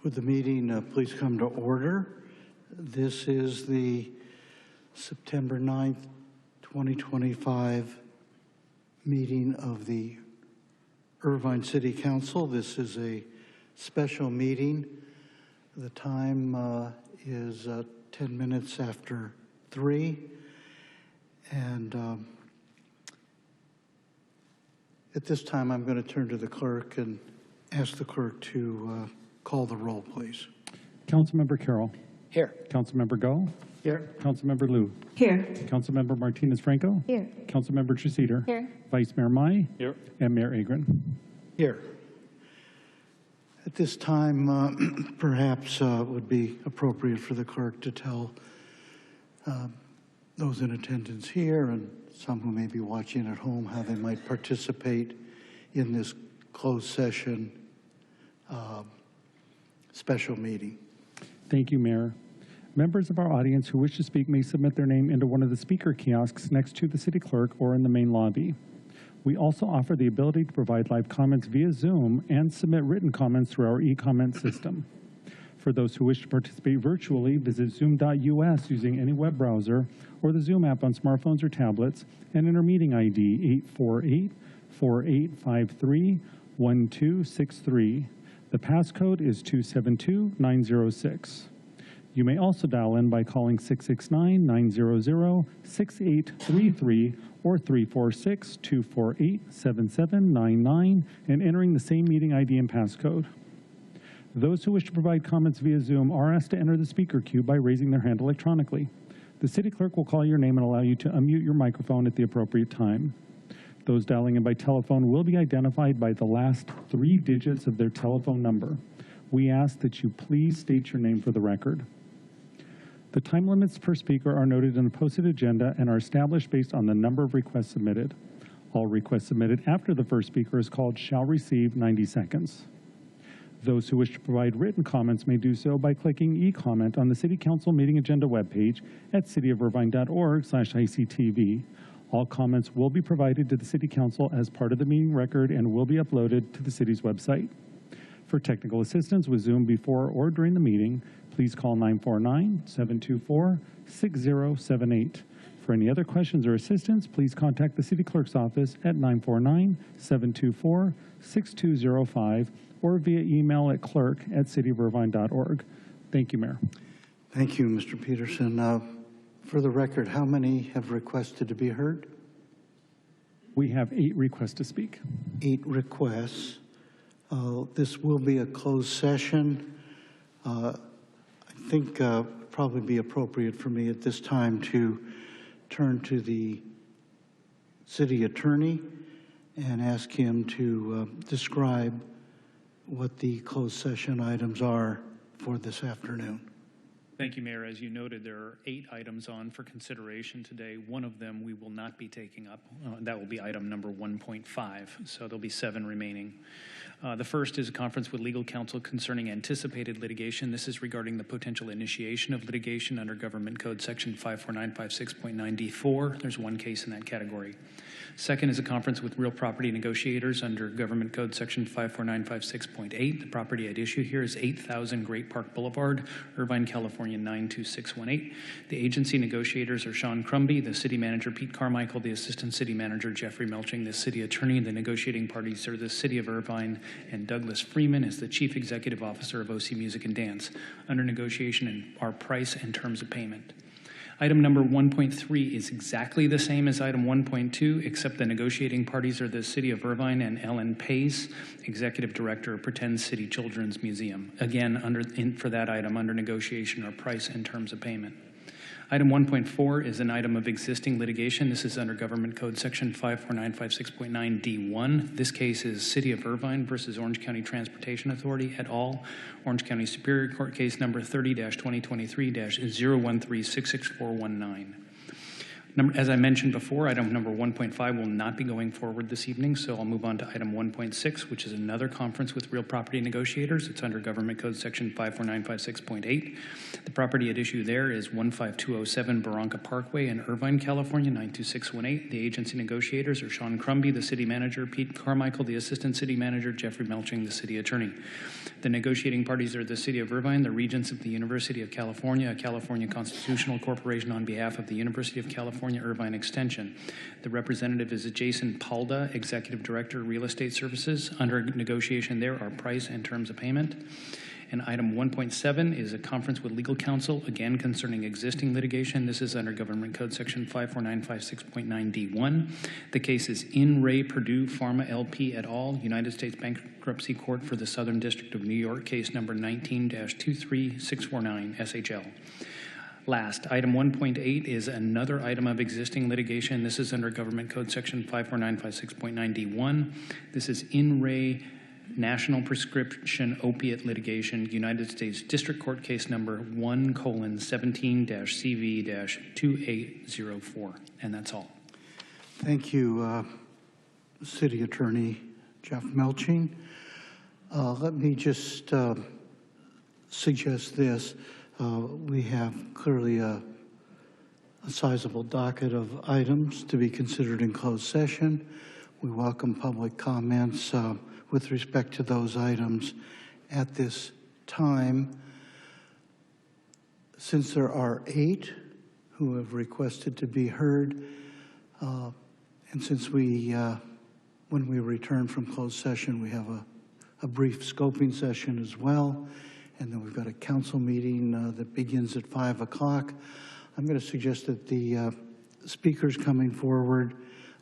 Would the meeting please come to order? This is the September 9th, 2025 meeting of the Irvine City Council. This is a special meeting. The time is 10 minutes after 3. And at this time, I'm going to turn to the clerk and ask the clerk to call the roll, please. Councilmember Carroll. Here. Councilmember Go. Here. Councilmember Liu. Here. Councilmember Martinez-Franco. Here. Councilmember Treseder. Here. Vice Mayor Mai. Here. And Mayor Agron. Here. At this time, perhaps it would be appropriate for the clerk to tell those in attendance here and some who may be watching at home how they might participate in this closed session special meeting. Thank you, Mayor. Members of our audience who wish to speak may submit their name into one of the speaker kiosks next to the city clerk or in the main lobby. We also offer the ability to provide live comments via Zoom and submit written comments through our e-comment system. For those who wish to participate virtually, visit zoom.us using any web browser or the Zoom app on smartphones or tablets and enter meeting ID 848-4853-1263. The passcode is 272906. You may also dial in by calling 669-900-6833 or 346-248-7799 and entering the same meeting ID and passcode. Those who wish to provide comments via Zoom are asked to enter the speaker queue by raising their hand electronically. The city clerk will call your name and allow you to unmute your microphone at the appropriate time. Those dialing in by telephone will be identified by the last 3 digits of their telephone number. We ask that you please state your name for the record. The time limits per speaker are noted in the posted agenda and are established based on the number of requests submitted. All requests submitted after the first speaker is called shall receive 90 seconds. Those who wish to provide written comments may do so by clicking e-comment on the City Council meeting agenda webpage at cityofirvine.org/ICTV. All comments will be provided to the City Council as part of the meeting record and will be uploaded to the city's website. For technical assistance with Zoom before or during the meeting, please call 949-724-6078. For any other questions or assistance, please contact the City Clerk's office at 949-724-6205 or via email at clerk@cityofirvine.org. Thank you, Mayor. Thank you, Mr. Peterson. For the record, how many have requested to be heard? We have 8 requests to speak. 8 requests. This will be a closed session. I think probably be appropriate for me at this time to turn to the city attorney and ask him to describe what the closed session items are for this afternoon. Thank you, Mayor. As you noted, there are 8 items on for consideration today. One of them we will not be taking up. That will be item number 1.5, so there'll be 7 remaining. The first is a conference with legal counsel concerning anticipated litigation. This is regarding the potential initiation of litigation under Government Code Section 54956.9D4. There's 1 case in that category. Second is a conference with real property negotiators under Government Code Section 54956.8. The property at issue here is 8000 Great Park Boulevard, Irvine, California 92618. The agency negotiators are Sean Crumby, the city manager Pete Carmichael, the assistant city manager Jeffrey Melching, the city attorney. The negotiating parties are the city of Irvine, and Douglas Freeman is the chief executive officer of OC Music and Dance. Under negotiation are price and terms of payment. Item number 1.3 is exactly the same as item 1.2, except the negotiating parties are the City of Irvine and Ellen Pace, Executive Director of Pretend City Children's Museum. Again, for that item, under negotiation are price and terms of payment. Item 1.4 is an item of existing litigation. This is under Government Code Section 54956.9D1. This case is City of Irvine versus Orange County Transportation Authority et al. Orange County Superior Court case number 30-2023-013666419. As I mentioned before, item number 1.5 will not be going forward this evening, so I'll move on to item 1.6, which is another conference with real property negotiators. It's under Government Code Section 54956.8. The property at issue there is 15207 Barranca Parkway in Irvine, California, 92618. The agency negotiators are Sean Crumby, the city manager, Pete Carmichael, the assistant city manager, Jeffrey Melching, the city attorney. The negotiating parties are the City of Irvine, the Regents of the University of California, a California constitutional corporation on behalf of the University of California Irvine Extension. The representative is Jason Palda, Executive Director, Real Estate Services. Under negotiation there are price and terms of payment. And item 1.7 is a conference with legal counsel, again concerning existing litigation. This is under Government Code Section 54956.9D1. The case is In Re Purdue Pharma LP et al., United States Bankruptcy Court for the Southern District of New York, case number 19-23649 SHL. Last, item 1.8 is another item of existing litigation. This is under Government Code Section 54956.9D1. This is In Re National Prescription Opiate Litigation, United States District Court case number 1:17-CV-2804. And that's all. Thank you, City Attorney Jeff Melching. Let me just suggest this. We have clearly a sizable docket of items to be considered in closed session. We welcome public comments with respect to those items at this time. Since there are 8 who have requested to be heard, and since we, when we return from closed session, we have a brief scoping session as well, and then we've got a council meeting that begins at 5 o'clock. I'm going to suggest that the speakers coming forward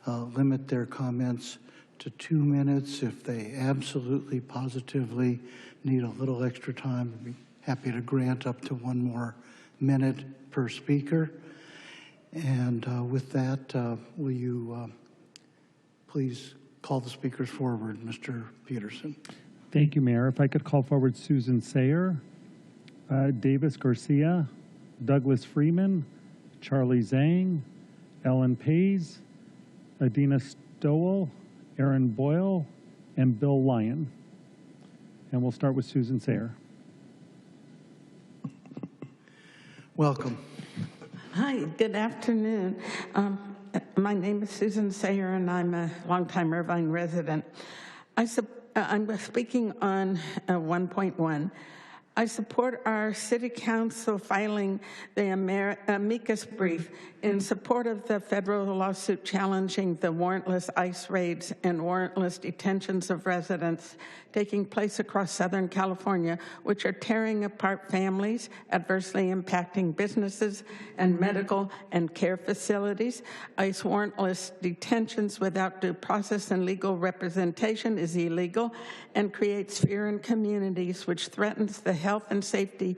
limit their comments to 2 minutes. If they absolutely, positively need a little extra time, I'd be happy to grant up to 1 more minute per speaker. And with that, will you please call the speakers forward, Mr. Peterson? Thank you, Mayor. If I could call forward Susan Sayer, Davis Garcia, Douglas Freeman, Charlie Zhang, Ellen Pays, Adina Stowell, Aaron Boyle, and Bill Lyon. And we'll start with Susan Sayer. Welcome. Hi, good afternoon. My name is Susan Sayer, and I'm a longtime Irvine resident. I'm speaking on 1.1. I support our City Council filing the amicus brief in support of the federal lawsuit challenging the warrantless ICE raids and warrantless detentions of residents taking place across Southern California, which are tearing apart families, adversely impacting businesses and medical and care facilities. ICE warrantless detentions without due process and legal representation is illegal and creates fear in communities, which threatens the health and safety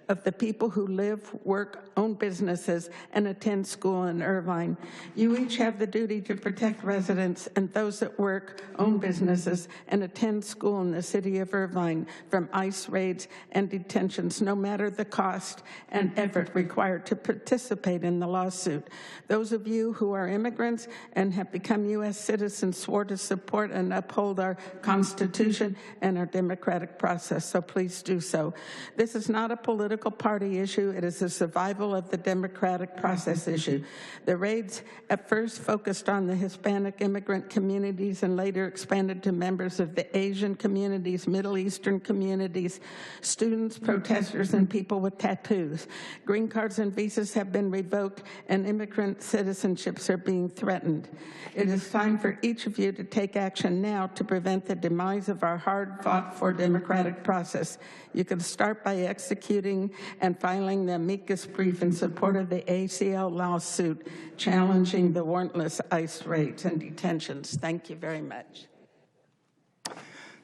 of the people who live, work, own businesses, and attend school in Irvine. You each have the duty to protect residents and those that work, own businesses, and attend school in the city of Irvine from ICE raids and detentions, no matter the cost and effort required to participate in the lawsuit. Those of you who are immigrants and have become U.S. citizens swore to support and uphold our Constitution and our democratic process, so please do so. This is not a political party issue. It is a survival of the democratic process issue. The raids at first focused on the Hispanic immigrant communities and later expanded to members of the Asian communities, Middle Eastern communities, students, protesters, and people with tattoos. Green cards and visas have been revoked, and immigrant citizenships are being threatened. It is time for each of you to take action now to prevent the demise of our hard-fought-for democratic process. You can start by executing and filing the amicus brief in support of the ACL lawsuit challenging the warrantless ICE raids and detentions. Thank you very much.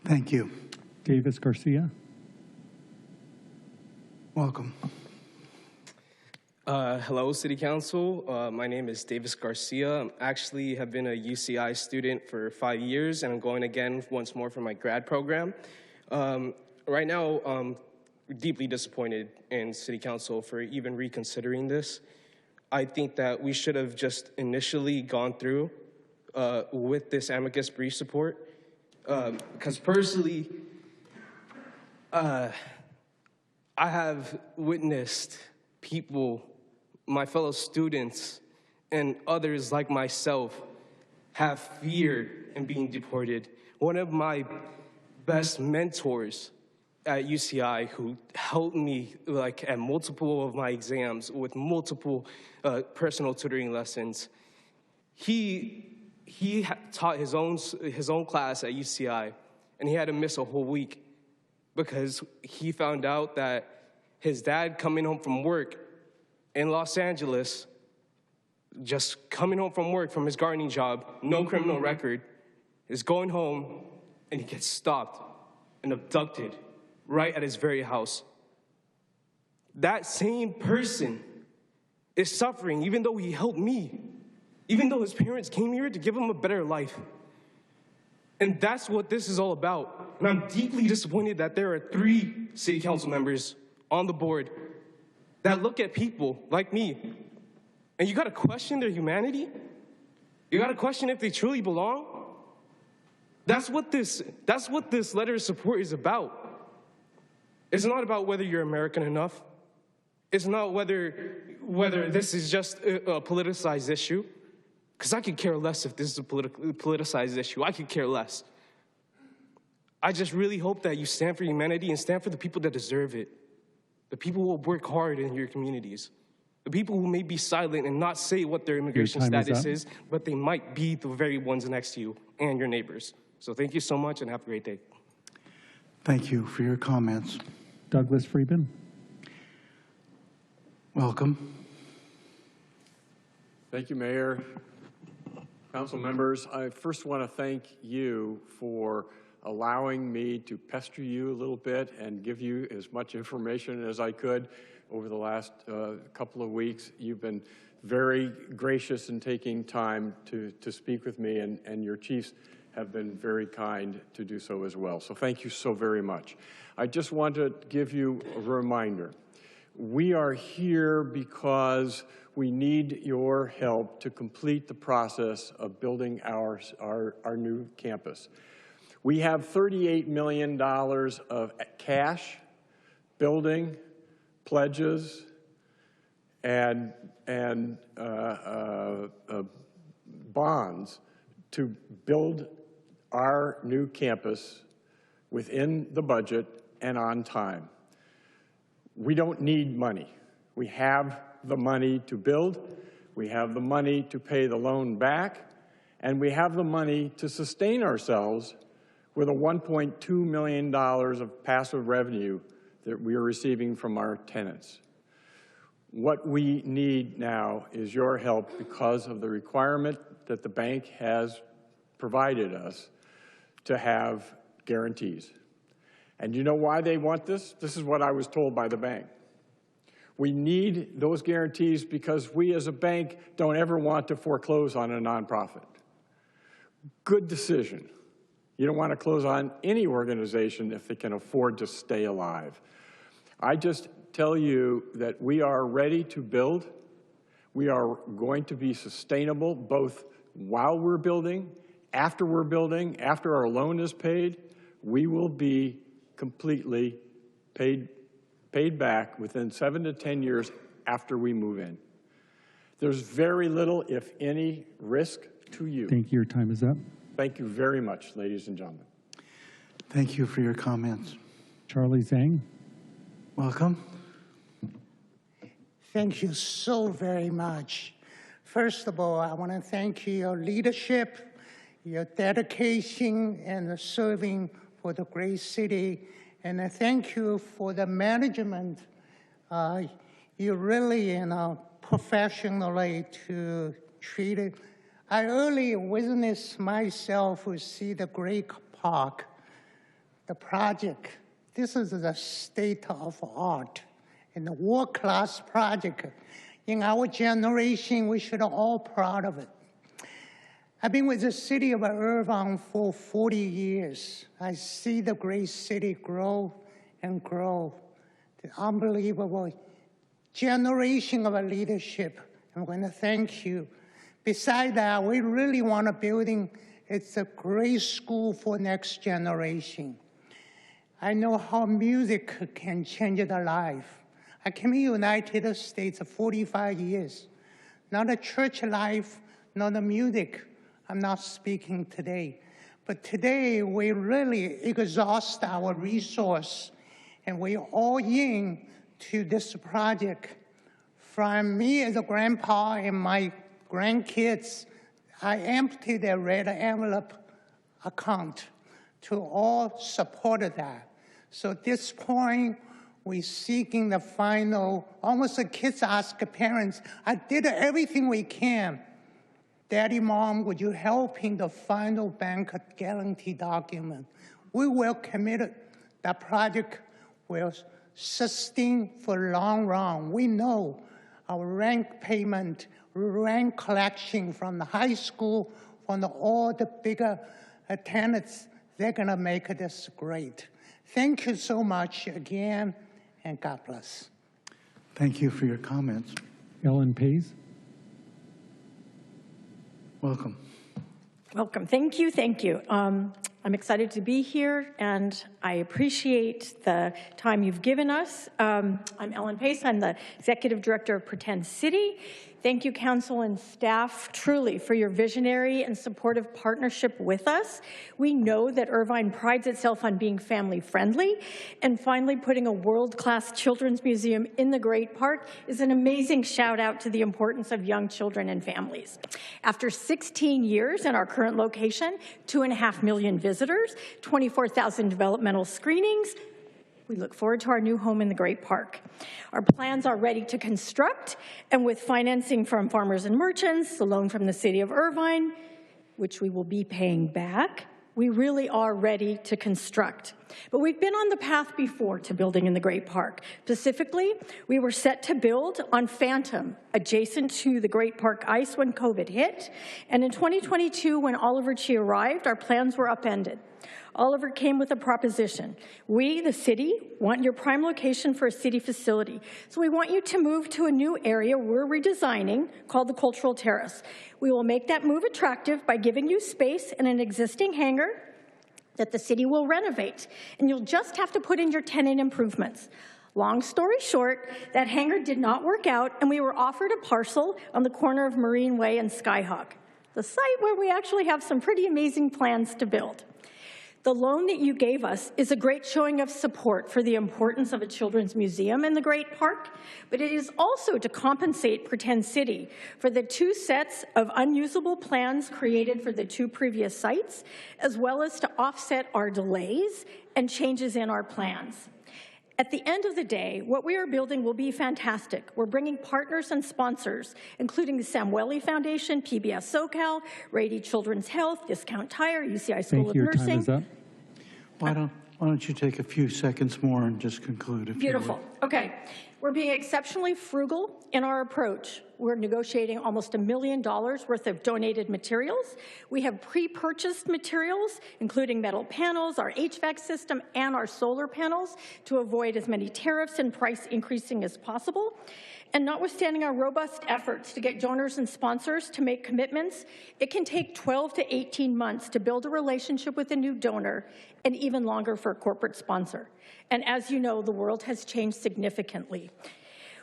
Thank you. Davis Garcia. Welcome. Hello, City Council. My name is Davis Garcia. I actually have been a UCI student for 5 years, and I'm going again once more for my grad program. Right now, we're deeply disappointed in City Council for even reconsidering this. I think that we should have just initially gone through with this amicus brief support. Because personally, I have witnessed people, my fellow students, and others like myself have feared in being deported. One of my best mentors at UCI, who helped me at multiple of my exams with multiple personal tutoring lessons, he taught his own class at UCI, and he had to miss a whole week because he found out that his dad coming home from work in Los Angeles, just coming home from work from his gardening job, no criminal record, is going home and he gets stopped and abducted right at his very house. That same person is suffering even though he helped me, even though his parents came here to give him a better life. And that's what this is all about. And I'm deeply disappointed that there are 3 city council members on the board that look at people like me, and you gotta question their humanity? You gotta question if they truly belong? That's what this letter of support is about. It's not about whether you're American enough. It's not whether this is just a politicized issue. Because I could care less if this is a politicized issue. I could care less. I just really hope that you stand for humanity and stand for the people that deserve it. The people who will work hard in your communities. The people who may be silent and not say what their immigration status is, but they might be the very ones next to you and your neighbors. So thank you so much and have a great day. Thank you for your comments. Douglas Friedman. Welcome. Thank you, Mayor. Council members, I first want to thank you for allowing me to pester you a little bit and give you as much information as I could over the last couple of weeks. You've been very gracious in taking time to speak with me, and your chiefs have been very kind to do so as well. So thank you so very much. I just want to give you a reminder. We are here because we need your help to complete the process of building our new campus. We have $38 million of cash, building, pledges, and bonds to build our new campus within the budget and on time. We don't need money. We have the money to build, we have the money to pay the loan back, and we have the money to sustain ourselves with a $1.2 million of passive revenue that we are receiving from our tenants. What we need now is your help because of the requirement that the bank has provided us to have guarantees. And you know why they want this? This is what I was told by the bank. We need those guarantees because we as a bank don't ever want to foreclose on a nonprofit. Good decision. You don't want to close on any organization if they can afford to stay alive. I just tell you that we are ready to build. We are going to be sustainable both while we're building, after our loan is paid. We will be completely paid back within 7 to 10 years after we move in. There's very little, if any, risk to you. Thank you. Your time is up. Thank you very much, ladies and gentlemen. Thank you for your comments. Charlie Zhang. Welcome. Thank you so very much. First of all, I want to thank your leadership, your dedication, and serving for the great city. And I thank you for the management. You really, professionally to treat it. I early witnessed myself to see the great park, the project. This is the state of art and the world-class project. In our generation, we should all be proud of it. I've been with the city of Irvine for 40 years. I see the great city grow and grow. The unbelievable generation of leadership I'm going to thank you. Besides that, we really want a building. It's a great school for next generation. I know how music can change the life. I came to the United States 45 years. Not a church life, not a music. I'm not speaking today. But today, we really exhaust our resource, and we all in to this project. From me as a grandpa and my grandkids, I emptied their red envelope account to all support that. So at this point, we're seeking the final, almost the kids ask the parents, I did everything we can. Daddy, Mom, would you help in the final bank guarantee document? We will commit that project will sustain for long run. We know our rent payment, rent collection from the high school, from all the bigger tenants, they're gonna make this great. Thank you so much again, and God bless. Thank you for your comments. Ellen Pays. Welcome. Welcome. Thank you. Thank you. I'm excited to be here, and I appreciate the time you've given us. I'm Ellen Pace. I'm the Executive Director of Pretend City. Thank you, Council and staff, truly, for your visionary and supportive partnership with us. We know that Irvine prides itself on being family-friendly, and finally putting a world-class children's museum in the Great Park is an amazing shout-out to the importance of young children and families. After 16 years in our current location, 2.5 million visitors, 24,000 developmental screenings, we look forward to our new home in the Great Park. Our plans are ready to construct, and with financing from farmers and merchants, the loan from the City of Irvine, which we will be paying back, we really are ready to construct. But we've been on the path before to building in the Great Park. Specifically, we were set to build on Phantom, adjacent to the Great Park ice when COVID hit. And in 2022, when Oliver Chi arrived, our plans were upended. Oliver came with a proposition. We, the city, want your prime location for a city facility. So we want you to move to a new area we're redesigning called the Cultural Terrace. We will make that move attractive by giving you space in an existing hangar that the city will renovate. And you'll just have to put in your tenant improvements. Long story short, that hangar did not work out, and we were offered a parcel on the corner of Marine Way and Skyhawk, the site where we actually have some pretty amazing plans to build. The loan that you gave us is a great showing of support for the importance of a children's museum in the Great Park, but it is also to compensate Pretend City for the 2 sets of unusable plans created for the 2 previous sites, as well as to offset our delays and changes in our plans. At the end of the day, what we are building will be fantastic. We're bringing partners and sponsors, including the Samueli Foundation, PBS SoCal, Rady Children's Health, Discount Tire, UCI School of Nursing. Thank you. Your time is up. Why don't you take a few seconds more and just conclude, if Beautiful. You would. Okay. We're being exceptionally frugal in our approach. We're negotiating almost $1 million worth of donated materials. We have pre-purchased materials, including metal panels, our HVAC system, and our solar panels to avoid as many tariffs and price increasing as possible. And notwithstanding our robust efforts to get donors and sponsors to make commitments, it can take 12 to 18 months to build a relationship with a new donor, and even longer for a corporate sponsor. And as you know, the world has changed significantly.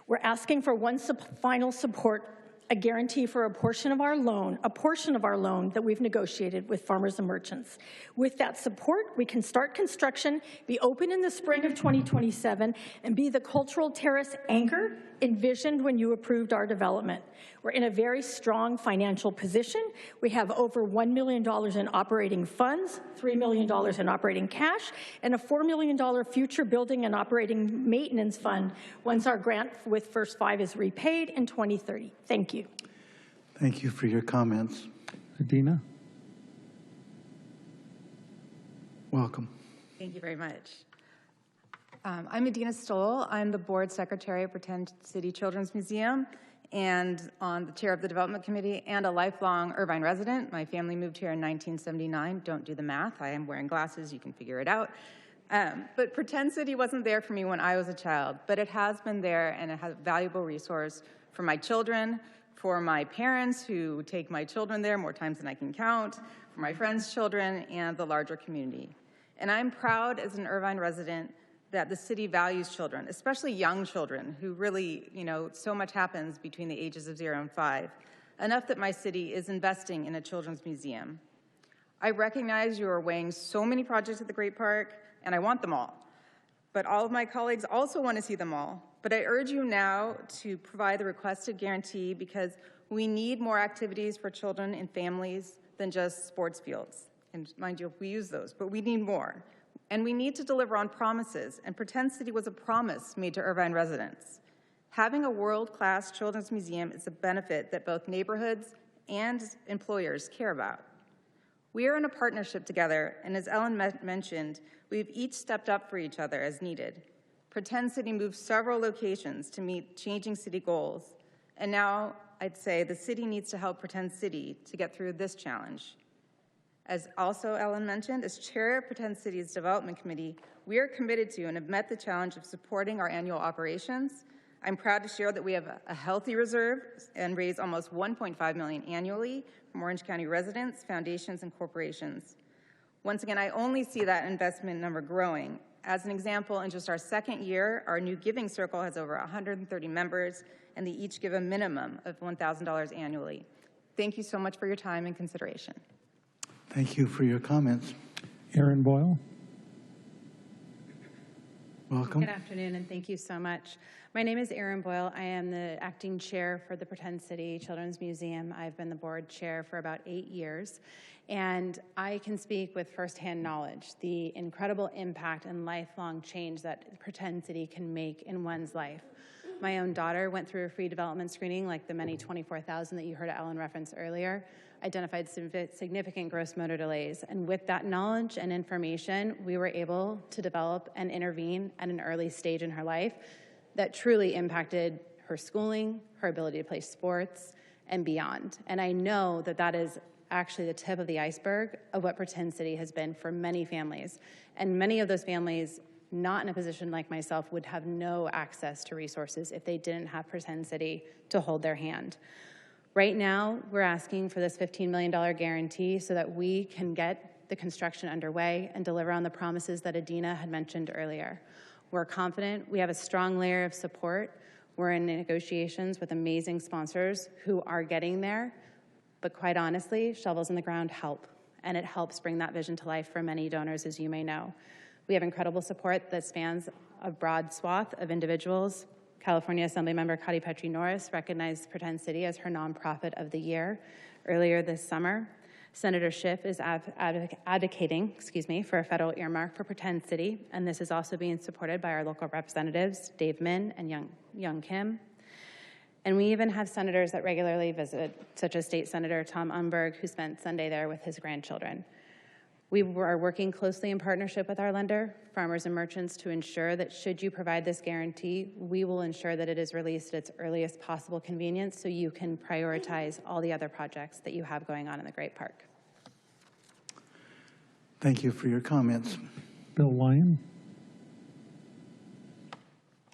We're asking for one final support, a guarantee for a portion of our loan that we've negotiated with farmers and merchants. With that support, we can start construction, be open in the spring of 2027, and be the cultural terrace anchor envisioned when you approved our development. We're in a very strong financial position. We have over $1 million in operating funds, $3 million in operating cash, and a $4 million future building and operating maintenance fund once our grant with First 5 is repaid in 2030. Thank you. Thank you for your comments. Adina. Welcome. Thank you very much. I'm Adina Stoll. I'm the board secretary of Pretend City Children's Museum and on the chair of the development committee and a lifelong Irvine resident. My family moved here in 1979. Don't do the math. I am wearing glasses. You can figure it out. But Pretend City wasn't there for me when I was a child, but it has been there, and it has a valuable resource for my children, for my parents who take my children there more times than I can count, for my friends' children, and the larger community. And I'm proud as an Irvine resident that the city values children, especially young children who really, so much happens between the ages of 0 and 5, enough that my city is investing in a children's museum. I recognize you are weighing so many projects at the Great Park, and I want them all. But all of my colleagues also want to see them all. But I urge you now to provide the requested guarantee because we need more activities for children and families than just sports fields. And mind you, we use those, but we need more. And we need to deliver on promises, and Pretend City was a promise made to Irvine residents. Having a world-class children's museum is a benefit that both neighborhoods and employers care about. We are in a partnership together, and as Ellen mentioned, we've each stepped up for each other as needed. Pretend City moved several locations to meet changing city goals, and now I'd say the city needs to help Pretend City to get through this challenge. As also Ellen mentioned, as chair of Pretend City's Development Committee, we are committed to and have met the challenge of supporting our annual operations. I'm proud to share that we have a healthy reserve and raise almost $1.5 million annually from Orange County residents, foundations, and corporations. Once again, I only see that investment number growing. As an example, in just our second year, our new giving circle has over 130 members, and they each give a minimum of $1,000 annually. Thank you so much for your time and consideration. Thank you for your comments. Aaron Boyle. Welcome. Good afternoon, and thank you so much. My name is Erin Boyle. I am the acting chair for the Pretend City Children's Museum. I've been the board chair for about 8 years, and I can speak with firsthand knowledge, the incredible impact and lifelong change that Pretend City can make in one's life. My own daughter went through a free development screening like the many 24,000 that you heard Ellen reference earlier, identified significant gross motor delays. And with that knowledge and information, we were able to develop and intervene at an early stage in her life that truly impacted her schooling, her ability to play sports, and beyond. And I know that that is actually the tip of the iceberg of what Pretend City has been for many families. And many of those families, not in a position like myself, would have no access to resources if they didn't have Pretend City to hold their hand. Right now, we're asking for this $15 million guarantee so that we can get the construction underway and deliver on the promises that Adina had mentioned earlier. We're confident. We have a strong layer of support. We're in negotiations with amazing sponsors who are getting there. But quite honestly, shovels in the ground help, and it helps bring that vision to life for many donors, as you may know. We have incredible support that spans a broad swath of individuals. California Assemblymember Cotty Petrie Norris recognized Pretend City as her nonprofit of the year earlier this summer. Senator Schiff is advocating for a federal earmark for Pretend City, and this is also being supported by our local representatives, Dave Min and Young Kim. And we even have senators that regularly visit, such as State Senator Tom Umberg, who spent Sunday there with his grandchildren. We are working closely in partnership with our lender, Farmers and Merchants, to ensure that should you provide this guarantee, we will ensure that it is released at its earliest possible convenience so you can prioritize all the other projects that you have going on in the Great Park. Thank you for your comments. Bill Lyon.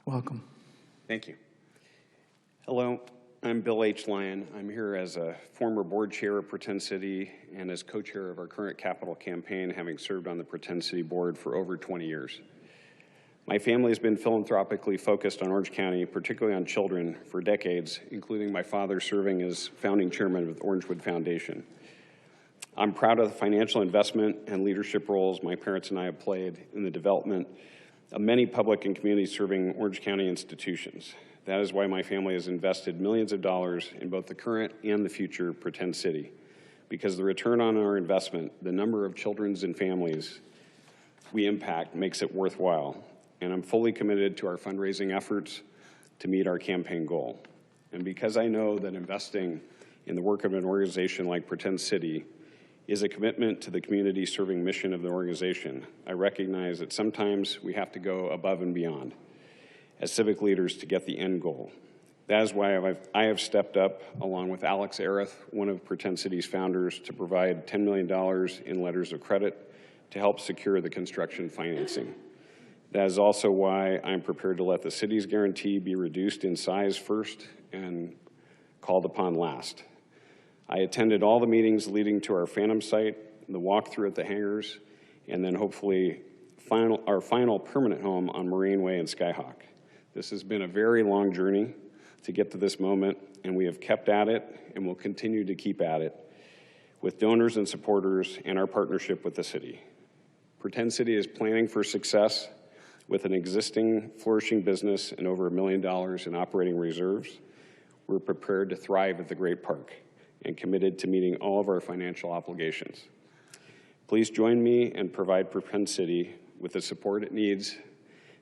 Welcome. Thank you. Hello, I'm Bill H. Lyon. I'm here as a former board chair of Pretend City and as co-chair of our current capital campaign, having served on the Pretend City board for over 20 years. My family has been philanthropically focused on Orange County, particularly on children, for decades, including my father serving as founding chairman of the Orangewood Foundation. I'm proud of the financial investment and leadership roles my parents and I have played in the development of many public and community-serving Orange County institutions. That is why my family has invested millions of dollars in both the current and the future Pretend City, because the return on our investment, the number of children and families we impact, makes it worthwhile. And I'm fully committed to our fundraising efforts to meet our campaign goal. And because I know that investing in the work of an organization like Pretend City is a commitment to the community-serving mission of the organization, I recognize that sometimes we have to go above and beyond as civic leaders to get the end goal. That is why I have stepped up, along with Alex Areth, one of Pretend City's founders, to provide $10 million in letters of credit to help secure the construction financing. That is also why I'm prepared to let the city's guarantee be reduced in size first and called upon last. I attended all the meetings leading to our Phantom site, the walkthrough at the hangars, and then hopefully our final permanent home on Marine Way and Skyhawk. This has been a very long journey to get to this moment, and we have kept at it and will continue to keep at it with donors and supporters and our partnership with the city. Pretend City is planning for success with an existing flourishing business and over $1 million in operating reserves. We're prepared to thrive at the Great Park and committed to meeting all of our financial obligations. Please join me and provide Pretend City with the support it needs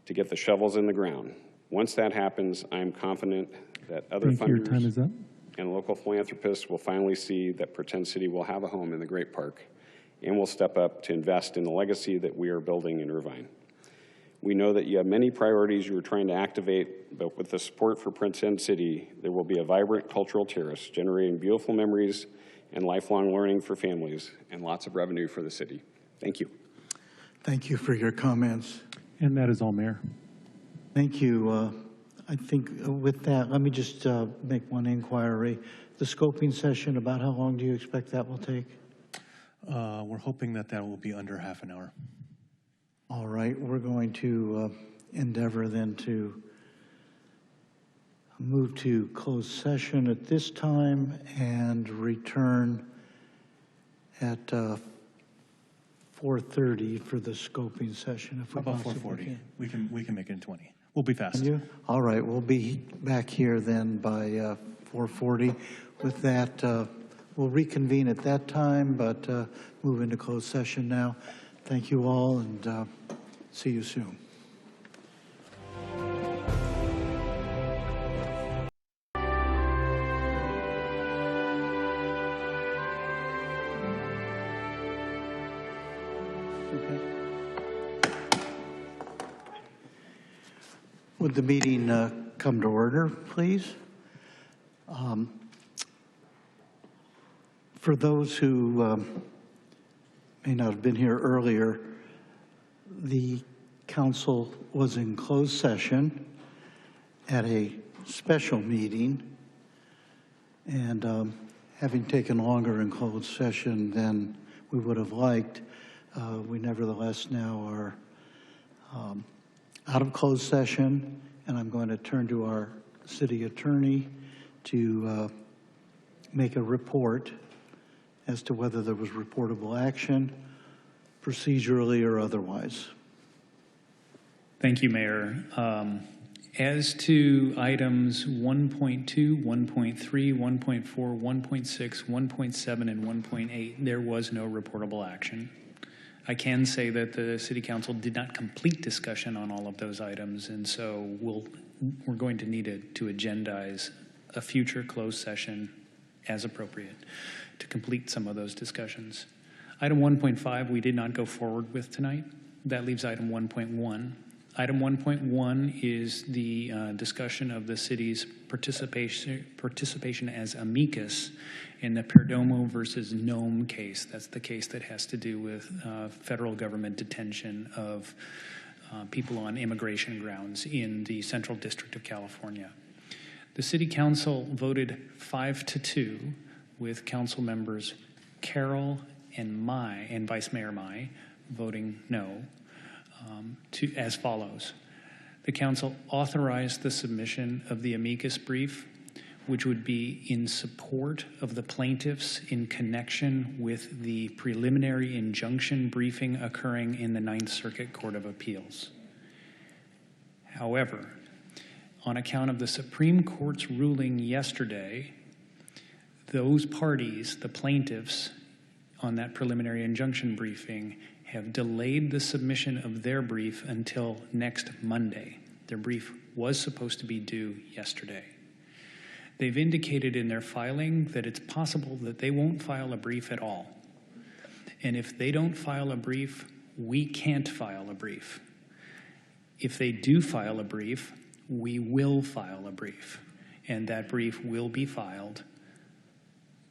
to get the shovels in the ground. Once that happens, I am confident that other funders Time is up. and local philanthropists will finally see that Pretend City will have a home in the Great Park and will step up to invest in the legacy that we are building in Irvine. We know that you have many priorities you are trying to activate, but with the support for Pretend City, there will be a vibrant cultural terrace generating beautiful memories and lifelong learning for families and lots of revenue for the city. Thank you. Thank you for your comments. And that is all, Mayor. Thank you. I think with that, let me just make one inquiry. The scoping session, about how long do you expect that will take? We're hoping that will be under half an hour. All right, we're going to endeavor then to move to closed session at this time and return at 4:30 for the scoping session. If we About possibly 4:40. can. We can make it in 20. We'll be fast. Can you? All right, we'll be back here then by 4:40. With that, we'll reconvene at that time, but move into closed session now. Thank you all, and see you soon. Would the meeting come to order, please? For those who may not have been here earlier, the council was in closed session at a special meeting, and having taken longer in closed session than we would have liked, we nevertheless now are out of closed session, and I'm going to turn to our city attorney to make a report as to whether there was reportable action, procedurally or otherwise. Thank you, Mayor. As to items 1.2, 1.3, 1.4, 1.6, 1.7, and 1.8, there was no reportable action. I can say that the City Council did not complete discussion on all of those items, and so we're going to need to agendize a future closed session as appropriate to complete some of those discussions. Item 1.5 we did not go forward with tonight. That leaves item 1.1. Item 1.1 is the discussion of the city's participation as amicus in the Perdomo versus Nome case. That's the case that has to do with federal government detention of people on immigration grounds in the Central District of California. The City Council voted 5-2 with Council members Carroll and Vice Mayor Mai voting no, as follows. The Council authorized the submission of the amicus brief, which would be in support of the plaintiffs in connection with the preliminary injunction briefing occurring in the Ninth Circuit Court of Appeals. However, on account of the Supreme Court's ruling yesterday, those parties, the plaintiffs on that preliminary injunction briefing, have delayed the submission of their brief until next Monday. Their brief was supposed to be due yesterday. They've indicated in their filing that it's possible that they won't file a brief at all. And if they don't file a brief, we can't file a brief. If they do file a brief, we will file a brief, and that brief will be filed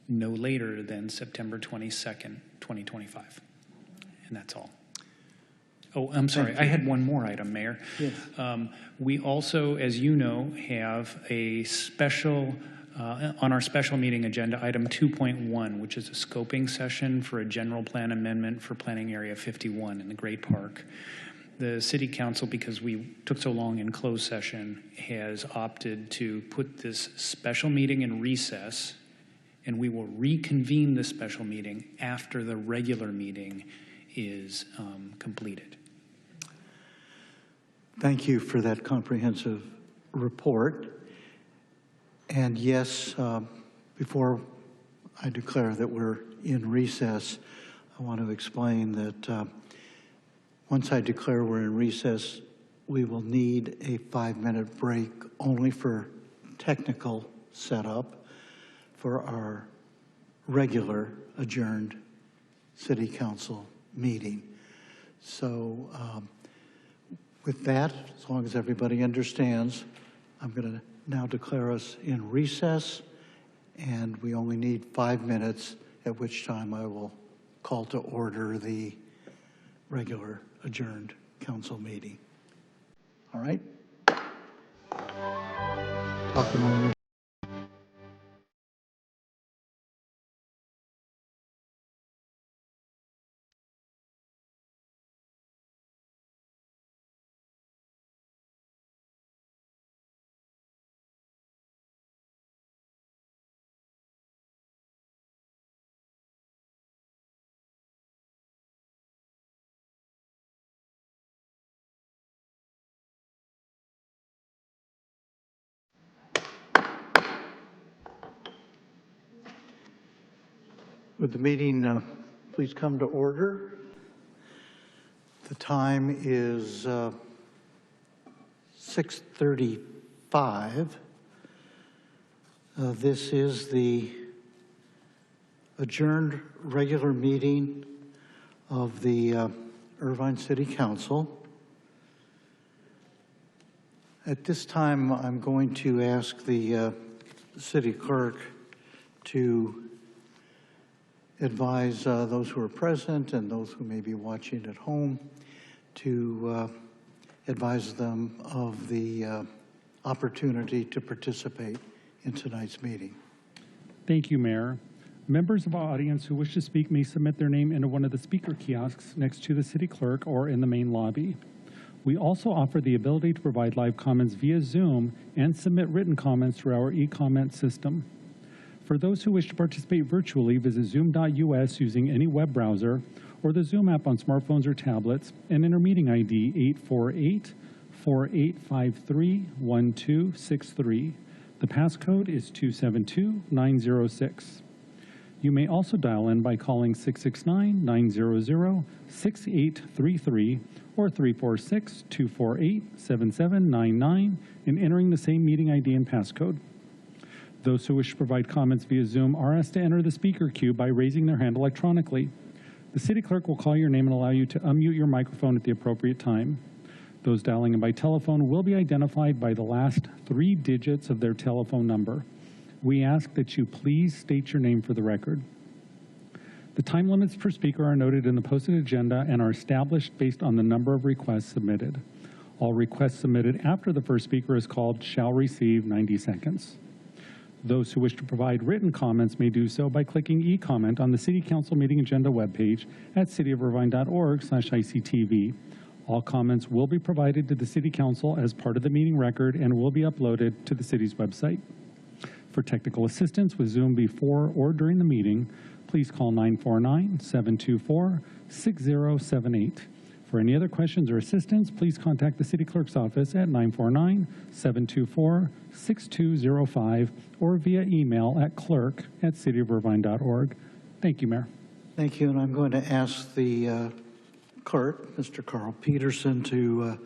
no later than September 22nd, 2025. And that's all. Oh, I'm sorry, I had one more item, Mayor. Yes. We also, as you know, have a special On our special meeting agenda, item 2.1, which is a scoping session for a general plan amendment for planning area 51 in the Great Park. The City Council, because we took so long in closed session, has opted to put this special meeting in recess, and we will reconvene the special meeting after the regular meeting is completed. Thank you for that comprehensive report. And yes, before I declare that we're in recess, I want to explain that once I declare we're in recess, we will need a 5-minute break only for technical setup for our regular adjourned City Council meeting. So with that, as long as everybody understands, I'm going to now declare us in recess, and we only need 5 minutes, at which time I will call to order the regular adjourned council meeting. All right? Talk among Would the meeting please come to order? The time is 6:35. This is the adjourned regular meeting of the Irvine City Council. At this time, I'm going to ask the city clerk to advise those who are present and those who may be watching at home to advise them of the opportunity to participate in tonight's meeting. Thank you, Mayor. Members of our audience who wish to speak may submit their name into one of the speaker kiosks next to the city clerk or in the main lobby. We also offer the ability to provide live comments via Zoom and submit written comments through our e-comment system. For those who wish to participate virtually, visit zoom.us using any web browser or the Zoom app on smartphones or tablets and enter meeting ID 848-4853-1263. The passcode is 272906. You may also dial in by calling 669-900-6833 or 346-248-7799 and entering the same meeting ID and passcode. Those who wish to provide comments via Zoom are asked to enter the speaker queue by raising their hand electronically. The city clerk will call your name and allow you to unmute your microphone at the appropriate time. Those dialing in by telephone will be identified by the last 3 digits of their telephone number. We ask that you please state your name for the record. The time limits per speaker are noted in the posted agenda and are established based on the number of requests submitted. All requests submitted after the first speaker is called shall receive 90 seconds. Those who wish to provide written comments may do so by clicking e-comment on the City Council meeting agenda webpage at cityofirvine.org/ICTV. All comments will be provided to the City Council as part of the meeting record and will be uploaded to the city's website. For technical assistance with Zoom before or during the meeting, please call 949-724-6078. For any other questions or assistance, please contact the City Clerk's office at 949-724-6205 or via email at clerk@cityofirvine.org. Thank you, Mayor. Thank you, and I'm going to ask the clerk, Mr. Carl Peterson, to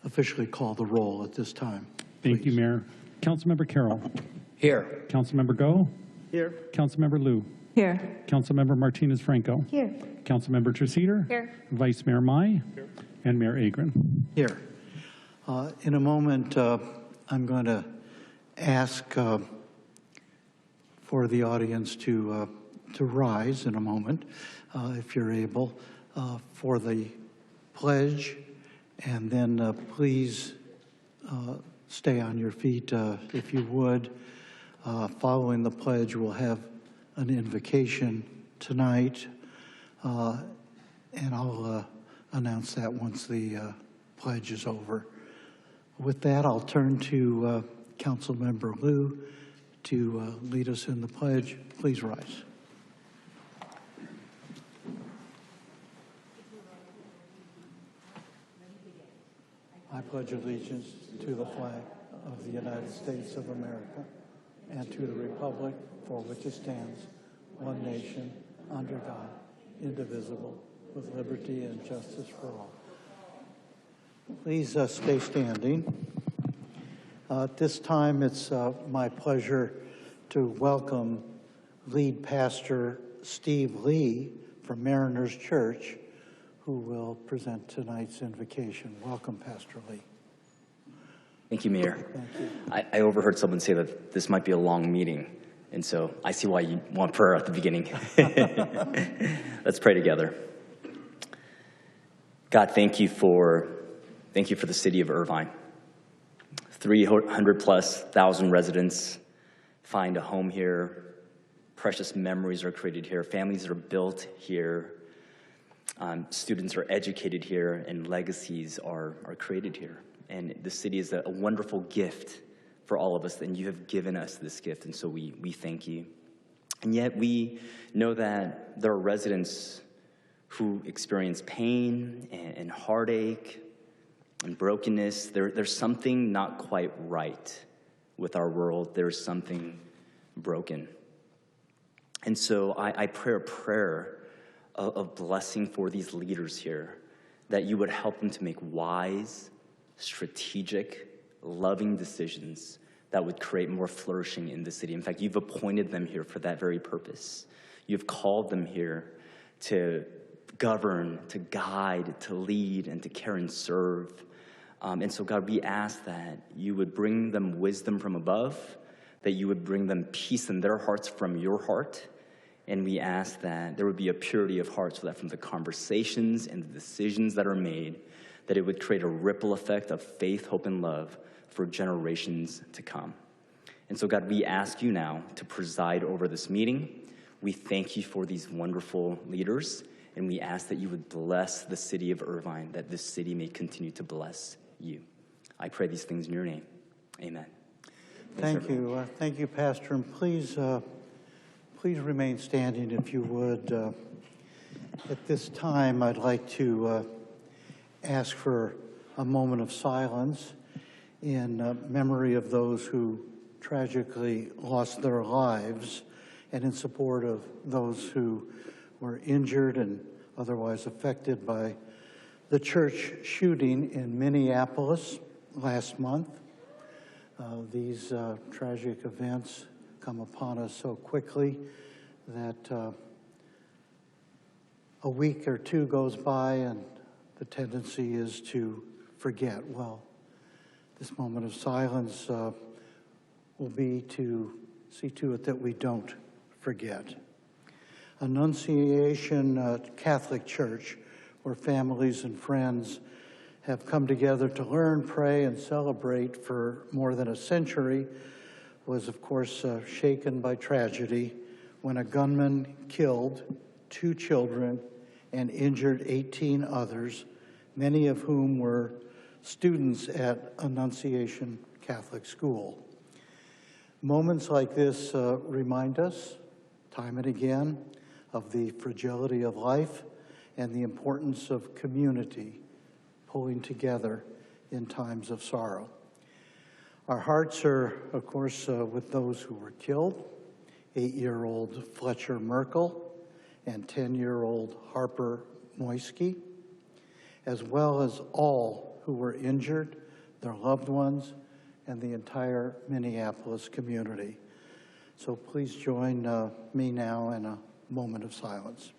officially call the roll at this time. Thank you, Mayor. Councilmember Carroll. Here. Councilmember Go. Here. Councilmember Liu. Here. Councilmember Martinez-Franco. Here. Councilmember Treseder. Here. Vice Mayor Mai. Here. And Mayor Agron. Here. In a moment, I'm going to ask for the audience to rise in a moment, if you're able, for the pledge, and then please stay on your feet if you would. Following the pledge, we'll have an invocation tonight, and I'll announce that once the pledge is over. With that, I'll turn to Councilmember Liu to lead us in the pledge. Please rise. I pledge allegiance to the flag of the United States of America and to the republic for which it stands, one nation, under God, indivisible, with liberty and justice for all. Please stay standing. At this time, it's my pleasure to welcome lead pastor Steve Lee from Mariners Church, who will present tonight's invocation. Welcome, Pastor Lee. Thank you, Mayor. Thank you. I overheard someone say that this might be a long meeting, and so I see why you want prayer at the beginning. Let's pray together. God, thank you for the city of Irvine. 300,000+ residents find a home here. Precious memories are created here. Families are built here. Students are educated here, and legacies are created here. And the city is a wonderful gift for all of us, and you have given us this gift, and so we thank you. And yet we know that there are residents who experience pain and heartache and brokenness. There's something not quite right with our world. There's something broken. And so I pray a prayer of blessing for these leaders here, that you would help them to make wise, strategic, loving decisions that would create more flourishing in the city. In fact, you've appointed them here for that very purpose. You've called them here to govern, to guide, to lead, and to care and serve. And so, God, we ask that you would bring them wisdom from above, that you would bring them peace in their hearts from your heart. And we ask that there would be a purity of heart, so that from the conversations and the decisions that are made, that it would create a ripple effect of faith, hope, and love for generations to come. And so, God, we ask you now to preside over this meeting. We thank you for these wonderful leaders, and we ask that you would bless the city of Irvine, that this city may continue to bless you. I pray these things in your name. Amen. Thank you. Thank you, Pastor. And please remain standing if you would. At this time, I'd like to ask for a moment of silence in memory of those who tragically lost their lives, and in support of those who were injured and otherwise affected by the church shooting in Minneapolis last month. These tragic events come upon us so quickly that a week or two goes by and the tendency is to forget. Well, this moment of silence will be to see to it that we don't forget. Annunciation Catholic Church, where families and friends have come together to learn, pray, and celebrate for more than a century, was of course shaken by tragedy when a gunman killed 2 children and injured 18 others, many of whom were students at Annunciation Catholic School. Moments like this remind us, time and again, of the fragility of life and the importance of community pulling together in times of sorrow. Our hearts are, of course, with those who were killed, 8-year-old Fletcher Merkel and 10-year-old Harper Moisky, as well as all who were injured, their loved ones, and the entire Minneapolis community. So please join me now in a moment of silence.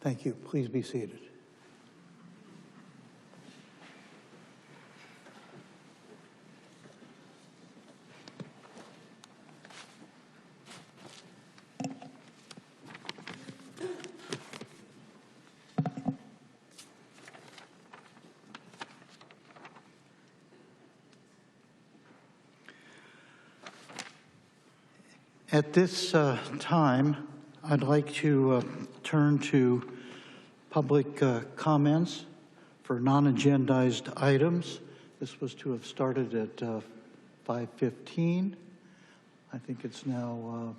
Thank you. Please be seated. At this time, I'd like to turn to public comments for non-agendized items. This was to have started at 5:15. I think it's now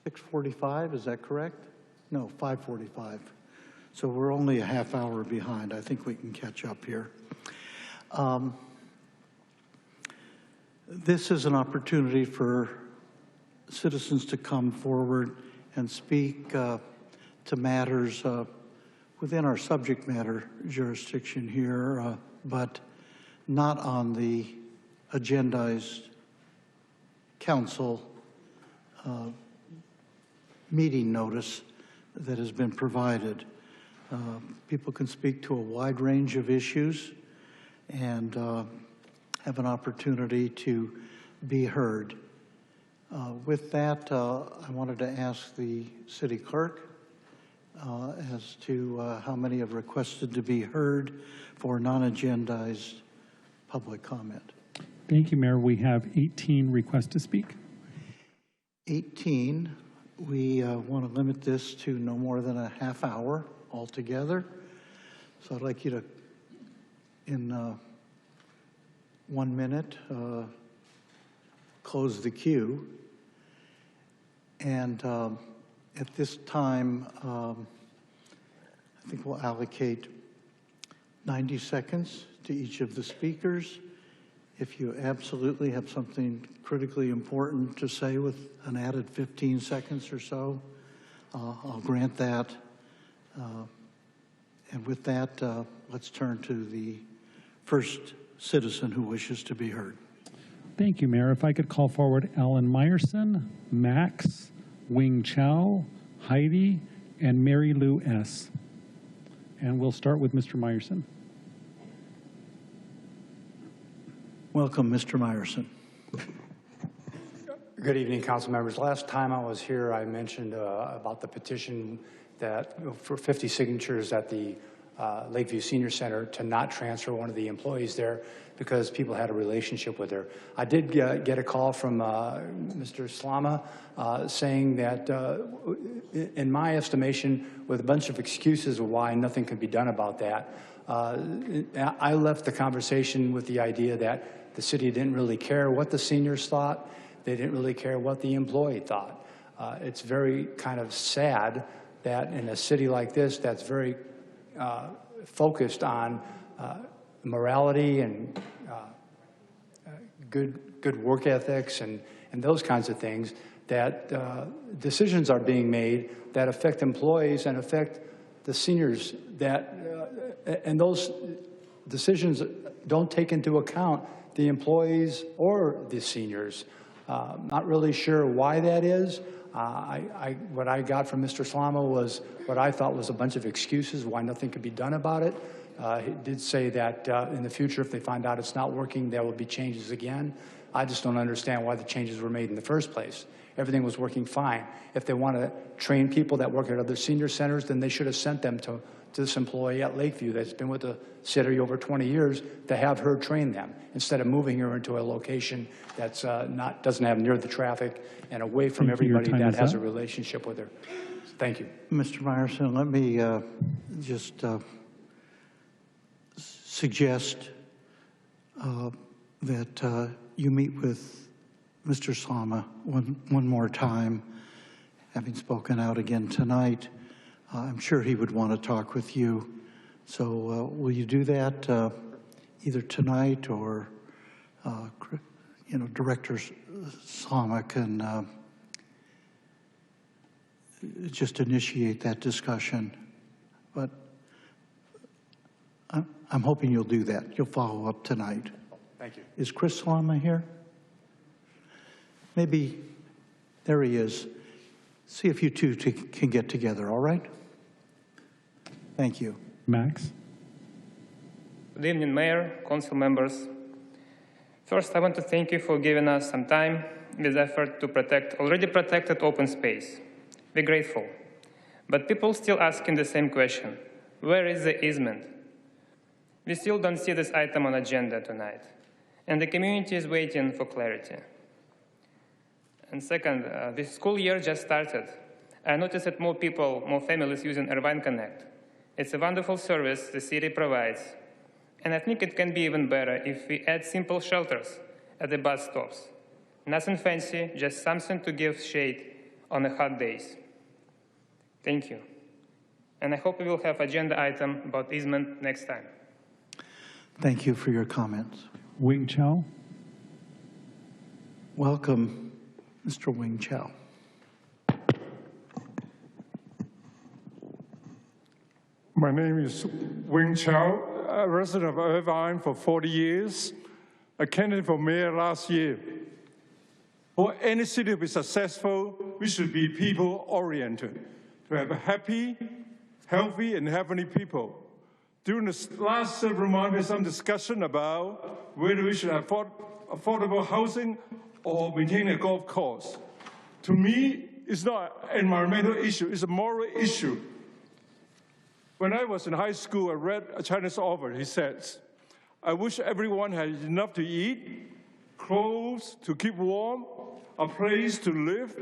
6:45, is that correct? No, 5:45. So we're only a half hour behind. I think we can catch up here. This is an opportunity for citizens to come forward and speak to matters within our subject matter jurisdiction here, but not on the agendized council meeting notice that has been provided. People can speak to a wide range of issues and have an opportunity to be heard. With that, I wanted to ask the city clerk as to how many have requested to be heard for non-agendized public comment. Thank you, Mayor. We have 18 requests to speak. 18. We want to limit this to no more than a half hour altogether. So I'd like you to, in 1 minute, close the queue. And at this time, I think we'll allocate 90 seconds to each of the speakers. If you absolutely have something critically important to say with an added 15 seconds or so, I'll grant that. And with that, let's turn to the first citizen who wishes to be heard. Thank you, Mayor. If I could call forward Alan Meyerson, Max, Wing Chow, Heidi, and Mary Lou S. And we'll start with Mr. Meyerson. Welcome, Mr. Meyerson. Good evening, council members. Last time I was here, I mentioned about the petition that for 50 signatures at the Lakeview Senior Center to not transfer one of the employees there because people had a relationship with her. I did get a call from Mr. Slama saying that, in my estimation, with a bunch of excuses of why nothing could be done about that, I left the conversation with the idea that the city didn't really care what the seniors thought. They didn't really care what the employee thought. It's very kind of sad that in a city like this that's very focused on morality and good work ethics and those kinds of things, that decisions are being made that affect employees and affect the seniors, that and those decisions don't take into account the employees or the seniors. Not really sure why that is. What I got from Mr. Slama was what I thought was a bunch of excuses why nothing could be done about it. He did say that in the future, if they find out it's not working, there will be changes again. I just don't understand why the changes were made in the first place. Everything was working fine. If they want to train people that work at other senior centers, then they should have sent them to this employee at Lakeview that's been with the city over 20 years to have her train them, instead of moving her into a location that's doesn't have near the traffic and away from everybody that has a relationship with her. Thank you. Mr. Meyerson, let me just suggest that you meet with Mr. Slama one more time, having spoken out again tonight. I'm sure he would want to talk with you. So will you do that either tonight or, Director Slama can just initiate that discussion. But I'm hoping you'll do that. You'll follow up tonight. Thank you. Is Chris Slama here? Maybe, there he is. See if you two can get together, all right? Thank you. Max? Good evening, Mayor, council members. First, I want to thank you for giving us some time with effort to protect already protected open space. We're grateful. But people still asking the same question. Where is the easement? We still don't see this item on agenda tonight, and the community is waiting for clarity. And second, this school year just started. I noticed that more people, more families using Irvine Connect. It's a wonderful service the city provides. And I think it can be even better if we add simple shelters at the bus stops. Nothing fancy, just something to give shade on the hot days. Thank you. And I hope we will have agenda item about easement next time. Thank you for your comments. Wing Chow. Welcome, Mr. Wing Chow. My name is Wing Chow, a resident of Irvine for 40 years, a candidate for mayor last year. For any city to be successful, we should be people-oriented, to have happy, healthy, and heavenly people. During the last several months, there's some discussion about whether we should afford affordable housing or maintain a golf course. To me, it's not an environmental issue, it's a moral issue. When I was in high school, I read a Chinese author. He says, I wish everyone had enough to eat, clothes to keep warm, a place to live.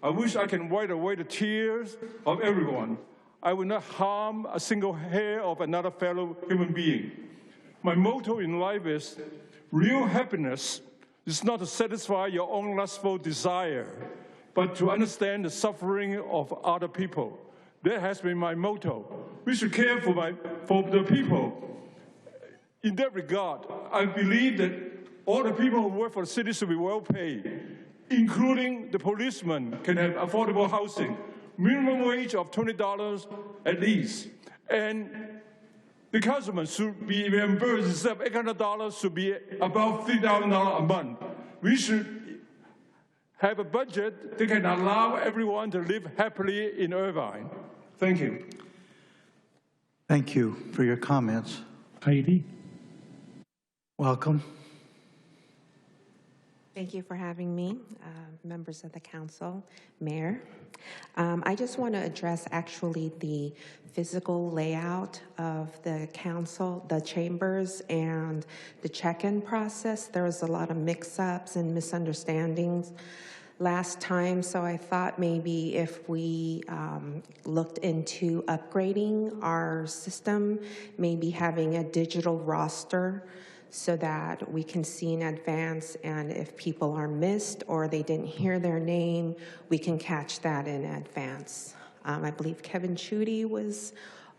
I wish I can wipe away the tears of everyone. I will not harm a single hair of another fellow human being. My motto in life is, real happiness is not to satisfy your own lustful desire, but to understand the suffering of other people. That has been my motto. We should care for the people. In that regard, I believe that all the people who work for the city should be well paid, including the policemen can have affordable housing, minimum wage of $20 at least, and the councilman should be reimbursed instead of $800 should be about $3,000 a month. We should have a budget that can allow everyone to live happily in Irvine. Thank you. Thank you for your comments. Heidi. Welcome. Thank you for having me, members of the council, mayor. I just want to address actually the physical layout of the council, the chambers, and the check-in process. There was a lot of mix-ups and misunderstandings last time, so I thought maybe if we looked into upgrading our system, maybe having a digital roster so that we can see in advance, and if people are missed or they didn't hear their name, we can catch that in advance. I believe Kevin Chudy was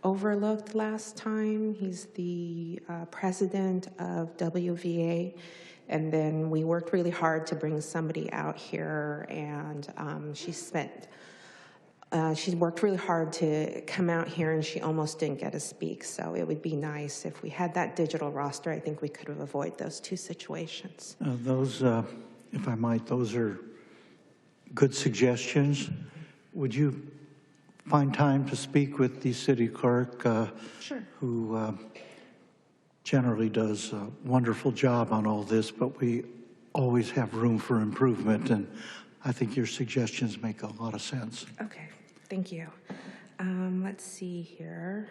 overlooked last time. He's the president of WVA. And then we worked really hard to bring somebody out here, and she worked really hard to come out here, and she almost didn't get to speak. So it would be nice if we had that digital roster. I think we could have avoided those two situations. Those, if I might, those are good suggestions. Would you find time to speak with the city clerk, Sure. who generally does a wonderful job on all this, but we always have room for improvement, and I think your suggestions make a lot of sense. Okay, thank you. Let's see here.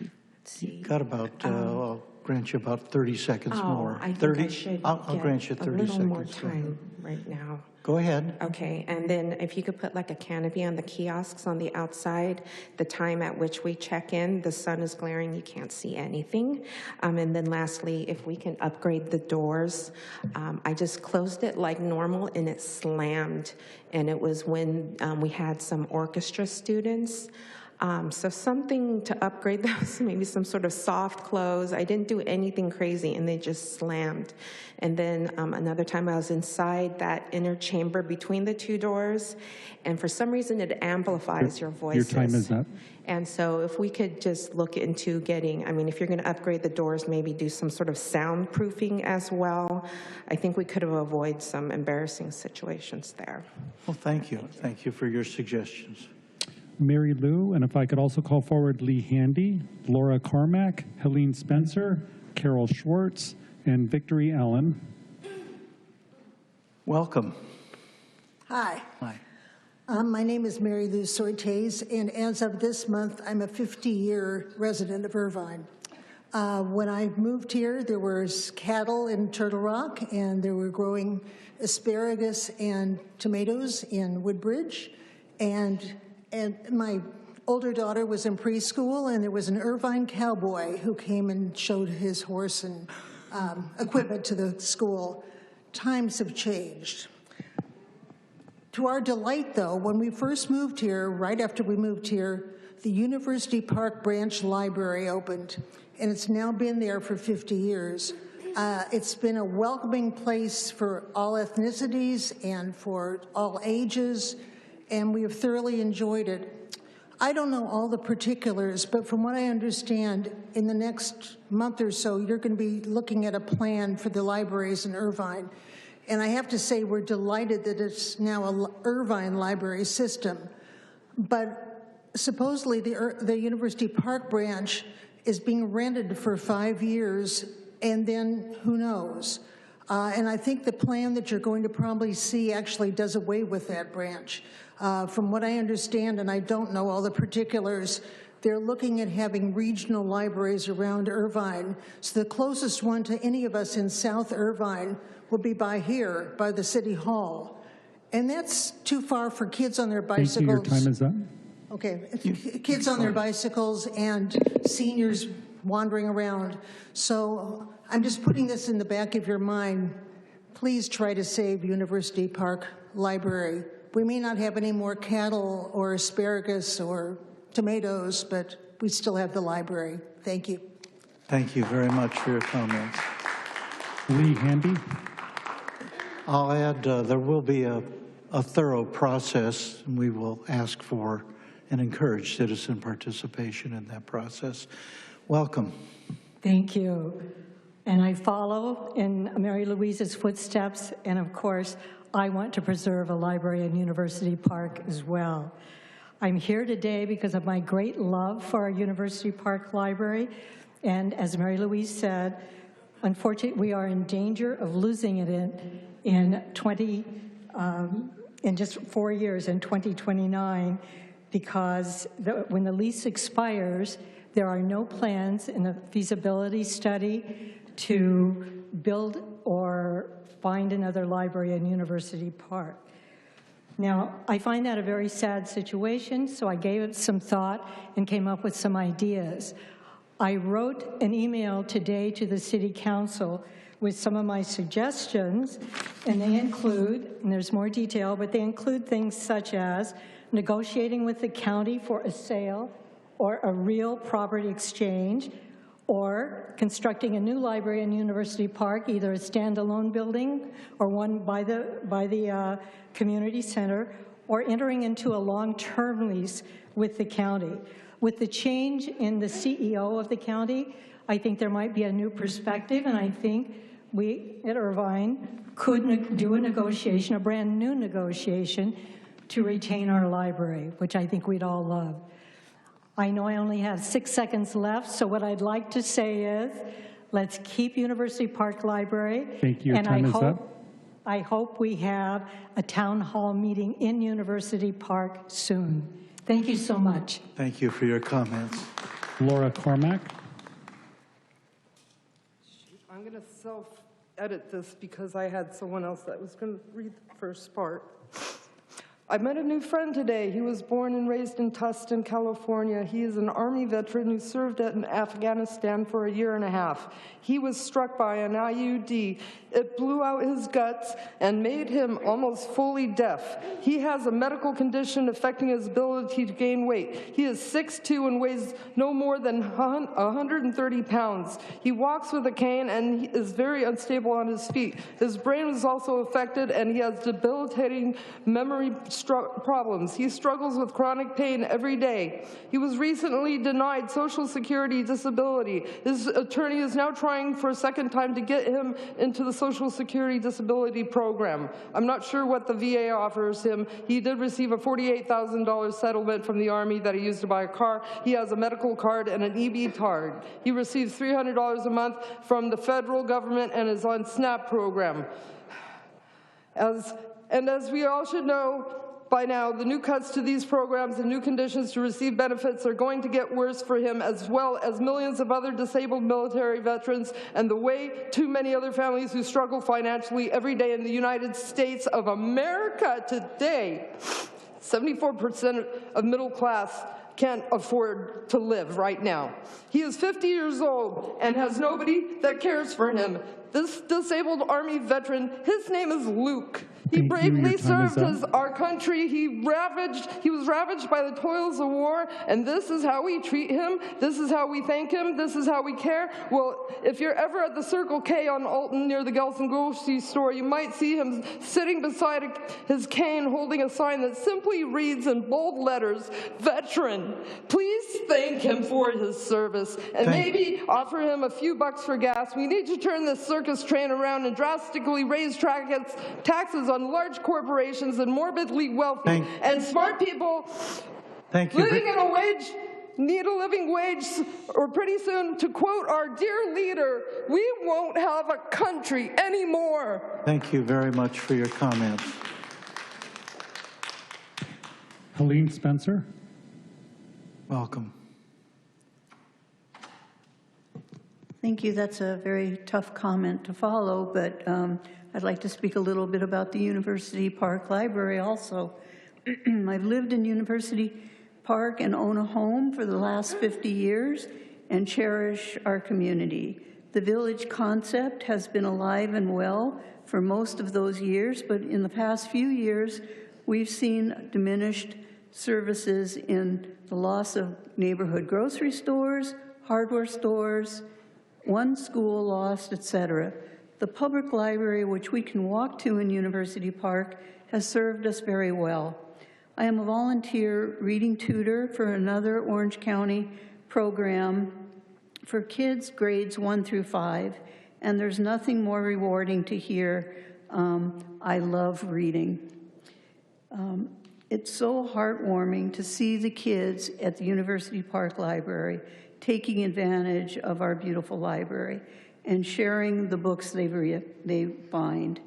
Let's see. You've got about, I'll grant you about 30 seconds more. I think 30? I should I'll grant you 30 seconds. a little more time right now. Go ahead. Okay, and then if you could put like a canopy on the kiosks on the outside, the time at which we check in, the sun is glaring, you can't see anything. And then lastly, if we can upgrade the doors. I just closed it like normal and it slammed. And it was when we had some orchestra students. So something to upgrade those, maybe some sort of soft close. I didn't do anything crazy, and they just slammed. And then another time I was inside that inner chamber between the two doors, and for some reason it amplifies your voices. Your time is up. And so if we could just look into getting, I mean, if you're going to upgrade the doors, maybe do some sort of soundproofing as well. I think we could have avoided some embarrassing situations there. Well, thank you. Thank you for your suggestions. Mary Lou, and if I could also call forward Lee Handy, Laura Carmack, Helene Spencer, Carroll Schwartz, and Victory Allen. Welcome. Hi. Hi. My name is Mary Lou Soites, and as of this month, I'm a 50-year resident of Irvine. When I moved here, there was cattle in Turtle Rock, and they were growing asparagus and tomatoes in Woodbridge. And my older daughter was in preschool, and there was an Irvine cowboy who came and showed his horse and equipment to the school. Times have changed. To our delight, though, when we first moved here, right after we moved here, the University Park Branch Library opened, and it's now been there for 50 years. It's been a welcoming place for all ethnicities and for all ages, and we have thoroughly enjoyed it. I don't know all the particulars, but from what I understand, in the next month or so, you're going to be looking at a plan for the libraries in Irvine. And I have to say, we're delighted that it's now an Irvine library system. But supposedly, the University Park branch is being rented for 5 years, and then who knows? And I think the plan that you're going to probably see actually does away with that branch. From what I understand, and I don't know all the particulars, they're looking at having regional libraries around Irvine. So the closest one to any of us in South Irvine will be by here, by the City Hall. And that's too far for kids on their bicycles. Thank you. Your time is up. Okay, kids on their bicycles and seniors wandering around. So I'm just putting this in the back of your mind. Please try to save University Park Library. We may not have any more cattle or asparagus or tomatoes, but we still have the library. Thank you. Thank you very much for your comments. Lee Handy. I'll add, there will be a thorough process, and we will ask for and encourage citizen participation in that process. Welcome. Thank you. And I follow in Mary Louise's footsteps, and of course, I want to preserve a library in University Park as well. I'm here today because of my great love for our University Park Library, and as Mary Louise said, unfortunately, we are in danger of losing it in just 4 years, in 2029, because when the lease expires, there are no plans in the feasibility study to build or find another library in University Park. Now, I find that a very sad situation, so I gave it some thought and came up with some ideas. I wrote an email today to the City Council with some of my suggestions, and they include, and there's more detail, but they include things such as negotiating with the county for a sale or a real property exchange, or constructing a new library in University Park, either a standalone building or one by the community center, or entering into a long-term lease with the county. With the change in the CEO of the county, I think there might be a new perspective, and I think we at Irvine could do a negotiation, a brand new negotiation, to retain our library, which I think we'd all love. I know I only have 6 seconds left, so what I'd like to say is, let's keep University Park Library. Thank you. Your time is up. I hope we have a town hall meeting in University Park soon. Thank you so much. Thank you for your comments. Laura Cormack. I'm going to self-edit this because I had someone else that was going to read the first part. I met a new friend today. He was born and raised in Tustin, California. He is an Army veteran who served in Afghanistan for 1.5 years. He was struck by an IUD. It blew out his guts and made him almost fully deaf. He has a medical condition affecting his ability to gain weight. He is 6'2" and weighs no more than 130 pounds. He walks with a cane and he is very unstable on his feet. His brain is also affected and he has debilitating memory problems. He struggles with chronic pain every day. He was recently denied Social Security disability. His attorney is now trying for a second time to get him into the Social Security disability program. I'm not sure what the VA offers him. He did receive a $48,000 settlement from the Army that he used to buy a car. He has a medical card and an EB card. He receives $300 a month from the federal government and is on SNAP program. As we all should know, by now, the new cuts to these programs and new conditions to receive benefits are going to get worse for him, as well as millions of other disabled military veterans and the way too many other families who struggle financially every day in the United States of America today. 74% of middle class can't afford to live right now. He is 50 years old and has nobody that cares for him. This disabled Army veteran, his name is Luke. He bravely served our country. He was ravaged by the toils of war, and this is how we treat him. This is how we thank him. This is how we care. Well, if you're ever at the Circle K on Alton near the Gelson grocery store, you might see him sitting beside his cane holding a sign that simply reads in bold letters, "Veteran." Please thank him for his service and maybe offer him a few bucks for gas. We need to turn this circus train around and drastically raise taxes on large corporations and morbidly wealthy and smart people living in a wage, need a living wage, or pretty soon, to quote our dear leader, we won't have a country anymore. Thank you very much for your comments. Helene Spencer. Welcome. Thank you. That's a very tough comment to follow, but I'd like to speak a little bit about the University Park Library also. I've lived in University Park and own a home for the last 50 years and cherish our community. The village concept has been alive and well for most of those years, but in the past few years, we've seen diminished services in the loss of neighborhood grocery stores, hardware stores, one school lost, etc. The public library, which we can walk to in University Park, has served us very well. I am a volunteer reading tutor for another Orange County program for kids grades 1 through 5, and there's nothing more rewarding to hear, I love reading. It's so heartwarming to see the kids at the University Park Library taking advantage of our beautiful library and sharing the books they find.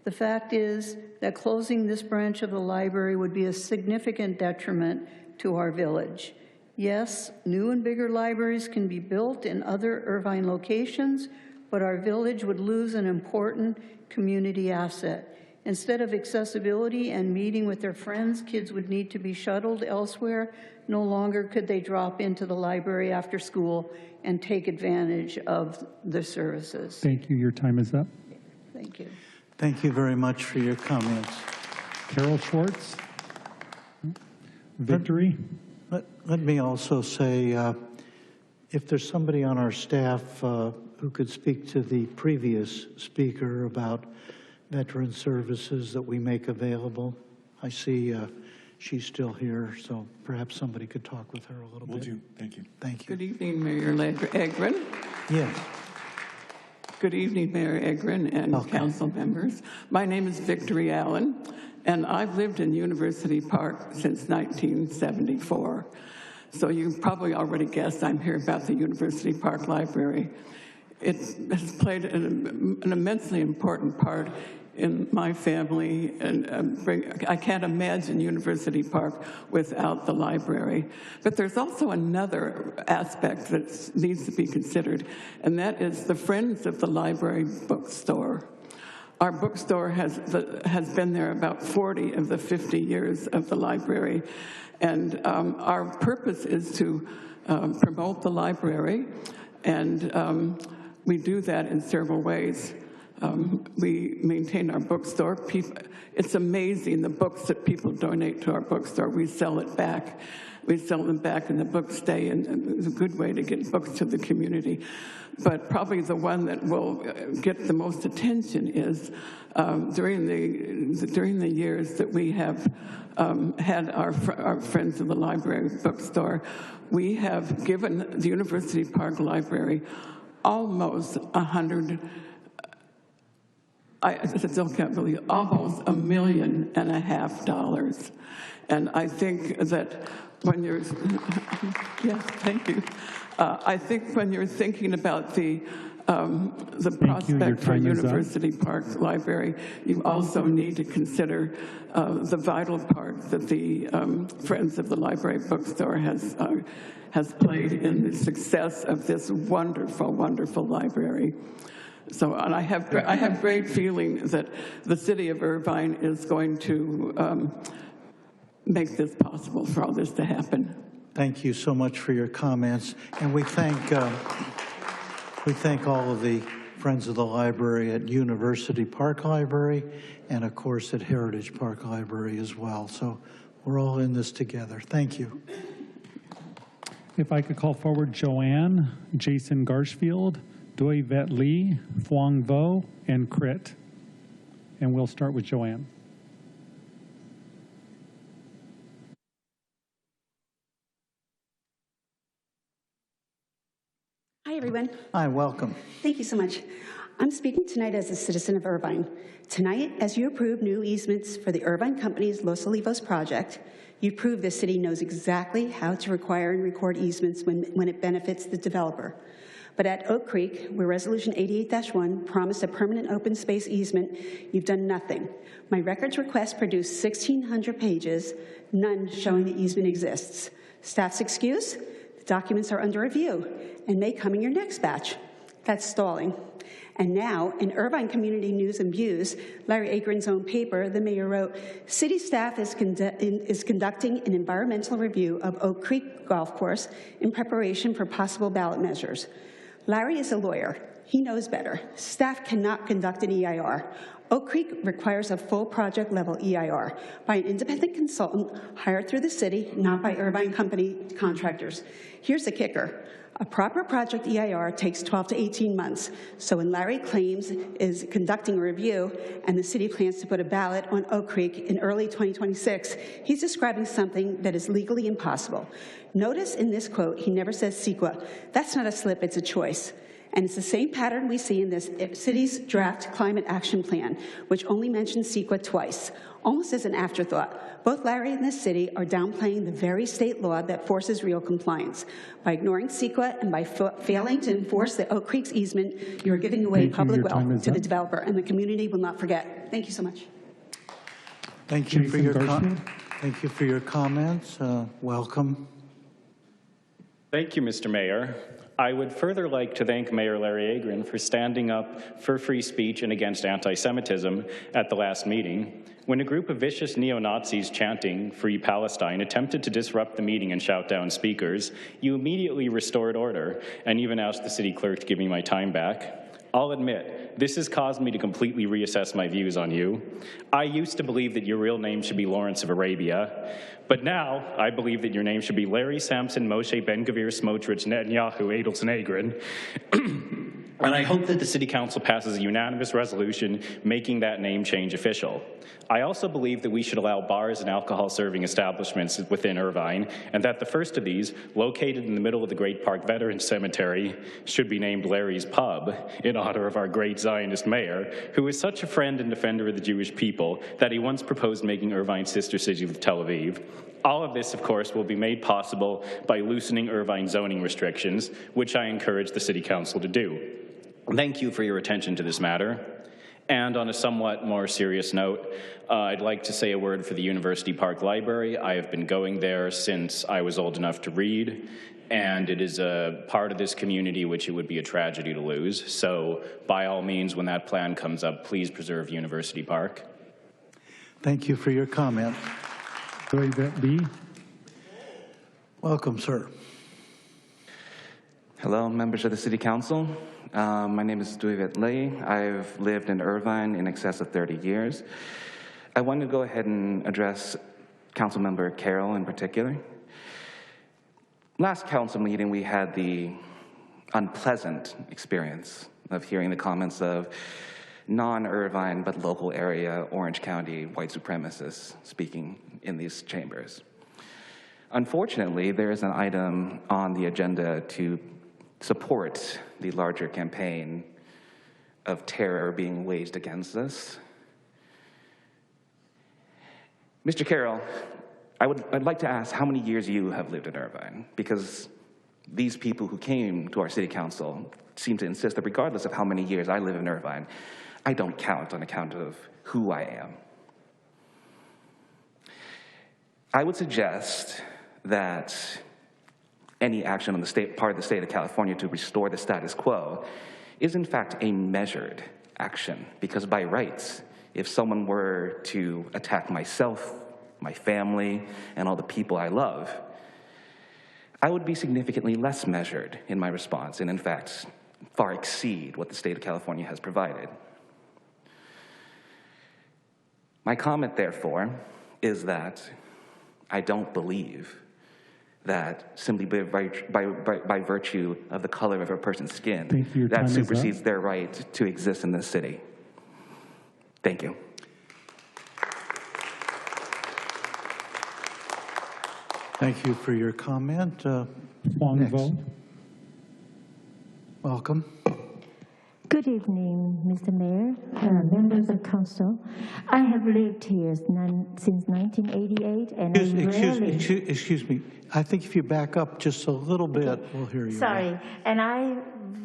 The fact is that closing this branch of the library would be a significant detriment to our village. Yes, new and bigger libraries can be built in other Irvine locations, but our village would lose an important community asset. Instead of accessibility and meeting with their friends, kids would need to be shuttled elsewhere. No longer could they drop into the library after school and take advantage of the services. Thank you. Your time is up. Thank you. Thank you very much for your comments. Carol Schwartz. Victory. Let me also say, if there's somebody on our staff who could speak to the previous speaker about veteran services that we make available. I see she's still here, so perhaps somebody could talk with her a little bit. Will do. Thank you. Thank you. Good evening, Mayor Egren. Yes. Good evening, Mayor Egren and council members. My name is Victory Allen, and I've lived in University Park since 1974. So you probably already guessed I'm here about the University Park Library. It has played an immensely important part in my family, and I can't imagine University Park without the library. But there's also another aspect that needs to be considered, and that is the Friends of the Library bookstore. Our bookstore has been there about 40 of the 50 years of the library, and our purpose is to promote the library, and we do that in several ways. We maintain our bookstore. It's amazing the books that people donate to our bookstore. We sell it back. We sell them back, and the books stay, and it's a good way to get books to the community. But probably the one that will get the most attention is during the years that we have had our Friends of the Library bookstore, we have given the University Park Library almost almost $1.5 million. And I think that when you're, yes, thank you. I think when you're thinking about the the prospect for University Park Library, you also need to consider the vital part that the Friends of the Library Bookstore has played in the success of this wonderful, wonderful library. So, and I have great feeling that the city of Irvine is going to make this possible for all this to happen. Thank you so much for your comments, and we thank all of the Friends of the Library at University Park Library and, of course, at Heritage Park Library as well. So we're all in this together. Thank you. If I could call forward Joanne, Jason Garshfield, Doi Vet Lee, Phuong Vo, and Crit. And we'll start with Joanne. Hi, everyone. Hi, welcome. Thank you so much. I'm speaking tonight as a citizen of Irvine. Tonight, as you approve new easements for the Irvine Company's Los Olivos project, you prove the city knows exactly how to require and record easements when it benefits the developer. But at Oak Creek, where Resolution 88-1 promised a permanent open space easement, you've done nothing. My records request produced 1,600 pages, none showing the easement exists. Staff's excuse? The documents are under review and may come in your next batch. That's stalling. And now, in Irvine Community News and Views, Larry Agrin's own paper, the mayor wrote, city staff is conducting an environmental review of Oak Creek Golf Course in preparation for possible ballot measures. Larry is a lawyer. He knows better. Staff cannot conduct an EIR. Oak Creek requires a full project-level EIR by an independent consultant hired through the city, not by Irvine Company contractors. Here's the kicker. A proper project EIR takes 12 to 18 months. So when Larry claims is conducting a review and the city plans to put a ballot on Oak Creek in early 2026, he's describing something that is legally impossible. Notice in this quote, he never says CEQA. That's not a slip, it's a choice. And it's the same pattern we see in this city's draft climate action plan, which only mentions CEQA twice, almost as an afterthought. Both Larry and the city are downplaying the very state law that forces real compliance. By ignoring CEQA and by failing to enforce the Oak Creek's easement, you're giving away public wealth to the developer, and the community will not forget. Thank you so much. Thank you for your comments. Welcome. Thank you, Mr. Mayor. I would further like to thank Mayor Larry Agrin for standing up for free speech and against anti-Semitism at the last meeting. When a group of vicious neo-Nazis chanting Free Palestine attempted to disrupt the meeting and shout down speakers, you immediately restored order and even asked the city clerk to give me my time back. I'll admit, this has caused me to completely reassess my views on you. I used to believe that your real name should be Lawrence of Arabia, but now I believe that your name should be Larry Sampson Moshe Ben-Gvir Smotrich Netanyahu Adelson Agrin. And I hope that the City Council passes a unanimous resolution making that name change official. I also believe that we should allow bars and alcohol-serving establishments within Irvine, and that the first of these, located in the middle of the Great Park Veterans Cemetery, should be named Larry's Pub, in honor of our great Zionist mayor, who is such a friend and defender of the Jewish people that he once proposed making Irvine sister city with Tel Aviv. All of this, of course, will be made possible by loosening Irvine zoning restrictions, which I encourage the City Council to do. Thank you for your attention to this matter. And on a somewhat more serious note, I'd like to say a word for the University Park Library. I have been going there since I was old enough to read, and it is a part of this community which it would be a tragedy to lose. So by all means, when that plan comes up, please preserve University Park. Thank you for your comment. Welcome, sir. Hello, members of the City Council. My name is Duivet Lei. I've lived in Irvine in excess of 30 years. I want to go ahead and address Councilmember Carroll in particular. Last council meeting, we had the unpleasant experience of hearing the comments of non-Irvine but local area Orange County white supremacists speaking in these chambers. Unfortunately, there is an item on the agenda to support the larger campaign of terror being waged against us. Mr. Carroll, I'd like to ask how many years you have lived in Irvine, because these people who came to our city council seem to insist that regardless of how many years I live in Irvine, I don't count on account of who I am. I would suggest that any action on the part of the state of California to restore the status quo is in fact a measured action, because by rights, if someone were to attack myself, my family, and all the people I love, I would be significantly less measured in my response and in fact far exceed what the state of California has provided. My comment, therefore, is that I don't believe that simply by virtue of the color of a person's skin, that supersedes their right to exist in this city. Thank you. Thank you for your comment. Huang Vo. Welcome. Good evening, Mr. Mayor, members of council. I have lived here since 1988, and excuse me. I think if you back up just a little bit, we'll hear you. Sorry, and I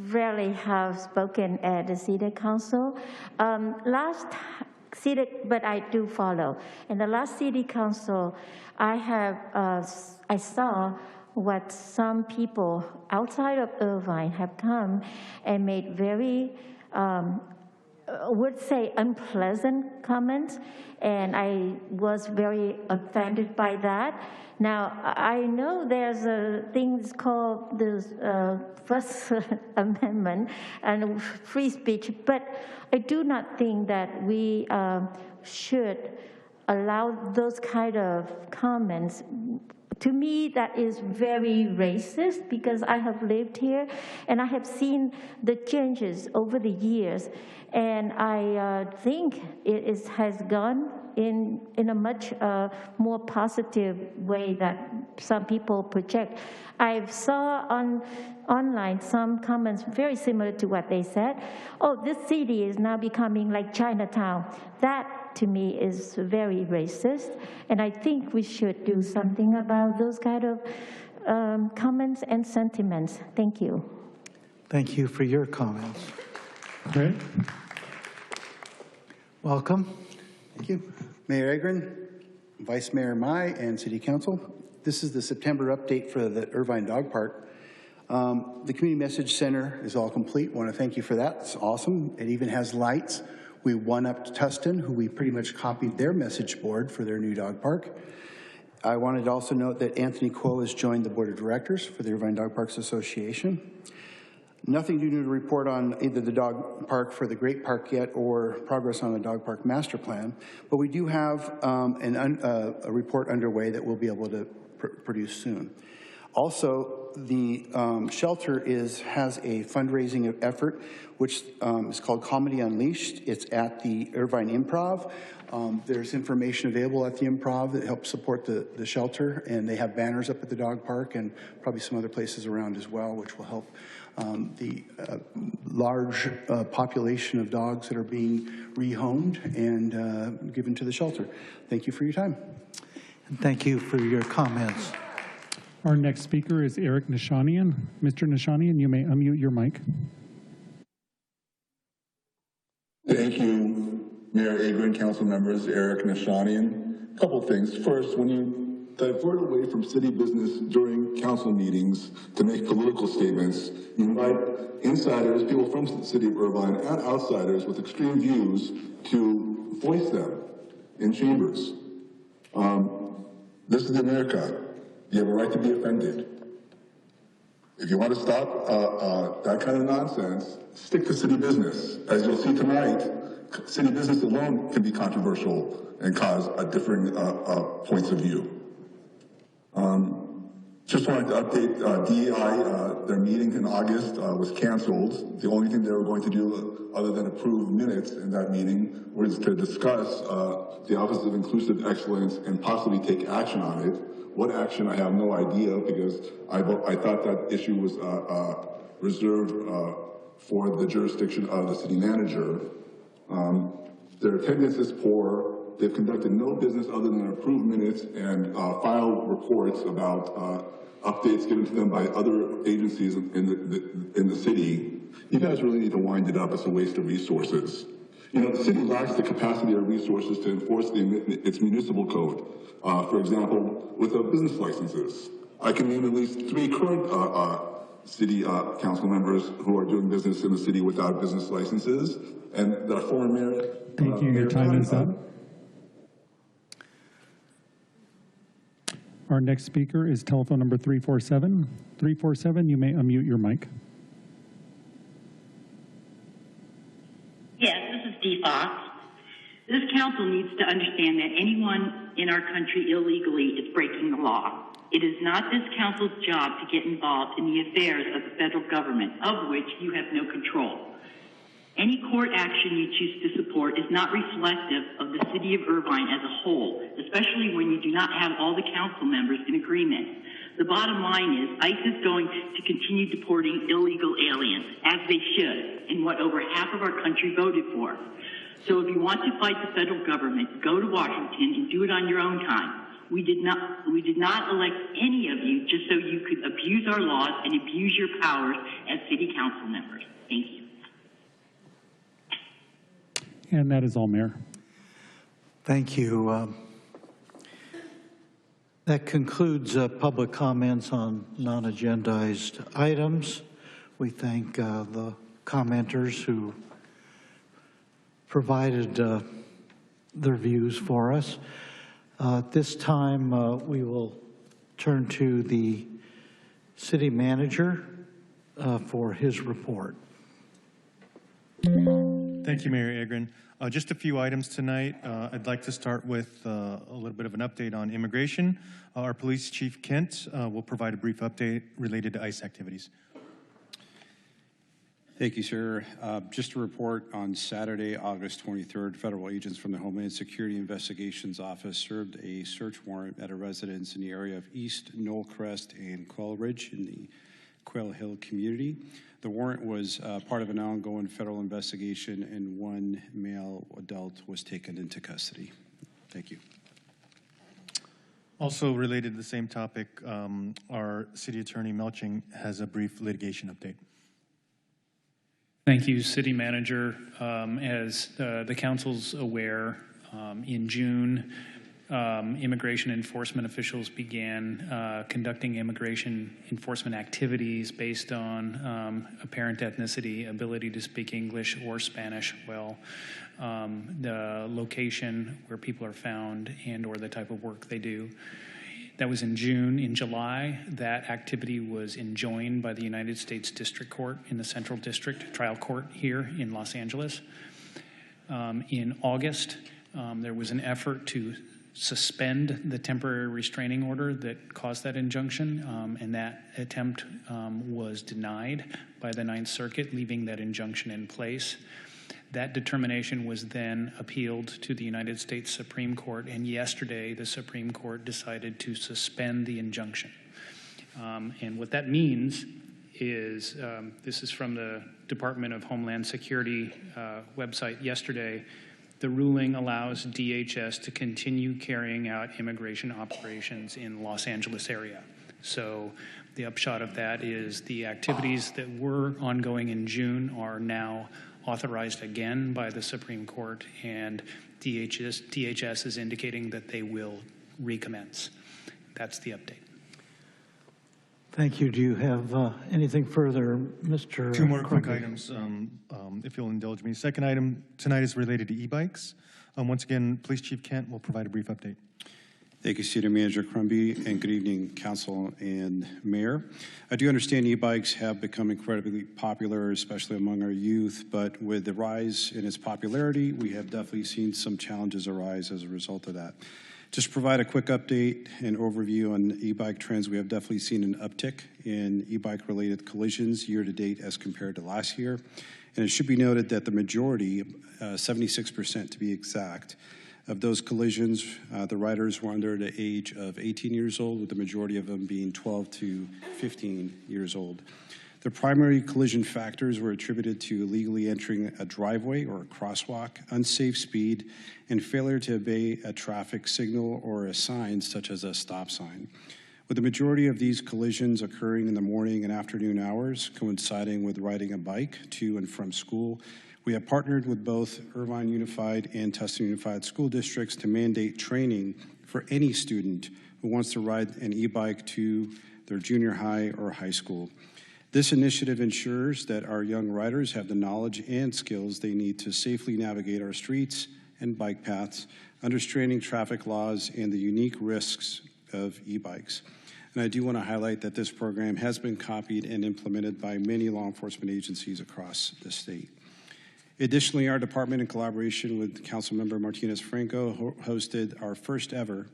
rarely have spoken at the city council. But I do follow. In the last city council, I saw what some people outside of Irvine have come and made very, would say, unpleasant comments, and I was very offended by that. Now, I know there's a thing called the First Amendment and free speech, but I do not think that we should allow those kind of comments. To me, that is very racist, because I have lived here and I have seen the changes over the years, and I think it has gone in a much more positive way that some people project. I saw online some comments very similar to what they said. Oh, this city is now becoming like Chinatown. That, to me, is very racist, and I think we should do something about those kind of comments and sentiments. Thank you. Thank you for your comments. Great. Welcome. Thank you. Mayor Agrin, Vice Mayor Mai, and City Council. This is the September update for the Irvine Dog Park. The Community Message Center is all complete. I want to thank you for that. It's awesome. It even has lights. We one-upped Tustin, who we pretty much copied their message board for their new dog park. I wanted to also note that Anthony Kuo has joined the Board of Directors for the Irvine Dog Parks Association. Nothing new to report on either the dog park for the Great Park yet or progress on the dog park master plan, but we do have a report underway that we'll be able to produce soon. Also, the shelter has a fundraising effort, which is called Comedy Unleashed. It's at the Irvine Improv. There's information available at the Improv that helps support the shelter, and they have banners up at the dog park and probably some other places around as well, which will help the large population of dogs that are being rehomed and given to the shelter. Thank you for your time. And thank you for your comments. Our next speaker is Eric Nishanian. Mr. Nishanian, you may unmute your mic. Thank you, Mayor Agrin, council members, Eric Nishanian. A couple of things. First, when you divert away from city business during council meetings to make political statements, you invite insiders, people from the city of Irvine, and outsiders with extreme views to voice them in chambers. This is America. You have a right to be offended. If you want to stop that kind of nonsense, stick to city business. As you'll see tonight, city business alone can be controversial and cause differing points of view. Just wanted to update DEI, their meeting in August was canceled. The only thing they were going to do other than approve minutes in that meeting was to discuss the Office of Inclusive Excellence and possibly take action on it. What action, I have no idea, because I thought that issue was reserved for the jurisdiction of the city manager. Their attendance is poor. they've conducted no business other than approve minutes and file reports about updates given to them by other agencies in the city. You guys really need to wind it up. It's a waste of resources. You know, the city lacks the capacity or resources to enforce its municipal code. For example, with business licenses. I can name at least 3 current city council members who are doing business in the city without business licenses, and the former mayor. Thank you. Your time is up. Our next speaker is telephone number 347. 347, you may unmute your mic. Yes, this is Dee Fox. This council needs to understand that anyone in our country illegally is breaking the law. It is not this council's job to get involved in the affairs of the federal government, of which you have no control. Any court action you choose to support is not reflective of the city of Irvine as a whole, especially when you do not have all the council members in agreement. The bottom line is ICE is going to continue deporting illegal aliens, as they should, in what over half of our country voted for. So if you want to fight the federal government, go to Washington and do it on your own time. We did not elect any of you just so you could abuse our laws and abuse your powers as city council members. Thank you. And that is all, Mayor. Thank you. That concludes public comments on non-agendized items. We thank the commenters who provided their views for us. This time, we will turn to the city manager for his report. Thank you, Mayor Agron. Just a few items tonight. I'd like to start with a little bit of an update on immigration. Our Police Chief Kent will provide a brief update related to ICE activities. Thank you, sir. Just to report, on Saturday, August 23rd, federal agents from the Homeland Security Investigations Office served a search warrant at a residence in the area of East Knollcrest and Quail Ridge in the Quail Hill community. The warrant was part of an ongoing federal investigation, and one male adult was taken into custody. Thank you. Also related to the same topic, our City Attorney Melching has a brief litigation update. Thank you, City Manager. As the Council's aware, in June, immigration enforcement officials began conducting immigration enforcement activities based on apparent ethnicity, ability to speak English or Spanish well, the location where people are found, and or the type of work they do. That was in June. In July, that activity was enjoined by the United States District Court in the Central District Trial Court here in Los Angeles. In August, there was an effort to suspend the temporary restraining order that caused that injunction, and that attempt was denied by the Ninth Circuit, leaving that injunction in place. That determination was then appealed to the United States Supreme Court, and yesterday the Supreme Court decided to suspend the injunction. And what that means is, this is from the Department of Homeland Security website yesterday, the ruling allows DHS to continue carrying out immigration operations in Los Angeles area. So the upshot of that is the activities that were ongoing in June are now authorized again by the Supreme Court, and DHS is indicating that they will recommence. That's the update. Thank you. Do you have anything further, Mr. Two more quick Crumby? items, if you'll indulge me. Second item tonight is related to e-bikes. Once again, Police Chief Kent will provide a brief update. Thank you, City Manager Crumby, and good evening, Council and Mayor. I do understand e-bikes have become incredibly popular, especially among our youth, but with the rise in its popularity, we have definitely seen some challenges arise as a result of that. Just to provide a quick update and overview on e-bike trends, we have definitely seen an uptick in e-bike related collisions year to date as compared to last year. And it should be noted that the majority, 76% to be exact, of those collisions, the riders were under the age of 18 years old, with the majority of them being 12 to 15 years old. The primary collision factors were attributed to illegally entering a driveway or a crosswalk, unsafe speed, and failure to obey a traffic signal or a sign such as a stop sign. With the majority of these collisions occurring in the morning and afternoon hours, coinciding with riding a bike to and from school, we have partnered with both Irvine Unified and Tustin Unified School Districts to mandate training for any student who wants to ride an e-bike to their junior high or high school. This initiative ensures that our young riders have the knowledge and skills they need to safely navigate our streets and bike paths, understanding traffic laws and the unique risks of e-bikes. And I do want to highlight that this program has been copied and implemented by many law enforcement agencies across the state. Additionally, our department, in collaboration with Councilmember Martinez-Franco, hosted our first ever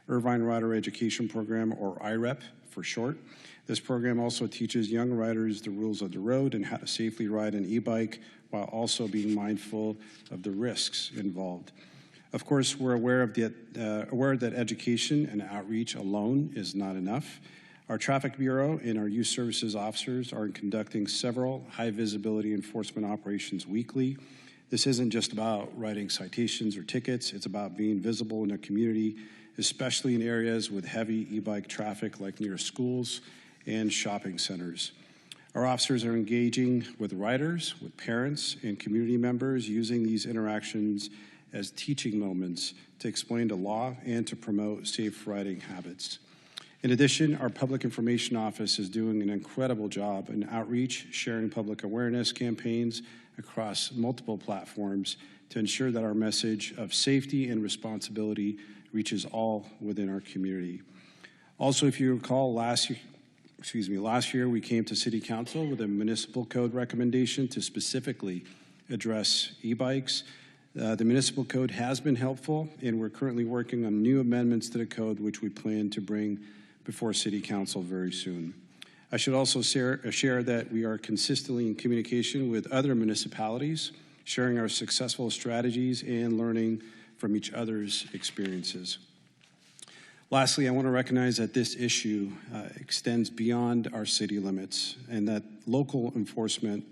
Irvine Rider Education Program, or IREP for short. This program also teaches young riders the rules of the road and how to safely ride an e-bike while also being mindful of the risks involved. Of course, we're aware that education and outreach alone is not enough. Our Traffic Bureau and our Youth Services officers are conducting several high-visibility enforcement operations weekly. This isn't just about writing citations or tickets. It's about being visible in a community, especially in areas with heavy e-bike traffic like near schools and shopping centers. Our officers are engaging with riders, with parents, and community members, using these interactions as teaching moments to explain the law and to promote safe riding habits. In addition, our Public Information Office is doing an incredible job in outreach, sharing public awareness campaigns across multiple platforms to ensure that our message of safety and responsibility reaches all within our community. Also, if you recall, last year we came to City Council with a municipal code recommendation to specifically address e-bikes. The municipal code has been helpful, and we're currently working on new amendments to the code, which we plan to bring before City Council very soon. I should also share that we are consistently in communication with other municipalities, sharing our successful strategies and learning from each other's experiences. Lastly, I want to recognize that this issue extends beyond our city limits and that local enforcement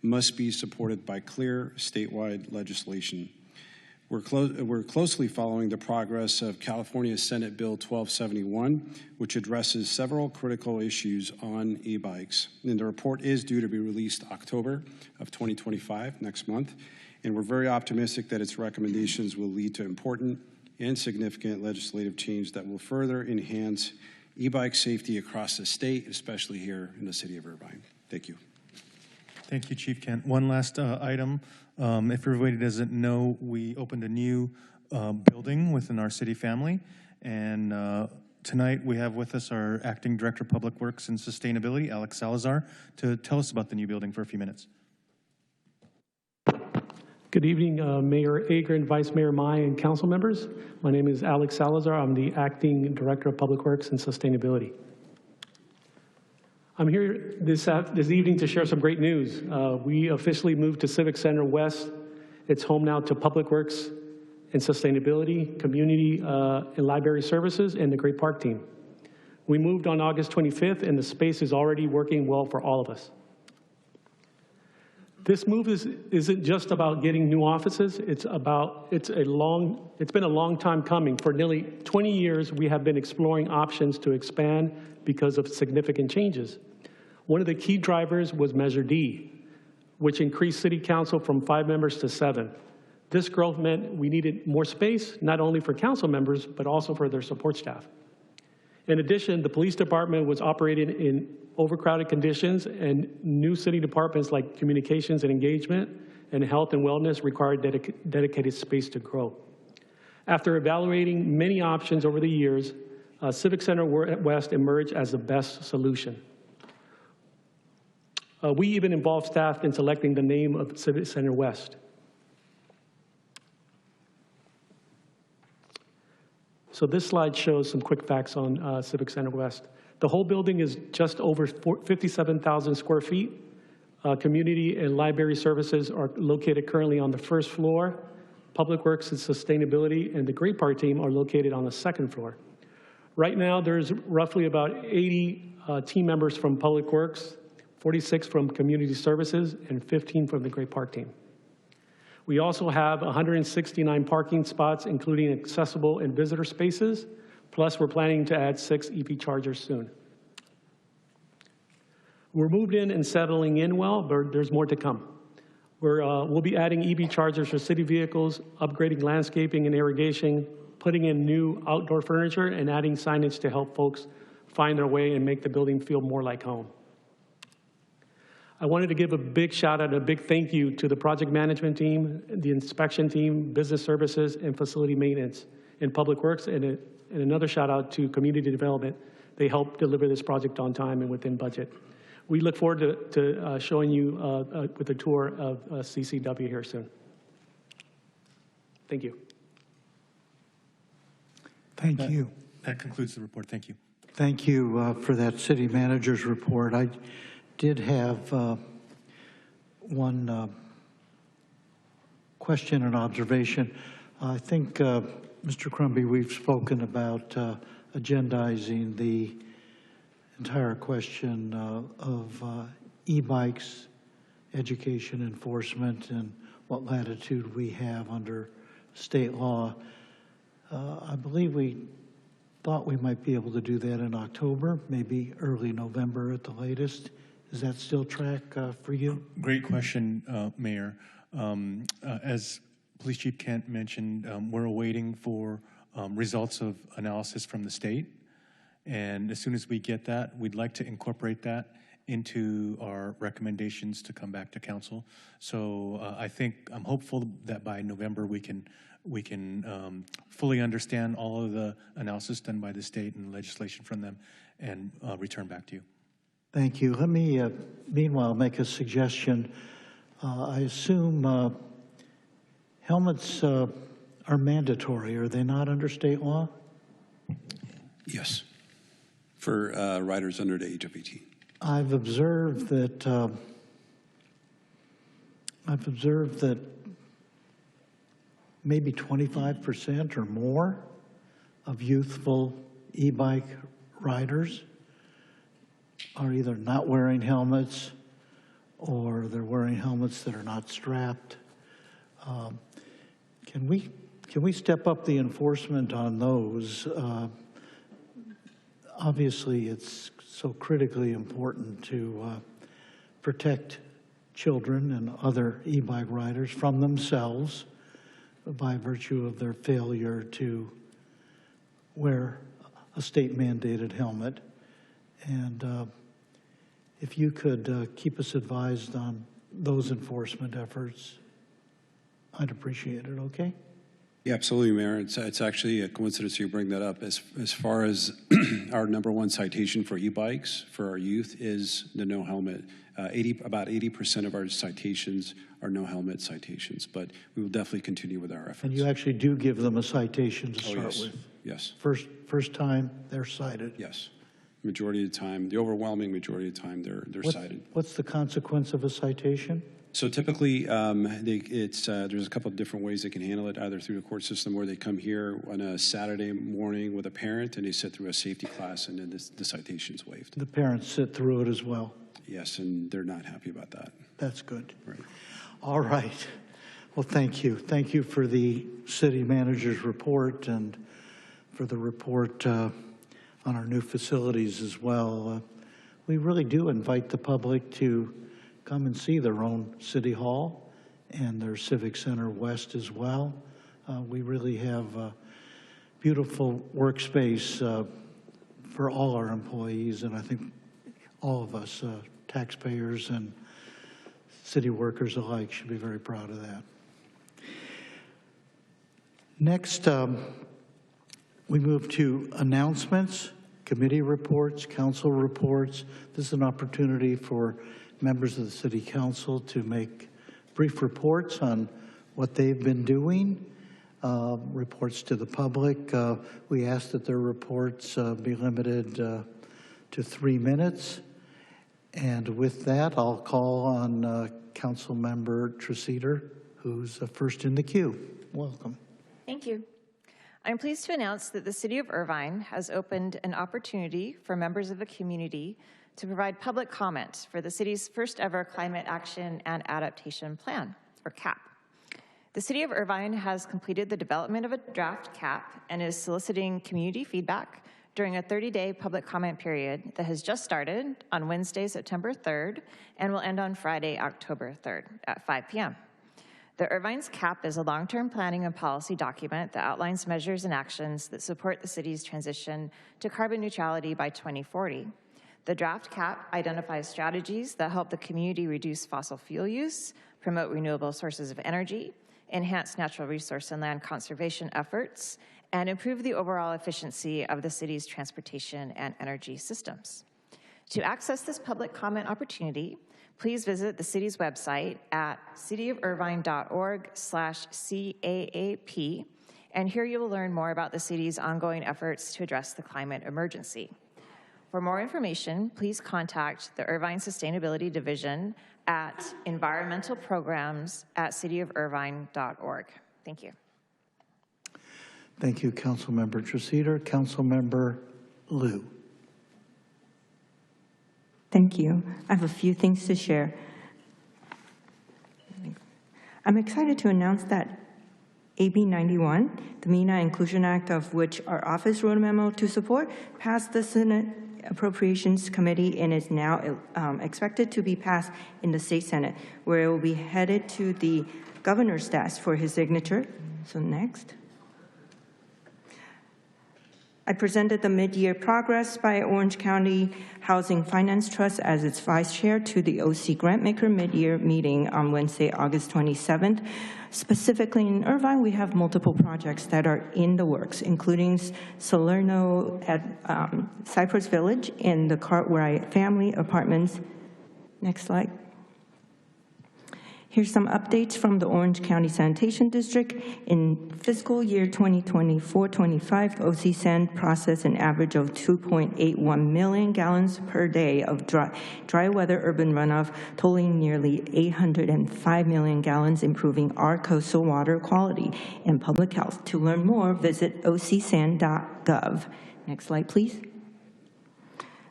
must be supported by clear statewide legislation. We're closely following the progress of California Senate Bill 1271, which addresses several critical issues on e-bikes. And the report is due to be released October of 2025, next month. And we're very optimistic that its recommendations will lead to important and significant legislative change that will further enhance e-bike safety across the state, especially here in the city of Irvine. Thank you. Thank you, Chief Kent. One last item. If everybody doesn't know, we opened a new building within our city family, and tonight we have with us our Acting Director of Public Works and Sustainability, Alex Salazar, to tell us about the new building for a few minutes. Good evening, Mayor Agrin, Vice Mayor Mai, and council members. My name is Alex Salazar. I'm the Acting Director of Public Works and Sustainability. I'm here this evening to share some great news. We officially moved to Civic Center West. It's home now to Public Works and Sustainability, Community and Library Services, and the Great Park team. We moved on August 25th, and the space is already working well for all of us. This move isn't just about getting new offices. It's been a long time coming. For nearly 20 years, we have been exploring options to expand because of significant changes. One of the key drivers was Measure D, which increased City Council from 5 members to 7. This growth meant we needed more space, not only for council members, but also for their support staff. In addition, the police department was operating in overcrowded conditions, and new city departments like communications and engagement and health and wellness required dedicated space to grow. After evaluating many options over the years, Civic Center West emerged as the best solution. We even involved staff in selecting the name of Civic Center West. So this slide shows some quick facts on Civic Center West. The whole building is just over 57,000 square feet. Community and library services are located currently on the first floor. Public Works and Sustainability and the Great Park team are located on the second floor. Right now, there's roughly about 80 team members from Public Works, 46 from Community Services, and 15 from the Great Park team. We also have 169 parking spots, including accessible and visitor spaces, plus we're planning to add 6 EV chargers soon. We're moved in and settling in well, but there's more to come. We'll be adding EV chargers for city vehicles, upgrading landscaping and irrigation, putting in new outdoor furniture, and adding signage to help folks find their way and make the building feel more like home. I wanted to give a big shout out and a big thank you to the project management team, the inspection team, business services, and facility maintenance and public works, and another shout out to community development. They helped deliver this project on time and within budget. We look forward to showing you with a tour of CCW here soon. Thank you. Thank you. That concludes the report. Thank you. Thank you for that city manager's report. I did have one question and observation. I think, Mr. Crumby, we've spoken about agendizing the entire question of e-bikes, education enforcement, and what latitude we have under state law. I believe we thought we might be able to do that in October, maybe early November at the latest. Is that still track for you? Great question, Mayor. As Police Chief Kent mentioned, we're awaiting for results of analysis from the state. And as soon as we get that, we'd like to incorporate that into our recommendations to come back to council. So I'm hopeful that by November we can fully understand all of the analysis done by the state and legislation from them and return back to you. Thank you. Let me, meanwhile, make a suggestion. I assume helmets are mandatory. Are they not under state law? Yes, for riders under the age of 18. I've observed that maybe 25% or more of youthful e-bike riders are either not wearing helmets or they're wearing helmets that are not strapped. Can we step up the enforcement on those? Obviously, it's so critically important to protect children and other e-bike riders from themselves by virtue of their failure to wear a state-mandated helmet. And if you could keep us advised on those enforcement efforts, I'd appreciate it, okay? Yeah, absolutely, Mayor. It's actually a coincidence you bring that up. As far as our #1 citation for e-bikes for our youth is the no helmet. About 80% of our citations are no helmet citations, but we will definitely continue with our efforts. And you actually do give them a citation to start yes. with? Yes. First time they're cited? Yes. Majority of the time, the overwhelming majority of the time, they're cited. What's the consequence of a citation? So typically, there's a couple of different ways they can handle it, either through the court system or they come here on a Saturday morning with a parent and they sit through a safety class and then the citation's waived. The parents sit through it as well? Yes, and they're not happy about that. That's good. Right. All right. Well, thank you. Thank you for the city manager's report and for the report on our new facilities as well. We really do invite the public to come and see their own city hall and their Civic Center West as well. We really have a beautiful workspace for all our employees, and I think all of us, taxpayers and city workers alike, should be very proud of that. Next, we move to announcements, committee reports, council reports. This is an opportunity for members of the City Council to make brief reports on what they've been doing, reports to the public. We ask that their reports be limited to 3 minutes. And with that, I'll call on Councilmember Treseder, who's first in the queue. Welcome. Thank you. I'm pleased to announce that the City of Irvine has opened an opportunity for members of the community to provide public comment for the city's first ever Climate Action and Adaptation Plan, or CAP. The City of Irvine has completed the development of a draft CAP and is soliciting community feedback during a 30-day public comment period that has just started on Wednesday, September 3rd, and will end on Friday, October 3rd at 5 p.m. The Irvine's CAP is a long-term planning and policy document that outlines measures and actions that support the city's transition to carbon neutrality by 2040. The draft CAP identifies strategies that help the community reduce fossil fuel use, promote renewable sources of energy, enhance natural resource and land conservation efforts, and improve the overall efficiency of the city's transportation and energy systems. To access this public comment opportunity, please visit the city's website at cityofirvine.org/CAAP, and here you will learn more about the city's ongoing efforts to address the climate emergency. For more information, please contact the Irvine Sustainability Division at environmentalprograms@cityofirvine.org. Thank you. Thank you, Councilmember Treseder. Councilmember Liu. Thank you. I have a few things to share. I'm excited to announce that AB 91, the MENA Inclusion Act, of which our office wrote a memo to support, passed the Senate Appropriations Committee and is now expected to be passed in the State Senate, where it will be headed to the governor's desk for his signature. So next. I presented the mid-year progress by Orange County Housing Finance Trust as its vice chair to the OC Grantmaker mid-year meeting on Wednesday, August 27th. Specifically in Irvine, we have multiple projects that are in the works, including Salerno at Cypress Village and the Cartwright family apartments. Next slide. Here's some updates from the Orange County Sanitation District. In fiscal year 2024-25, OC San processed an average of 2.81 million gallons per day of dry weather urban runoff, totaling nearly 805 million gallons, improving our coastal water quality and public health. To learn more, visit ocsan.gov. Next slide, please.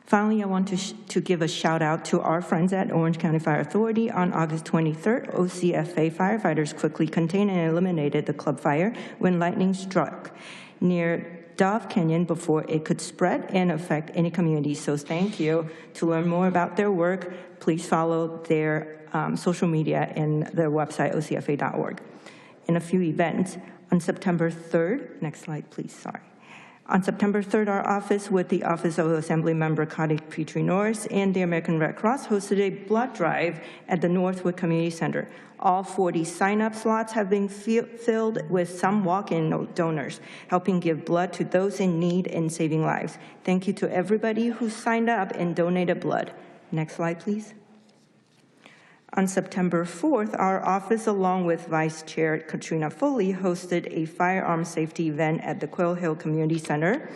Finally, I want to give a shout out to our friends at Orange County Fire Authority. On August 23rd, OCFA firefighters quickly contained and eliminated the club fire when lightning struck near Dove Canyon before it could spread and affect any community. So thank you. To learn more about their work, please follow their social media and their website, ocfa.org. In a few events, on September 3rd, next slide, please, sorry. On September 3rd, our office, with the Office of Assemblymember Kadi Petrie Norris and the American Red Cross, hosted a blood drive at the Northwood Community Center. All 40 sign-up slots have been filled with some walk-in donors, helping give blood to those in need and saving lives. Thank you to everybody who signed up and donated blood. Next slide, please. On September 4th, our office, along with Vice Chair Katrina Foley, hosted a firearm safety event at the Quail Hill Community Center.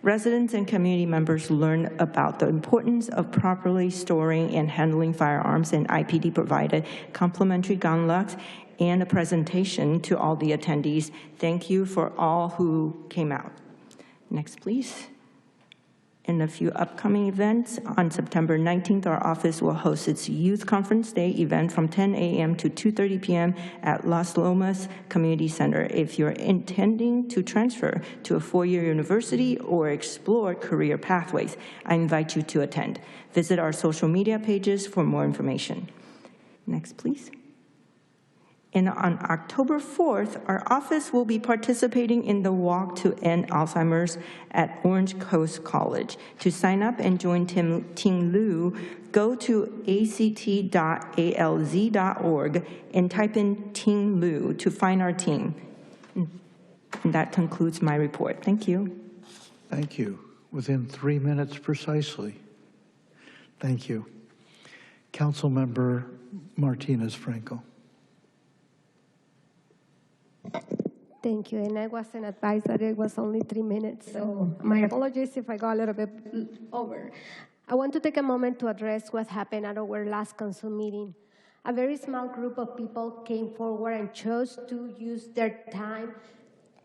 Residents and community members learned about the importance of properly storing and handling firearms, and IPD provided complimentary gun locks and a presentation to all the attendees. Thank you for all who came out. Next, please. In a few upcoming events, on September 19th, our office will host its Youth Conference Day event from 10 a.m. to 2:30 p.m. at Las Lomas Community Center. If you're intending to transfer to a four-year university or explore career pathways, I invite you to attend. Visit our social media pages for more information. Next, please. And on October 4th, our office will be participating in the Walk to End Alzheimer's at Orange Coast College. To sign up and join Team Lu, go to act.alz.org and type in Team Lu to find our team. And that concludes my report. Thank you. Thank you. Within 3 minutes precisely. Thank you. Councilmember Martinez-Franco. Thank you, and I wasn't advised that it was only 3 minutes, so my apologies if I go a little bit over. I want to take a moment to address what happened at our last council meeting. A very small group of people came forward and chose to use their time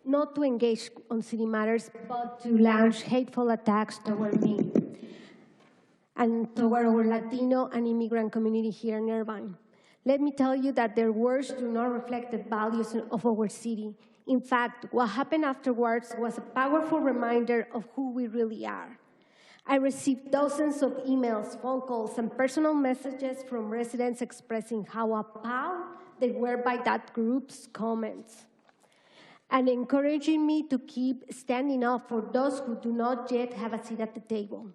not to engage on city matters, but to launch hateful attacks toward me and toward our Latino and immigrant community here in Irvine. Let me tell you that their words do not reflect the values of our city. In fact, what happened afterwards was a powerful reminder of who we really are. I received dozens of emails, phone calls, and personal messages from residents expressing how appalled they were by that group's comments, and encouraging me to keep standing up for those who do not yet have a seat at the table.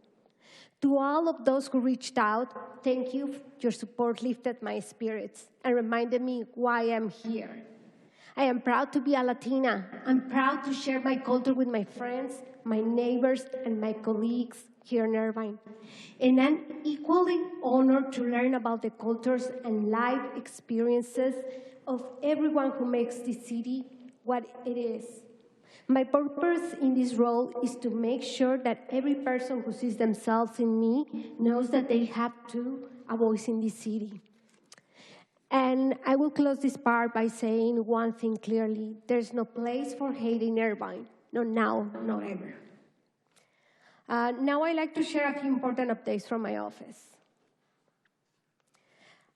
To all of those who reached out, thank you. Your support lifted my spirits and reminded me why I'm here. I am proud to be a Latina. I'm proud to share my culture with my friends, my neighbors, and my colleagues here in Irvine. And I'm equally honored to learn about the cultures and life experiences of everyone who makes this city what it is. My purpose in this role is to make sure that every person who sees themselves in me knows that they have too a voice in this city. And I will close this part by saying one thing clearly. There's no place for hate in Irvine. Not now, not ever. Now I'd like to share a few important updates from my office.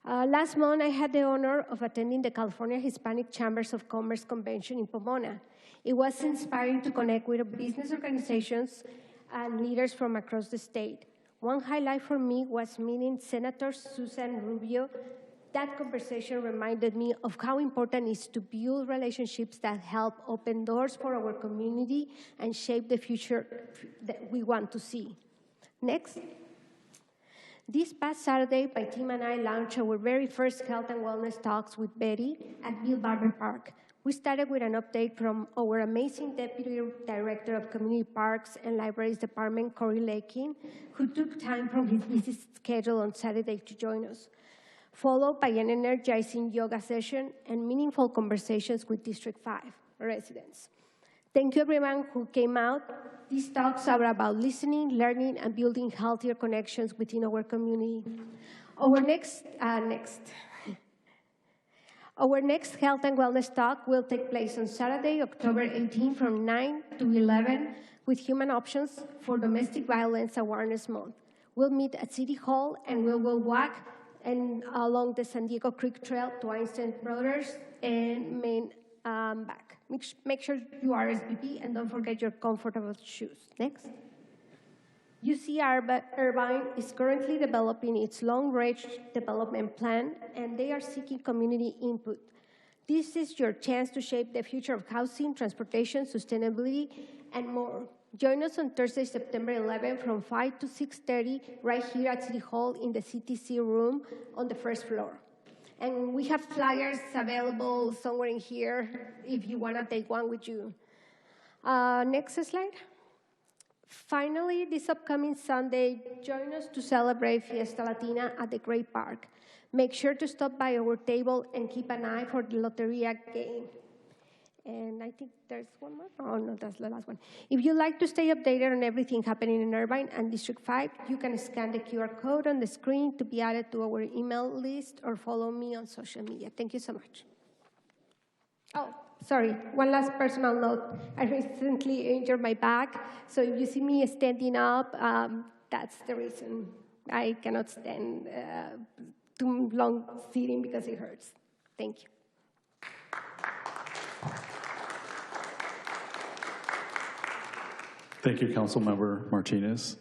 Last month, I had the honor of attending the California Hispanic Chambers of Commerce Convention in Pomona. It was inspiring to connect with business organizations and leaders from across the state. One highlight for me was meeting Senator Susan Rubio. That conversation reminded me of how important it is to build relationships that help open doors for our community and shape the future that we want to see. Next. This past Saturday, my team and I launched our very first health and wellness talks with Betty at Bill Barber Park. We started with an update from our amazing Deputy Director of Community Parks and Libraries Department, Corey Lakin, who took time from his busy schedule on Saturday to join us, followed by an energizing yoga session and meaningful conversations with District 5 residents. Thank you everyone who came out. These talks are about listening, learning, and building healthier connections within our community. Our next Health and Wellness Talk will take place on Saturday, October 18 from 9 to 11 with Human Options for Domestic Violence Awareness Month. We'll meet at City Hall and we will walk along the San Diego Creek Trail to Einstein Brothers and Main back. Make sure you RSVP and don't forget your comfortable shoes. Next. UC Irvine is currently developing its long-range development plan, and they are seeking community input. This is your chance to shape the future of housing, transportation, sustainability, and more. Join us on Thursday, September 11 from 5 to 6:30 right here at City Hall in the CTC room on the first floor. And we have flyers available somewhere in here if you want to take one with you. Next slide. Finally, this upcoming Sunday, join us to celebrate Fiesta Latina at the Great Park. Make sure to stop by our table and keep an eye for the Loteria game. And I think there's one more. Oh, no, that's the last one. If you'd like to stay updated on everything happening in Irvine and District 5, you can scan the QR code on the screen to be added to our email list or follow me on social media. Thank you so much. Oh, sorry, one last personal note. I recently injured my back, so if you see me standing up, that's the reason. I cannot stand too long sitting because it hurts. Thank you. Thank you, Councilmember Martinez.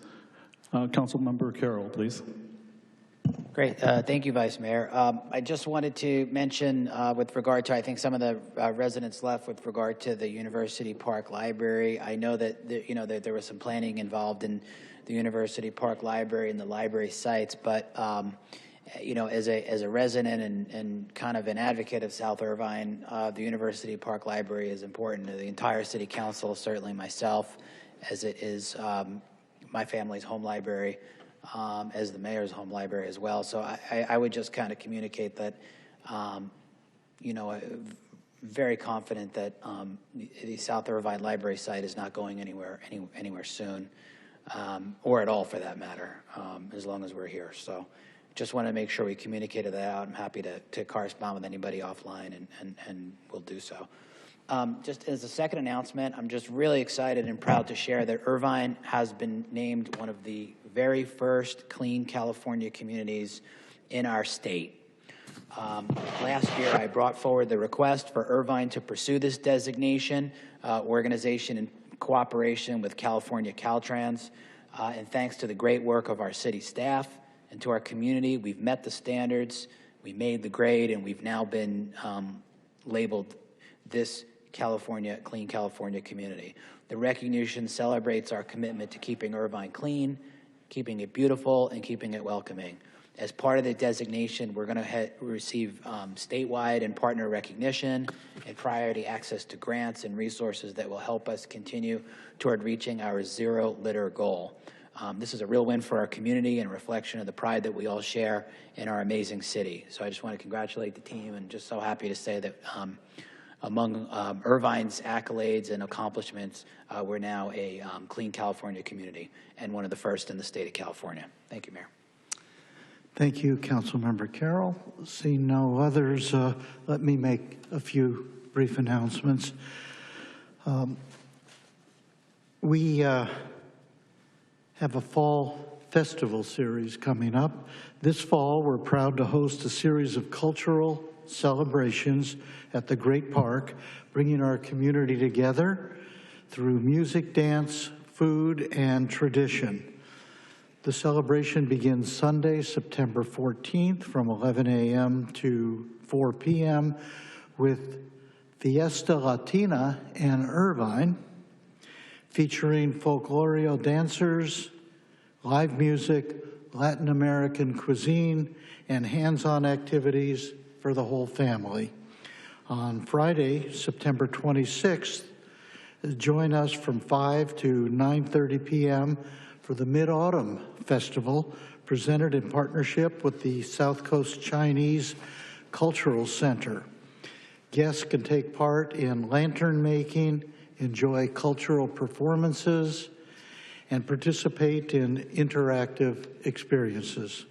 Councilmember Carroll, please. Great. Thank you, Vice Mayor. I just wanted to mention with regard to, I think some of the residents left with regard to the University Park Library. I know that, that there was some planning involved in the University Park Library and the library sites, but as a resident and kind of an advocate of South Irvine, the University Park Library is important to the entire City Council, certainly myself, as it is my family's home library, as the mayor's home library as well. So I would just kind of communicate that, very confident that the South Irvine Library site is not going anywhere soon, or at all for that matter, as long as we're here. So just want to make sure we communicated that out. I'm happy to correspond with anybody offline, and we'll do so. Just as a second announcement, I'm just really excited and proud to share that Irvine has been named one of the very first clean California communities in our state. Last year, I brought forward the request for Irvine to pursue this designation, organization in cooperation with California Caltrans, and thanks to the great work of our city staff and to our community, we've met the standards, we made the grade, and we've now been labeled this Clean California community. The recognition celebrates our commitment to keeping Irvine clean, keeping it beautiful, and keeping it welcoming. As part of the designation, we're going to receive statewide and partner recognition and priority access to grants and resources that will help us continue toward reaching our zero litter goal. This is a real win for our community and a reflection of the pride that we all share in our amazing city. So I just want to congratulate the team, and just so happy to say that among Irvine's accolades and accomplishments, we're now a clean California community and one of the first in the state of California. Thank you, Mayor. Thank you, Councilmember Carroll. Seeing no others, let me make a few brief announcements. We have a fall festival series coming up. This fall, we're proud to host a series of cultural celebrations at the Great Park, bringing our community together through music, dance, food, and tradition. The celebration begins Sunday, September 14th from 11 a.m. to 4 p.m. with Fiesta Latina in Irvine, featuring folklorial dancers, live music, Latin American cuisine, and hands-on activities for the whole family. On Friday, September 26th, join us from 5 to 9:30 p.m. for the Mid-Autumn Festival, presented in partnership with the South Coast Chinese Cultural Center. Guests can take part in lantern making, enjoy cultural performances, and participate in interactive experiences.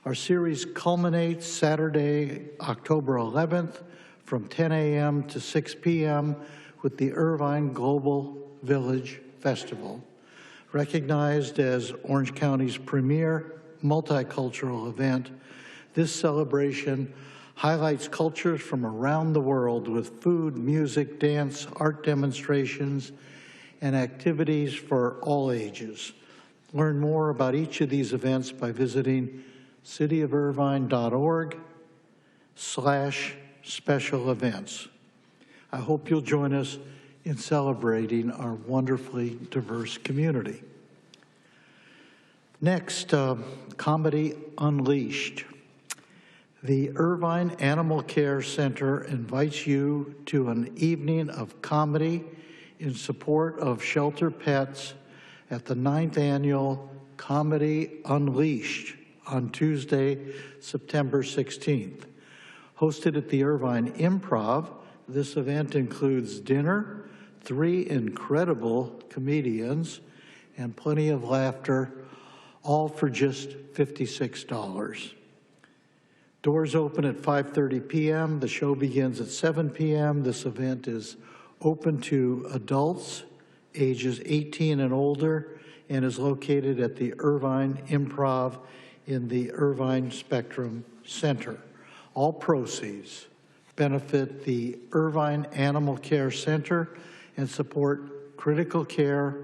Our series culminates Saturday, October 11th from 10 a.m. to 6 p.m. with the Irvine Global Village Festival. Recognized as Orange County's premier multicultural event, this celebration highlights cultures from around the world with food, music, dance, art demonstrations, and activities for all ages. Learn more about each of these events by visiting cityofirvine.org/special events. I hope you'll join us in celebrating our wonderfully diverse community. Next, Comedy Unleashed. The Irvine Animal Care Center invites you to an evening of comedy in support of shelter pets at the 9th Annual Comedy Unleashed on Tuesday, September 16th. Hosted at the Irvine Improv, this event includes dinner, 3 incredible comedians, and plenty of laughter, all for just $56. Doors open at 5:30 p.m. The show begins at 7 p.m. This event is open to adults ages 18 and older and is located at the Irvine Improv in the Irvine Spectrum Center. All proceeds benefit the Irvine Animal Care Center and support critical care,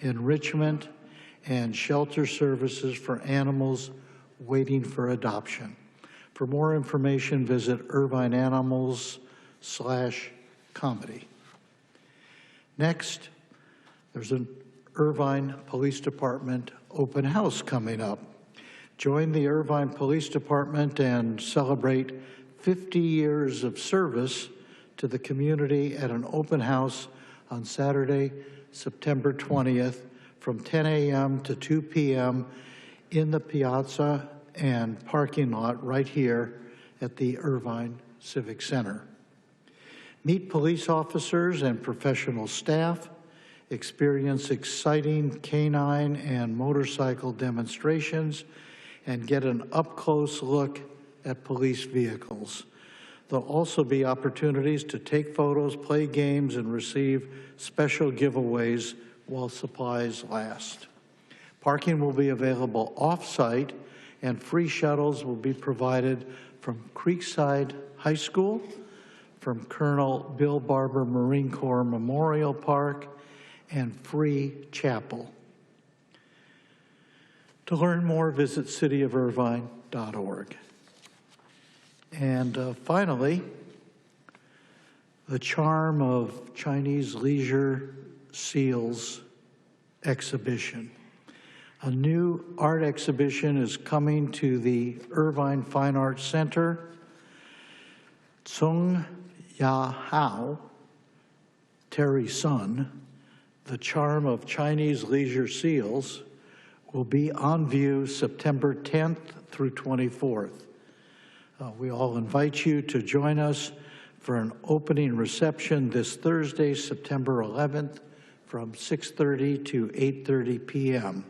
enrichment, and shelter services for animals waiting for adoption. For more information, visit irvineanimals.com/comedy. Next, there's an Irvine Police Department open house coming up. Join the Irvine Police Department and celebrate 50 years of service to the community at an open house on Saturday, September 20th from 10 a.m. to 2 p.m. in the piazza and parking lot right here at the Irvine Civic Center. Meet police officers and professional staff, experience exciting canine and motorcycle demonstrations, and get an up-close look at police vehicles. There'll also be opportunities to take photos, play games, and receive special giveaways while supplies last. Parking will be available off-site, and free shuttles will be provided from Creekside High School, from Colonel Bill Barber Marine Corps Memorial Park, and free chapel. To learn more, visit cityofirvine.org. And finally, the Charm of Chinese Leisure Seals exhibition. A new art exhibition is coming to the Irvine Fine Arts Center. Tsung Ya Hao, Terry Sun, The Charm of Chinese Leisure Seals, will be on view September 10th through 24th. We all invite you to join us for an opening reception this Thursday, September 11th, from 6:30 to 8:30 p.m.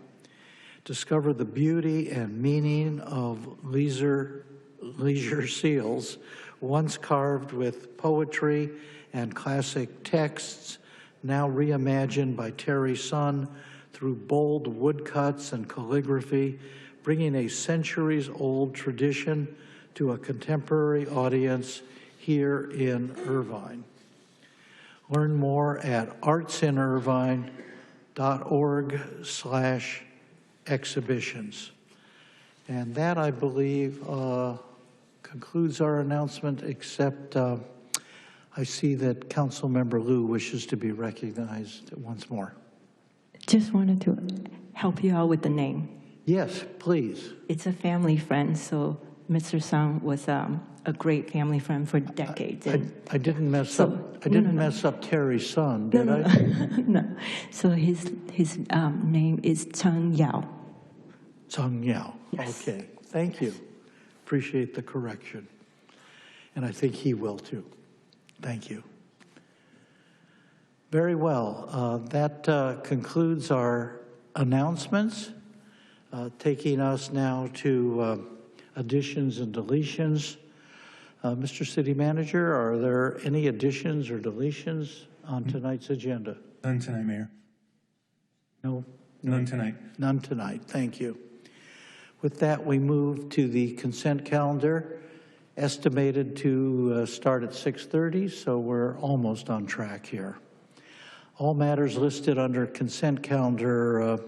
Discover the beauty and meaning of leisure seals, once carved with poetry and classic texts, now reimagined by Terry Sun through bold woodcuts and calligraphy, bringing a centuries-old tradition to a contemporary audience here in Irvine. Learn more at artsinirvine.org/exhibitions. And that, I believe, concludes our announcement, except I see that Councilmember Liu wishes to be recognized once more. Just wanted to help you out with the name. Yes, please. It's a family friend, so Mr. Sun was a great family friend for decades. I didn't mess up. I didn't mess up Terry's son, did I? No. So his name is Cheng Yao. Cheng Yao. Yes. Okay. Thank you. Appreciate the correction. And I think he will too. Thank you. Very well. That concludes our announcements, taking us now to additions and deletions. Mr. City Manager, are there any additions or deletions on tonight's agenda? None tonight, Mayor. No? None tonight. None tonight. Thank you. With that, we move to the consent calendar, estimated to start at 6:30, so we're almost on track here. All matters listed under consent calendar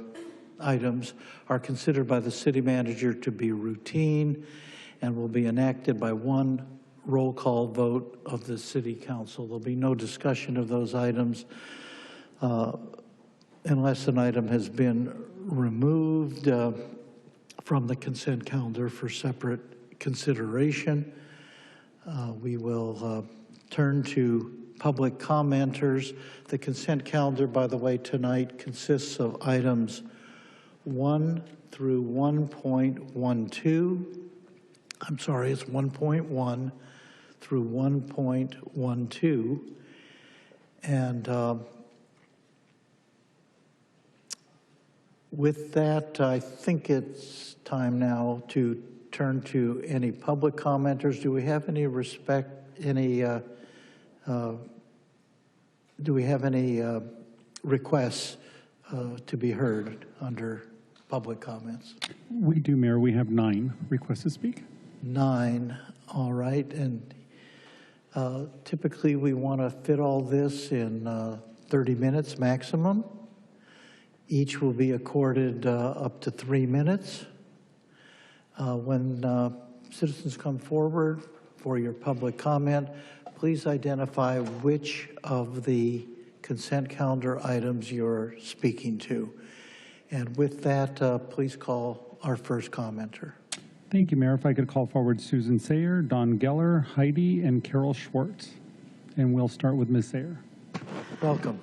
items are considered by the city manager to be routine and will be enacted by one roll call vote of the city council. There'll be no discussion of those items unless an item has been removed from the consent calendar for separate consideration. We will turn to public commenters. The consent calendar, by the way, tonight consists of items 1 through 1.12. I'm sorry, it's 1.1 through 1.12. And with that, I think it's time now to turn to any public commenters. Do we have any requests to be heard under public comments? We do, Mayor. We have 9 requests to speak. 9, all right. And typically we want to fit all this in 30 minutes maximum. Each will be accorded up to 3 minutes. When citizens come forward for your public comment, please identify which of the consent calendar items you're speaking to. And with that, please call our first commenter. Thank you, Mayor. If I could call forward Susan Sayer, Don Geller, Heidi, and Carol Schwartz. And we'll start with Ms. Sayer. Welcome.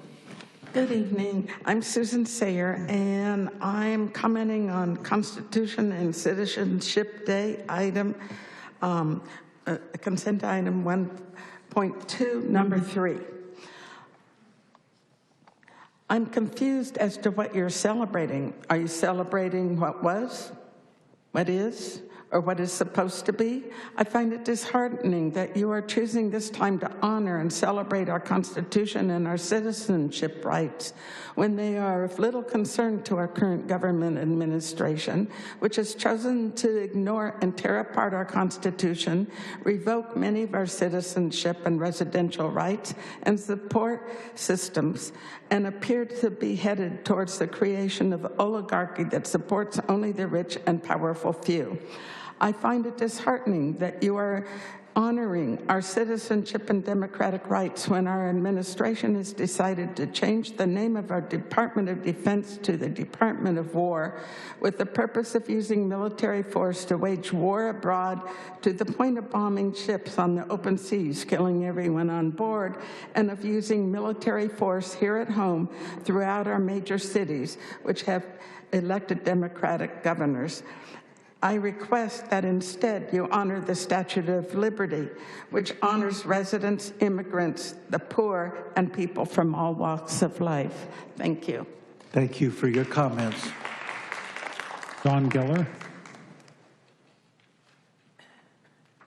Good evening. I'm Susan Sayer, and I'm commenting on Constitution and Citizenship Day item, consent item 1.2, number 3. I'm confused as to what you're celebrating. Are you celebrating what was, what is, or what is supposed to be. I find it disheartening that you are choosing this time to honor and celebrate our Constitution and our citizenship rights when they are of little concern to our current government administration, which has chosen to ignore and tear apart our Constitution, revoke many of our citizenship and residential rights, and support systems, and appear to be headed towards the creation of oligarchy that supports only the rich and powerful few. I find it disheartening that you are honoring our citizenship and democratic rights when our administration has decided to change the name of our Department of Defense to the Department of War with the purpose of using military force to wage war abroad to the point of bombing ships on the open seas, killing everyone on board, and of using military force here at home throughout our major cities, which have elected Democratic governors. I request that instead you honor the Statute of Liberty, which honors residents, immigrants, the poor, and people from all walks of life. Thank you. Thank you for your comments. Don Geller.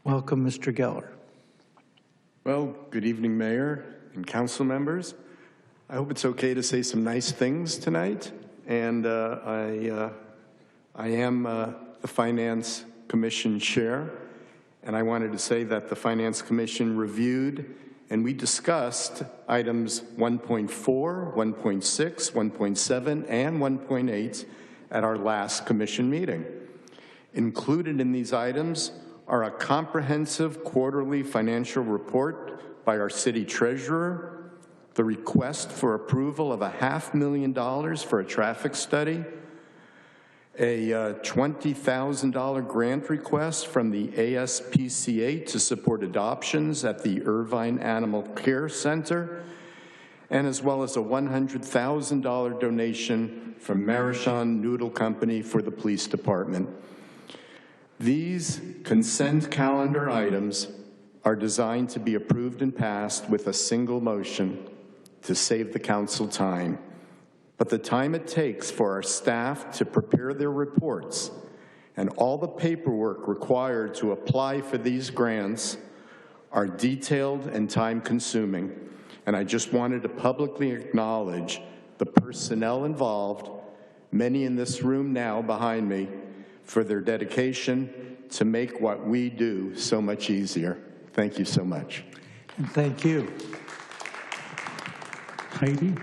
Welcome, Mr. Geller. Well, good evening, Mayor and council members. I hope it's okay to say some nice things tonight. And I am the Finance Commission Chair, and I wanted to say that the Finance Commission reviewed and we discussed items 1.4, 1.6, 1.7, and 1.8 at our last commission meeting. Included in these items are a comprehensive quarterly financial report by our city treasurer, the request for approval of $500,000 for a traffic study, a $20,000 grant request from the ASPCA to support adoptions at the Irvine Animal Care Center, and as well as a $100,000 donation from Marichon Noodle Company for the police department. These consent calendar items are designed to be approved and passed with a single motion to save the council time. But the time it takes for our staff to prepare their reports and all the paperwork required to apply for these grants are detailed and time-consuming. And I just wanted to publicly acknowledge the personnel involved, many in this room now behind me, for their dedication to make what we do so much easier. Thank you so much. Thank you. Heidi.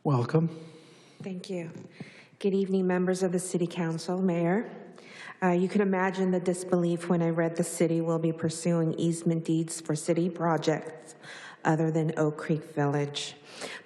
Welcome. Thank you. Good evening, members of the City Council, Mayor. You can imagine the disbelief when I read the city will be pursuing easement deeds for city projects other than Oak Creek Village.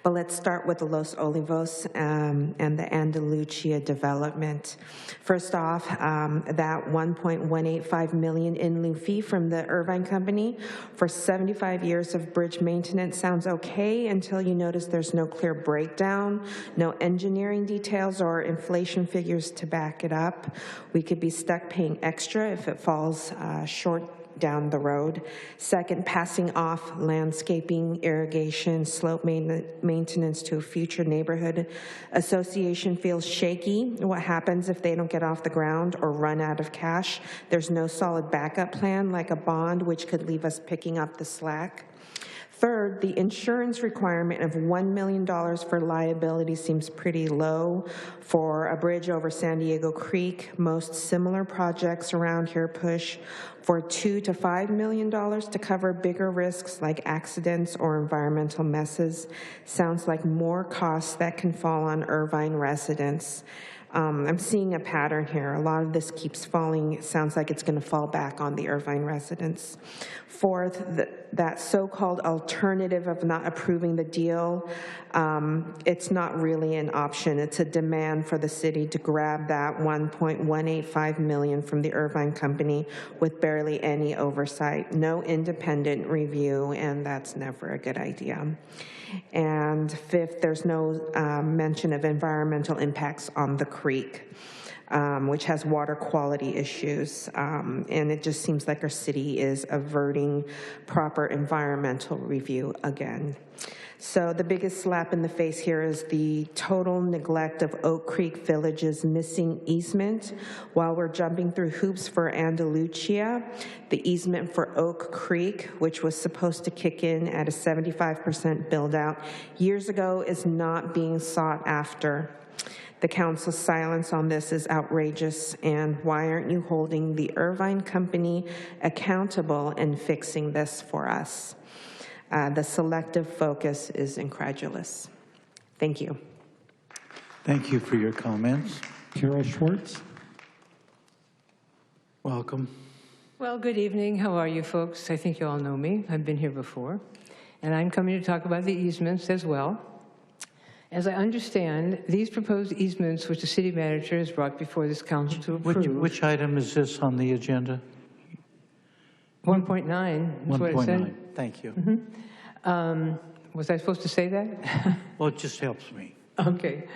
But let's start with the Los Olivos and the Andalucia development. First off, that $1.185 million in lieu fee from the Irvine Company for 75 years of bridge maintenance sounds okay until you notice there's no clear breakdown, no engineering details or inflation figures to back it up. We could be stuck paying extra if it falls short down the road. Second, passing off landscaping, irrigation, slope maintenance to a future neighborhood association feels shaky. What happens if they don't get off the ground or run out of cash? There's no solid backup plan like a bond, which could leave us picking up the slack. Third, the insurance requirement of $1 million for liability seems pretty low for a bridge over San Diego Creek. Most similar projects around here push for $2 to $5 million to cover bigger risks like accidents or environmental messes. Sounds like more costs that can fall on Irvine residents. I'm seeing a pattern here. A lot of this keeps falling. It sounds like it's going to fall back on the Irvine residents. Fourth, that so-called alternative of not approving the deal, it's not really an option. It's a demand for the city to grab that $1.185 million from the Irvine Company with barely any oversight, no independent review, and that's never a good idea. And fifth, there's no mention of environmental impacts on the creek. which has water quality issues. And it just seems like our city is averting proper environmental review again. So the biggest slap in the face here is the total neglect of Oak Creek Village's missing easement. While we're jumping through hoops for Andalucia, the easement for Oak Creek, which was supposed to kick in at a 75% build out years ago, is not being sought after. The council's silence on this is outrageous, and why aren't you holding the Irvine company accountable and fixing this for us? The selective focus is incredulous. Thank you. Thank you for your comments. Carroll Schwartz. Welcome. Well, good evening. How are you folks? I think you all know me. I've been here before. And I'm coming to talk about the easements as well. As I understand, these proposed easements, which the city manager has brought before this council to approve. Which item is this on the agenda? 1.9 is what it said. 1.9. Thank you. Was I supposed to say that? Well, it just helps me. Okay.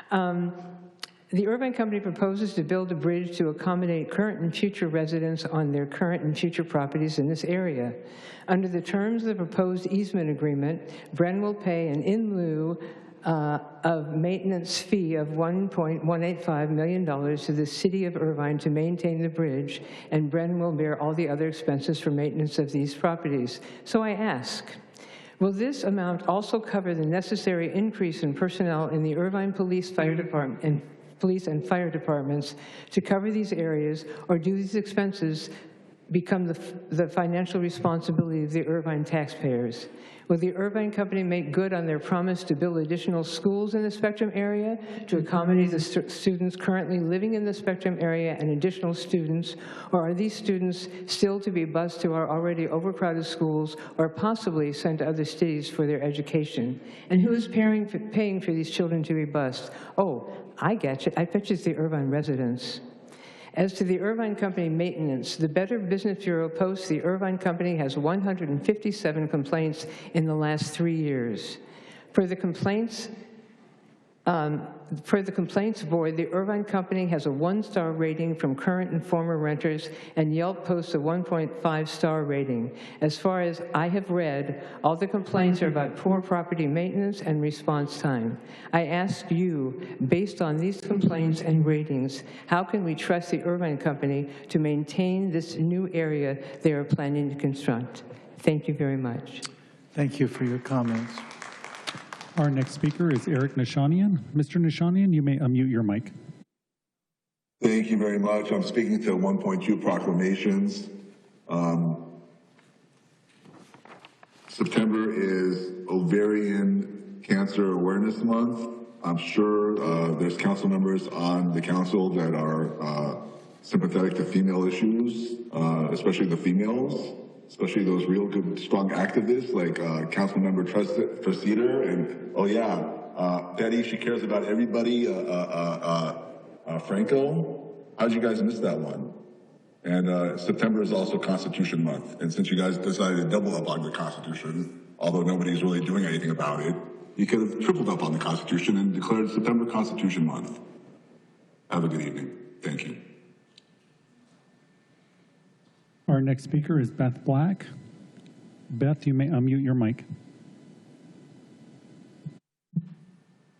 The Irvine Company proposes to build a bridge to accommodate current and future residents on their current and future properties in this area. Under the terms of the proposed easement agreement, Bren will pay an in lieu of maintenance fee of $1.185 million to the city of Irvine to maintain the bridge, and Bren will bear all the other expenses for maintenance of these properties. So I ask, will this amount also cover the necessary increase in personnel in the Irvine Police, Fire Department, and police and fire departments to cover these areas, or do these expenses become the financial responsibility of the Irvine taxpayers? Will the Irvine Company make good on their promise to build additional schools in the Spectrum area to accommodate the students currently living in the Spectrum area and additional students, or are these students still to be bused to our already overcrowded schools or possibly sent to other cities for their education? And who is paying for these children to be bused? Oh, I get you. I bet you it's the Irvine residents. As to the Irvine Company maintenance, the Better Business Bureau posts the Irvine Company has 157 complaints in the last 3 years. Per the complaints board, the Irvine Company has a 1-star rating from current and former renters, and Yelp posts a 1.5-star rating. As far as I have read, all the complaints are about poor property maintenance and response time. I ask you, based on these complaints and ratings, how can we trust the Irvine Company to maintain this new area they are planning to construct? Thank you very much. Thank you for your comments. Our next speaker is Eric Nishanian. Mr. Nishanian, you may unmute your mic. Thank you very much. I'm speaking to 1.2 proclamations. September is Ovarian Cancer Awareness Month. I'm sure there's council members on the council that are sympathetic to female issues, especially the females, especially those real good, strong activists like Councilmember Treseder and, oh yeah, Betty, she cares about everybody, Franco. How'd you guys miss that one? And September is also Constitution Month. And since you guys decided to double up on the Constitution, although nobody's really doing anything about it, you could have tripled up on the Constitution and declared September Constitution Month. Have a good evening. Thank you. Our next speaker is Beth Black. Beth, you may unmute your mic.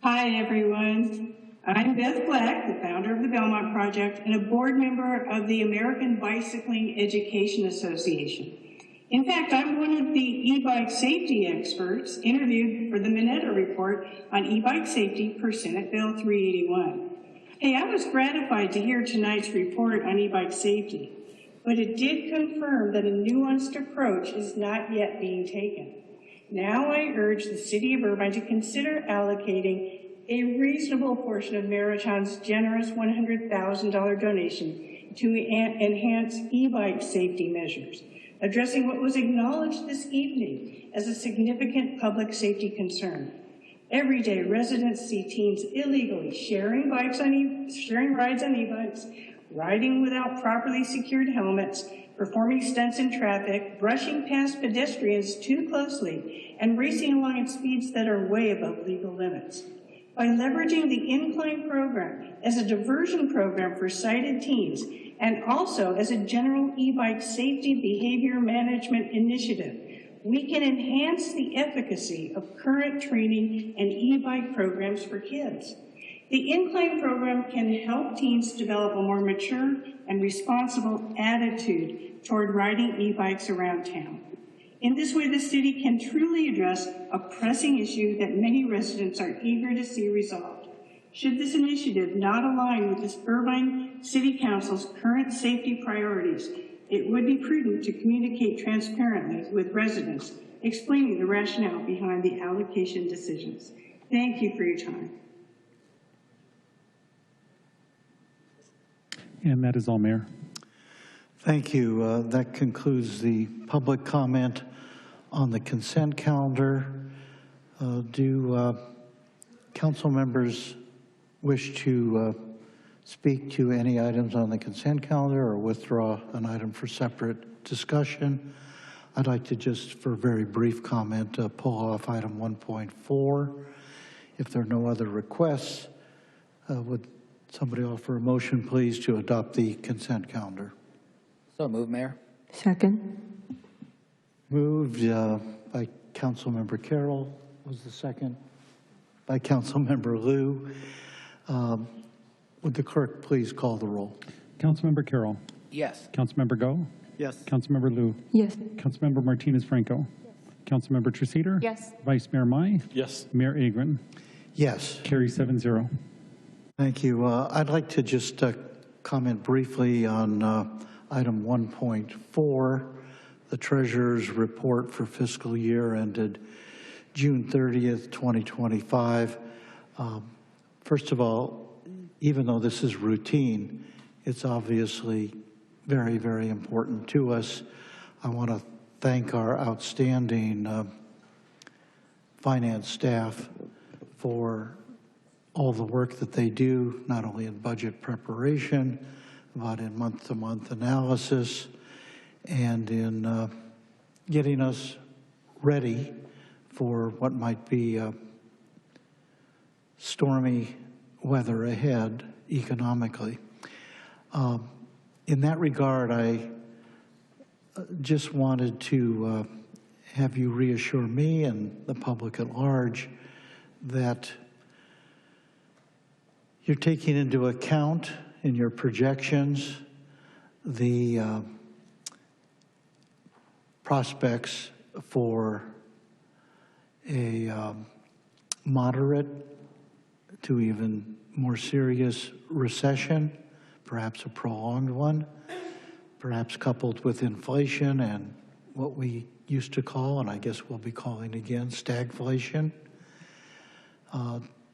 Hi, everyone. I'm Beth Black, the founder of the Belmont Project and a board member of the American Bicycling Education Association. In fact, I'm one of the e-bike safety experts interviewed for the Mineta report on e-bike safety per Senate Bill 381. Hey, I was gratified to hear tonight's report on e-bike safety, but it did confirm that a nuanced approach is not yet being taken. Now I urge the City of Irvine to consider allocating a reasonable portion of Marathon's generous $100,000 donation to enhance e-bike safety measures, addressing what was acknowledged this evening as a significant public safety concern. Every day, residents see teens illegally sharing rides on e-bikes, riding without properly secured helmets, performing stunts in traffic, brushing past pedestrians too closely, and racing along at speeds that are way above legal limits. by leveraging the incline program as a diversion program for sighted teens and also as a general e-bike safety behavior management initiative, we can enhance the efficacy of current training and e-bike programs for kids. The incline program can help teens develop a more mature and responsible attitude toward riding e-bikes around town. In this way, the city can truly address a pressing issue that many residents are eager to see resolved. Should this initiative not align with this Irvine City Council's current safety priorities, it would be prudent to communicate transparently with residents, explaining the rationale behind the allocation decisions. Thank you for your time. And that is all, Mayor. Thank you. That concludes the public comment on the consent calendar. Do council members wish to speak to any items on the consent calendar or withdraw an item for separate discussion? I'd like to just, for a very brief comment, pull off item 1.4. If there are no other requests, would somebody offer a motion, please, to adopt the consent calendar? So moved, Mayor. Second. Moved by Councilmember Carroll. Was the second? By Councilmember Liu. Would the clerk please call the roll? Councilmember Carroll. Yes. Councilmember Go. Yes. Councilmember Liu. Yes. Councilmember Martinez Franco. Councilmember Treseder. Yes. Vice Mayor Mai. Yes. Mayor Agron. Yes. Carry 7-0. Thank you. I'd like to just comment briefly on item 1.4, the Treasurer's report for fiscal year ended June 30th, 2025. First of all, even though this is routine, it's obviously very, very important to us. I want to thank our outstanding finance staff for all the work that they do, not only in budget preparation, but in month-to-month analysis and in getting us ready for what might be stormy weather ahead economically. In that regard, I just wanted to have you reassure me and the public at large that you're taking into account in your projections the prospects for a moderate to even more serious recession, perhaps a prolonged one, perhaps coupled with inflation and what we used to call, and I guess we'll be calling again, stagflation.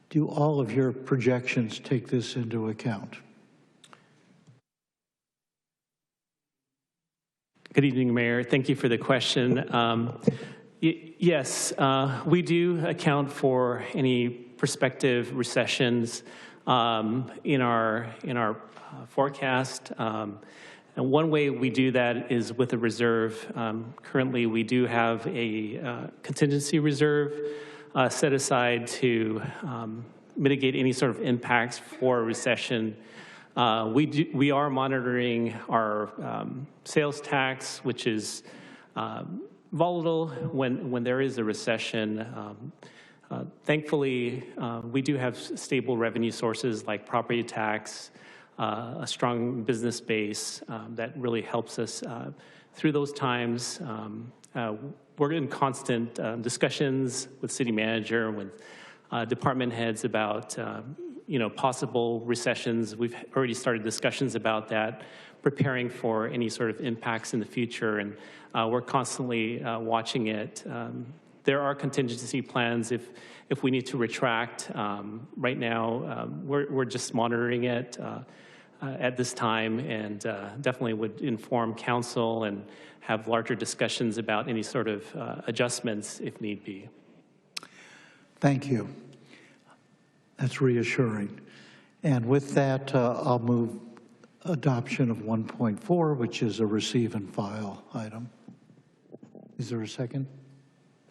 Do all of your projections take this into account? Good evening, Mayor. Thank you for the question. Yes, we do account for any prospective recessions in our forecast. And one way we do that is with a reserve. Currently, we do have a contingency reserve set aside to mitigate any sort of impacts for a recession. We are monitoring our sales tax, which is volatile when there is a recession. Thankfully, we do have stable revenue sources like property tax, a strong business base that really helps us through those times. We're in constant discussions with city manager, with department heads about possible recessions. We've already started discussions about that, preparing for any sort of impacts in the future, and we're constantly watching it. There are contingency plans if we need to retract. Right now, we're just monitoring it at this time, and definitely would inform council and have larger discussions about any sort of adjustments if need be. Thank you. That's reassuring. And with that, I'll move adoption of 1.4, which is a receive and file item. Is there a second?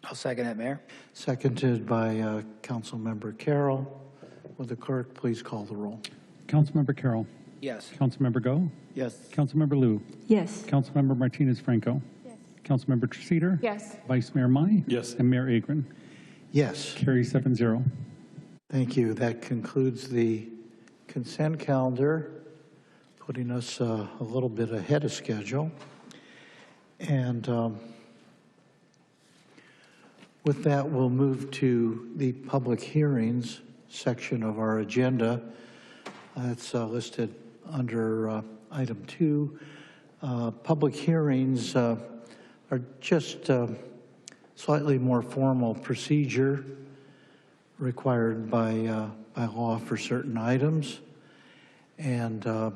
I'll second it, Mayor. Seconded by Councilmember Carroll. Will the clerk please call the roll? Councilmember Carroll. Yes. Councilmember Go. Yes. Councilmember Lou. Yes. Councilmember Martinez Franco. Yes. Councilmember Treseder. Yes. Vice Mayor Mai. Yes. And Mayor Agron. Yes. Carry 7-0. Thank you. That concludes the consent calendar, putting us a little bit ahead of schedule. And with that, we'll move to the public hearings section of our agenda. It's listed under item 2. Public hearings are just slightly more formal procedure required by law for certain items. And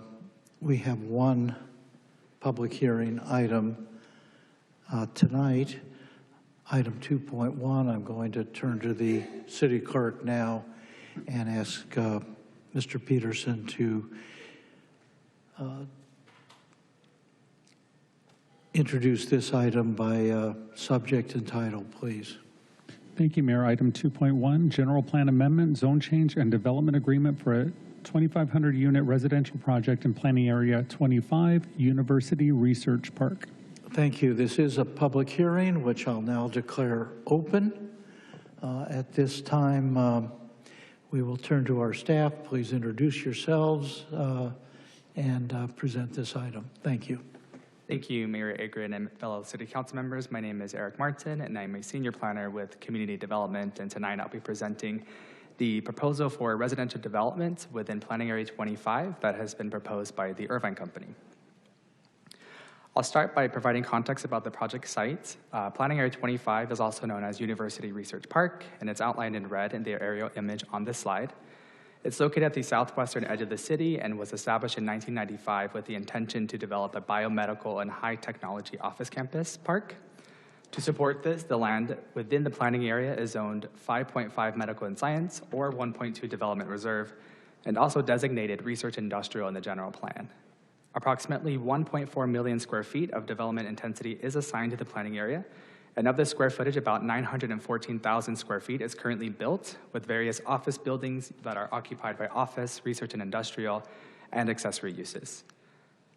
we have one public hearing item tonight, item 2.1. I'm going to turn to the city clerk now and ask Mr. Peterson to introduce this item by subject and title, please. Thank you, Mayor. Item 2.1, General Plan Amendment, Zone Change and Development Agreement for a 2,500 unit residential project in Planning Area 25, University Research Park. Thank you. This is a public hearing, which I'll now declare open. At this time, we will turn to our staff. Please introduce yourselves and present this item. Thank you. Thank you, Mayor Agron and fellow city council members. My name is Eric Martin, and I'm a senior planner with community development. And tonight I'll be presenting the proposal for residential development within Planning Area 25 that has been proposed by the Irvine Company. I'll start by providing context about the project site. Planning Area 25 is also known as University Research Park, and it's outlined in red in the aerial image on this slide. It's located at the southwestern edge of the city and was established in 1995 with the intention to develop a biomedical and high technology office campus park. To support this, the land within the planning area is zoned 5.5 medical and science or 1.2 development reserve, and also designated research industrial in the general plan. Approximately 1.4 million square feet of development intensity is assigned to the planning area, and of this square footage, about 914,000 square feet is currently built, with various office buildings that are occupied by office, research and industrial, and accessory uses.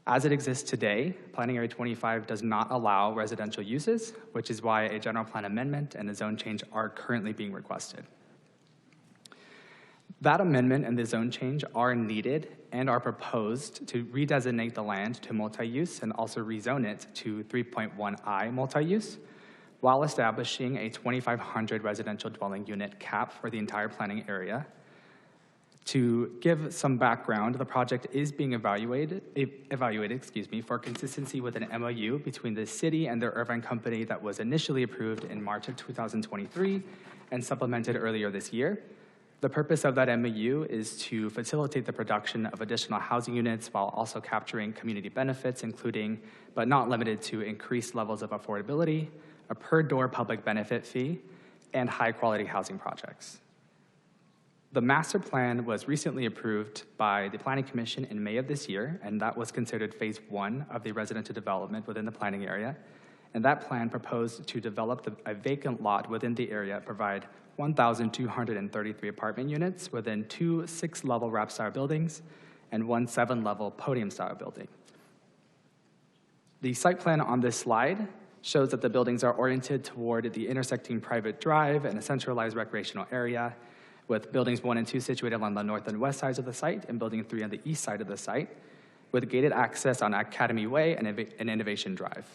As it exists today, Planning Area 25 does not allow residential uses, which is why a general plan amendment and a zone change are currently being requested. That amendment and the zone change are needed and are proposed to redesignate the land to multi-use and also rezone it to 3.1I multi-use, while establishing a 2,500 residential dwelling unit cap for the entire planning area. To give some background, the project is being evaluated for consistency with an MOU between the city and the Irvine Company that was initially approved in March of 2023 and supplemented earlier this year. The purpose of that MOU is to facilitate the production of additional housing units while also capturing community benefits, including, but not limited to, increased levels of affordability, a per-door public benefit fee, and high-quality housing projects. The master plan was recently approved by the Planning Commission in May of this year, and that was considered phase 1 of the residential development within the planning area. And that plan proposed to develop a vacant lot within the area, provide 1,233 apartment units within 2 6-level wrap-style buildings and 1 7-level podium-style building. The site plan on this slide shows that the buildings are oriented toward the intersecting private drive and a centralized recreational area, with buildings 1 and 2 situated along the north and west sides of the site, and building 3 on the east side of the site, with gated access on Academy Way and Innovation Drive.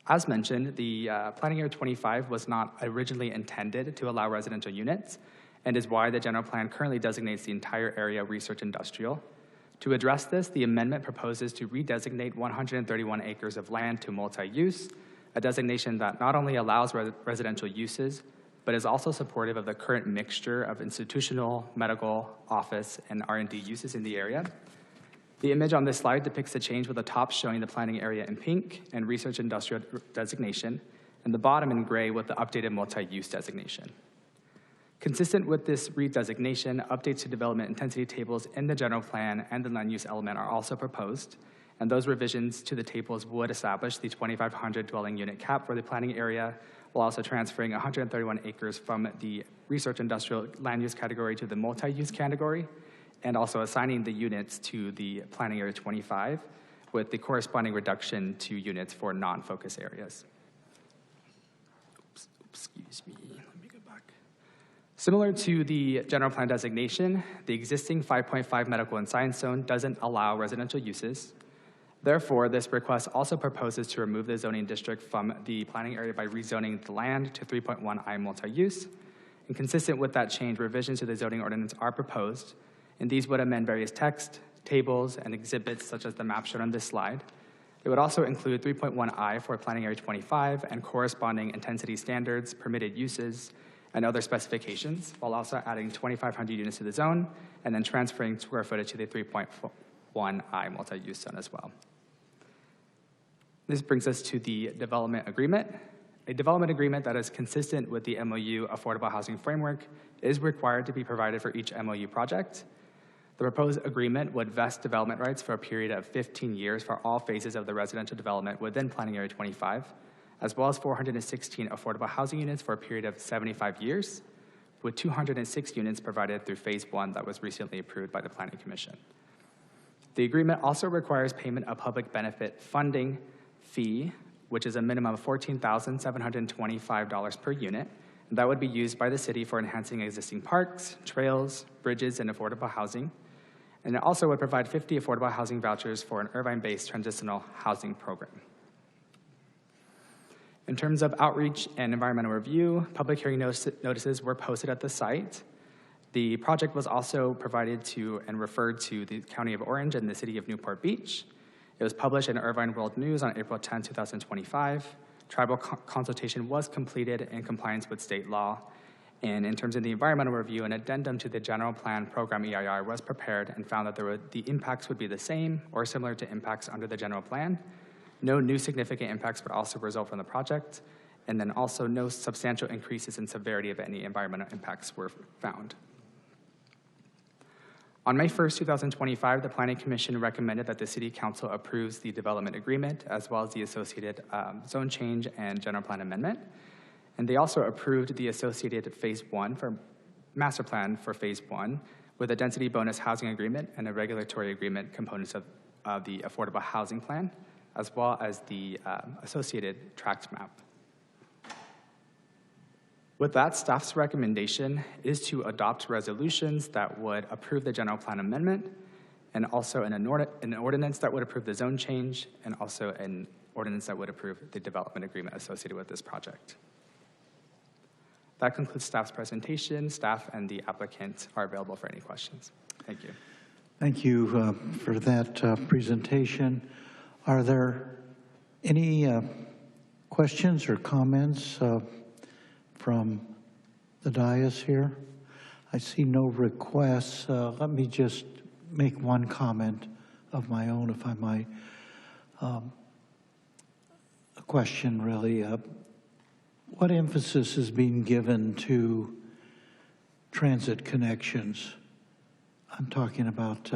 As mentioned, the Planning Area 25 was not originally intended to allow residential units, and is why the general plan currently designates the entire area research industrial. To address this, the amendment proposes to redesignate 131 acres of land to multi-use, a designation that not only allows residential uses, but is also supportive of the current mixture of institutional, medical, office, and R&D uses in the area. The image on this slide depicts the change, with the top showing the planning area in pink and research industrial designation, and the bottom in gray with the updated multi-use designation. Consistent with this redesignation, updates to development intensity tables in the general plan and the land use element are also proposed, and those revisions to the tables would establish the 2,500 dwelling unit cap for the planning area, while also transferring 131 acres from the research industrial land use category to the multi-use category, and also assigning the units to the planning area 25 with the corresponding reduction to units for non-focus areas. Excuse me, let me go back. Similar to the general plan designation, the existing 5.5 medical and science zone doesn't allow residential uses. Therefore, this request also proposes to remove the zoning district from the planning area by rezoning the land to 3.1I multi-use. And consistent with that change, revisions to the zoning ordinance are proposed, and these would amend various text, tables, and exhibits such as the map shown on this slide. It would also include 3.1I for planning area 25 and corresponding intensity standards, permitted uses, and other specifications, while also adding 2,500 units to the zone and then transferring square footage to the 3.1I multi-use zone as well. This brings us to the development agreement. A development agreement that is consistent with the MOU Affordable Housing Framework is required to be provided for each MOU project. The proposed agreement would vest development rights for a period of 15 years for all phases of the residential development within planning area 25, as well as 416 affordable housing units for a period of 75 years, with 206 units provided through phase 1 that was recently approved by the Planning Commission. The agreement also requires payment of public benefit funding fee, which is a minimum of $14,725 per unit. And that would be used by the city for enhancing existing parks, trails, bridges, and affordable housing. And it also would provide 50 affordable housing vouchers for an Irvine-based transitional housing program. In terms of outreach and environmental review, public hearing notices were posted at the site. The project was also provided to and referred to the County of Orange and the City of Newport Beach. It was published in Irvine World News on April 10, 2025. Tribal consultation was completed in compliance with state law. And in terms of the environmental review, an addendum to the general plan program EIR was prepared and found that the impacts would be the same or similar to impacts under the general plan. No new significant impacts would also result from the project, and then also no substantial increases in severity of any environmental impacts were found. On May 1st, 2025, the Planning Commission recommended that the City Council approves the development agreement as well as the associated zone change and general plan amendment. And they also approved the associated phase 1 for master plan for phase 1 with a density bonus housing agreement and a regulatory agreement components of the affordable housing plan, as well as the associated tract map. With that, staff's recommendation is to adopt resolutions that would approve the general plan amendment, and also an ordinance that would approve the zone change, and also an ordinance that would approve the development agreement associated with this project. That concludes staff's presentation. Staff and the applicant are available for any questions. Thank you. Thank you for that presentation. Are there any questions or comments from the dais here? I see no requests. Let me just make one comment of my own, if I might. A question, really. What emphasis is being given to transit connections? I'm talking about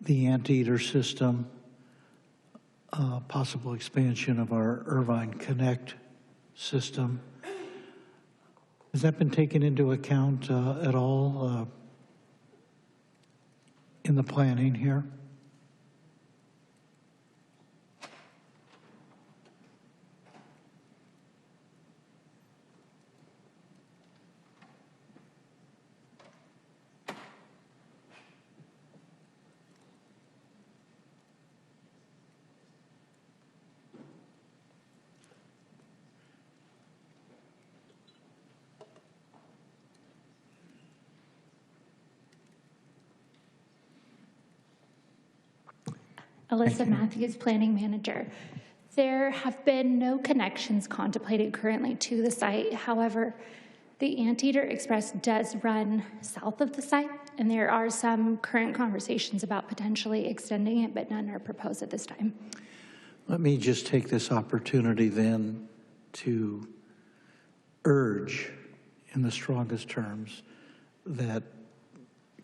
the Anteater system, possible expansion of our Irvine Connect system. Has that been taken into account at all in the planning here? Alyssa Matthews, Planning Manager. There have been no connections contemplated currently to the site. However, the Anteater Express does run south of the site, and there are some current conversations about potentially extending it, but none are proposed at this time. Let me just take this opportunity then to urge in the strongest terms that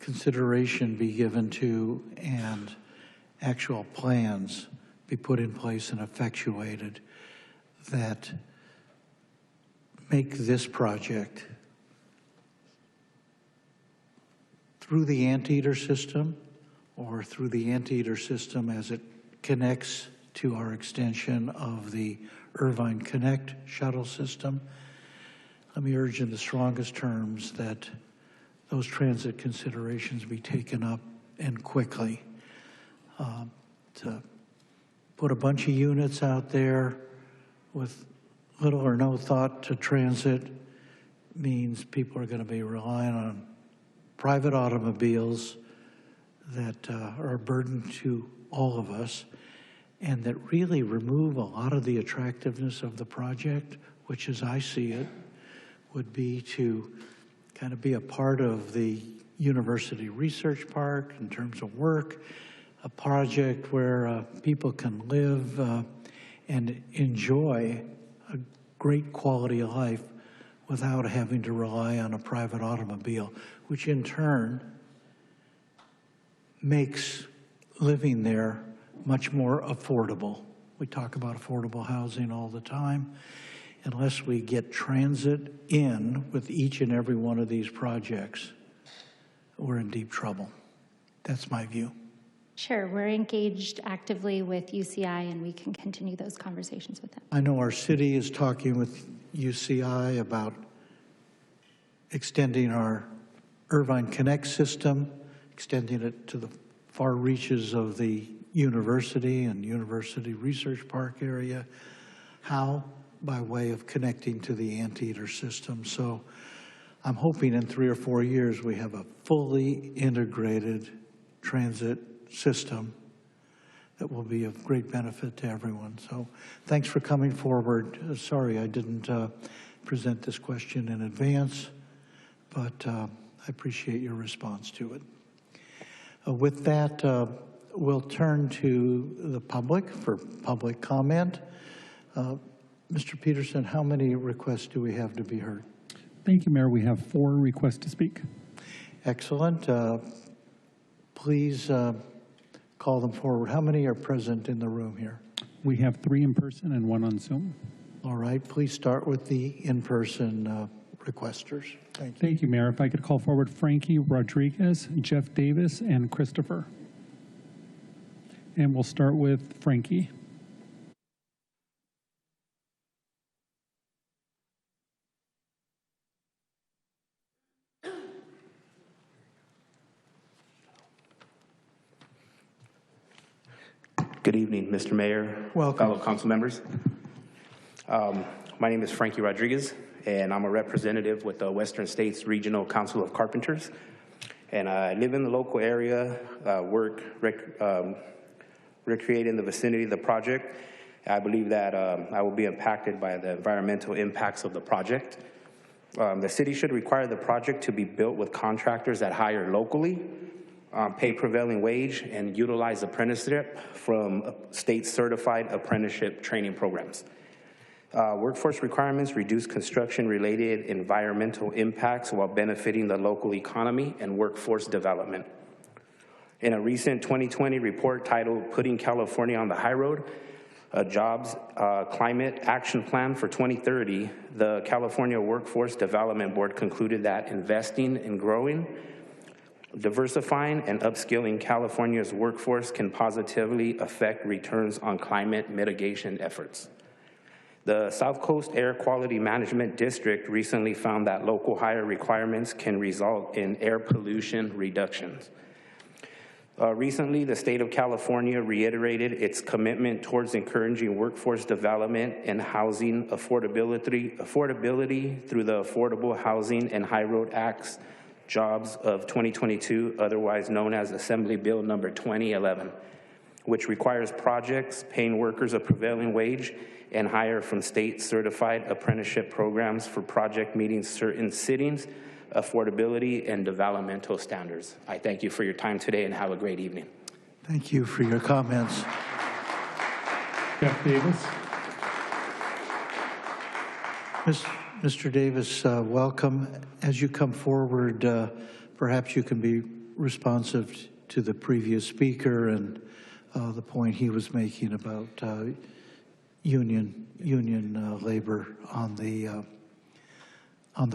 consideration be given to and actual plans be put in place and effectuated that make this project through the Anteater system or through the Anteater system as it connects to our extension of the Irvine Connect shuttle system. Let me urge in the strongest terms that those transit considerations be taken up and quickly. To put a bunch of units out there with little or no thought to transit means people are going to be relying on private automobiles that are a burden to all of us and that really remove a lot of the attractiveness of the project, which as I see it, would be to kind of be a part of the University Research Park in terms of work, a project where people can live and enjoy a great quality of life without having to rely on a private automobile, which in turn makes living there much more affordable. We talk about affordable housing all the time. Unless we get transit in with each and every one of these projects, we're in deep trouble. That's my view. Sure, we're engaged actively with UCI and we can continue those conversations with them. I know our city is talking with UCI about extending our Irvine Connect system, extending it to the far reaches of the university and University Research Park area. How? By way of connecting to the Anteater system. So I'm hoping in 3 or 4 years we have a fully integrated transit system that will be of great benefit to everyone. So thanks for coming forward. Sorry I didn't present this question in advance, but I appreciate your response to it. With that, we'll turn to the public for public comment. Mr. Peterson, how many requests do we have to be heard? Thank you, Mayor. We have 4 requests to speak. Excellent. Please call them forward. How many are present in the room here? We have 3 in person and 1 on Zoom. All right. Please start with the in-person requesters. Thank you. Thank you, Mayor. If I could call forward Frankie Rodriguez, Jeff Davis, and Christopher. And we'll start with Frankie. Good evening, Mr. Mayor, fellow council members. My name is Frankie Rodriguez, and I'm a representative with the Western States Regional Council of Carpenters. And I live in the local area, recreate in the vicinity of the project. I believe that I will be impacted by the environmental impacts of the project. The city should require the project to be built with contractors that hire locally, pay prevailing wage, and utilize apprenticeship from state-certified apprenticeship training programs. Workforce requirements reduce construction-related environmental impacts while benefiting the local economy and workforce development. In a recent 2020 report titled Putting California on the High Road, a Jobs Climate Action Plan for 2030, the California Workforce Development Board concluded that investing in growing, diversifying, and upskilling California's workforce can positively affect returns on climate mitigation efforts. The South Coast Air Quality Management District recently found that local hire requirements can result in air pollution reductions. Recently, the state of California reiterated its commitment towards encouraging workforce development and housing affordability through the Affordable Housing and High Road Acts Jobs of 2022, otherwise known as Assembly Bill number 2011, which requires projects paying workers a prevailing wage and hire from state-certified apprenticeship programs for project meeting certain cities, affordability, and developmental standards. I thank you for your time today and have a great evening. Thank you for your comments. Jeff Davis. Mr. Davis, welcome. As you come forward, perhaps you can be responsive to the previous speaker and the point he was making about union labor on the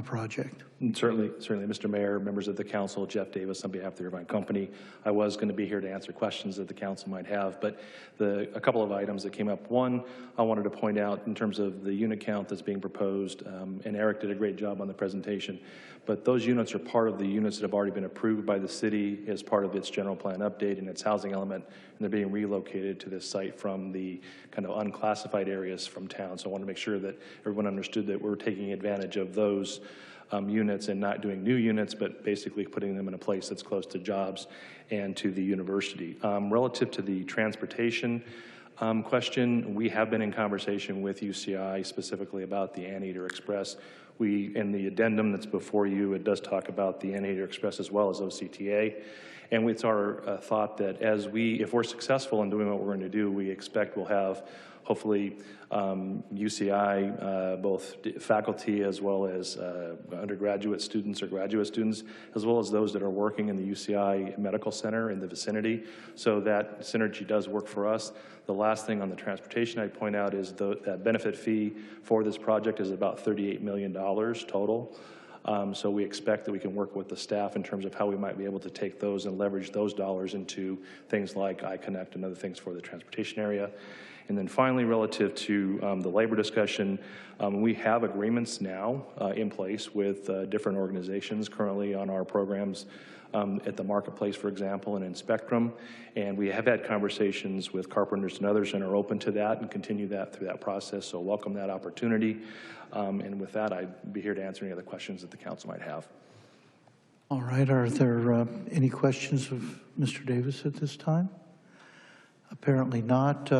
project. And certainly, Mr. Mayor, members of the council, Jeff Davis on behalf of the Irvine Company. I was going to be here to answer questions that the council might have, but a couple of items that came up. One, I wanted to point out in terms of the unit count that's being proposed, and Eric did a great job on the presentation, but those units are part of the units that have already been approved by the city as part of its general plan update and its housing element, and they're being relocated to this site from the kind of unclassified areas from town. So I want to make sure that everyone understood that we're taking advantage of those units and not doing new units, but basically putting them in a place that's close to jobs and to the university. Relative to the transportation question, we have been in conversation with UCI specifically about the Anteater Express. In the addendum that's before you, it does talk about the Anteater Express as well as OCTA. And it's our thought that if we're successful in doing what we're going to do, we expect we'll have hopefully UCI, both faculty as well as undergraduate students or graduate students, as well as those that are working in the UCI Medical Center in the vicinity. So that synergy does work for us. The last thing on the transportation I'd point out is that benefit fee for this project is about $38 million total. So we expect that we can work with the staff in terms of how we might be able to take those and leverage those dollars into things like iConnect and other things for the transportation area. And then finally, relative to the labor discussion, we have agreements now in place with different organizations currently on our programs at the Marketplace, for example, and in Spectrum. And we have had conversations with carpenters and others and are open to that and continue that through that process. So welcome that opportunity. And with that, I'd be here to answer any other questions that the council might have. All right, are there any questions of Mr. Davis at this time? Apparently not.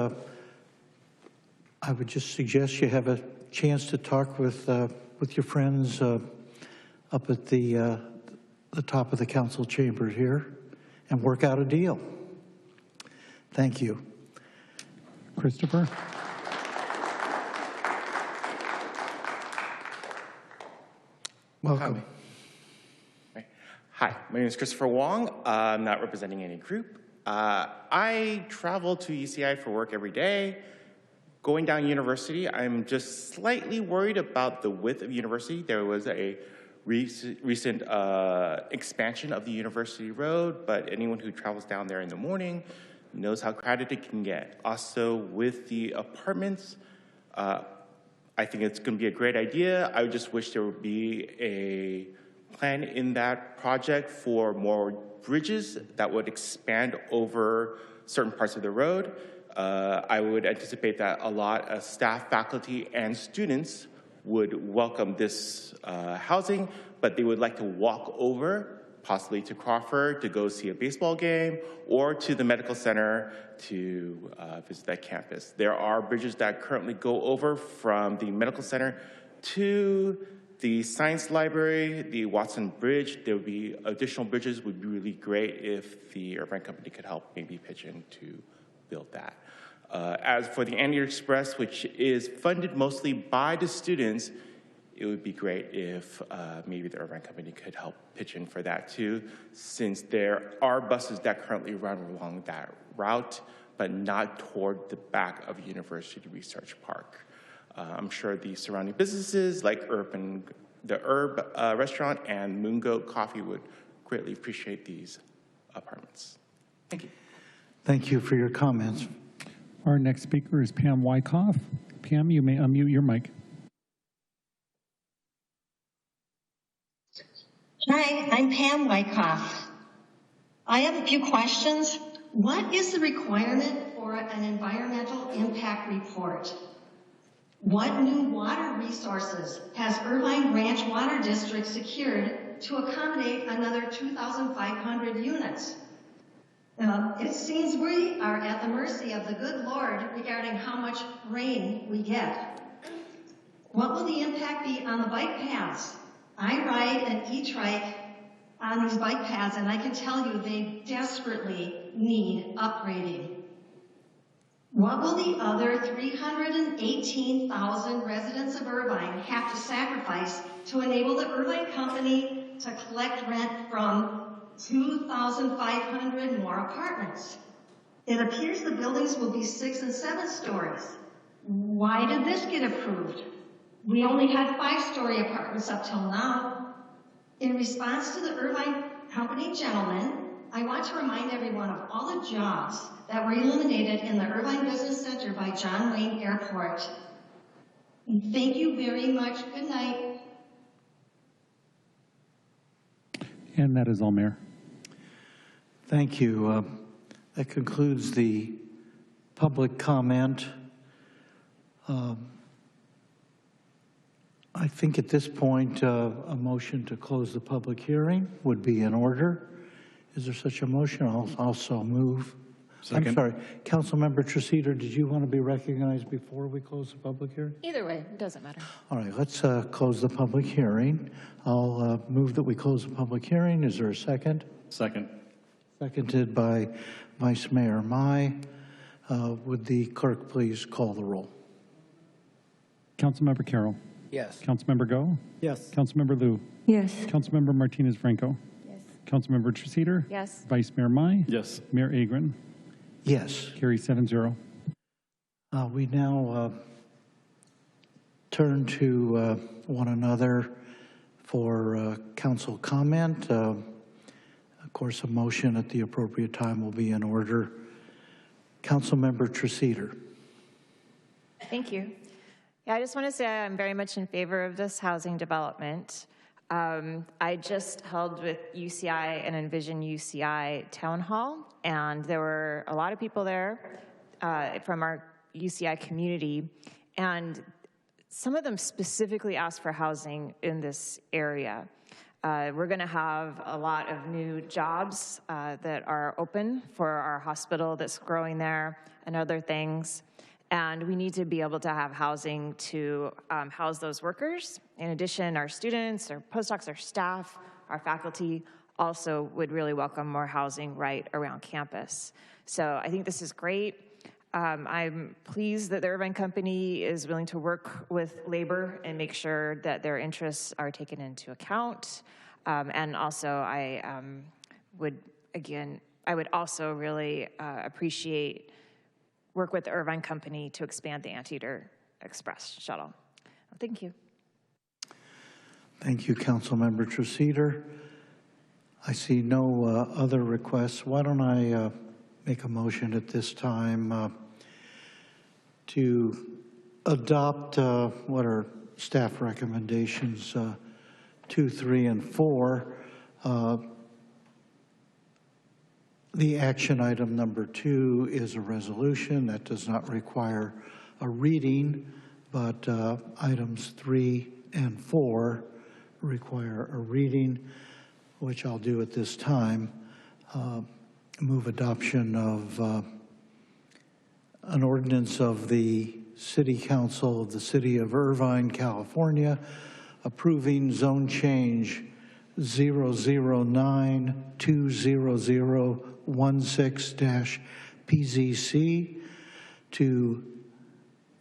I would just suggest you have a chance to talk with your friends up at the top of the council chamber here and work out a deal. Thank you. Christopher? Welcome. Hi, my name is Christopher Wong. I'm not representing any group. I travel to UCI for work every day. Going down University, I'm just slightly worried about the width of University. There was a recent expansion of the University Road, but anyone who travels down there in the morning knows how crowded it can get. Also, with the apartments, I think it's going to be a great idea. I just wish there would be a plan in that project for more bridges that would expand over certain parts of the road. I would anticipate that a lot of staff, faculty, and students would welcome this housing, but they would like to walk over, possibly to Crawford to go see a baseball game, or to the medical center to visit that campus. There are bridges that currently go over from the medical center to the science library, the Watson Bridge. There would be additional bridges. Would be really great if the Irvine Company could help maybe pitch in to build that. As for the Anteater Express, which is funded mostly by the students, it would be great if maybe the Irvine Company could help pitch in for that too, since there are buses that currently run along that route, but not toward the back of University Research Park. I'm sure the surrounding businesses like the Herb Restaurant and Moon Goat Coffee would greatly appreciate these apartments. Thank you. Thank you for your comments. Our next speaker is Pam Wyckoff. Pam, you may unmute your mic. Hi, I'm Pam Wyckoff. I have a few questions. What is the requirement for an environmental impact report? What new water resources has Irvine Ranch Water District secured to accommodate another 2,500 units? It seems we are at the mercy of the good Lord regarding how much rain we get. What will the impact be on the bike paths? I ride an e-trike on these bike paths, and I can tell you they desperately need upgrading. What will the other 318,000 residents of Irvine have to sacrifice to enable the Irvine Company to collect rent from 2,500 more apartments? It appears the buildings will be 6 and 7 stories. Why did this get approved? We only had 5-story apartments up till now. In response to the Irvine Company gentleman, I want to remind everyone of all the jobs that were eliminated in the Irvine Business Center by John Wayne Airport. Thank you very much. Good night. And that is all, Mayor. Thank you. That concludes the public comment. I think at this point, a motion to close the public hearing would be in order. Is there such a motion? I'll also move. Second. I'm sorry, Councilmember Treseder, did you want to be recognized before we close the public hearing? Either way, it doesn't matter. All right, let's close the public hearing. I'll move that we close the public hearing. Is there a second? Second. Seconded by Vice Mayor Mai. Would the clerk please call the roll? Councilmember Carroll. Yes. Councilmember Go. Yes. Councilmember Liu. Yes. Councilmember Martinez Franco. Yes. Councilmember Treseder. Yes. Vice Mayor Mai. Yes. Mayor Agron. Yes. Carry 7-0. We now turn to one another for council comment. Of course, a motion at the appropriate time will be in order. Councilmember Treseder. Thank you. Yeah, I just want to say I'm very much in favor of this housing development. I just held with UCI and Envision UCI town hall, and there were a lot of people there from our UCI community, and some of them specifically asked for housing in this area. We're going to have a lot of new jobs that are open for our hospital that's growing there and other things. And we need to be able to have housing to house those workers. In addition, our students, our postdocs, our staff, our faculty also would really welcome more housing right around campus. So I think this is great. I'm pleased that the Irvine Company is willing to work with labor and make sure that their interests are taken into account. And also, I would also really appreciate work with the Irvine Company to expand the Anteater Express shuttle. Thank you. Thank you, Councilmember Treseder. I see no other requests. Why don't I make a motion at this time to adopt what are staff recommendations 2, 3, and 4. The action item number 2 is a resolution that does not require a reading, but items 3 and 4 require a reading, which I'll do at this time. Move adoption of an ordinance of the City Council of the City of Irvine, California, approving zone change 009-20016-PZC to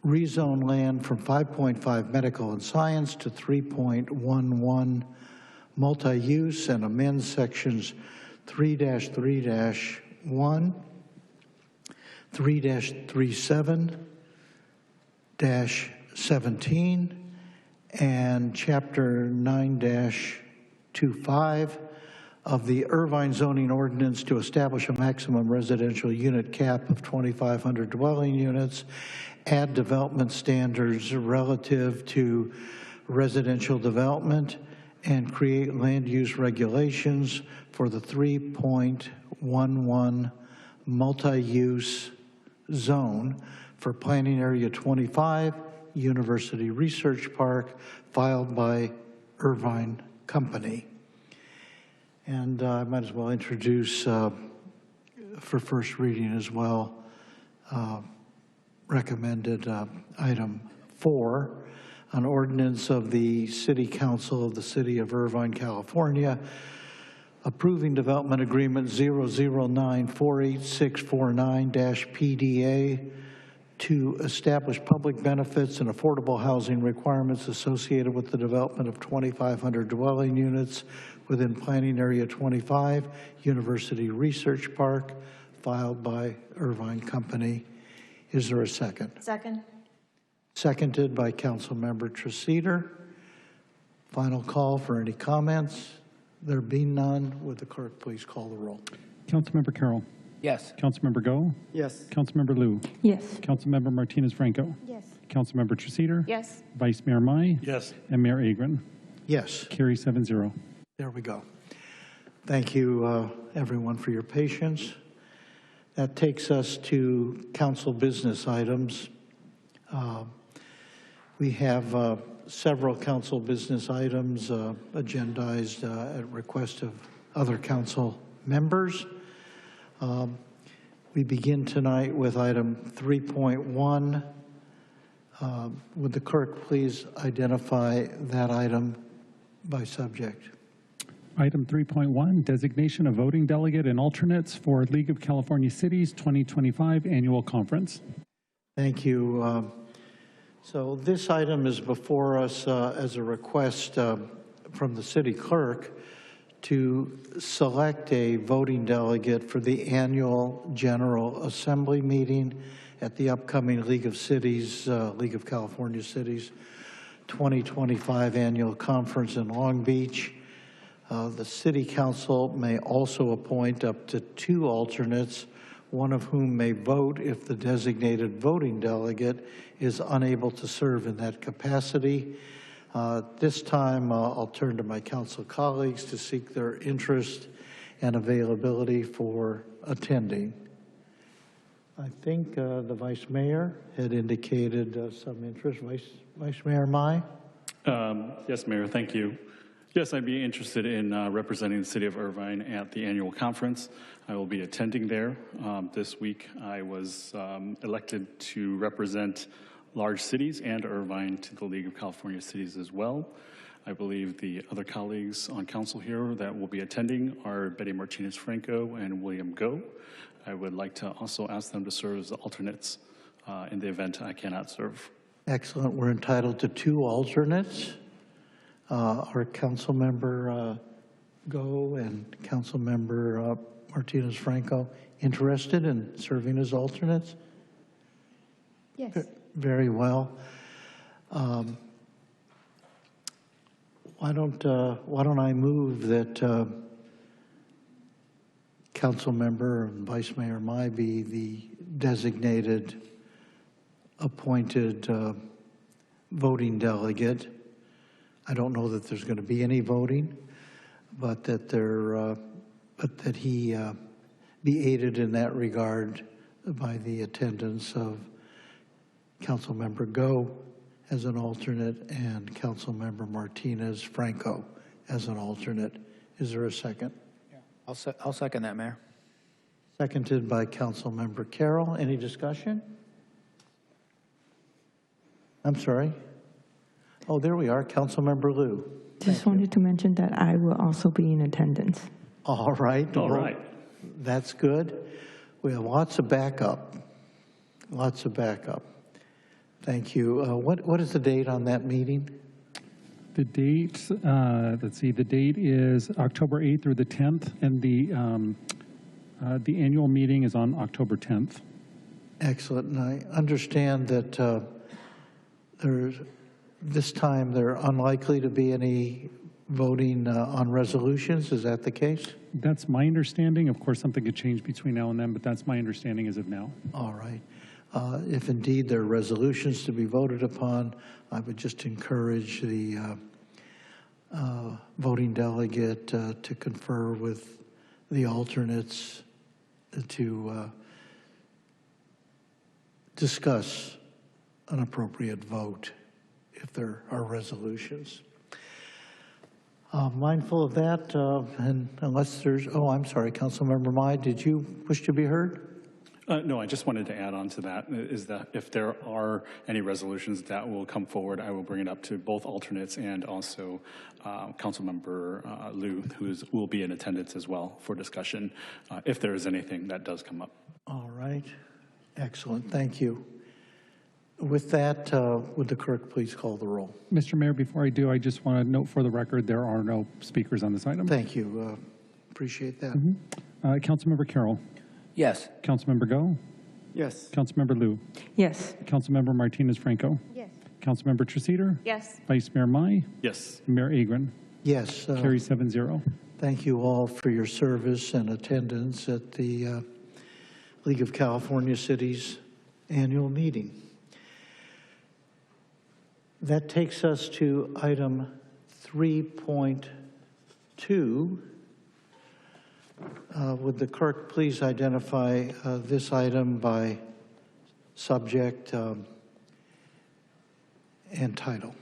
rezone land from 5.5 medical and science to 3.11 multi-use and amend sections 3-3-1, 3-37-17, and Chapter 9-25 of the Irvine zoning ordinance to establish a maximum residential unit cap of 2,500 dwelling units, add development standards relative to residential development, and create land use regulations for the 3.11 multi-use zone for Planning Area 25, University Research Park, filed by Irvine Company. And I might as well introduce for first reading as well, recommended item 4, an ordinance of the City Council of the City of Irvine, California, approving development agreement 009-48649-PDA to establish public benefits and affordable housing requirements associated with the development of 2,500 dwelling units within Planning Area 25, University Research Park, filed by Irvine Company. Is there a second? Second. Seconded by Councilmember Treseder. Final call for any comments. There being none, would the clerk please call the roll? Councilmember Carroll. Yes. Councilmember Go. Yes. Councilmember Liu. Yes. Councilmember Martinez-Franco. Yes. Councilmember Treseder. Yes. Vice Mayor Mai. Yes. And Mayor Agron. Yes. Carry 7-0. There we go. Thank you, everyone, for your patience. That takes us to council business items. We have several council business items agendized at request of other council members. We begin tonight with item 3.1. Would the clerk please identify that item by subject? Item 3.1, designation of voting delegate and alternates for League of California Cities 2025 Annual Conference. Thank you. So this item is before us as a request from the city clerk to select a voting delegate for the annual General Assembly meeting at the upcoming League of California Cities 2025 Annual Conference in Long Beach. The City Council may also appoint up to 2 alternates, one of whom may vote if the designated voting delegate is unable to serve in that capacity. This time, I'll turn to my council colleagues to seek their interest and availability for attending. I think the Vice Mayor had indicated some interest. Vice Mayor Mai? Yes, Mayor, thank you. Yes, I'd be interested in representing the city of Irvine at the annual conference. I will be attending there. This week, I was elected to represent large cities and Irvine to the League of California Cities as well. I believe the other colleagues on council here that will be attending are Betty Martinez-Franco and William Go. I would like to also ask them to serve as alternates in the event I cannot serve. Excellent. We're entitled to 2 alternates. Our Councilmember Go and Councilmember Martinez-Franco interested in serving as alternates? Yes. Very well. Why don't I move that Councilmember and Vice Mayor Mai be the designated appointed voting delegate. I don't know that there's going to be any voting, but that he be aided in that regard by the attendance of Councilmember Go as an alternate and Councilmember Martinez-Franco as an alternate. Is there a second? Yeah. I'll second that, Mayor. Seconded by Councilmember Carroll. Any discussion? I'm sorry. Oh, there we are, Councilmember Liu. Just wanted to mention that I will also be in attendance. All right. All right. That's good. We have lots of backup. Lots of backup. Thank you. What is the date on that meeting? The date, let's see, the date is October 8th through the 10th, and the annual meeting is on October 10th. Excellent. And I understand that this time there are unlikely to be any voting on resolutions. Is that the case? That's my understanding. Of course, something could change between now and then, but that's my understanding as of now. All right. If indeed there are resolutions to be voted upon, I would just encourage the voting delegate to confer with the alternates to discuss an appropriate vote if there are resolutions. Mindful of that, and unless there's, oh, I'm sorry, Councilmember Mai, did you wish to be heard? No, I just wanted to add on to that, is that if there are any resolutions that will come forward, I will bring it up to both alternates and also Councilmember Liu, who will be in attendance as well for discussion, if there is anything that does come up. All right. Excellent. Thank you. With that, would the clerk please call the roll? Mr. Mayor, before I do, I just want to note for the record there are no speakers on this item. Thank you. Appreciate that. Councilmember Carroll. Yes. Councilmember Go. Yes. Councilmember Liu. Yes. Councilmember Martinez-Franco. Yes. Councilmember Treseder. Yes. Vice Mayor Mai. Yes. Mayor Agron. Yes. Carry 7-0. thank you all for your service and attendance at the League of California Cities annual meeting. That takes us to item 3.2. Would the clerk please identify this item by subject and title?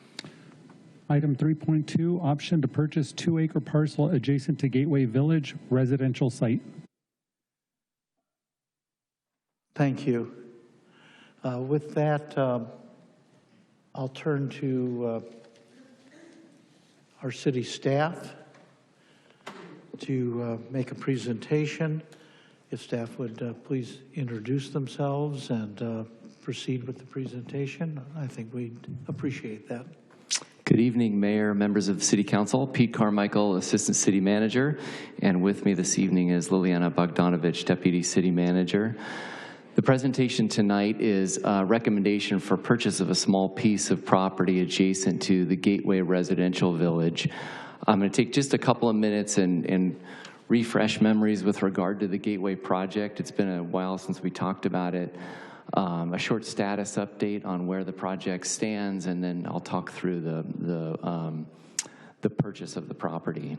Item 3.2, option to purchase 2-acre parcel adjacent to Gateway Village residential site. Thank you. With that, I'll turn to our city staff to make a presentation. If staff would please introduce themselves and proceed with the presentation, I think we'd appreciate that. Good evening, Mayor, members of the City Council. Pete Carmichael, Assistant City Manager, and with me this evening is Liliana Bogdanovich, Deputy City Manager. The presentation tonight is a recommendation for purchase of a small piece of property adjacent to the Gateway Residential Village. I'm going to take just a couple of minutes and refresh memories with regard to the Gateway project. It's been a while since we talked about it. A short status update on where the project stands, and then I'll talk through the purchase of the property.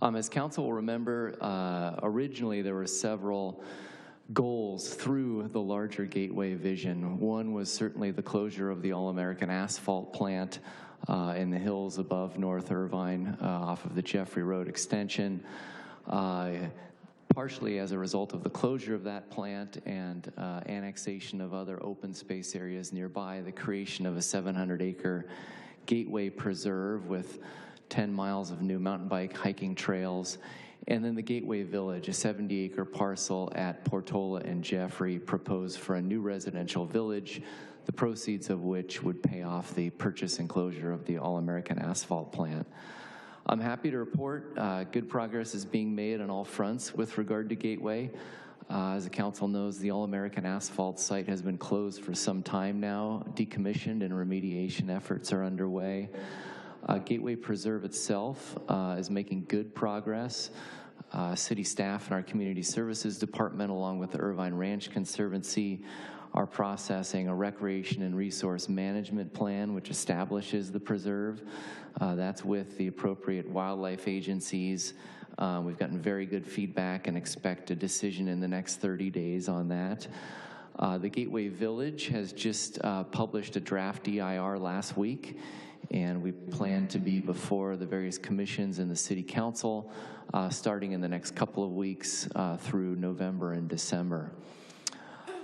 As council will remember, originally there were several goals through the larger Gateway vision. One was certainly the closure of the All-American asphalt plant in the hills above North Irvine off of the Jeffrey Road extension. Partially as a result of the closure of that plant and annexation of other open space areas nearby, the creation of a 700-acre Gateway Preserve with 10 miles of new mountain bike hiking trails, and then the Gateway Village, a 70-acre parcel at Portola and Jeffrey, proposed for a new residential village, the proceeds of which would pay off the purchase and closure of the All-American asphalt plant. I'm happy to report good progress is being made on all fronts with regard to Gateway. As the council knows, the All-American asphalt site has been closed for some time now, decommissioned, and remediation efforts are underway. Gateway Preserve itself is making good progress. City staff and our Community Services Department, along with the Irvine Ranch Conservancy, are processing a recreation and resource management plan which establishes the preserve. That's with the appropriate wildlife agencies. We've gotten very good feedback and expect a decision in the next 30 days on that. The Gateway Village has just published a draft EIR last week, and we plan to be before the various commissions and the City Council starting in the next couple of weeks through November and December.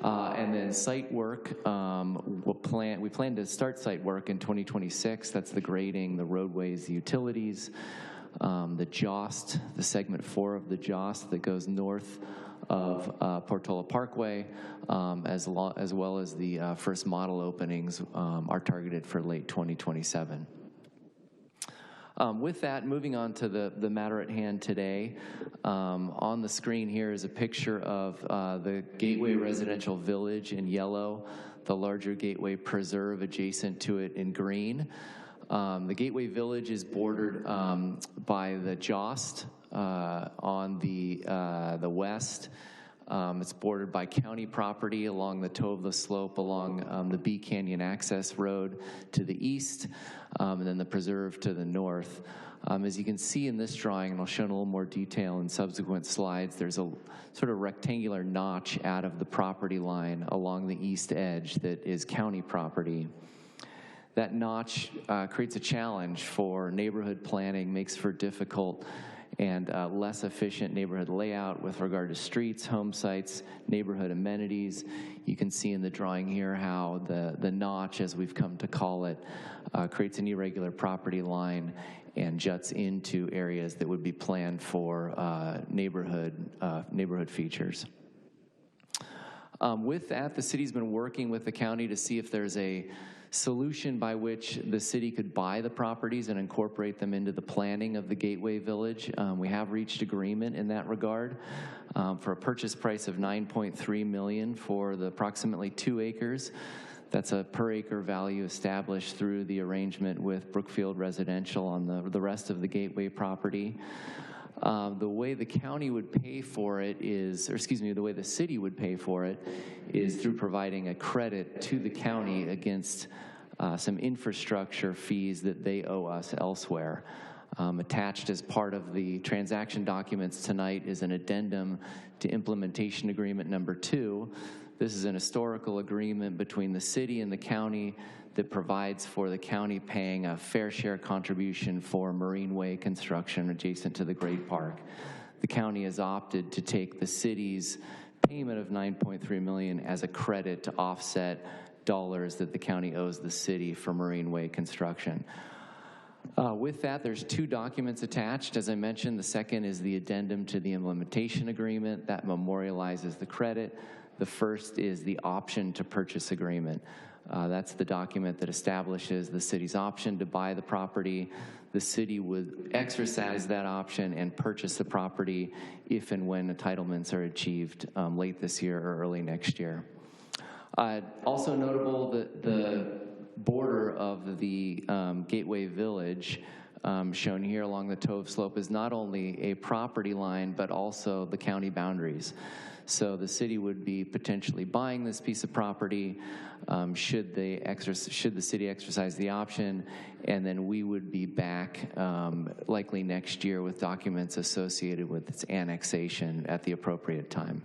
And then site work, we plan to start site work in 2026. That's the grading, the roadways, the utilities, the JOST, the segment 4 of the JOST that goes north of Portola Parkway, as well as the first model openings are targeted for late 2027. With that, moving on to the matter at hand today, on the screen here is a picture of the Gateway Residential Village in yellow, the larger Gateway Preserve adjacent to it in green. The Gateway Village is bordered by the JOST on the west. It's bordered by county property along the toe of the slope along the Bee Canyon Access Road to the east, and then the preserve to the north. As you can see in this drawing, and I'll show in a little more detail in subsequent slides, there's a sort of rectangular notch out of the property line along the east edge that is county property. That notch creates a challenge for neighborhood planning, makes for difficult and less efficient neighborhood layout with regard to streets, home sites, neighborhood amenities. You can see in the drawing here how the notch, as we've come to call it, creates an irregular property line and juts into areas that would be planned for neighborhood features. With that, the city's been working with the county to see if there's a solution by which the city could buy the properties and incorporate them into the planning of the Gateway Village. We have reached agreement in that regard for a purchase price of $9.3 million for the approximately 2 acres. That's a per acre value established through the arrangement with Brookfield Residential on the rest of the Gateway property. The way the county would pay for it is, or excuse me, the way the city would pay for it is through providing a credit to the county against some infrastructure fees that they owe us elsewhere. Attached as part of the transaction documents tonight is an addendum to implementation agreement number 2. This is an historical agreement between the city and the county that provides for the county paying a fair share contribution for Marine Way construction adjacent to the Great Park. The county has opted to take the city's payment of $9.3 million as a credit to offset dollars that the county owes the city for Marine Way construction. With that, there's 2 documents attached. As I mentioned, the second is the addendum to the implementation agreement that memorializes the credit. The first is the option to purchase agreement. That's the document that establishes the city's option to buy the property. The city would exercise that option and purchase the property if and when entitlements are achieved late this year or early next year. Also notable that the border of the Gateway Village shown here along the Tove Slope is not only a property line but also the county boundaries. So the city would be potentially buying this piece of property should the city exercise the option, and then we would be back likely next year with documents associated with its annexation at the appropriate time.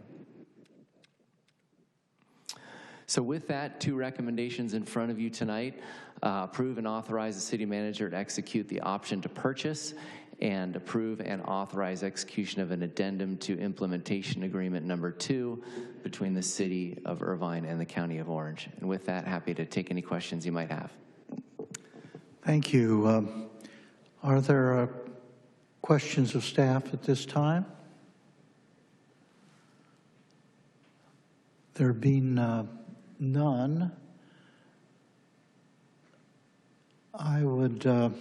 So with that, 2 recommendations in front of you tonight. Approve and authorize the city manager to execute the option to purchase, and approve and authorize execution of an addendum to implementation agreement number 2 between the city of Irvine and the county of Orange. And with that, happy to take any questions you might have. Thank you. Are there questions of staff at this time? There being none, I would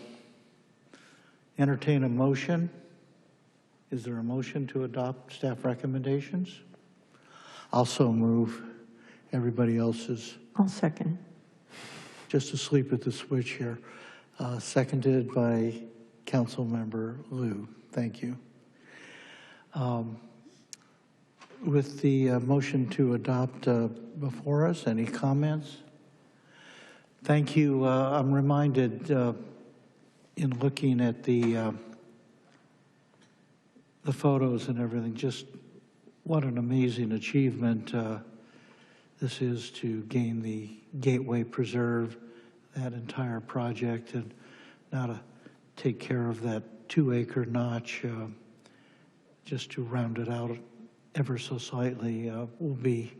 entertain a motion. Is there a motion to adopt staff recommendations? I'll so move. Everybody else is I'll second. just asleep at the switch here. Seconded by Councilmember Liu. Thank you. With the motion to adopt before us, any comments? Thank you. I'm reminded in looking at the photos and everything, just what an amazing achievement this is to gain the Gateway Preserve, that entire project, and now to take care of that 2-acre notch, just to round it out ever so slightly, will be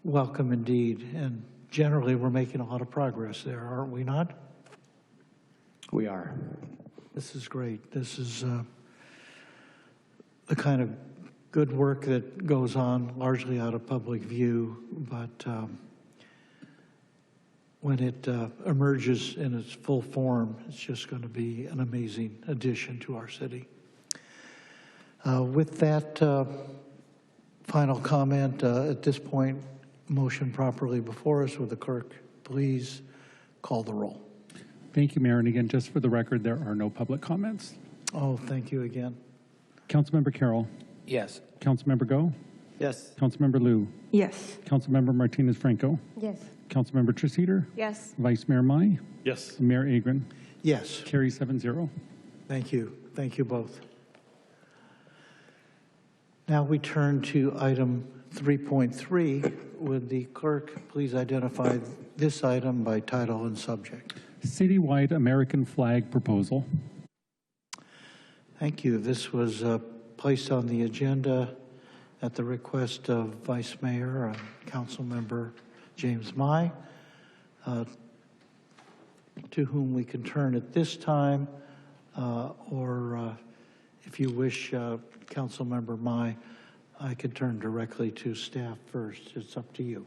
welcome indeed. And generally, we're making a lot of progress there, aren't we not? We are. This is great. This is the kind of good work that goes on largely out of public view, but when it emerges in its full form, it's just going to be an amazing addition to our city. With that final comment, at this point, motion properly before us, would the clerk please call the roll? Thank you, Mayor. And again, just for the record, there are no public comments. Oh, thank you again. Councilmember Carroll. Yes. Councilmember Go. Yes. Councilmember Liu. Yes. Councilmember Martinez-Franco. Yes. Councilmember Treseder. Yes. Vice Mayor Mai. Yes. Mayor Agron. Yes. Carries 7-0. Thank you. Thank you both. Now we turn to item 3.3. Would the clerk please identify this item by title and subject? Citywide American flag proposal. Thank you. This was placed on the agenda at the request of Vice Mayor and Councilmember James Mai, to whom we can turn at this time, or if you wish, Councilmember Mai, I could turn directly to staff first. It's up to you.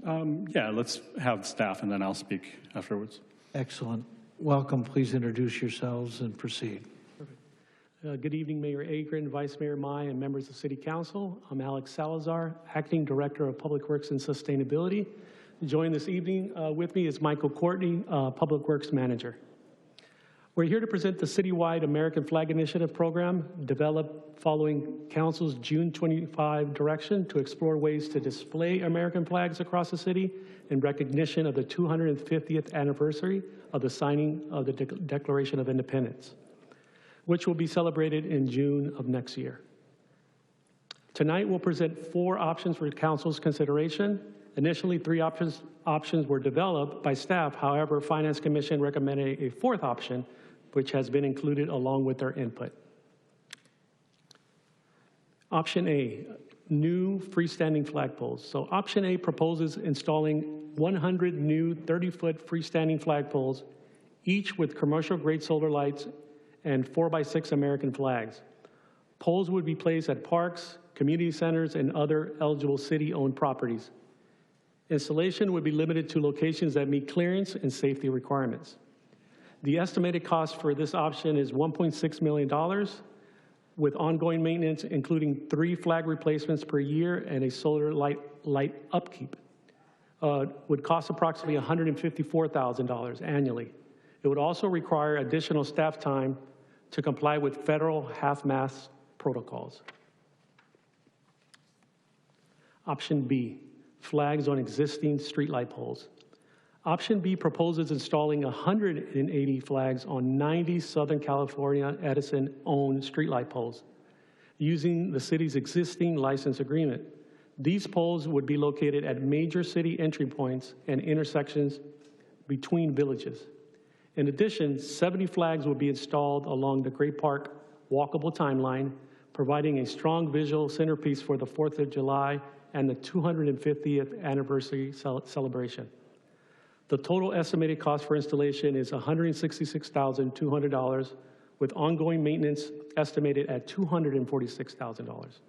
Yeah, let's have staff and then I'll speak afterwards. Excellent. Welcome. Please introduce yourselves and proceed. Good evening, Mayor Agron, Vice Mayor Mai, and members of City Council. I'm Alex Salazar, Acting Director of Public Works and Sustainability. Joined this evening with me is Michael Courtney, Public Works Manager. We're here to present the Citywide American Flag Initiative program, developed following Council's June 25 direction to explore ways to display American flags across the city in recognition of the 250th anniversary of the signing of the Declaration of Independence, which will be celebrated in June of next year. Tonight, we'll present 4 options for Council's consideration. Initially, 3 options were developed by staff. However, Finance Commission recommended a 4th option, which has been included along with their input. Option A, new freestanding flagpoles. So option A proposes installing 100 new 30-foot freestanding flagpoles, each with commercial-grade solar lights and 4x6 American flags. Poles would be placed at parks, community centers, and other eligible city-owned properties. Installation would be limited to locations that meet clearance and safety requirements. The estimated cost for this option is $1.6 million, with ongoing maintenance, including 3 flag replacements per year and a solar light upkeep. Would cost approximately $154,000 annually. It would also require additional staff time to comply with federal half-mast protocols. Option B, flags on existing streetlight poles. Option B proposes installing 180 flags on 90 Southern California Edison-owned streetlight poles using the city's existing license agreement. These poles would be located at major city entry points and intersections between villages. In addition, 70 flags will be installed along the Great Park walkable timeline, providing a strong visual centerpiece for the 4th of July and the 250th anniversary celebration. The total estimated cost for installation is $166,200, with ongoing maintenance estimated at $246,000.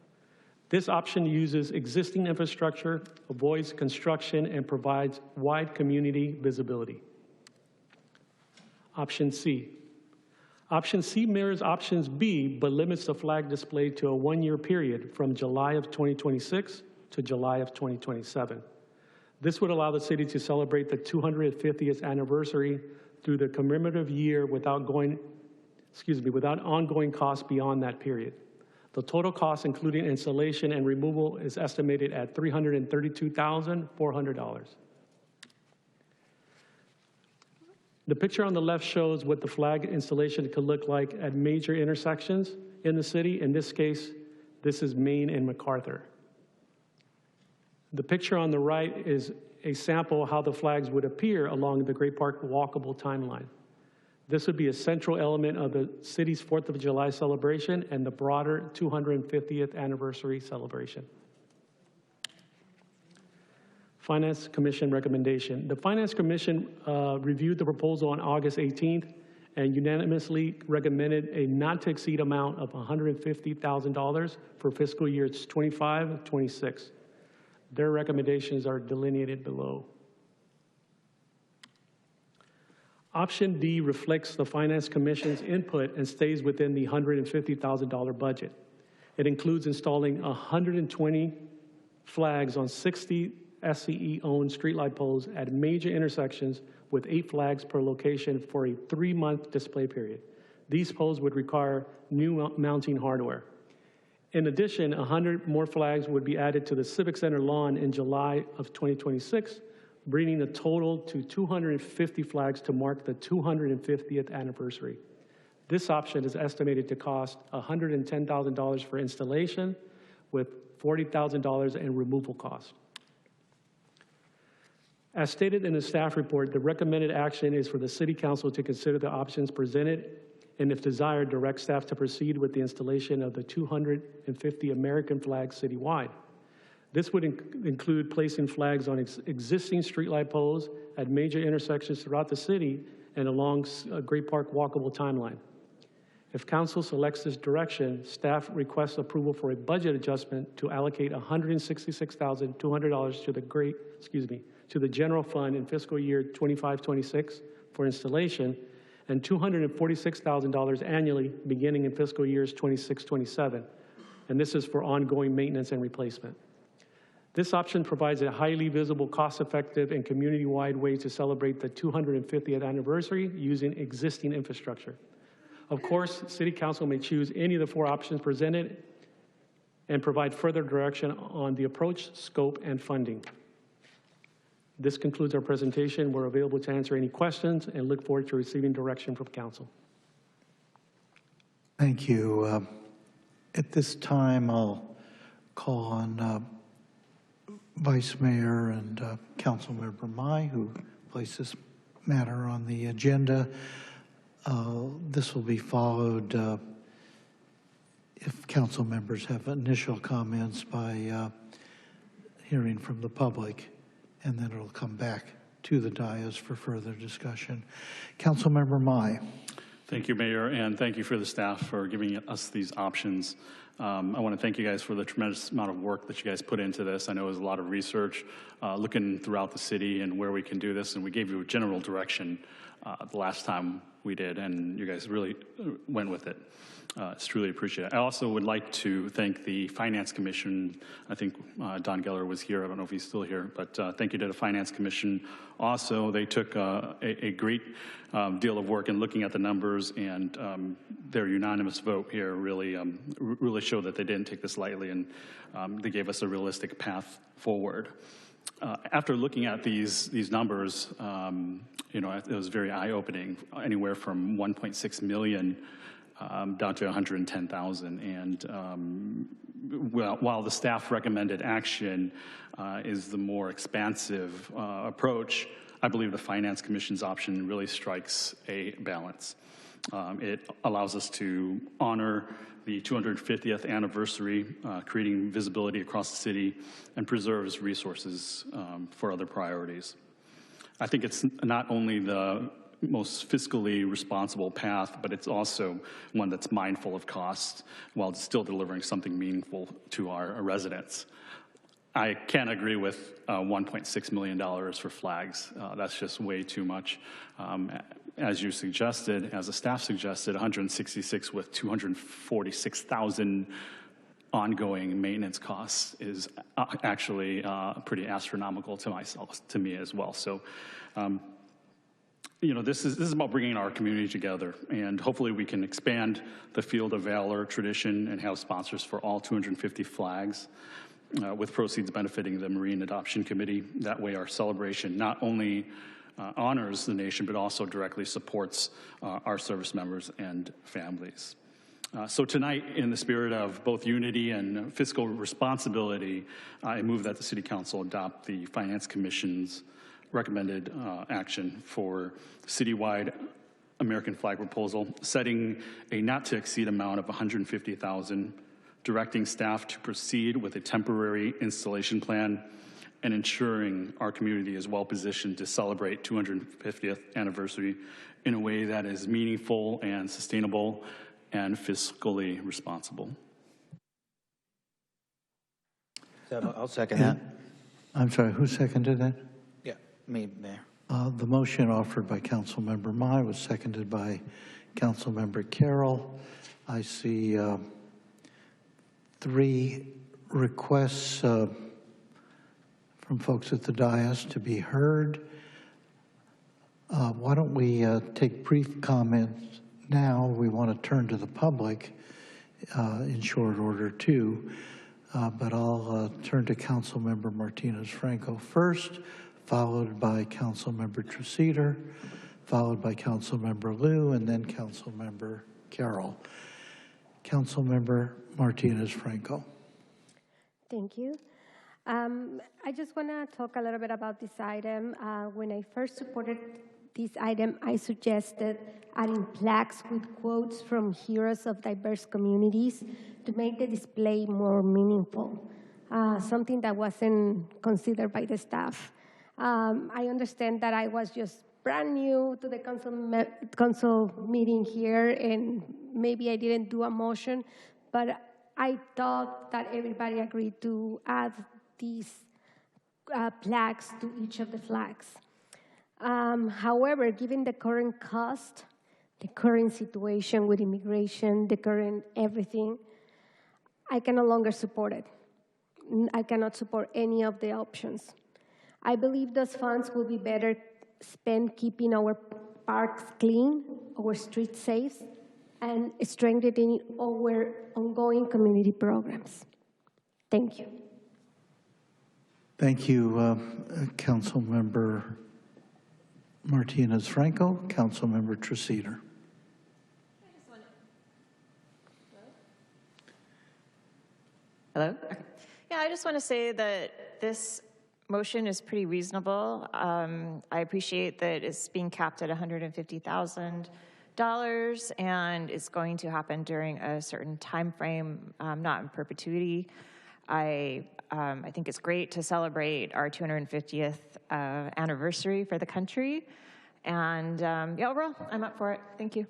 This option uses existing infrastructure, avoids construction, and provides wide community visibility. Option C. Option C mirrors options B, but limits the flag display to a 1-year period from July of 2026 to July of 2027. This would allow the city to celebrate the 250th anniversary through the commemorative year without ongoing costs beyond that period. The total cost, including installation and removal, is estimated at $332,400. The picture on the left shows what the flag installation could look like at major intersections in the city. In this case, this is Main and MacArthur. The picture on the right is a sample of how the flags would appear along the Great Park walkable timeline. This would be a central element of the city's 4th of July celebration and the broader 250th anniversary celebration. Finance Commission recommendation. The Finance Commission reviewed the proposal on August 18th and unanimously recommended a not-to-exceed amount of $150,000 for fiscal years 25-26. Their recommendations are delineated below. Option D reflects the Finance Commission's input and stays within the $150,000 budget. It includes installing 120 flags on 60 SCE-owned streetlight poles at major intersections with 8 flags per location for a 3-month display period. These poles would require new mounting hardware. In addition, 100 more flags would be added to the Civic Center lawn in July of 2026, bringing the total to 250 flags to mark the 250th anniversary. This option is estimated to cost $110,000 for installation, with $40,000 in removal costs. As stated in the staff report, the recommended action is for the City Council to consider the options presented and, if desired, direct staff to proceed with the installation of the 250 American flags citywide. This would include placing flags on existing streetlight poles at major intersections throughout the city and along Great Park walkable timeline. If Council selects this direction, staff requests approval for a budget adjustment to allocate $166,200 to the general fund in fiscal year 25-26 for installation, and $246,000 annually beginning in fiscal years 26-27. And this is for ongoing maintenance and replacement. This option provides a highly visible, cost-effective, and community-wide way to celebrate the 250th anniversary using existing infrastructure. Of course, City Council may choose any of the 4 options presented and provide further direction on the approach, scope, and funding. This concludes our presentation. We're available to answer any questions and look forward to receiving direction from Council. Thank you. At this time, I'll call on Vice Mayor and Councilmember Mai, who placed this matter on the agenda. This will be followed, if council members have initial comments, by hearing from the public, and then it'll come back to the dais for further discussion. Councilmember Mai. Thank you, Mayor, and thank you for the staff for giving us these options. I want to thank you guys for the tremendous amount of work that you guys put into this. I know it was a lot of research, looking throughout the city and where we can do this, and we gave you a general direction the last time we did, and you guys really went with it. It's truly appreciated. I also would like to thank the Finance Commission. I think Don Geller was here. I don't know if he's still here, but thank you to the Finance Commission. Also, they took a great deal of work in looking at the numbers, and their unanimous vote here really showed that they didn't take this lightly, and they gave us a realistic path forward. After looking at these numbers, you know, it was very eye-opening, anywhere from 1.6 million down to 110,000. And while the staff recommended action is the more expansive approach, I believe the Finance Commission's option really strikes a balance. It allows us to honor the 250th anniversary, creating visibility across the city, and preserves resources for other priorities. I think it's not only the most fiscally responsible path, but it's also one that's mindful of cost while still delivering something meaningful to our residents. I can't agree with $1.6 million for flags. That's just way too much. As you suggested, as the staff suggested, 166 with 246,000 ongoing maintenance costs is actually pretty astronomical to me as well. So, you know, this is about bringing our community together, and hopefully we can expand the Field of Valor tradition and have sponsors for all 250 flags, with proceeds benefiting the Marine Adoption Committee. That way our celebration not only honors the nation, but also directly supports our service members and families. So tonight, in the spirit of both unity and fiscal responsibility, I move that the City Council adopt the Finance Commission's recommended action for citywide American flag proposal, setting a not-to-exceed amount of $150,000, directing staff to proceed with a temporary installation plan, and ensuring our community is well-positioned to celebrate 250th anniversary in a way that is meaningful and sustainable and fiscally responsible. So I'll second that. I'm sorry, who seconded that? Yeah, me, Mayor. The motion offered by Councilmember Mai was seconded by Councilmember Carroll. I see 3 requests from folks at the dais to be heard. Why don't we take brief comments now? We want to turn to the public in short order too, but I'll turn to Councilmember Martinez-Franco first, followed by Councilmember Treseder, followed by Councilmember Liu, and then Councilmember Carroll. Councilmember Martinez-Franco. Thank you. I just want to talk a little bit about this item. When I first supported this item, I suggested adding plaques with quotes from heroes of diverse communities to make the display more meaningful, something that wasn't considered by the staff. I understand that I was just brand new to the council meeting here, and maybe I didn't do a motion, but I thought that everybody agreed to add these plaques to each of the flags. However, given the current cost, the current situation with immigration, the current everything, I can no longer support it. I cannot support any of the options. I believe those funds will be better spent keeping our parks clean, our streets safe, and strengthening our ongoing community programs. Thank you. Thank you, Councilmember Martinez-Franco. Councilmember Treseder. Hello? Okay. Yeah, I just want to say that this motion is pretty reasonable. I appreciate that it's being capped at $150,000 and it's going to happen during a certain time frame, not in perpetuity. I think it's great to celebrate our 250th anniversary for the country. And yeah, overall, I'm up for it. Thank you.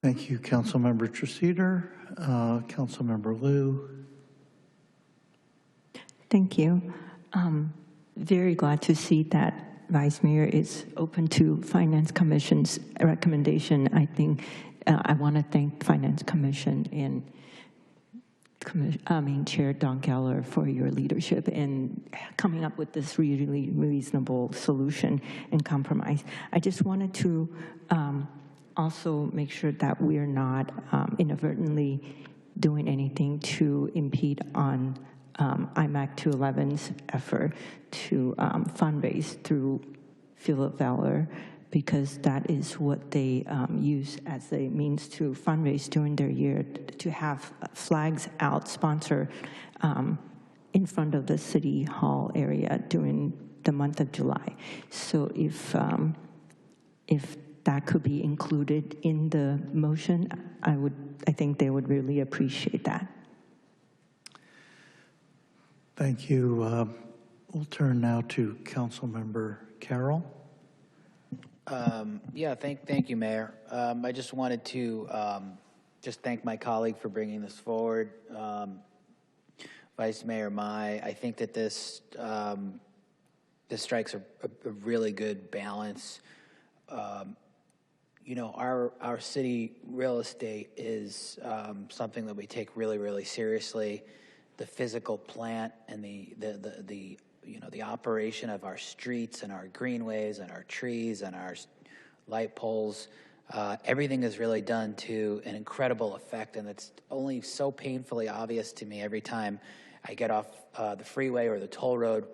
Thank you, Councilmember Treseder. Councilmember Liu. Thank you. Very glad to see that Vice Mayor is open to Finance Commission's recommendation. I think I want to thank Finance Commission and Chair Don Geller for your leadership in coming up with this really reasonable solution and compromise. I just wanted to also make sure that we're not inadvertently doing anything to impede on IMAC 211's effort to fundraise through Field of Valor, because that is what they use as a means to fundraise during their year, to have flags out sponsored in front of the City Hall area during the month of July. So if that could be included in the motion, I think they would really appreciate that. Thank you. We'll turn now to Councilmember Carroll. Yeah, thank you, Mayor. I just wanted to just thank my colleague for bringing this forward. Vice Mayor Mai, I think that this strikes a really good balance. You know, our city real estate is something that we take really seriously. The physical plant and the operation of our streets and our greenways and our trees and our light poles, everything is really done to an incredible effect, and it's only so painfully obvious to me every time I get off the freeway or the toll road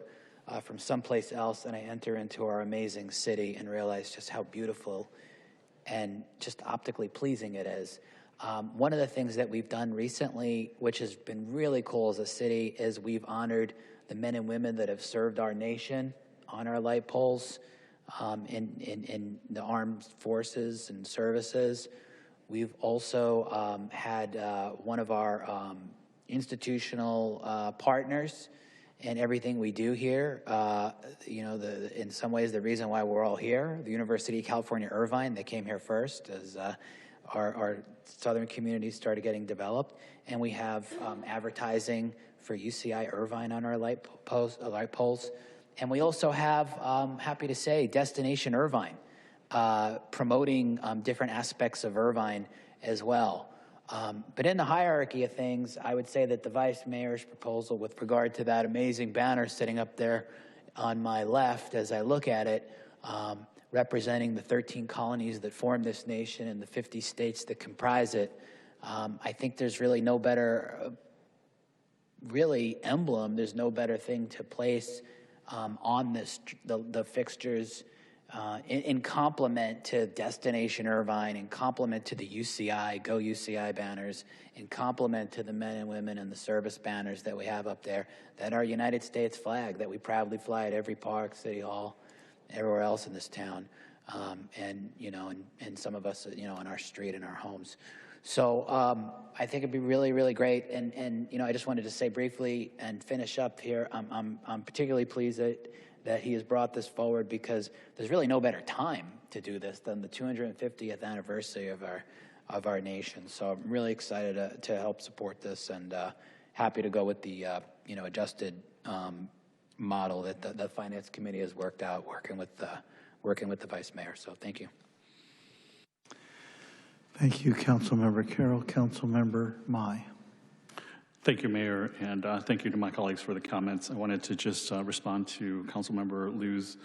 from someplace else and I enter into our amazing city and realize just how beautiful and just optically pleasing it is. One of the things that we've done recently, which has been really cool as a city, is we've honored the men and women that have served our nation on our light poles in the armed forces and services. We've also had one of our institutional partners in everything we do here. You know, in some ways, the reason why we're all here, the University of California, Irvine, they came here first as our southern communities started getting developed, and we have advertising for UCI Irvine on our light poles. And we also have, happy to say, Destination Irvine, promoting different aspects of Irvine as well. But in the hierarchy of things, I would say that the Vice Mayor's proposal with regard to that amazing banner sitting up there on my left as I look at it, representing the 13 colonies that form this nation and the 50 states that comprise it, I think there's really no better emblem, there's no better thing to place on this, the fixtures in complement to Destination Irvine, in complement to the UCI, Go UCI banners, in complement to the men and women and the service banners that we have up there, that our United States flag that we proudly fly at every park, City Hall, everywhere else in this town, and, you know, and some of us, you know, on our street and our homes. So I think it'd be really great. And you know, I just wanted to say briefly and finish up here, I'm particularly pleased that he has brought this forward, because there's really no better time to do this than the 250th anniversary of our nation. So I'm really excited to help support this, and happy to go with the you know, adjusted model that the Finance Committee has worked out, working with the Vice Mayor. So thank you. Thank you, Councilmember Carroll. Councilmember Mai. Thank you, Mayor, and thank you to my colleagues for the comments. I wanted to just respond to Councilmember Liu's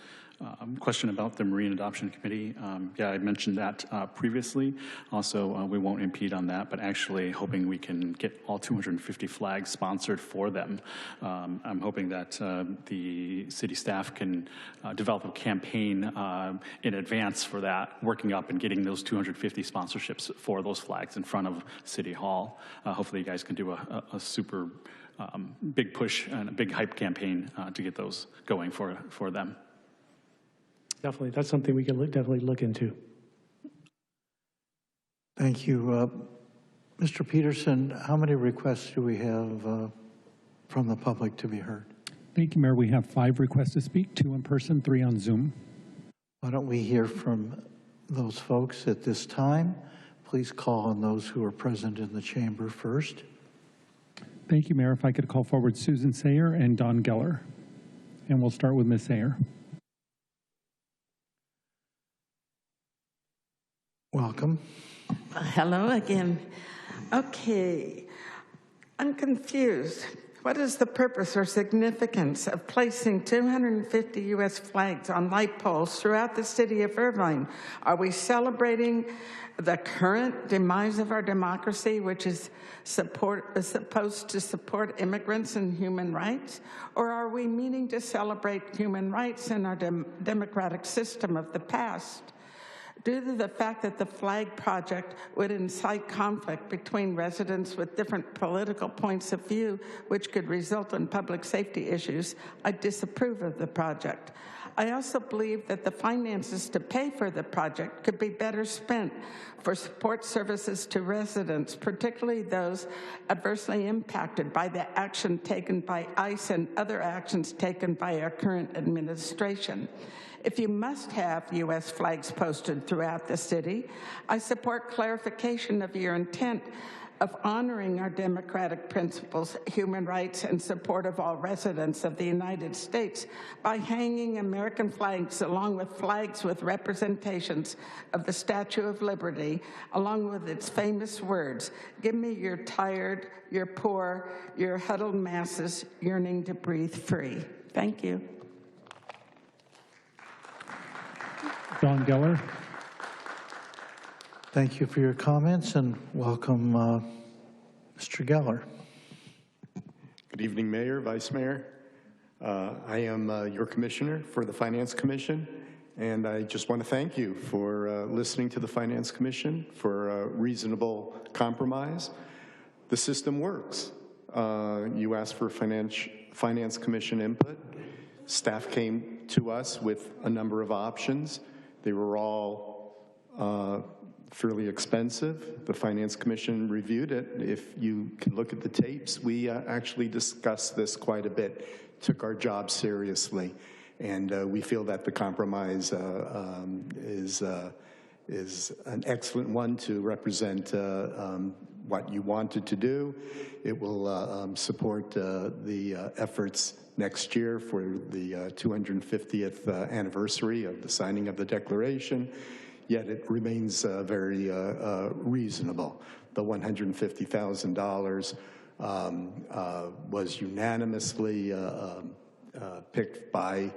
question about the Marine Adoption Committee. Yeah, I mentioned that previously. Also, we won't impede on that, but actually hoping we can get all 250 flags sponsored for them. I'm hoping that the city staff can develop a campaign in advance for that, working up and getting those 250 sponsorships for those flags in front of City Hall. Hopefully you guys can do a super big push and a big hype campaign to get those going for them. Definitely, that's something we can definitely look into. Thank you. Mr. Peterson, how many requests do we have from the public to be heard? Thank you, Mayor. We have 5 requests to speak, 2 in person, 3 on Zoom. Why don't we hear from those folks at this time? Please call on those who are present in the chamber first. Thank you, Mayor. If I could call forward Susan Sayer and Don Geller. And we'll start with Ms. Sayer. Welcome. Hello again. Okay, I'm confused. What is the purpose or significance of placing 250 U.S. flags on light poles throughout the city of Irvine? Are we celebrating the current demise of our democracy, which is supposed to support immigrants and human rights? Or are we meaning to celebrate human rights in our democratic system of the past? Due to the fact that the flag project would incite conflict between residents with different political points of view, which could result in public safety issues, I disapprove of the project. I also believe that the finances to pay for the project could be better spent for support services to residents, particularly those adversely impacted by the action taken by ICE and other actions taken by our current administration. If you must have U.S. flags posted throughout the city, I support clarification of your intent of honoring our democratic principles, human rights, and support of all residents of the United States by hanging American flags along with flags with representations of the Statue of Liberty, along with its famous words, "Give me your tired, your poor, your huddled masses yearning to breathe free." Thank you. Don Geller. Thank you for your comments and welcome, Mr. Geller. Good evening, Mayor, Vice Mayor. I am your commissioner for the Finance Commission, and I just want to thank you for listening to the Finance Commission for a reasonable compromise. The system works. You asked for Finance Commission input. Staff came to us with a number of options. They were all fairly expensive. The Finance Commission reviewed it. If you can look at the tapes, we actually discussed this quite a bit, took our job seriously, and we feel that the compromise is an excellent one to represent what you wanted to do. It will support the efforts next year for the 250th anniversary of the signing of the Declaration, yet it remains very reasonable. The $150,000 was unanimously picked by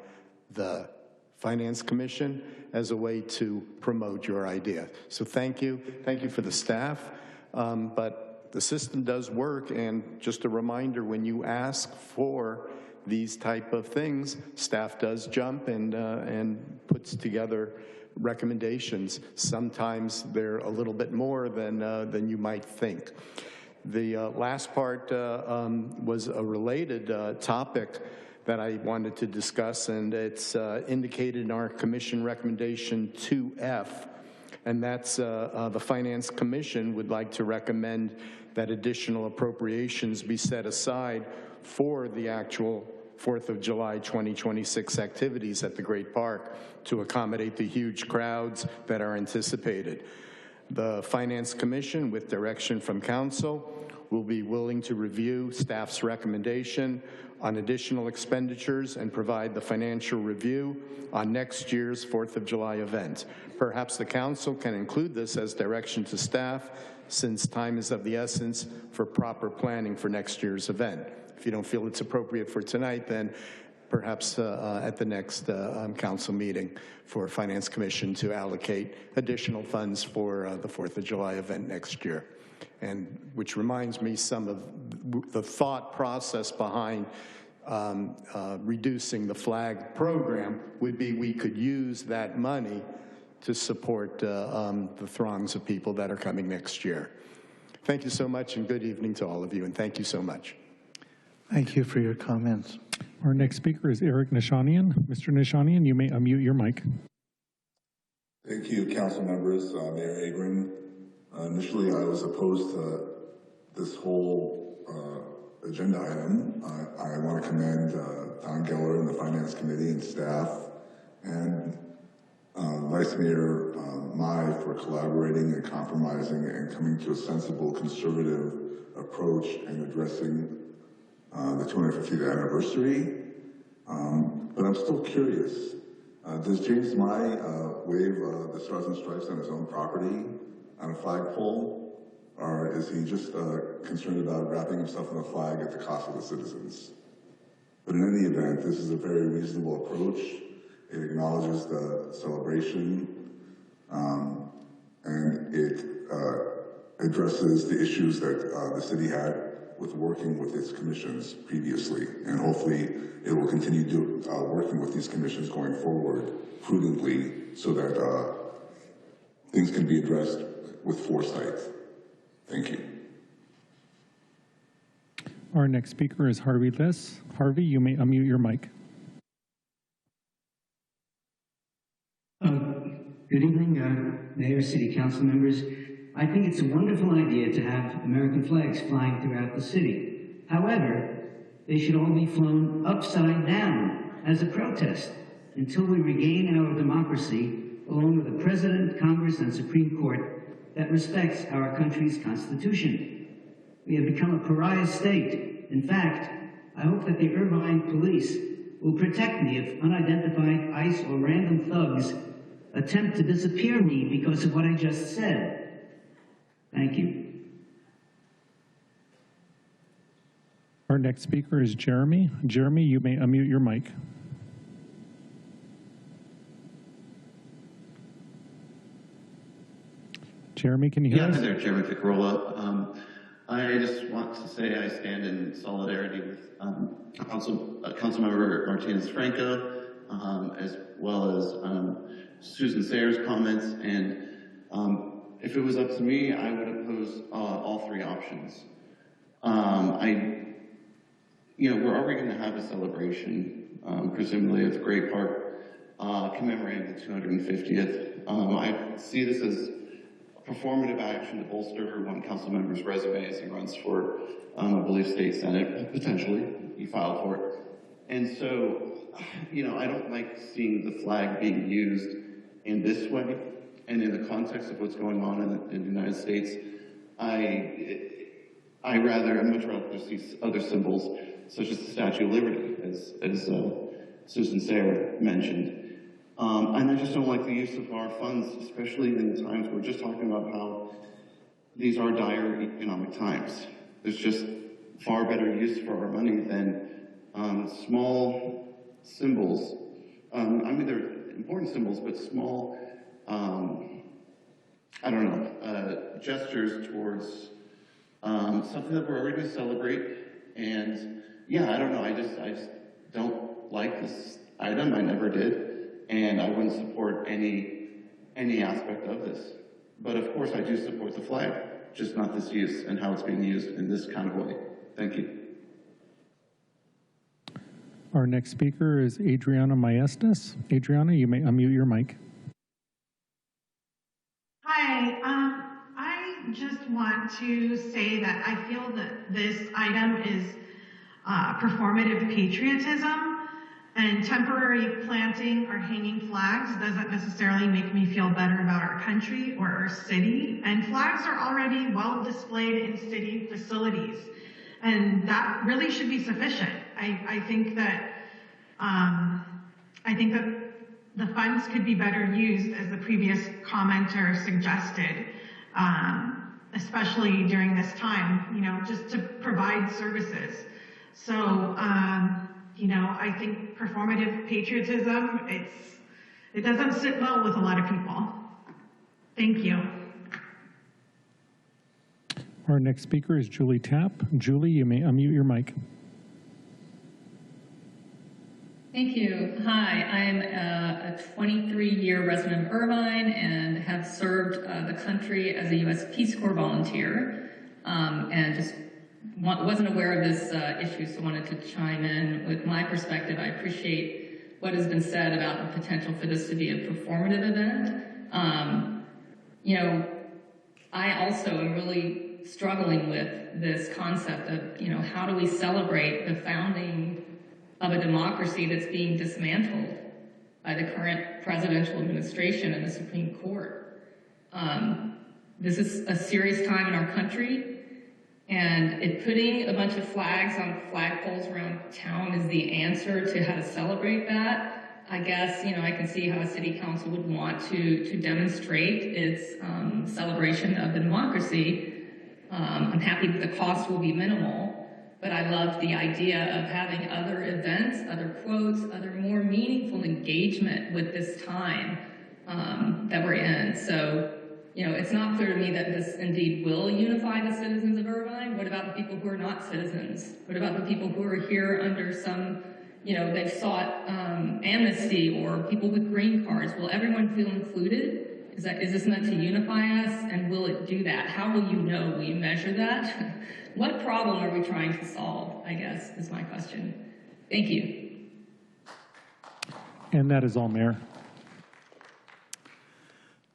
the Finance Commission as a way to promote your idea. So thank you. Thank you for the staff. But the system does work, and just a reminder, when you ask for these type of things, staff does jump and puts together recommendations. Sometimes they're a little bit more than you might think. The last part was a related topic that I wanted to discuss, and it's indicated in our commission recommendation 2F, and that's the Finance Commission would like to recommend that additional appropriations be set aside for the actual 4th of July 2026 activities at the Great Park to accommodate the huge crowds that are anticipated. The Finance Commission, with direction from Council, will be willing to review staff's recommendation on additional expenditures and provide the financial review on next year's 4th of July event. Perhaps the Council can include this as direction to staff, since time is of the essence for proper planning for next year's event. If you don't feel it's appropriate for tonight, then perhaps at the next council meeting for Finance Commission to allocate additional funds for the 4th of July event next year. And which reminds me, some of the thought process behind reducing the flag program would be we could use that money to support the throngs of people that are coming next year. Thank you so much, and good evening to all of you, and thank you so much. Thank you for your comments. Our next speaker is Eric Nishanian. Mr. Nishanian, you may unmute your mic. Thank you, council members, Mayor Agron. Initially, I was opposed to this whole agenda item. I want to commend Don Geller and the Finance Committee and staff, and Vice Mayor Mai for collaborating and compromising and coming to a sensible, conservative approach in addressing the 250th anniversary. But I'm still curious. Does James Mai wave the Stars and Stripes on his own property on a flagpole? Or is he just concerned about wrapping himself in a flag at the cost of the citizens? But in any event, this is a very reasonable approach. It acknowledges the celebration, and it addresses the issues that the city had with working with its commissions previously. And hopefully it will continue working with these commissions going forward prudently so that things can be addressed with foresight. Thank you. Our next speaker is Harvey Liss. Harvey, you may unmute your mic. Good evening, Mayor, City Council members. I think it's a wonderful idea to have American flags flying throughout the city. However, they should all be flown upside down as a protest until we regain our democracy, along with a president, Congress, and Supreme Court that respects our country's Constitution. We have become a pariah state. In fact, I hope that the Irvine police will protect me if unidentified ICE or random thugs attempt to disappear me because of what I just said. Thank you. Our next speaker is Jeremy. Jeremy, you may unmute your mic. Jeremy, can you hear us? Hi there, Chairman Picarola. I just want to say I stand in solidarity with Councilmember Martinez-Franco, as well as Susan Sayer's comments. And if it was up to me, I would oppose all three options. We're already going to have a celebration, presumably at the Great Park, commemorating the 250th. I see this as performative action to bolster one council member's resume as he runs for, I believe, state senate, potentially. He filed for it. And so, I don't like seeing the flag being used in this way. And in the context of what's going on in the United States, I'd much rather see other symbols, such as the Statue of Liberty, as Susan Sayer mentioned. And I just don't like the use of our funds, especially in the times we're just talking about how these are dire economic times. There's just far better use for our money than small symbols. They're important symbols, but small, gestures towards something that we're already going to celebrate. And yeah, I don't know. I just don't like this item. I never did. And I wouldn't support any aspect of this. But of course, I do support the flag, just not this use and how it's being used in this kind of way. Thank you. Our next speaker is Adriana Maestas. Adriana, you may unmute your mic. Hi, I just want to say that I feel that this item is performative patriotism, And temporary planting or hanging flags doesn't necessarily make me feel better about our country or our city. And flags are already well displayed in city facilities. And that really should be sufficient. I think that the funds could be better used, as the previous commenter suggested, especially during this time, you know, just to provide services. So, you know, I think performative patriotism, it doesn't sit well with a lot of people. Thank you. Our next speaker is Julie Tapp. Julie, you may unmute your mic. Thank you. Hi, I'm a 23-year resident of Irvine and have served the country as a U.S. Peace Corps volunteer, and just wasn't aware of this issue, so wanted to chime in with my perspective. I appreciate what has been said about the potential for this to be a performative event. You know, I also am really struggling with this concept of, you know, how do we celebrate the founding of a democracy that's being dismantled by the current presidential administration and the Supreme Court. This is a serious time in our country, and putting a bunch of flags on flagpoles around town is the answer to how to celebrate that. I guess, you know, I can see how a city council would want to demonstrate its celebration of the democracy. I'm happy that the cost will be minimal, but I love the idea of having other events, other quotes, other more meaningful engagement with this time that we're in. So, you know, it's not clear to me that this indeed will unify the citizens of Irvine. What about the people who are not citizens? What about the people who are here under some, you know, they've sought amnesty, or people with green cards? Will everyone feel included? Is this meant to unify us, and will it do that? How will you know? Will you measure that? What problem are we trying to solve, I guess, is my question. Thank you. And that is all, Mayor.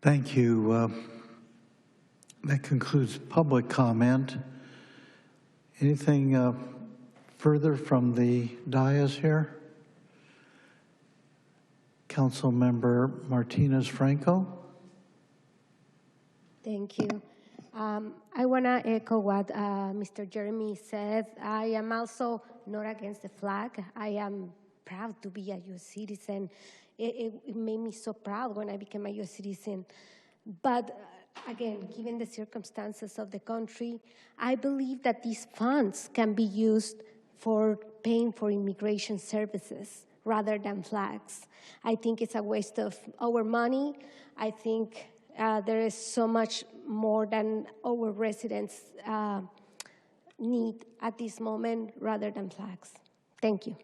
Thank you. That concludes public comment. Anything further from the dais here? Councilmember Martinez-Franco. Thank you. I want to echo what Mr. Jeremy said. I am also not against the flag. I am proud to be a U.S. citizen. It made me so proud when I became a U.S. citizen. But again, given the circumstances of the country, I believe that these funds can be used for paying for immigration services rather than flags. I think it's a waste of our money. I think there is so much more than our residents need at this moment rather than flags. Thank you.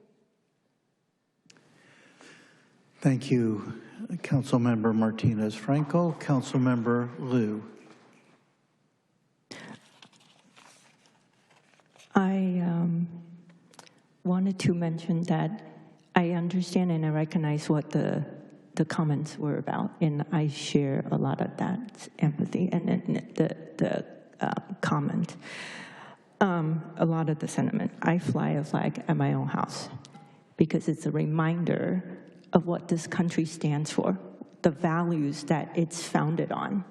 Thank you, Councilmember Martinez-Franco. Councilmember Liu. I wanted to mention that I understand and I recognize what the comments were about, and I share a lot of that empathy and the comment, a lot of the sentiment. I fly a flag at my own house because it's a reminder of what this country stands for, the values that it's founded on.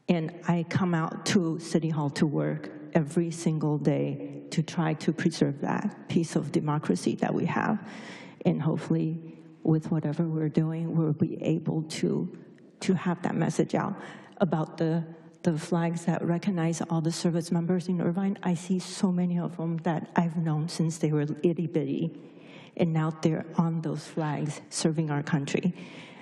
And I come out to City Hall to work every single day to try to preserve that piece of democracy that we have. And hopefully, with whatever we're doing, we'll be able to have that message out about the flags that recognize all the service members in Irvine. I see so many of them that I've known since they were itty bitty, and now they're on those flags serving our country.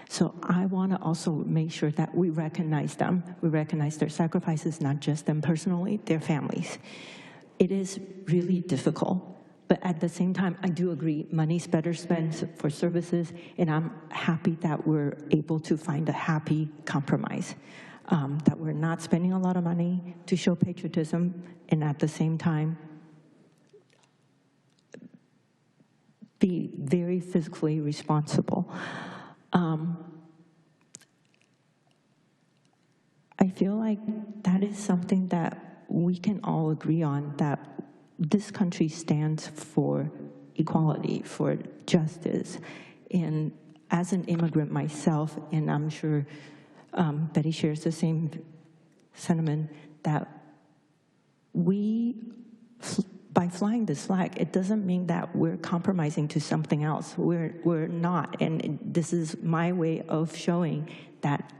So I want to also make sure that we recognize them. We recognize their sacrifices, not just them personally, their families. It is really difficult. But at the same time, I do agree, money's better spent for services, and I'm happy that we're able to find a happy compromise, that we're not spending a lot of money to show patriotism, and at the same time, be very physically responsible. I feel like that is something that we can all agree on, that this country stands for equality, for justice. And as an immigrant myself, and I'm sure Betty shares the same sentiment, that by flying this flag, it doesn't mean that we're compromising to something else. We're not, and this is my way of showing that,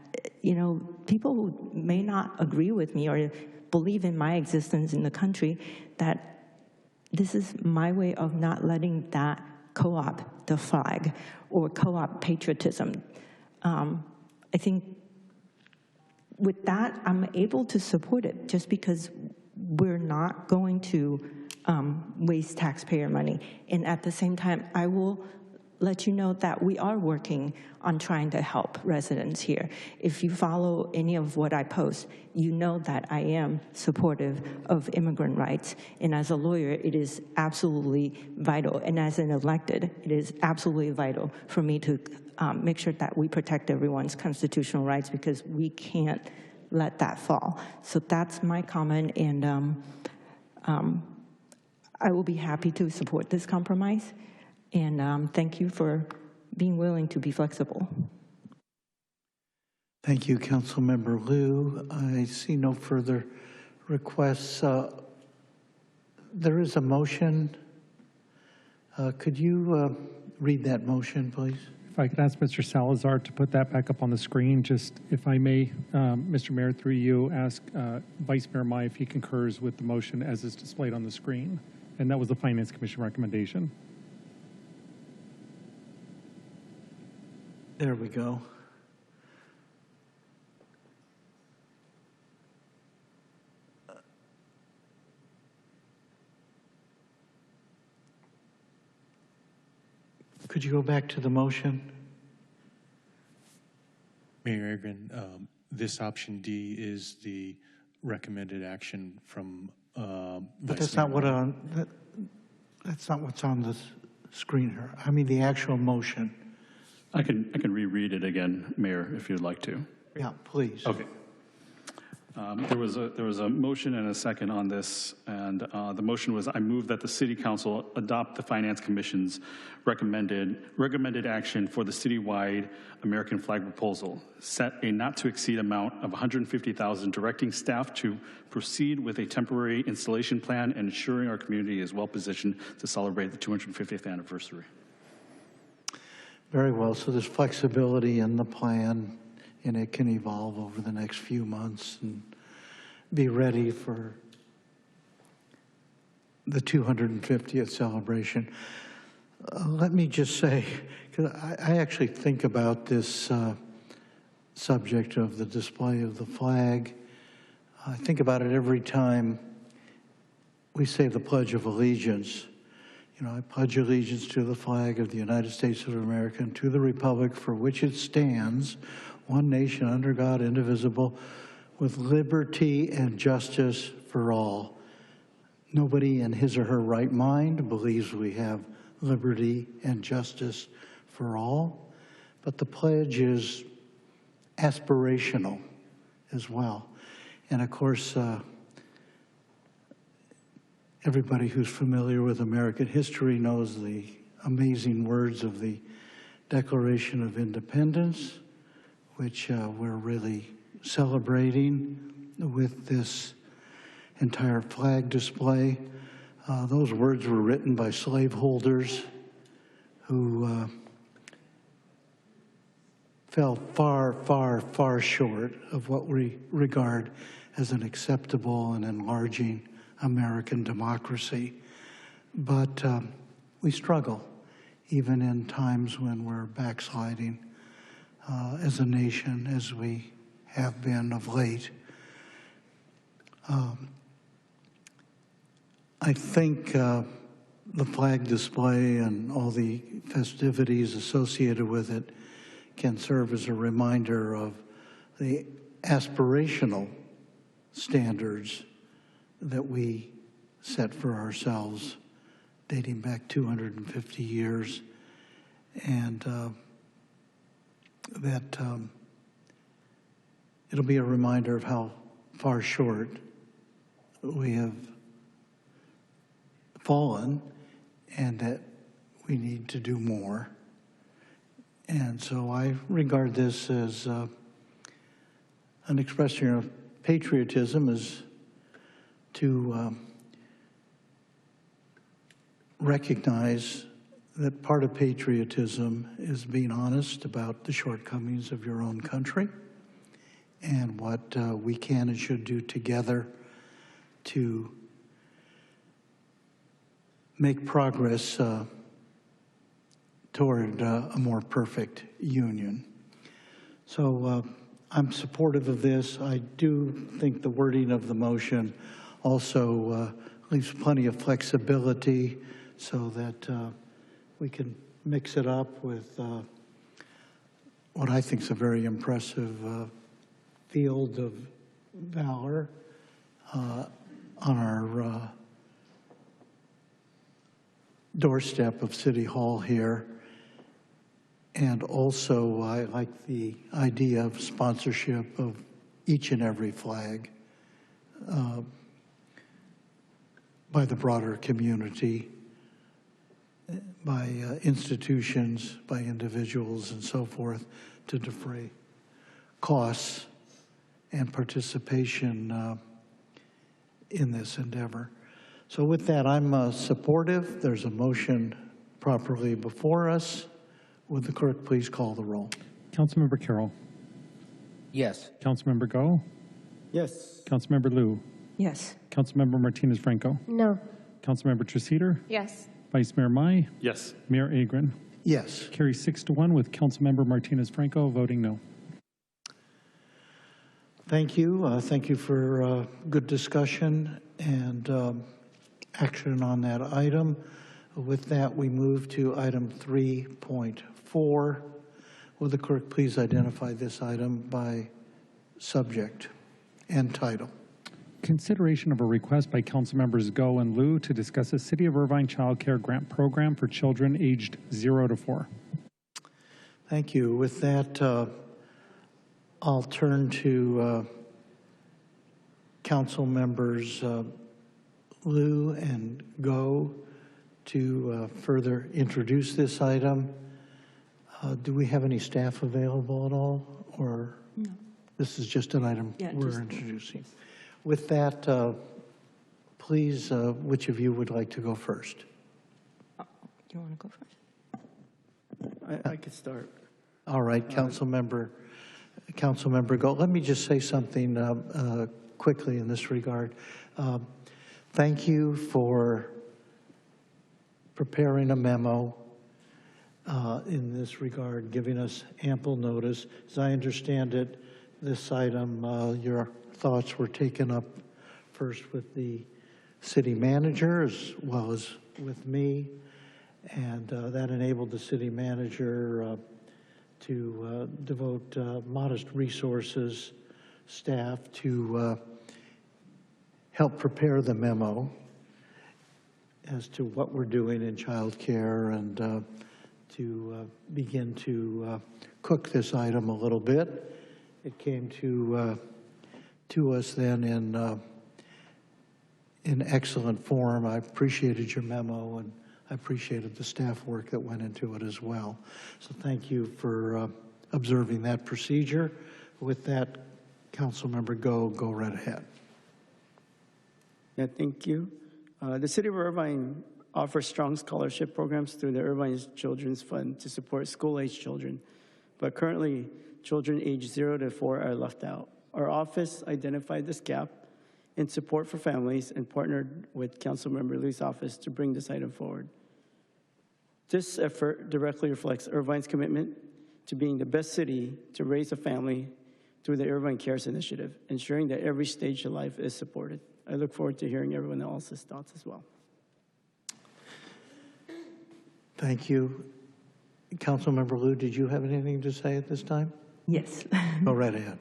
people who may not agree with me or believe in my existence in the country, that this is my way of not letting that co-opt the flag or co-opt patriotism. I think with that, I'm able to support it just because we're not going to waste taxpayer money. And at the same time, I will let you know that we are working on trying to help residents here. If you follow any of what I post, you know that I am supportive of immigrant rights. And as a lawyer, it is absolutely vital. And as an elected, it is absolutely vital for me to make sure that we protect everyone's constitutional rights, because we can't let that fall. So that's my comment, and I will be happy to support this compromise. And thank you for being willing to be flexible. Thank you, Councilmember Liu. I see no further requests. There is a motion. Could you read that motion, please? If I could ask Mr. Salazar to put that back up on the screen, just if I may, Mr. Mayor, through you, ask Vice Mayor Mai if he concurs with the motion as is displayed on the screen. And that was the Finance Commission recommendation. There we go. Could you go back to the motion? Mayor Agron, this option D is the recommended action from But that's not what that's not what's on the screen here. I mean the actual motion. I can reread it again, Mayor, if you'd like to. Yeah, please. Okay. There was a motion and a second on this, and the motion was, I move that the City Council adopt the Finance Commission's recommended action for the citywide American flag proposal, set a not-to-exceed amount of $150,000, directing staff to proceed with a temporary installation plan and ensuring our community is well-positioned to celebrate the 250th anniversary. Very well. So there's flexibility in the plan, and it can evolve over the next few months and be ready for the 250th celebration. Let me just say, because I actually think about this subject of the display of the flag. I think about it every time we say the Pledge of Allegiance. You know, I pledge allegiance to the flag of the United States of America and to the republic for which it stands, one nation under God, indivisible, with liberty and justice for all. Nobody in his or her right mind believes we have liberty and justice for all, but the pledge is aspirational as well. And of course, everybody who's familiar with American history knows the amazing words of the Declaration of Independence, which we're really celebrating with this entire flag display. Those words were written by slaveholders who fell far, far, far short of what we regard as an acceptable and enlarging American democracy. But we struggle, even in times when we're backsliding as a nation, as we have been of late. I think the flag display and all the festivities associated with it can serve as a reminder of the aspirational standards that we set for ourselves dating back 250 years, and that it'll be a reminder of how far short we have fallen, and that we need to do more. And so I regard this as an expression of patriotism, is to recognize that part of patriotism is being honest about the shortcomings of your own country and what we can and should do together to make progress toward a more perfect union. So I'm supportive of this. I do think the wording of the motion also leaves plenty of flexibility so that we can mix it up with what I think is a very impressive field of valor on our doorstep of City Hall here. And also, I like the idea of sponsorship of each and every flag by the broader community, by institutions, by individuals, and so forth, to defray costs and participation in this endeavor. So with that, I'm supportive. There's a motion properly before us. Would the clerk please call the roll? Councilmember Carroll. Yes. Councilmember Go. Yes. Councilmember Liu. Yes. Councilmember Martinez-Franco. No. Councilmember Treseder. Yes. Vice Mayor Mai. Yes. Mayor Agron. Yes. Carries 6-1 with Councilmember Martinez-Franco voting no. Thank you. Thank you for good discussion and action on that item. With that, we move to item 3.4. Will the clerk please identify this item by subject and title? Consideration of a request by Councilmembers Go and Liu to discuss a City of Irvine Child Care Grant Program for children aged 0 to 4. Thank you. With that, I'll turn to Councilmembers Liu and Go to further introduce this item. Do we have any staff available at all, or no? This is just an item we're introducing. With that, please, which of you would like to go first? You want to go first? I could start. All right, Councilmember Go. Let me just say something quickly in this regard. Thank you for preparing a memo in this regard, giving us ample notice. As I understand it, this item, your thoughts were taken up first with the city manager as well as with me, and that enabled the city manager to devote modest resources, staff, to help prepare the memo as to what we're doing in child care and to begin to cook this item a little bit. It came to us then in excellent form. I appreciated your memo, and I appreciated the staff work that went into it as well. So thank you for observing that procedure. With that, Councilmember Go right ahead. Yeah, thank you. The City of Irvine offers strong scholarship programs through the Irvine Children's Fund to support school-age children, but currently, children aged 0 to 4 are left out. Our office identified this gap in support for families and partnered with Councilmember Liu's office to bring this item forward. This effort directly reflects Irvine's commitment to being the best city to raise a family through the Irvine Cares Initiative, ensuring that every stage of life is supported. I look forward to hearing everyone else's thoughts as well. Thank you. Councilmember Liu, did you have anything to say at this time? Yes. Go right ahead.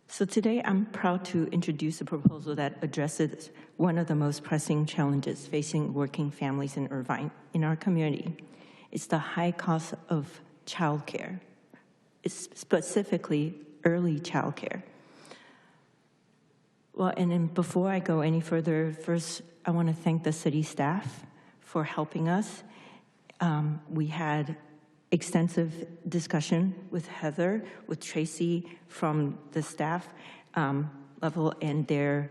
So today I'm proud to introduce a proposal that addresses one of the most pressing challenges facing working families in Irvine, in our community. It's the high cost of childcare, specifically early childcare. Well, and then before I go any further, first I want to thank the city staff for helping us. We had extensive discussion with Heather, with Tracy from the staff level, and they're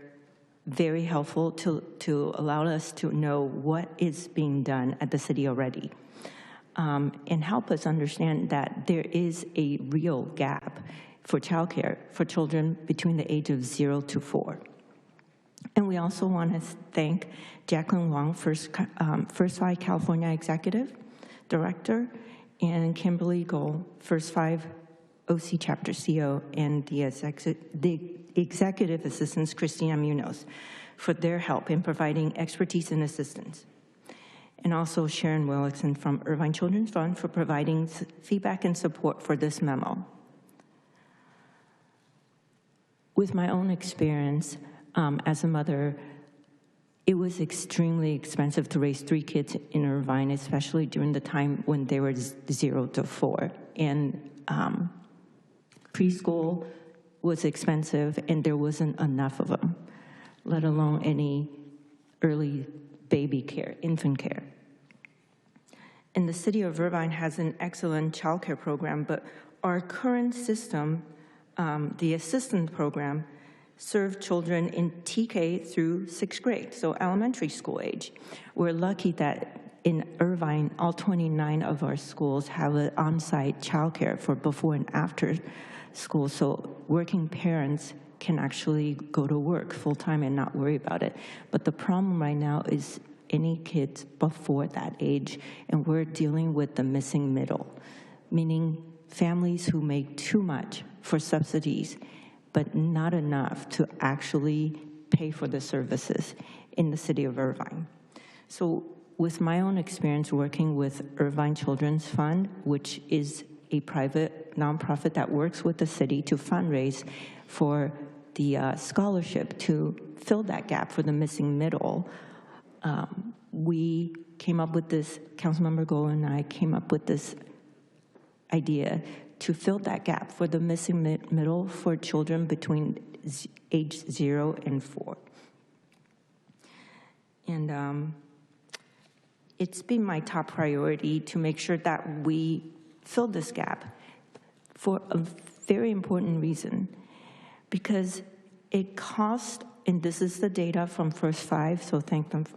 very helpful to allow us to know what is being done at the city already, and help us understand that there is a real gap for childcare for children between the age of 0 to 4. And we also want to thank Jacqueline Wong, First Five California Executive Director, and Kimberly Gold, First Five OC Chapter CO, and the Executive Assistants, Christina Munoz, for their help in providing expertise and assistance. And also Sharon Willickson from Irvine Children's Fund for providing feedback and support for this memo. With my own experience as a mother, it was extremely expensive to raise 3 kids in Irvine, especially during the time when they were 0 to 4. And preschool was expensive, and there wasn't enough of them, let alone any early baby care, infant care. And the city of Irvine has an excellent child care program, but our current system, the assistant program, serve children in TK through 6th grade, so elementary school age. We're lucky that in Irvine, all 29 of our schools have an on-site childcare for before and after school, so working parents can actually go to work full-time and not worry about it. But the problem right now is any kids before that age, and we're dealing with the missing middle, meaning families who make too much for subsidies but not enough to actually pay for the services in the city of Irvine. So with my own experience working with Irvine Children's Fund, which is a private nonprofit that works with the city to fundraise for the scholarship to fill that gap for the missing middle, we came up with this, Councilmember Gold and I came up with this idea to fill that gap for the missing middle for children between age 0 and 4. And it's been my top priority to make sure that we fill this gap for a very important reason, because it costs, and this is the data from First Five, so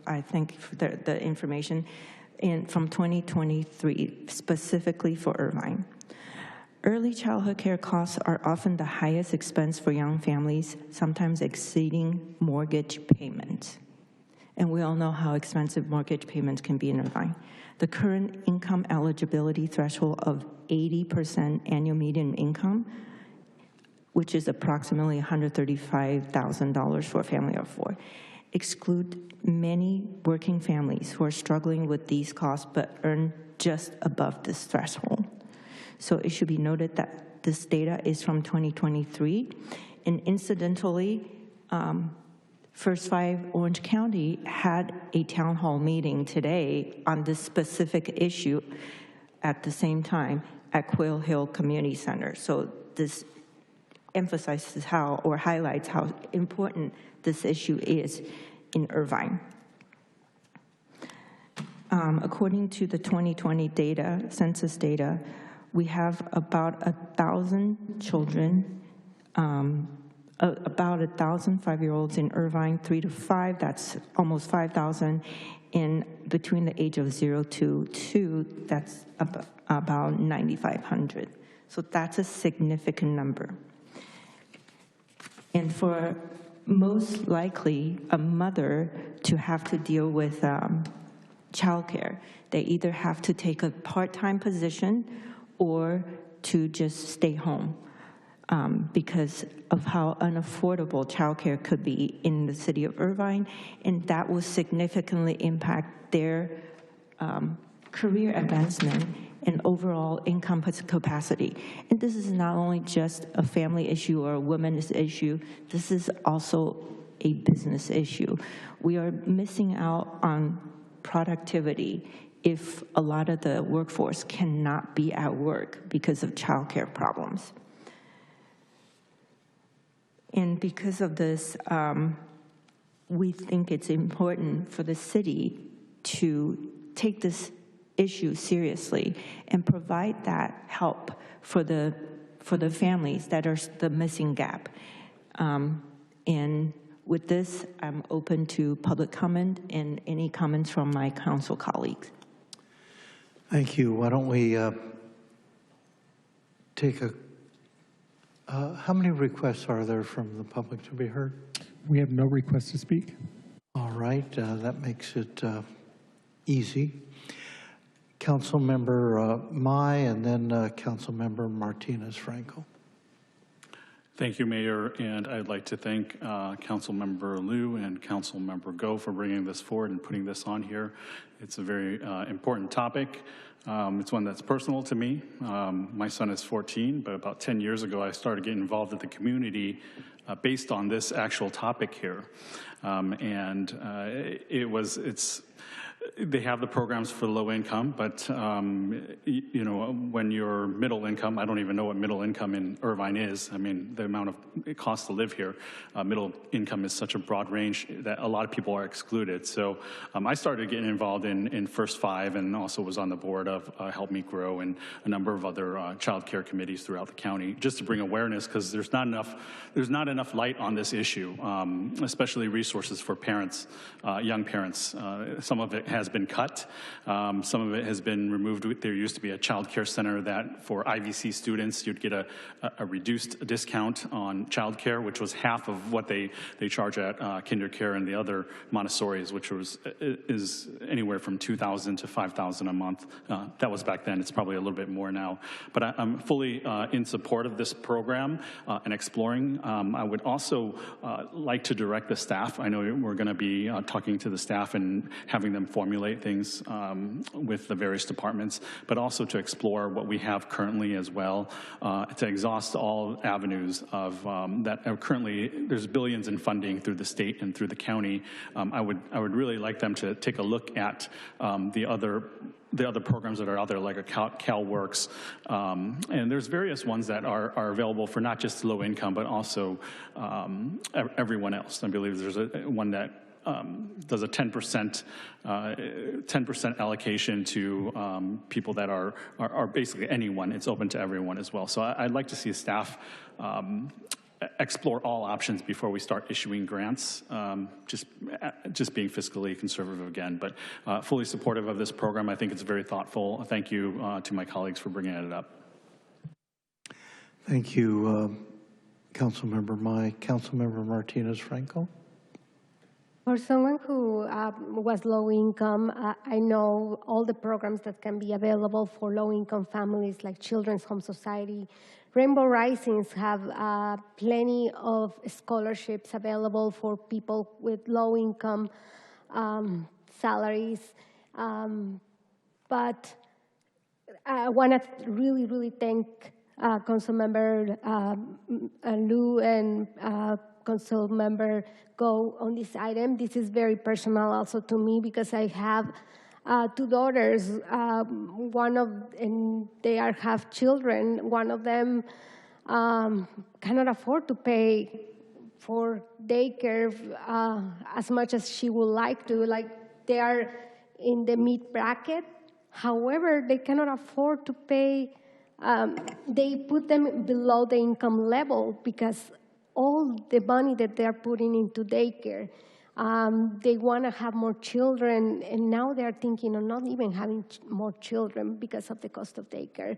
I thank you for the information, and from 2023, specifically for Irvine. Early childhood care costs are often the highest expense for young families, sometimes exceeding mortgage payments. And we all know how expensive mortgage payments can be in Irvine. The current income eligibility threshold of 80% annual median income, which is approximately $135,000 for a family of 4, exclude many working families who are struggling with these costs but earn just above this threshold. So it should be noted that this data is from 2023, and incidentally, First Five Orange County had a town hall meeting today on this specific issue at the same time at Quail Hill Community Center. So this emphasizes how, or highlights how important this issue is in Irvine. According to the 2020 data, census data, we have about 1,000 children, about 1,000 5-year-olds in Irvine, 3 to 5, that's almost 5,000. In between the age of 0 to 2, that's about 9,500. So that's a significant number. And for most likely a mother to have to deal with childcare, they either have to take a part-time position or to just stay home because of how unaffordable childcare could be in the city of Irvine, and that will significantly impact their career advancement and overall income capacity. And this is not only just a family issue or a women's issue, this is also a business issue. We are missing out on productivity if a lot of the workforce cannot be at work because of childcare problems. And because of this, we think it's important for the city to take this issue seriously and provide that help for the families that are the missing gap. And with this, I'm open to public comment and any comments from my council colleagues. Thank you. Why don't we take a, how many requests are there from the public to be heard? We have no requests to speak. All right, that makes it easy. Councilmember Mai, and then Councilmember Martinez-Franco. Thank you, Mayor, and I'd like to thank Councilmember Liu and Councilmember Go for bringing this forward and putting this on here. It's a very important topic. It's one that's personal to me. My son is 14, but about 10 years ago, I started getting involved in the community based on this actual topic here. They have the programs for low income, but you know, when you're middle income, I don't even know what middle income in Irvine is. I mean, the amount of it costs to live here, middle income is such a broad range that a lot of people are excluded. So I started getting involved in First Five, and also was on the board of Help Me Grow and a number of other child care committees throughout the county, just to bring awareness, because there's not enough light on this issue, especially resources for parents, young parents. Some of it has been cut. Some of it has been removed. There used to be a child care center that for IVC students, you'd get a reduced discount on child care, which was half of what they charge at KinderCare and the other Montessori's, which is anywhere from $2,000 to $5,000 a month. That was back then. It's probably a little bit more now. But I'm fully in support of this program and exploring. I would also like to direct the staff. I know we're going to be talking to the staff and having them formulate things with the various departments, but also to explore what we have currently as well, to exhaust all avenues of that are currently, there's billions in funding through the state and through the county. I would really like them to take a look at the other programs that are out there, like a CalWorks, and there's various ones that are available for not just low income, but also everyone else. I believe there's one that does a 10% allocation to people that are basically anyone. It's open to everyone as well. So I'd like to see staff explore all options before we start issuing grants, just being fiscally conservative again, but fully supportive of this program. I think it's very thoughtful. Thank you to my colleagues for bringing it up. Thank you, Councilmember Mai. Councilmember Martinez-Franco. For someone who was low income, I know all the programs that can be available for low-income families, like Children's Home Society. Rainbow Risings have plenty of scholarships available for people with low-income salaries. But I want to really thank Councilmember Liu and Councilmember Go on this item. This is very personal also to me, because I have two daughters. And they have children. One of them cannot afford to pay for daycare as much as she would like to. Like, they are in the mid bracket. However, they cannot afford to pay. They put them below the income level because all the money that they're putting into daycare. They want to have more children, and now they're thinking of not even having more children because of the cost of daycare.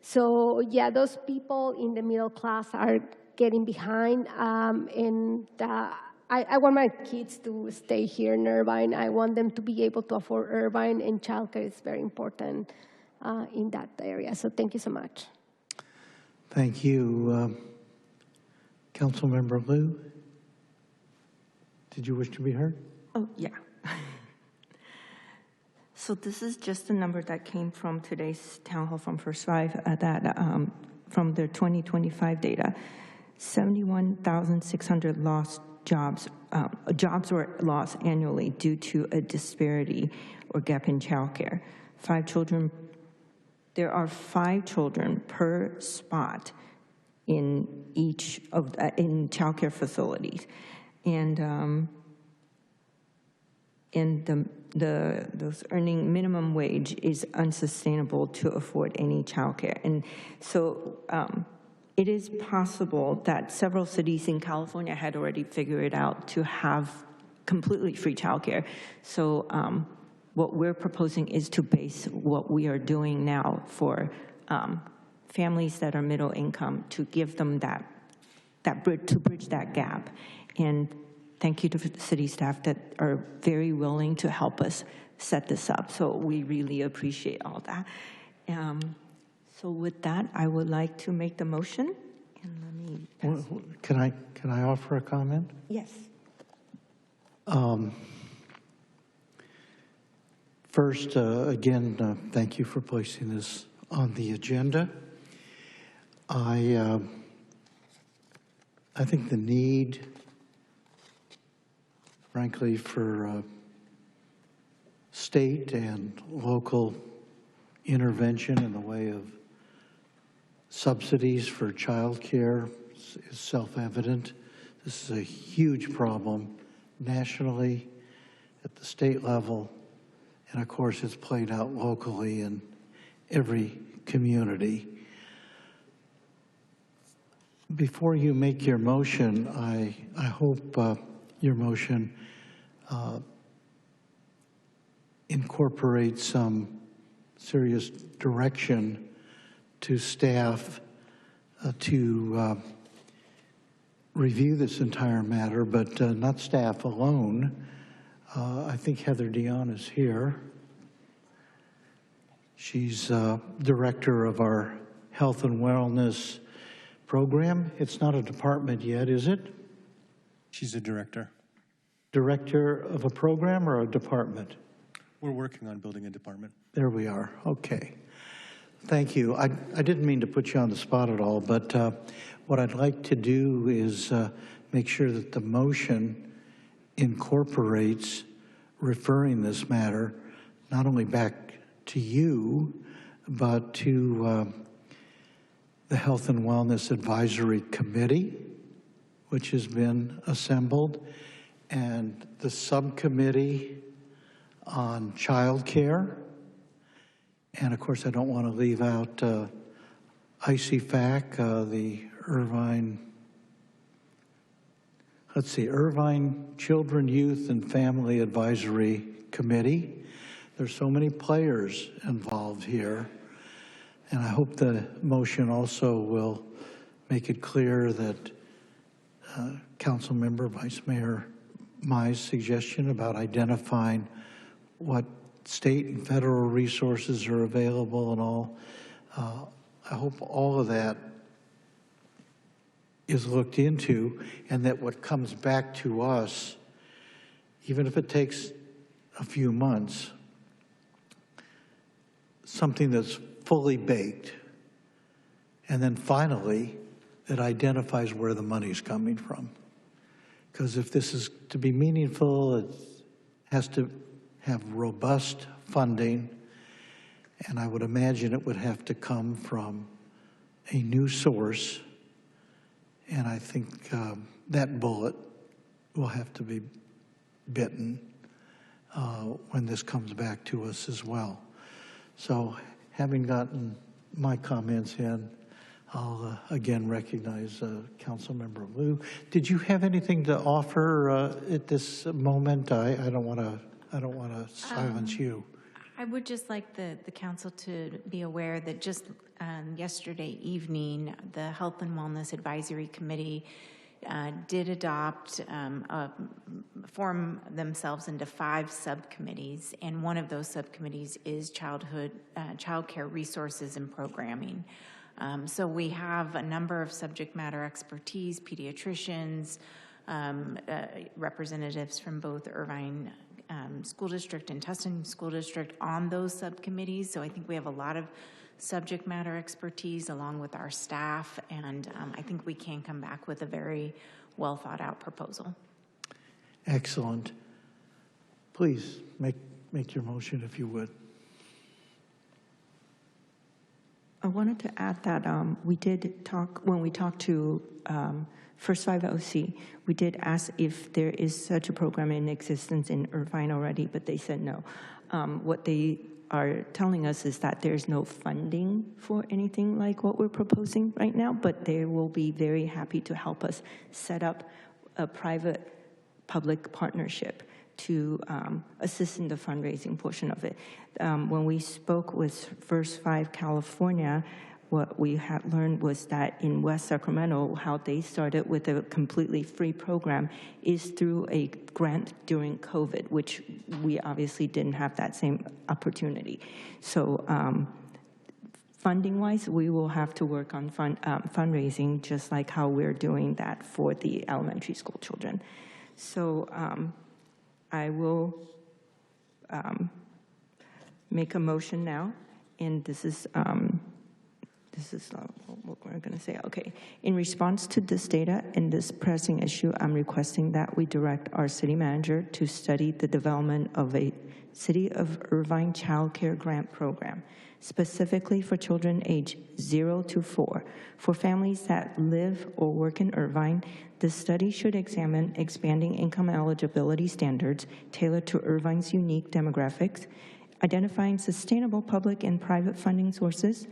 So yeah, those people in the middle class are getting behind, and I want my kids to stay here in Irvine. I want them to be able to afford Irvine, and childcare is very important in that area. So thank you so much. Thank you. Councilmember Liu, did you wish to be heard? Oh, yeah. So this is just a number that came from today's town hall from First Five, from their 2025 data. 71,600 lost jobs. Jobs were lost annually due to a disparity or gap in childcare. There are 5 children per spot in each of in childcare facilities, and and those earning minimum wage is unsustainable to afford any childcare. And so it is possible that several cities in California had already figured it out to have completely free childcare. So what we're proposing is to base what we are doing now for families that are middle income, to give them that bridge that gap. And thank you to the city staff that are very willing to help us set this up. So we really appreciate all that. So with that, I would like to make the motion. And let me pass it. Can I offer a comment? Yes. First, again, thank you for placing this on the agenda. I think the need, frankly, for state and local intervention in the way of subsidies for child care is self-evident. This is a huge problem nationally, at the state level, and of course it's played out locally in every community. Before you make your motion, I hope your motion incorporates some serious direction to staff to review this entire matter, but not staff alone. I think Heather Dion is here. She's director of our Health and Wellness program. It's not a department yet, is it? She's a director. Director of a program or a department? We're working on building a department. There we are. Okay. Thank you. I didn't mean to put you on the spot at all, but what I'd like to do is make sure that the motion incorporates referring this matter not only back to you, but to the Health and Wellness Advisory Committee, which has been assembled, and the subcommittee on child care. And of course, I don't want to leave out ICFAC, the Irvine Children, Youth, and Family Advisory Committee. There's so many players involved here. And I hope the motion also will make it clear that Councilmember Vice Mayor Mai's suggestion about identifying what state and federal resources are available and all, I hope all of that is looked into, and that what comes back to us, even if it takes a few months, something that's fully baked, and then finally it identifies where the money's coming from. Because if this is to be meaningful, it has to have robust funding, and I would imagine it would have to come from a new source, and I think that bullet will have to be bitten when this comes back to us as well. So having gotten my comments in, I'll again recognize Councilmember Liu. Did you have anything to offer at this moment? I don't want to silence you. I would just like the council to be aware that just yesterday evening, the Health and Wellness Advisory Committee did adopt, form themselves into 5 subcommittees, and one of those subcommittees is child care resources and programming. So we have a number of subject matter expertise, pediatricians, representatives from both Irvine School District and Tustin School District on those subcommittees. So I think we have a lot of subject matter expertise along with our staff, and I think we can come back with a very well thought out proposal. Excellent. Please make your motion if you would. I wanted to add that we did talk, when we talked to First 5 OC, we did ask if there is such a program in existence in Irvine already, but they said no. What they are telling us is that there's no funding for anything like what we're proposing right now, but they will be very happy to help us set up a private-public partnership to assist in the fundraising portion of it. When we spoke with First 5 California, what we had learned was that in West Sacramento, how they started with a completely free program is through a grant during COVID, which we obviously didn't have that same opportunity. So funding-wise, we will have to work on fundraising, just like how we're doing that for the elementary school children. So I will make a motion now, and this is what we're going to say. Okay. In response to this data and this pressing issue, I'm requesting that we direct our city manager to study the development of a City of Irvine Child Care Grant Program, specifically for children age 0 to 4. For families that live or work in Irvine, the study should examine expanding income eligibility standards tailored to Irvine's unique demographics, identifying sustainable public and private funding sources,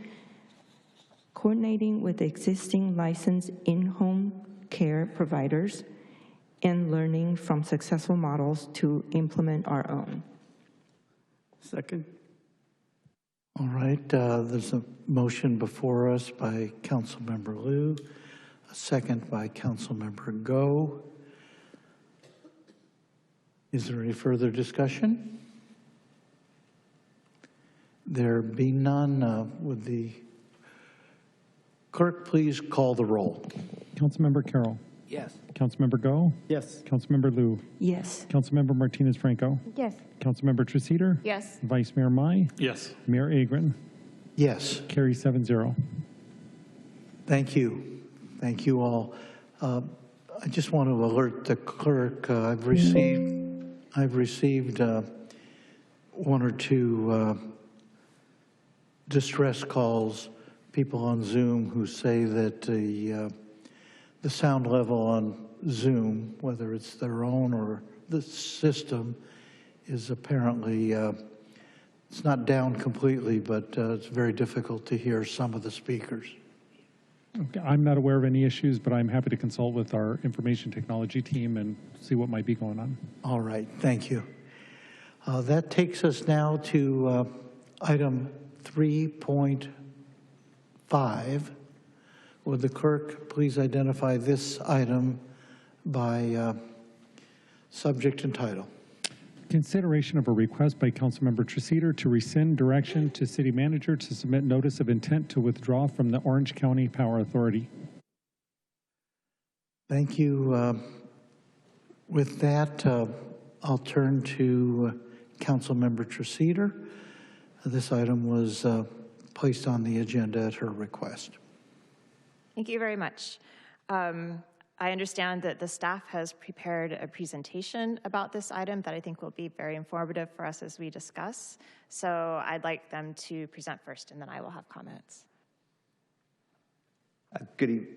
coordinating with existing licensed in-home care providers, and learning from successful models to implement our own. Second. All right, there's a motion before us by Councilmember Liu, a second by Councilmember Go. Is there any further discussion? There being none, would the clerk please call the roll? Councilmember Carroll. Yes. Councilmember Go. Yes. Councilmember Liu. Yes. Councilmember Martinez-Franco. Yes. Councilmember Treseder. Yes. Vice Mayor Mai. Yes. Mayor Agron. Yes. Carry 7-0. Thank you. Thank you all. I just want to alert the clerk. I've received one or two distress calls, people on Zoom who say that the sound level on Zoom, whether it's their own or the system, is apparently, it's not down completely, but it's very difficult to hear some of the speakers. Okay, I'm not aware of any issues, but I'm happy to consult with our information technology team and see what might be going on. All right, thank you. That takes us now to item 3.5. Would the clerk please identify this item by subject and title? Consideration of a request by Councilmember Treseder to rescind direction to City Manager to submit notice of intent to withdraw from the Orange County Power Authority. Thank you. With that, I'll turn to Councilmember Treseder. This item was placed on the agenda at her request. Thank you very much. I understand that the staff has prepared a presentation about this item that I think will be very informative for us as we discuss. So I'd like them to present first, and then I will have comments. Good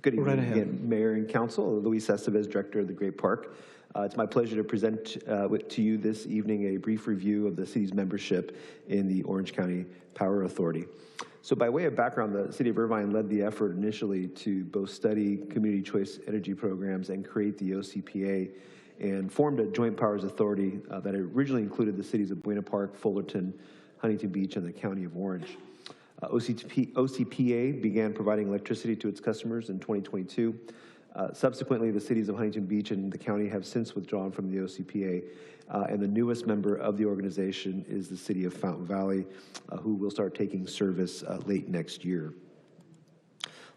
evening again, Mayor and Council. Luis Estevez, Director of the Great Park. It's my pleasure to present to you this evening a brief review of the city's membership in the Orange County Power Authority. So by way of background, the City of Irvine led the effort initially to both study community choice energy programs and create the OCPA, and formed a joint powers authority that originally included the cities of Buena Park, Fullerton, Huntington Beach, and the County of Orange. OCPA began providing electricity to its customers in 2022. Subsequently, the cities of Huntington Beach and the county have since withdrawn from the OCPA, and the newest member of the organization is the city of Fountain Valley, who will start taking service late next year.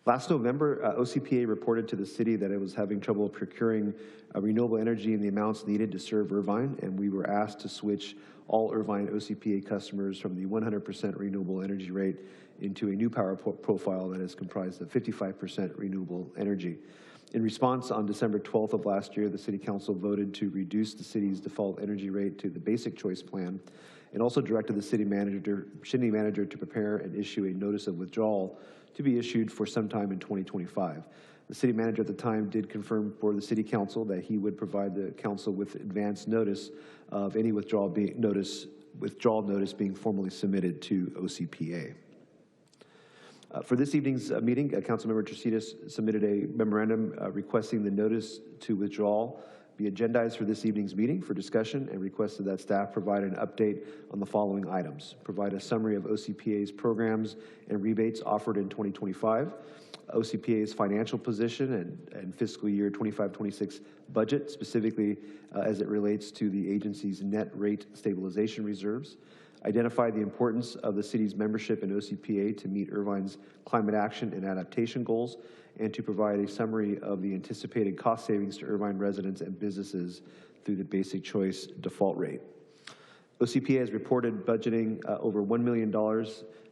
Last November, OCPA reported to the city that it was having trouble procuring renewable energy in the amounts needed to serve Irvine, and we were asked to switch all Irvine OCPA customers from the 100% renewable energy rate into a new power profile that is comprised of 55% renewable energy. In response, on December 12th of last year, the City Council voted to reduce the city's default energy rate to the basic choice plan and also directed the city manager to prepare and issue a notice of withdrawal to be issued for sometime in 2025. The city manager at the time did confirm for the city council that he would provide the council with advance notice of any withdrawal notice being formally submitted to OCPA. For this evening's meeting, Councilmember Treseder submitted a memorandum requesting the notice to withdrawal be agendized for this evening's meeting for discussion, and requested that staff provide an update on the following items. Provide a summary of OCPA's programs and rebates offered in 2025, OCPA's financial position and fiscal year 25-26 budget, specifically as it relates to the agency's net rate stabilization reserves. Identify the importance of the city's membership in OCPA to meet Irvine's climate action and adaptation goals, and to provide a summary of the anticipated cost savings to Irvine residents and businesses through the basic choice default rate. OCPA has reported budgeting over $1 million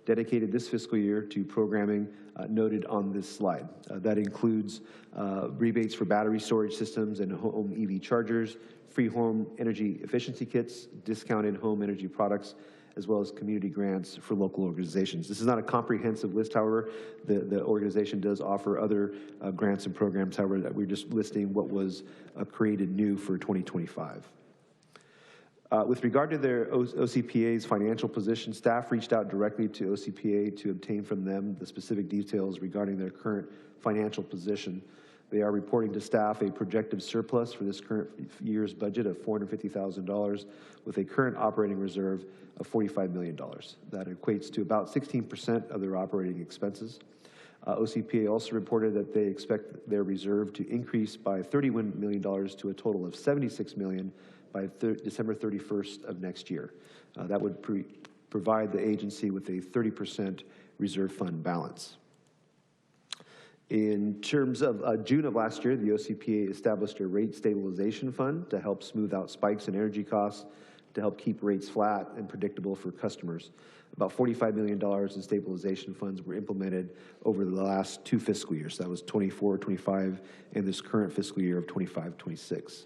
dedicated this fiscal year to programming noted on this slide. That includes rebates for battery storage systems and home EV chargers, free home energy efficiency kits, discounted home energy products, as well as community grants for local organizations. This is not a comprehensive list, however. The organization does offer other grants and programs, however, that we're just listing what was created new for 2025. With regard to their OCPA's financial position, staff reached out directly to OCPA to obtain from them the specific details regarding their current financial position. They are reporting to staff a projected surplus for this current year's budget of $450,000 with a current operating reserve of $45 million. That equates to about 16% of their operating expenses. OCPA also reported that they expect their reserve to increase by $31 million to a total of $76 million by December 31st of next year. That would provide the agency with a 30% reserve fund balance. In terms of June of last year, the OCPA established a rate stabilization fund to help smooth out spikes in energy costs, to help keep rates flat and predictable for customers. About $45 million in stabilization funds were implemented over the last 2 fiscal years. That was 24-25 and this current fiscal year of 25-26.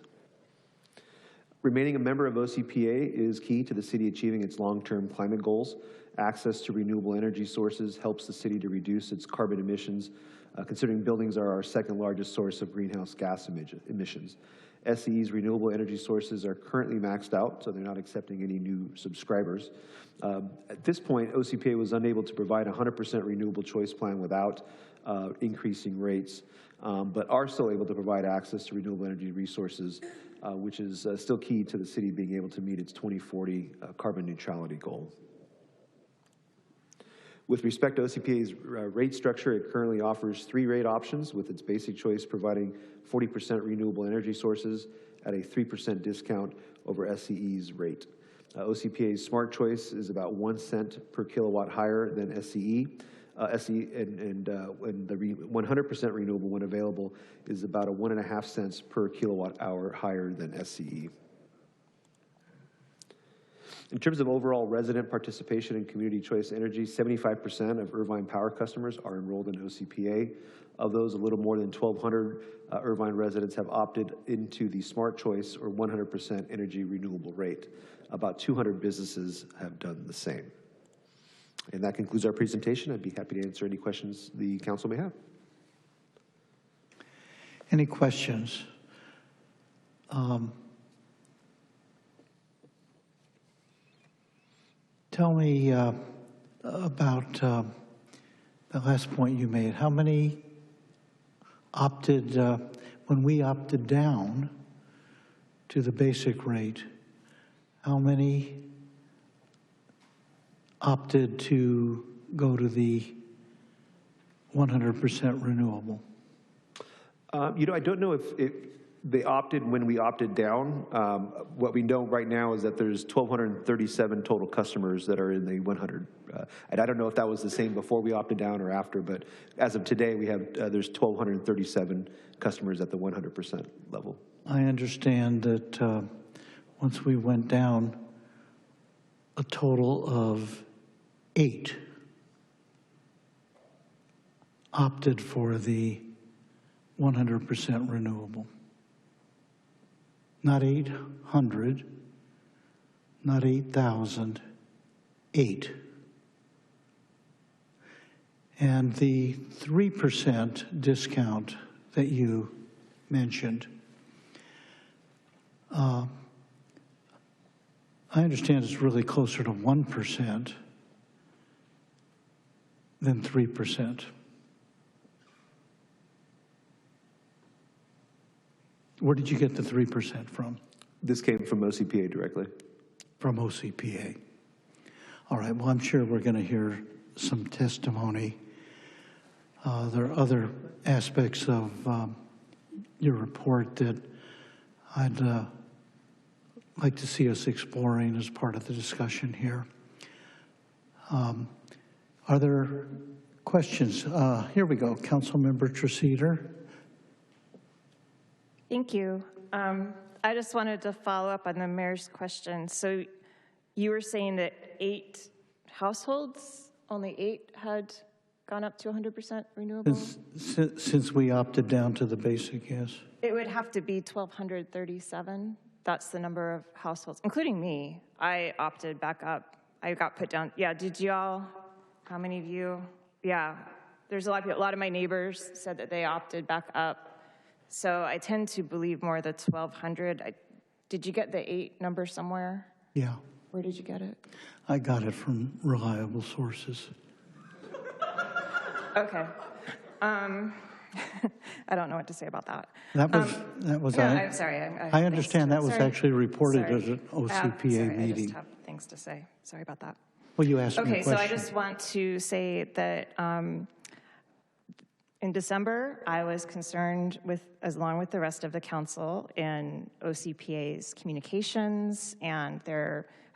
Remaining a member of OCPA is key to the city achieving its long-term climate goals. Access to renewable energy sources helps the city to reduce its carbon emissions, considering buildings are our second largest source of greenhouse gas emissions. SCE's renewable energy sources are currently maxed out, so they're not accepting any new subscribers. At this point, OCPA was unable to provide a 100% renewable choice plan without increasing rates, but are still able to provide access to renewable energy resources, which is still key to the city being able to meet its 2040 carbon neutrality goal. With respect to OCPA's rate structure, it currently offers 3 rate options, with its basic choice providing 40% renewable energy sources at a 3% discount over SCE's rate. OCPA's smart choice is about 1 cent per kilowatt higher than SCE. And the 100% renewable, when available, is about a 1.5 cents per kilowatt hour higher than SCE. In terms of overall resident participation in community choice energy, 75% of Irvine Power customers are enrolled in OCPA. Of those, a little more than 1,200 Irvine residents have opted into the smart choice or 100% energy renewable rate. About 200 businesses have done the same. And that concludes our presentation. I'd be happy to answer any questions the council may have. Any questions? Tell me about the last point you made. How many opted, when we opted down to the basic rate, how many opted to go to the 100% renewable? You know, I don't know if they opted when we opted down. What we know right now is that there's 1,237 total customers that are in the 100. And I don't know if that was the same before we opted down or after, but as of today, we have there's 1,237 customers at the 100% level. I understand that once we went down, a total of 8 opted for the 100% renewable. Not 800, not 8,000, 8. And the 3% discount that you mentioned, I understand it's really closer to 1% than 3%. Where did you get the 3% from? This came from OCPA directly. From OCPA. All right, well, I'm sure we're going to hear some testimony. There are other aspects of your report that I'd like to see us exploring as part of the discussion here. Are there questions? Here we go. Councilmember Treseder. Thank you. I just wanted to follow up on the mayor's question. So you were saying that 8 households, only 8 had gone up to 100% renewable? Since we opted down to the basic, yes. It would have to be 1,237. That's the number of households, including me. I opted back up. I got put down. Yeah, did y'all? How many of you? Yeah, there's a lot of people. A lot of my neighbors said that they opted back up. So I tend to believe more the 1,200. Did you get the 8 number somewhere? Yeah. Where did you get it? I got it from reliable sources. Okay. I don't know what to say about that. That was. No, I'm sorry. I understand that was actually reported as an OCPA sorry, meeting. I just have things to say. Sorry about that. Well, you asked me a Okay, question. so I just want to say that in December, I was concerned with, along with the rest of the council, in OCPA's communications and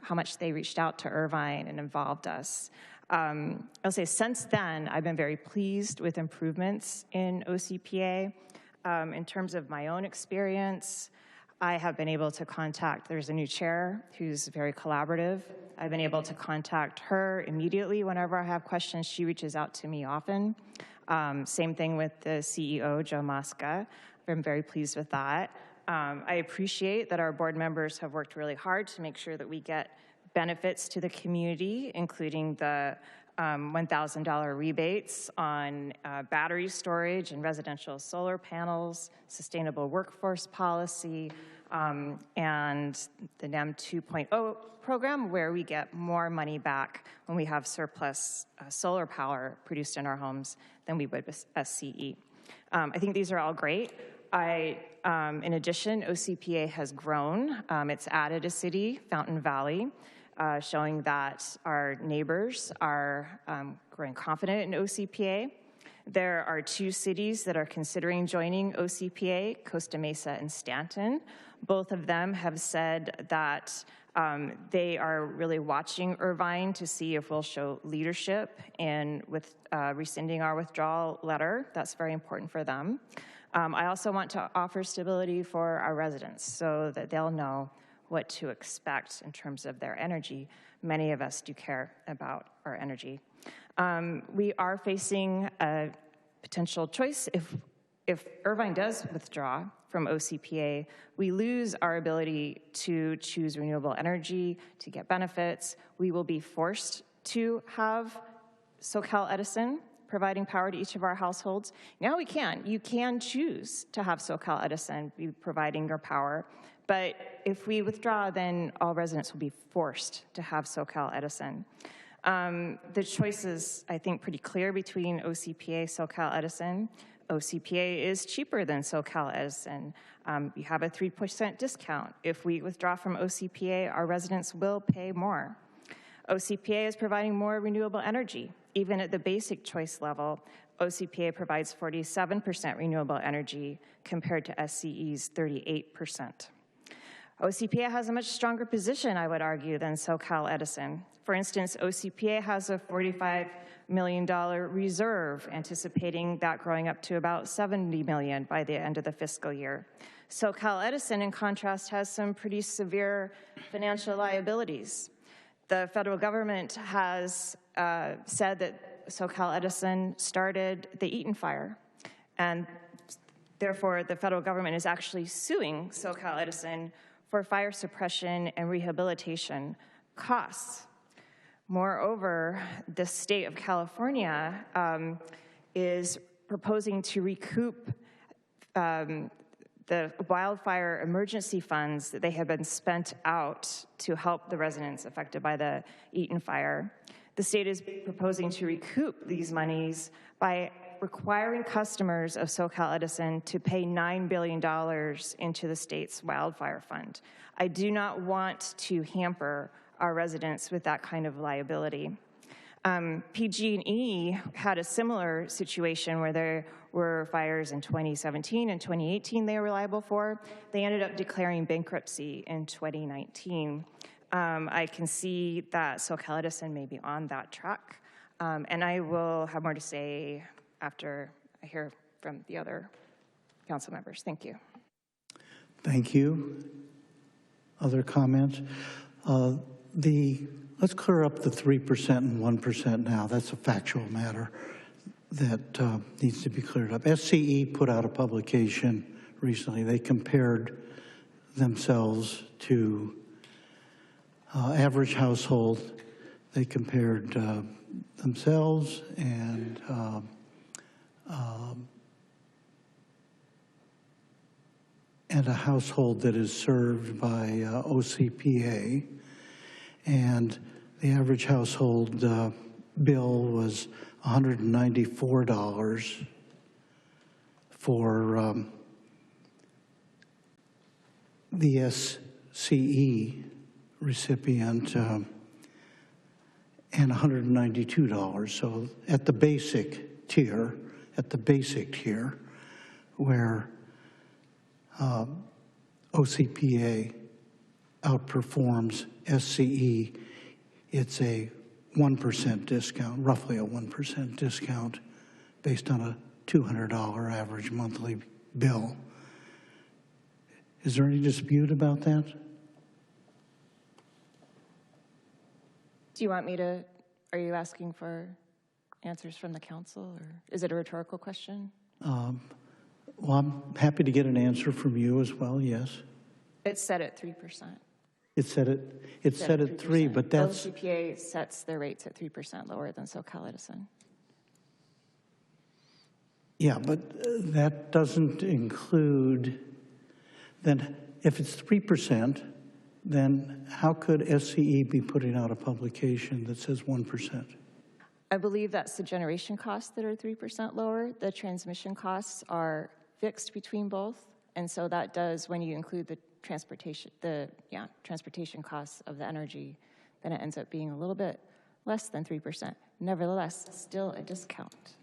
how much they reached out to Irvine and involved us. I'll say since then, I've been very pleased with improvements in OCPA. In terms of my own experience, I have been able to contact, there's a new chair who's very collaborative. I've been able to contact her immediately whenever I have questions. She reaches out to me often. Same thing with the CEO, Joe Mosca. I'm very pleased with that. I appreciate that our board members have worked really hard to make sure that we get benefits to the community, including the $1,000 rebates on battery storage and residential solar panels, sustainable workforce policy, and the NEM 2.0 program, where we get more money back when we have surplus solar power produced in our homes than we would with SCE. I think these are all great. In addition, OCPA has grown. It's added a city, Fountain Valley, showing that our neighbors are growing confident in OCPA. There are 2 cities that are considering joining OCPA, Costa Mesa and Stanton. Both of them have said that they are really watching Irvine to see if we'll show leadership with rescinding our withdrawal letter. That's very important for them. I also want to offer stability for our residents so that they'll know what to expect in terms of their energy. Many of us do care about our energy. We are facing a potential choice. If Irvine does withdraw from OCPA, we lose our ability to choose renewable energy, to get benefits. We will be forced to have SoCal Edison providing power to each of our households. Now we can. You can choose to have SoCal Edison be providing your power. But if we withdraw, then all residents will be forced to have SoCal Edison. The choice is, I think, pretty clear between OCPA, SoCal Edison. OCPA is cheaper than SoCal Edison. You have a 3% discount. If we withdraw from OCPA, our residents will pay more. OCPA is providing more renewable energy. Even at the basic choice level, OCPA provides 47% renewable energy compared to SCE's 38%. OCPA has a much stronger position, I would argue, than SoCal Edison. For instance, OCPA has a $45 million reserve, anticipating that growing up to about $70 million by the end of the fiscal year. SoCal Edison, in contrast, has some pretty severe financial liabilities. The federal government has said that SoCal Edison started the Eaton fire, and therefore the federal government is actually suing SoCal Edison for fire suppression and rehabilitation costs. Moreover, the state of California is proposing to recoup the wildfire emergency funds that they have been spent out to help the residents affected by the Eaton fire. The state is proposing to recoup these monies by requiring customers of SoCal Edison to pay $9 billion into the state's wildfire fund. I do not want to hamper our residents with that kind of liability. PG&E had a similar situation where there were fires in 2017 and 2018 they were liable for. They ended up declaring bankruptcy in 2019. I can see that SoCal Edison may be on that track, and I will have more to say after I hear from the other council members. Thank you. Thank you. Other comments? Let's clear up the 3% and 1% now. That's a factual matter that needs to be cleared up. SCE put out a publication recently. They compared themselves to average household. They compared themselves and a household that is served by OCPA, and the average household bill was $194 for the SCE recipient and $192. So at the basic tier, where OCPA outperforms SCE, it's a 1% discount, roughly a 1% discount based on a $200 average monthly bill. Is there any dispute about that? Do you want me to, are you asking for answers from the council, or is it a rhetorical question? Well, I'm happy to get an answer from you as well, yes. It's set at 3%. It's set at 3, but that's... OCPA sets their rates at 3% lower than SoCal Edison. Yeah, but that doesn't include, then if it's 3%, then how could SCE be putting out a publication that says 1%? I believe that's the generation costs that are 3% lower. The transmission costs are fixed between both, and so that does, when you include the transportation costs of the energy, then it ends up being a little bit less than 3%. Nevertheless, still a discount.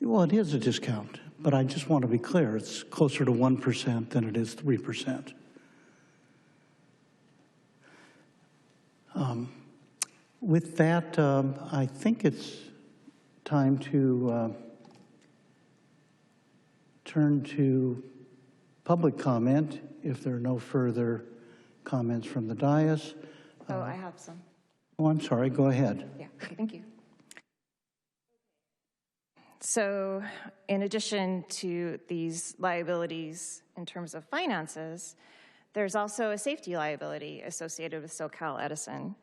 Well, it is a discount, but I just want to be clear. It's closer to 1% than it is 3%. With that, I think it's time to turn to public comment if there are no further comments from the dais. Oh, I have some. Oh, I'm sorry. Go ahead. Yeah, okay, thank you. So in addition to these liabilities in terms of finances, there's also a safety liability associated with SoCal Edison.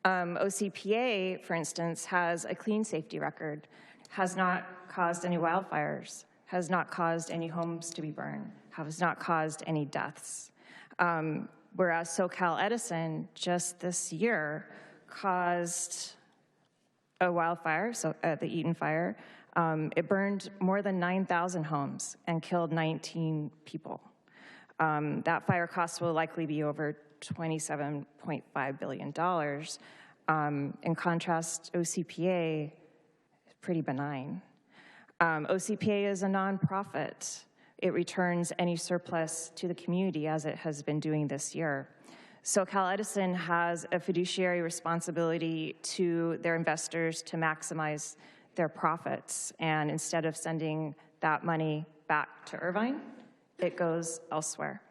OCPA, for instance, has a clean safety record, has not caused any wildfires, has not caused any homes to be burned, has not caused any deaths. Whereas SoCal Edison just this year caused a wildfire, so the Eaton fire. It burned more than 9,000 homes and killed 19 people. That fire cost will likely be over $27.5 billion. In contrast, OCPA is pretty benign. OCPA is a nonprofit. It returns any surplus to the community as it has been doing this year. SoCal Edison has a fiduciary responsibility to their investors to maximize their profits, and instead of sending that money back to Irvine, it goes elsewhere.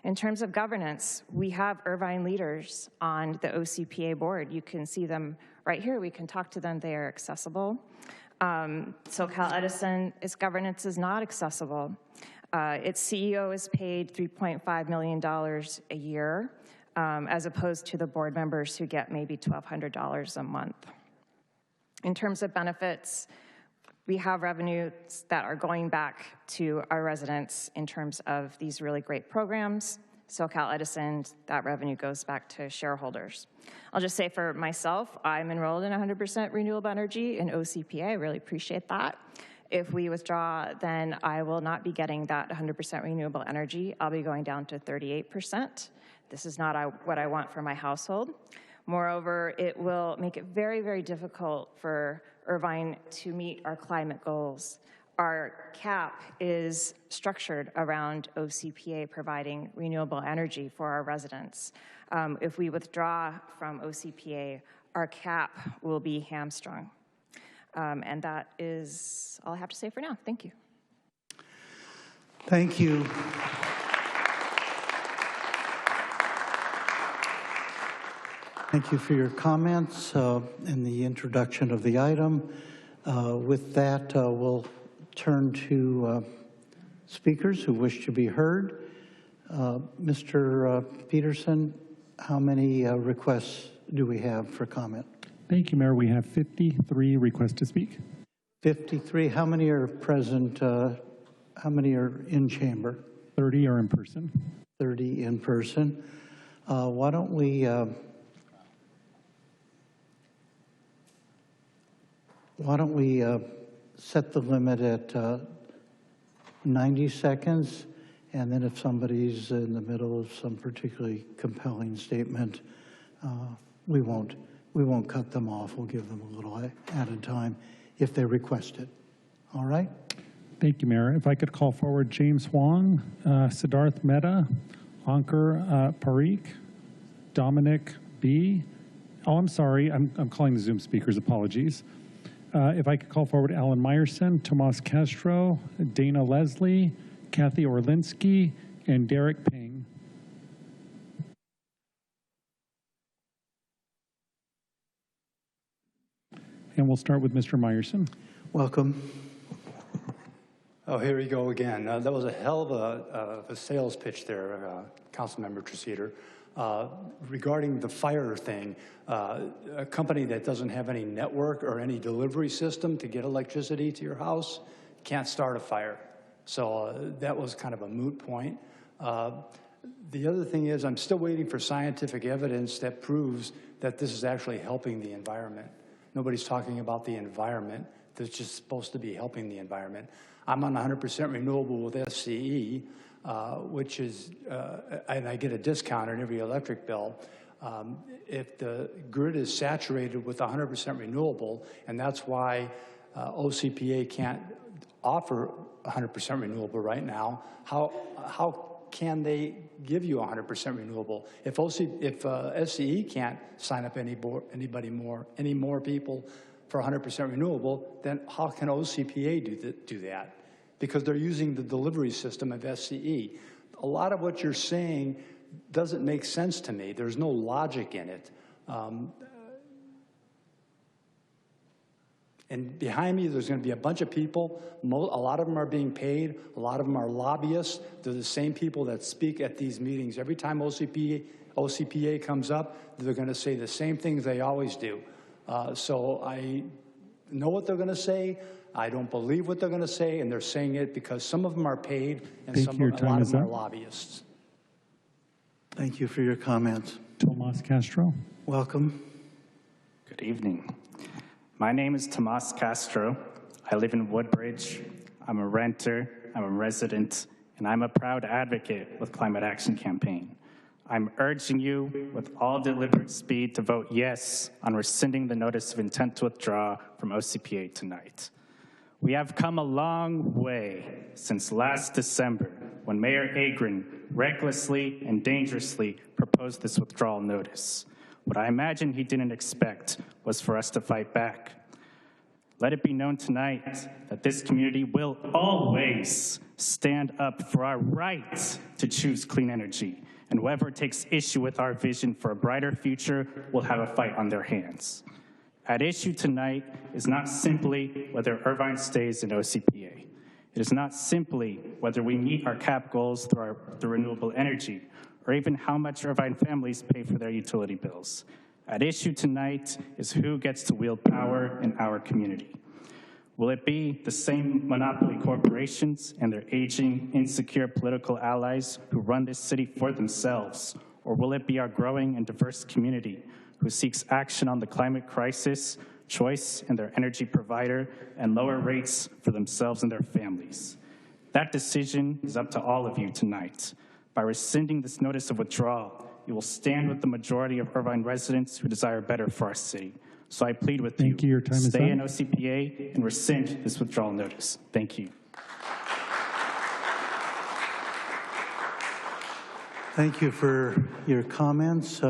In terms of governance, we have Irvine leaders on the OCPA board. You can see them right here. We can talk to them. They are accessible. SoCal Edison, its governance is not accessible. Its CEO is paid $3.5 million a year. as opposed to the board members who get maybe $1,200 a month. In terms of benefits, we have revenues that are going back to our residents in terms of these really great programs. SoCal Edison, that revenue goes back to shareholders. I'll just say for myself, I'm enrolled in 100% renewable energy in OCPA. I really appreciate that. If we withdraw, then I will not be getting that 100% renewable energy. I'll be going down to 38%. This is not what I want for my household. Moreover, it will make it very, very difficult for Irvine to meet our climate goals. Our cap is structured around OCPA providing renewable energy for our residents. If we withdraw from OCPA, our cap will be hamstrung. And that is all I have to say for now. Thank you. Thank you. Thank you for your comments and the introduction of the item. With that, we'll turn to speakers who wish to be heard. Mr. Peterson, how many requests do we have for comment? Thank you, Mayor. We have 53 requests to speak. 53. How many are present? How many are in chamber? 30 are in person. 30 in person. Why don't we set the limit at 90 seconds, and then if somebody's in the middle of some particularly compelling statement, we won't cut them off. We'll give them a little added time if they request it. All right? Thank you, Mayor. If I could call forward James Huang, Siddharth Mehta, Ankur Parikh, Dominic B. Oh, I'm sorry. I'm calling the Zoom speakers. Apologies. If I could call forward Alan Meyerson, Tomas Castro, Dana Leslie, Kathy Orlinsky, and Derek Ping. And we'll start with Mr. Meyerson. Welcome. Oh, here we go again. That was a hell of a sales pitch there, Councilmember Treseder. Regarding the fire thing, a company that doesn't have any network or any delivery system to get electricity to your house can't start a fire. So that was kind of a moot point. The other thing is I'm still waiting for scientific evidence that proves that this is actually helping the environment. Nobody's talking about the environment. That's just supposed to be helping the environment. I'm on 100% renewable with SCE, which is, and I get a discount on every electric bill. If the grid is saturated with 100% renewable, and that's why OCPA can't offer 100% renewable right now, how can they give you 100% renewable? If SCE can't sign up any more people for 100% renewable, then how can OCPA do that? Because they're using the delivery system of SCE. A lot of what you're saying doesn't make sense to me. There's no logic in it. And behind me, there's going to be a bunch of people. A lot of them are being paid. A lot of them are lobbyists. They're the same people that speak at these meetings. Every time OCPA comes up, they're going to say the same things they always do. So I know what they're going to say. I don't believe what they're going to say, and they're saying it because some of them are paid and a lot of them are lobbyists. Thank you for your comments. Tomas Castro. Welcome. Good evening. My name is Tomas Castro. I live in Woodbridge. I'm a renter, I'm a resident, and I'm a proud advocate with Climate Action Campaign. I'm urging you with all deliberate speed to vote yes on rescinding the notice of intent to withdraw from OCPA tonight. We have come a long way since last December when Mayor Agron recklessly and dangerously proposed this withdrawal notice. What I imagine he didn't expect was for us to fight back. Let it be known tonight that this community will always stand up for our right to choose clean energy. And whoever takes issue with our vision for a brighter future will have a fight on their hands. At issue tonight is not simply whether Irvine stays in OCPA. It is not simply whether we meet our cap goals through renewable energy, or even how much Irvine families pay for their utility bills. At issue tonight is who gets to wield power in our community. Will it be the same monopoly corporations and their aging, insecure political allies who run this city for themselves? Or will it be our growing and diverse community who seeks action on the climate crisis, choice in their energy provider, and lower rates for themselves and their families? That decision is up to all of you tonight. By rescinding this notice of withdrawal, you will stand with the majority of Irvine residents who desire better for our city. So I plead with you, Your time is stay up. in OCPA and rescind this withdrawal notice. Thank you. Thank you for your comments.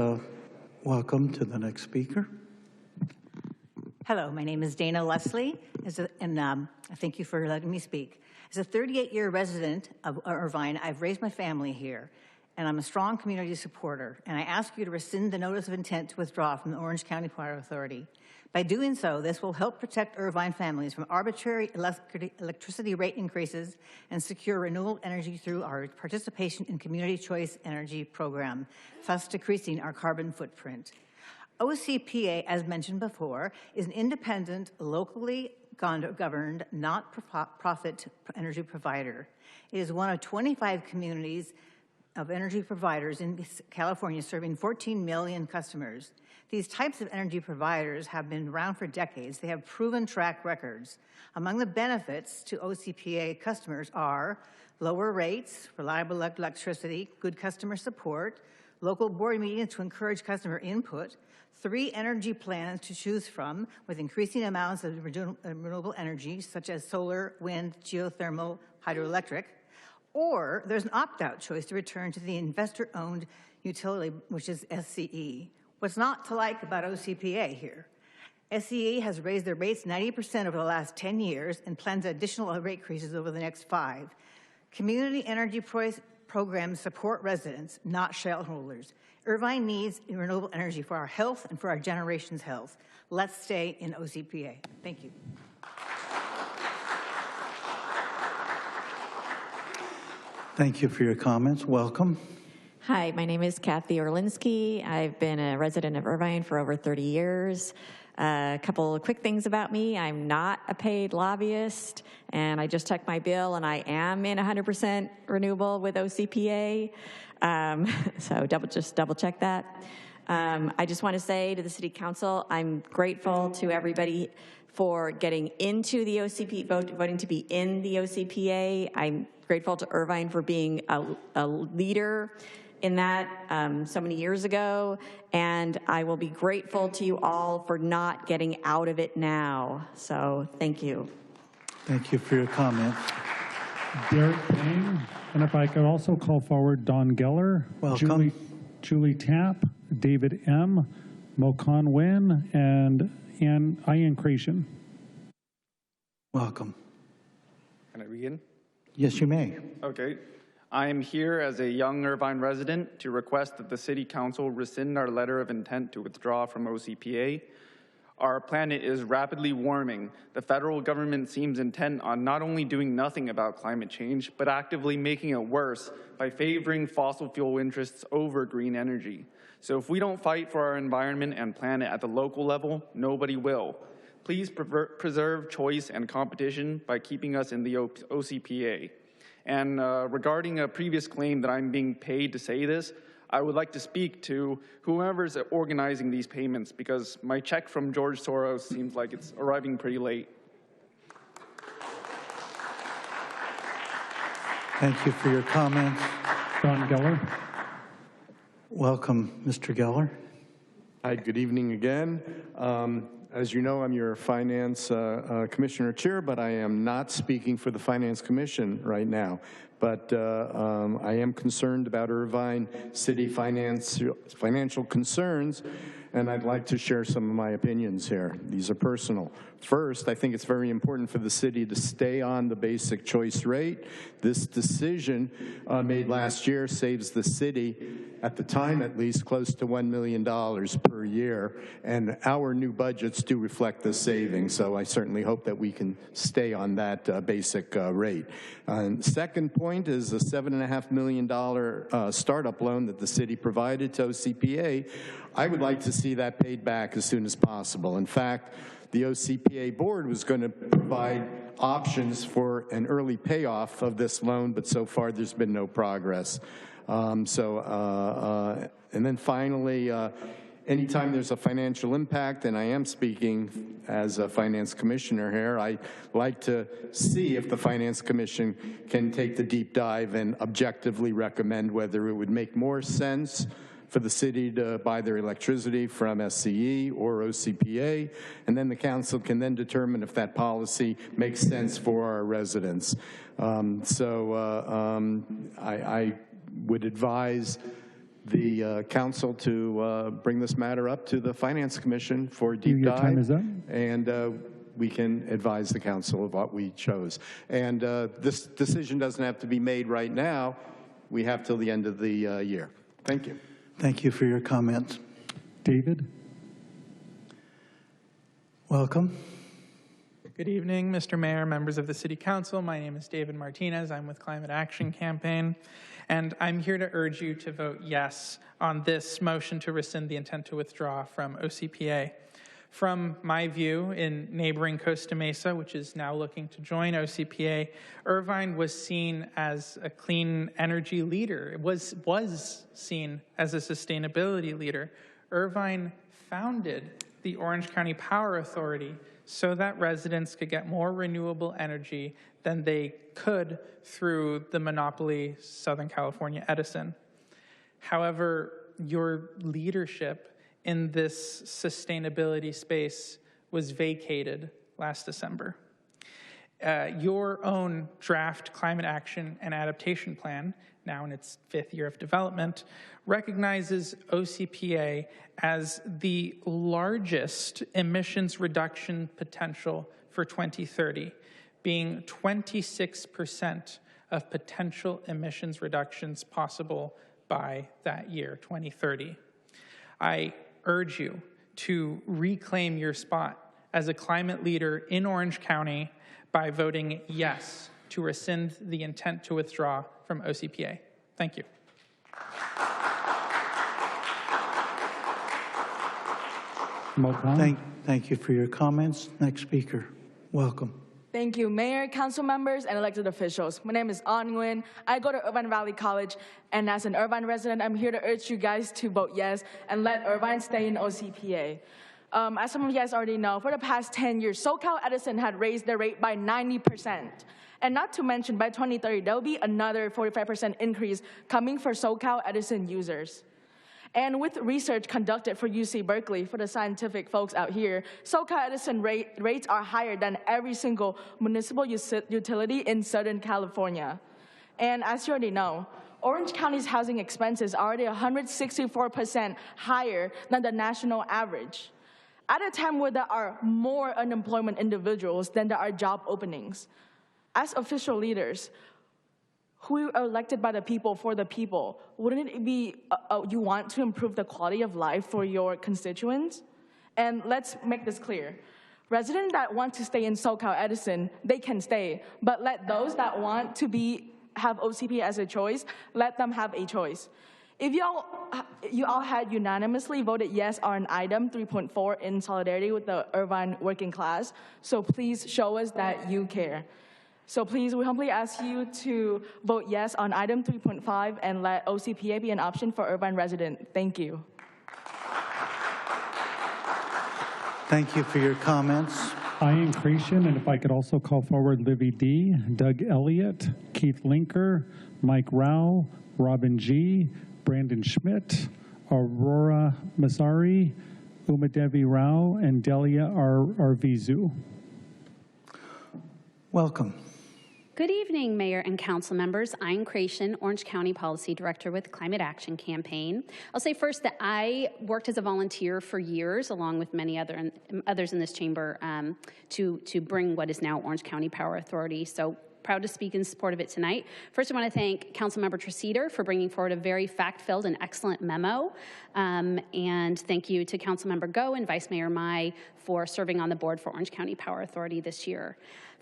Welcome to the next speaker. Hello, my name is Dana Leslie, and thank you for letting me speak. As a 38-year resident of Irvine, I've raised my family here, and I'm a strong community supporter, and I ask you to rescind the notice of intent to withdraw from the Orange County Water Authority. By doing so, this will help protect Irvine families from arbitrary electricity rate increases and secure renewable energy through our participation in Community Choice Energy Program, thus decreasing our carbon footprint. OCPA, as mentioned before, is an independent, locally governed, not-for-profit energy provider. It is one of 25 communities of energy providers in California serving 14 million customers. These types of energy providers have been around for decades. They have proven track records. Among the benefits to OCPA customers are lower rates, reliable electricity, good customer support, local board meetings to encourage customer input, 3 energy plans to choose from with increasing amounts of renewable energy, such as solar, wind, geothermal, hydroelectric, or there's an opt-out choice to return to the investor-owned utility, which is SCE. What's not to like about OCPA here? SCE has raised their rates 90% over the last 10 years and plans additional rate increases over the next 5. Community energy programs support residents, not shareholders. Irvine needs renewable energy for our health and for our generation's health. Let's stay in OCPA. Thank you. Thank you for your comments. Welcome. Hi, my name is Kathy Orlinsky. I've been a resident of Irvine for over 30 years. A couple of quick things about me. I'm not a paid lobbyist, and I just checked my bill, and I am in 100% renewable with OCPA. So just double check that. I just want to say to the City Council, I'm grateful to everybody for getting into the voting to be in the OCPA. I'm grateful to Irvine for being a leader in that so many years ago, and I will be grateful to you all for not getting out of it now. So thank you. Thank you for your comments. Derek Payne, and if I could also call forward Don Geller, welcome. Julie Tapp, David M., Mokan Nguyen, and Ian Creation. Welcome. Can I begin? Yes, you may. Okay. I am here as a young Irvine resident to request that the City Council rescind our letter of intent to withdraw from OCPA. Our planet is rapidly warming. The federal government seems intent on not only doing nothing about climate change, but actively making it worse by favoring fossil fuel interests over green energy. So if we don't fight for our environment and planet at the local level, nobody will. Please preserve choice and competition by keeping us in the OCPA. And regarding a previous claim that I'm being paid to say this, I would like to speak to whoever's organizing these payments, because my check from George Soros seems like it's arriving pretty late. Thank you for your comments. Don Geller. Welcome, Mr. Geller. Hi, good evening again. As you know, I'm your Finance Commissioner Chair, but I am not speaking for the Finance Commission right now. But I am concerned about Irvine City financial concerns, and I'd like to share some of my opinions here. These are personal. First, I think it's very important for the city to stay on the basic choice rate. This decision made last year saves the city, at the time at least, close to $1 million per year, and our new budgets do reflect the savings, so I certainly hope that we can stay on that basic rate. Second point, point is a $7.5 million startup loan that the city provided to OCPA. I would like to see that paid back as soon as possible. In fact, the OCPA board was going to provide options for an early payoff of this loan, but so far there's been no progress. And then finally, anytime there's a financial impact, and I am speaking as a finance commissioner here, I like to see if the finance commission can take the deep dive and objectively recommend whether it would make more sense for the city to buy their electricity from SCE or OCPA, and then the council can then determine if that policy makes sense for our residents. I would advise the council to bring this matter up to the Finance Commission for a deep dive. Time is up. And we can advise the council of what we chose. And this decision doesn't have to be made right now. We have till the end of the year. Thank you. Thank you for your comments. David? Welcome. Good evening, Mr. Mayor, members of the City Council. My name is David Martinez. I'm with Climate Action Campaign, and I'm here to urge you to vote yes on this motion to rescind the intent to withdraw from OCPA. From my view, in neighboring Costa Mesa, which is now looking to join OCPA, Irvine was seen as a clean energy leader. It was seen as a sustainability leader. Irvine founded the Orange County Power Authority so that residents could get more renewable energy than they could through the monopoly Southern California Edison. However, your leadership in this sustainability space was vacated last December. Your own draft Climate Action and Adaptation Plan, now in its 5th year of development, recognizes OCPA as the largest emissions reduction potential for 2030, being 26% of potential emissions reductions possible by that year, 2030. I urge you to reclaim your spot as a climate leader in Orange County by voting yes to rescind the intent to withdraw from OCPA. Thank you. Thank you for your comments. Next speaker. Welcome. Thank you, Mayor, council members, and elected officials. My name is An Nguyen. I go to Irvine Valley College, and as an Irvine resident, I'm here to urge you guys to vote yes and let Irvine stay in OCPA. As some of you guys already know, for the past 10 years, SoCal Edison had raised their rate by 90%. And not to mention, by 2030, there will be another 45% increase coming for SoCal Edison users. And with research conducted for UC Berkeley, for the scientific folks out here, SoCal Edison rates are higher than every single municipal utility in Southern California. And as you already know, Orange County's housing expenses are already 164% higher than the national average, at a time where there are more unemployment individuals than there are job openings. As official leaders, who are elected by the people for the people, wouldn't it be you want to improve the quality of life for your constituents? And let's make this clear. Residents that want to stay in SoCal Edison, they can stay, but let those that want to have OCP as a choice, let them have a choice. If you all had unanimously voted yes on item 3.4 in solidarity with the Irvine working class, so please show us that you care. So please, we humbly ask you to vote yes on item 3.5 and let OCPA be an option for Irvine residents. Thank you. Thank you for your comments. I am Creation, and if I could also call forward Livy D., Doug Elliott, Keith Linker, Mike Rao, Robin G., Brandon Schmidt, Aurora Masari, Umadevi Rao, and Delia Arvizu. Welcome. Good evening, Mayor and Council members. I'm Creation, Orange County Policy Director with Climate Action Campaign. I'll say first that I worked as a volunteer for years, along with many others in this chamber, to bring what is now Orange County Power Authority. So proud to speak in support of it tonight. First, I want to thank Councilmember Treseder for bringing forward a very fact-filled and excellent memo. And thank you to Councilmember Go and Vice Mayor Mai for serving on the board for Orange County Power Authority this year.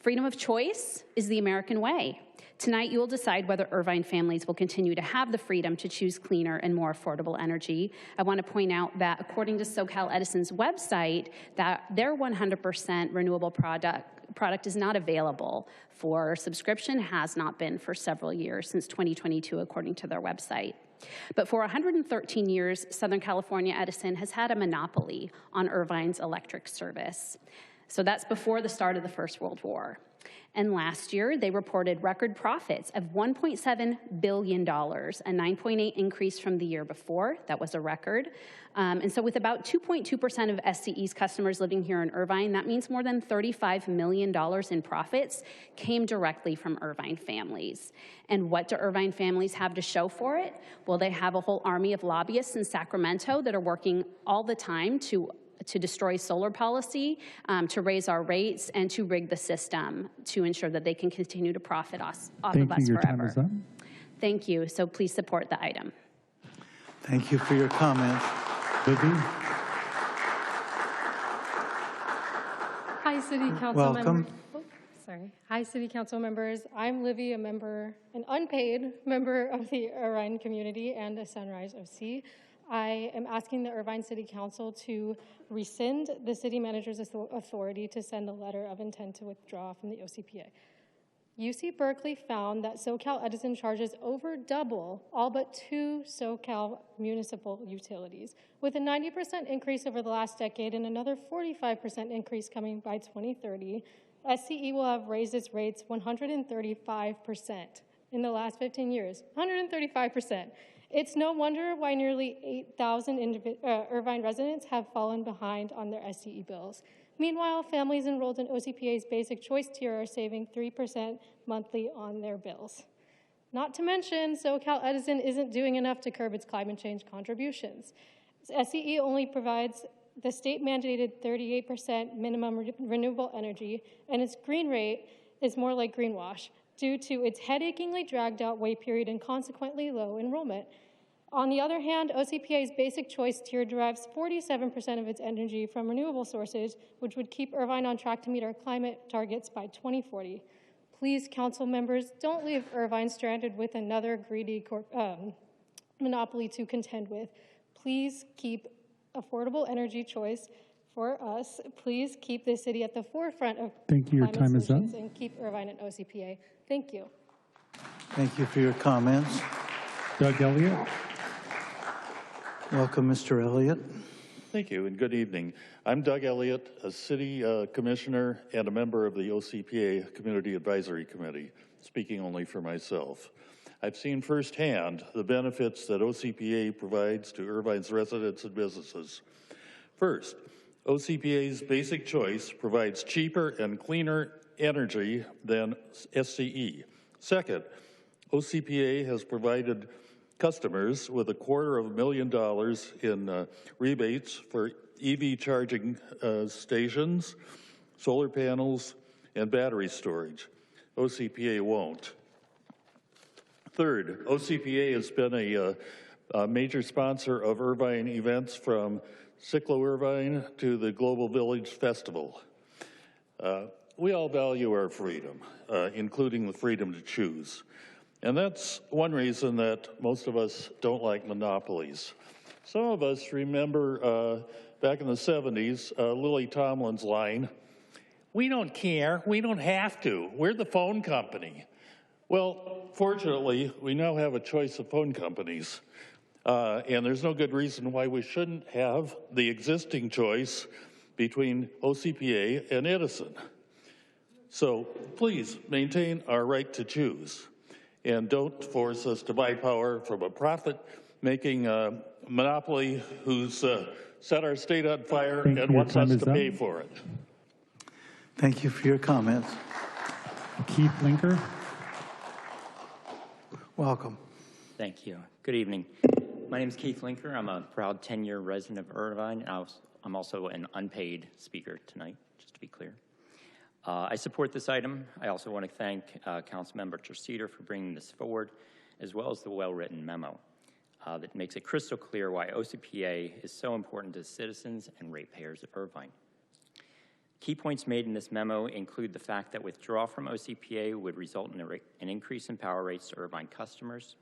Freedom of choice is the American way. Tonight, you will decide whether Irvine families will continue to have the freedom to choose cleaner and more affordable energy. I want to point out that according to SoCal Edison's website, that their 100% renewable product is not available for subscription, has not been for several years, since 2022, according to their website. But for 113 years, Southern California Edison has had a monopoly on Irvine's electric service. So that's before the start of the First World War. And last year, they reported record profits of $1.7 billion, a 9.8% increase from the year before. That was a record. And so with about 2.2% of SCE's customers living here in Irvine, that means more than $35 million in profits came directly from Irvine families. And what do Irvine families have to show for it? Well, they have a whole army of lobbyists in Sacramento that are working all the time to destroy solar policy, to raise our rates, and to rig the system to ensure that they can continue to profit off of us Your forever. time is up. Thank you. So please support the item. Thank you for your comments. Libby? Hi, City Council Welcome. members. Oh, sorry. Hi, City Council members. I'm Livy, an unpaid member of the Irvine community and a Sunrise OC. I am asking the Irvine City Council to rescind the city manager's authority to send a letter of intent to withdraw from the OCPA. UC Berkeley found that SoCal Edison charges over double all but 2 SoCal municipal utilities, with a 90% increase over the last decade and another 45% increase coming by 2030. SCE will have raised its rates 135% in the last 15 years, 135%. It's no wonder why nearly 8,000 Irvine residents have fallen behind on their SCE bills. Meanwhile, families enrolled in OCPA's basic choice tier are saving 3% monthly on their bills. Not to mention, SoCal Edison isn't doing enough to curb its climate change contributions. SCE only provides the state-mandated 38% minimum renewable energy, and its green rate is more like greenwash, due to its head-achingly dragged-out wait period and consequently low enrollment. On the other hand, OCPA's basic choice tier derives 47% of its energy from renewable sources, which would keep Irvine on track to meet our climate targets by 2040. Please, council members, don't leave Irvine stranded with another greedy monopoly to contend with. Please keep affordable energy choice for us. Please keep the city at the forefront of Your climate time is up. solutions and keep Irvine at OCPA. Thank you. Thank you for your comments. Doug Elliott? Welcome, Mr. Elliott. Thank you, and good evening. I'm Doug Elliott, a city commissioner and a member of the OCPA Community Advisory Committee, speaking only for myself. I've seen firsthand the benefits that OCPA provides to Irvine's residents and businesses. First, OCPA's basic choice provides cheaper and cleaner energy than SCE. Second, OCPA has provided customers with $250,000 in rebates for EV charging stations, solar panels, and battery storage. OCPA won't. Third, OCPA has been a major sponsor of Irvine events from Ciclo Irvine to the Global Village Festival. We all value our freedom, including the freedom to choose. And that's one reason that most of us don't like monopolies. Some of us remember back in the 70s, Lily Tomlin's line, "We don't care, we don't have to, we're the phone company." Well, fortunately, we now have a choice of phone companies. And there's no good reason why we shouldn't have the existing choice between OCPA and Edison. So please maintain our right to choose. And don't force us to buy power from a profit-making monopoly who's set our state on fire and wants us to pay for it. Thank you for your comments. Keith Linker. Welcome. Thank you. Good evening. My name is Keith Linker. I'm a proud 10-year resident of Irvine. I'm also an unpaid speaker tonight, just to be clear. I support this item. I also want to thank Councilmember Treseder for bringing this forward, as well as the well-written memo that makes it crystal clear why OCPA is so important to citizens and ratepayers of Irvine. Key points made in this memo include the fact that withdrawal from OCPA would result in an increase in power rates to Irvine customers,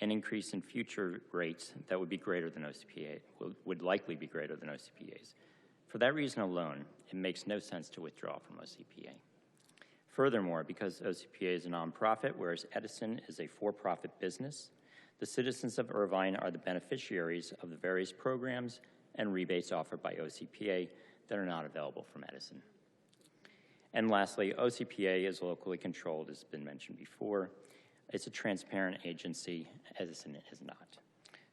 an increase in future rates that would be greater than OCPA, would likely be greater than OCPA's. For that reason alone, it makes no sense to withdraw from OCPA. Furthermore, because OCPA is a nonprofit, whereas Edison is a for-profit business, the citizens of Irvine are the beneficiaries of the various programs and rebates offered by OCPA that are not available from Edison. And lastly, OCPA is locally controlled, as has been mentioned before. It's a transparent agency, Edison is not.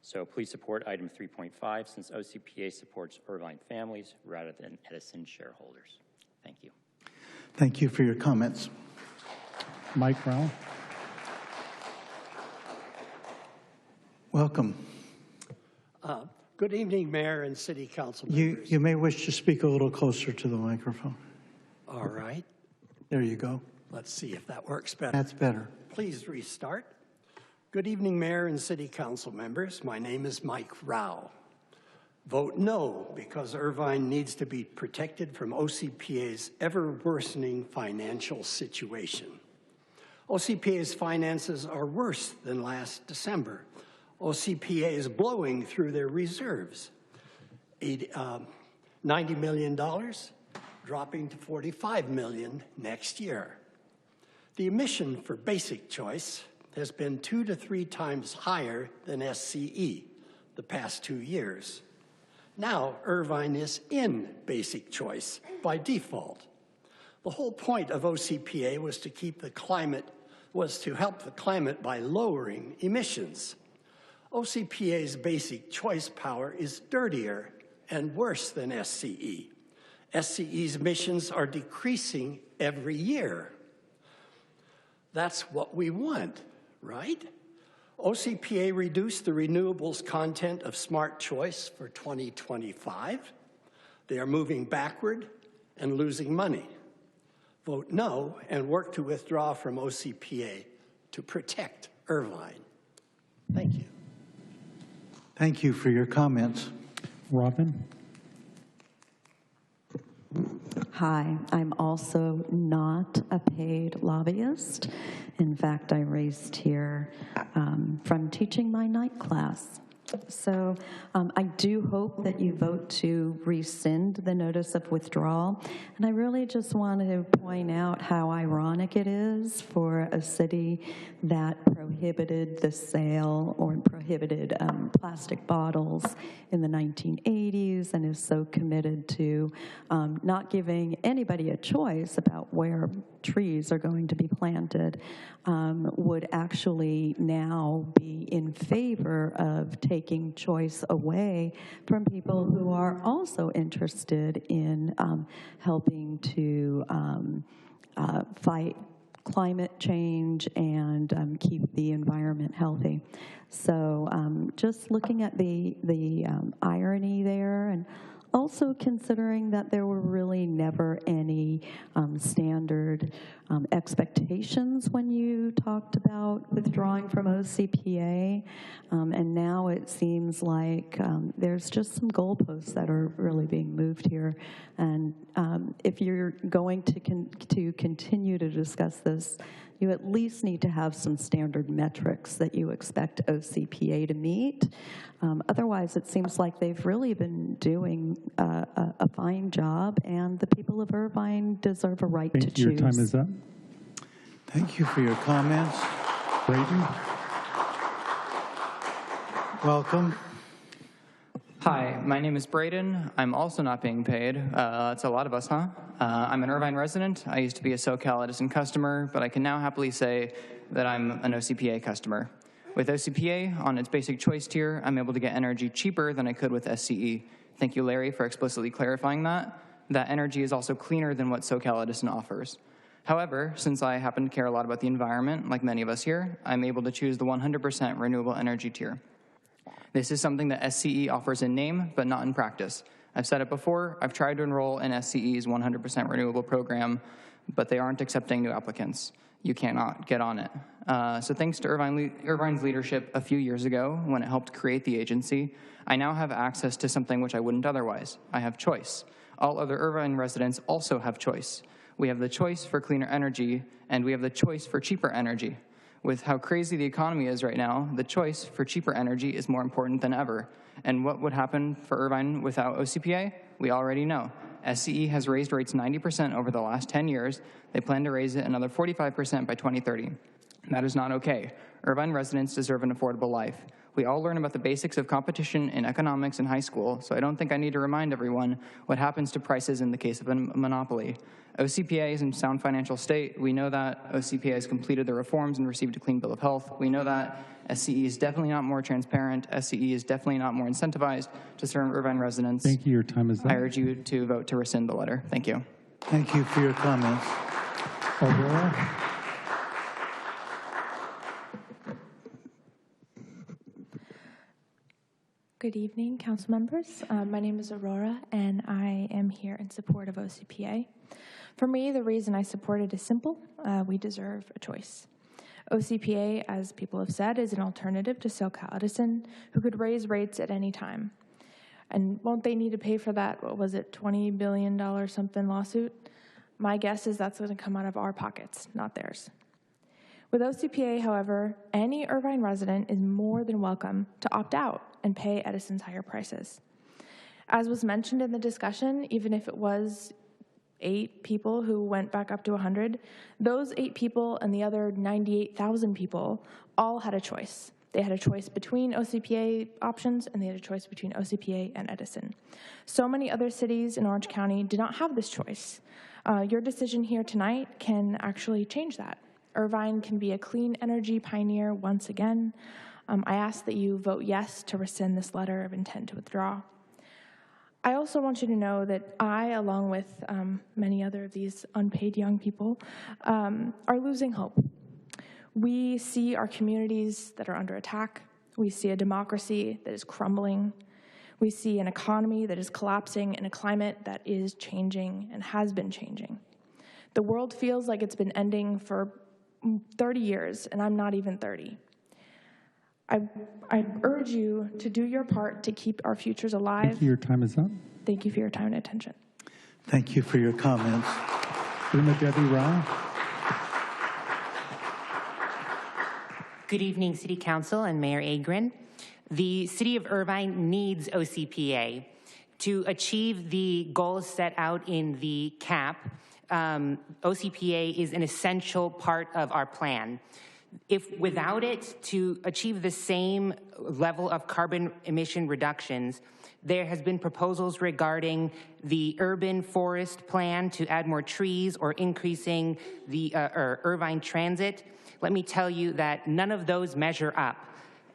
So please support item 3.5 since OCPA supports Irvine families rather than Edison shareholders. Thank you. Thank you for your comments. Mike Rowell. Welcome. Good evening, Mayor and City Council members. You may wish to speak a little closer to the microphone. All right. There you go. Let's see if that works better. That's better. Please restart. Good evening, Mayor and City Council members. My name is Mike Rowell. Vote no, because Irvine needs to be protected from OCPA's ever-worsening financial situation. OCPA's finances are worse than last December. OCPA is blowing through their reserves. $90 million, dropping to $45 million next year. The emission for basic choice has been 2 to 3 times higher than SCE the past 2 years. Now, Irvine is in basic choice by default. The whole point of OCPA was to help the climate by lowering emissions. OCPA's basic choice power is dirtier and worse than SCE. SCE's emissions are decreasing every year. That's what we want, right? OCPA reduced the renewables content of Smart Choice for 2025. They are moving backward and losing money. Vote no and work to withdraw from OCPA to protect Irvine. Thank you. Thank you for your comments. Robin? Hi, I'm also not a paid lobbyist. In fact, I raised here from teaching my night class. So I do hope that you vote to rescind the notice of withdrawal. And I really just want to point out how ironic it is for a city that prohibited the sale or prohibited plastic bottles in the 1980s and is so committed to not giving anybody a choice about where trees are going to be planted, would actually now be in favor of taking choice away from people who are also interested in helping to fight climate change and keep the environment healthy. So just looking at the irony there, and also considering that there were really never any standard expectations when you talked about withdrawing from OCPA, and now it seems like there's just some goalposts that are really being moved here. And if you're going to continue to discuss this, you at least need to have some standard metrics that you expect OCPA to meet. Otherwise, it seems like they've really been doing a fine job, and the people of Irvine deserve a right to choose. Your time is up. Thank you for your comments. Braden? Welcome. Hi, my name is Braden. I'm also not being paid. That's a lot of us, huh? I'm an Irvine resident. I used to be a SoCal Edison customer, but I can now happily say that I'm an OCPA customer. With OCPA on its basic choice tier, I'm able to get energy cheaper than I could with SCE. Thank you, Larry, for explicitly clarifying that. That energy is also cleaner than what SoCal Edison offers. However, since I happen to care a lot about the environment, like many of us here, I'm able to choose the 100% renewable energy tier. This is something that SCE offers in name, but not in practice. I've said it before, I've tried to enroll in SCE's 100% renewable program, but they aren't accepting new applicants. You cannot get on it. So thanks to Irvine's leadership a few years ago, when it helped create the agency, I now have access to something which I wouldn't otherwise. I have choice. All other Irvine residents also have choice. We have the choice for cleaner energy, and we have the choice for cheaper energy. With how crazy the economy is right now, the choice for cheaper energy is more important than ever. And what would happen for Irvine without OCPA? We already know. SCE has raised rates 90% over the last 10 years. They plan to raise it another 45% by 2030. That is not okay. Irvine residents deserve an affordable life. We all learn about the basics of competition in economics in high school, so I don't think I need to remind everyone what happens to prices in the case of a monopoly. OCPA is in sound financial state. We know that. OCPA has completed the reforms and received a clean bill of health. We know that. SCE is definitely not more transparent. SCE is definitely not more incentivized to serve Irvine residents. Thank you. Your time is up. I urge you to vote to rescind the letter. Thank you. Thank you for your comments. Aurora? Good evening, council members. My name is Aurora, and I am here in support of OCPA. For me, the reason I support it is simple. We deserve a choice. OCPA, as people have said, is an alternative to SoCal Edison, who could raise rates at any time. And won't they need to pay for that, what was it, $20 billion something lawsuit? My guess is that's going to come out of our pockets, not theirs. With OCPA, however, any Irvine resident is more than welcome to opt out and pay Edison's higher prices. As was mentioned in the discussion, even if it was 8 people who went back up to 100, those 8 people and the other 98,000 people all had a choice. They had a choice between OCPA options, and they had a choice between OCPA and Edison. So many other cities in Orange County did not have this choice. Your decision here tonight can actually change that. Irvine can be a clean energy pioneer once again. I ask that you vote yes to rescind this letter of intent to withdraw. I also want you to know that I, along with many other of these unpaid young people, are losing hope. We see our communities that are under attack. We see a democracy that is crumbling. We see an economy that is collapsing and a climate that is changing and has been changing. The world feels like it's been ending for 30 years, and I'm not even 30. I urge you to do your part to keep our futures alive. Thank you. Your time is up. Thank you for your time and attention. Thank you for your comments. Debbie Rao. Good evening, City Council and Mayor Agrin. The City of Irvine needs OCPA to achieve the goals set out in the CAP. OCPA is an essential part of our plan. If without it, to achieve the same level of carbon emission reductions, there has been proposals regarding the urban forest plan to add more trees or increasing the Irvine transit. Let me tell you that none of those measure up.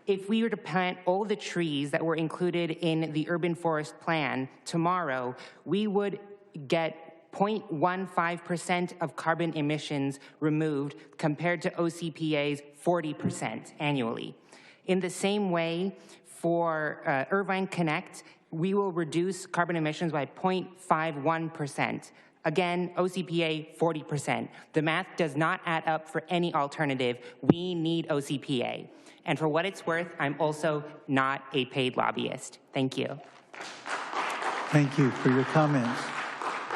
If we were to plant all the trees that were included in the urban forest plan tomorrow, we would get 0.15% of carbon emissions removed compared to OCPA's 40% annually. In the same way, for Irvine Connect, we will reduce carbon emissions by 0.51%. Again, OCPA 40%. The math does not add up for any alternative. We need OCPA. And for what it's worth, I'm also not a paid lobbyist. Thank you. Thank you for your comments.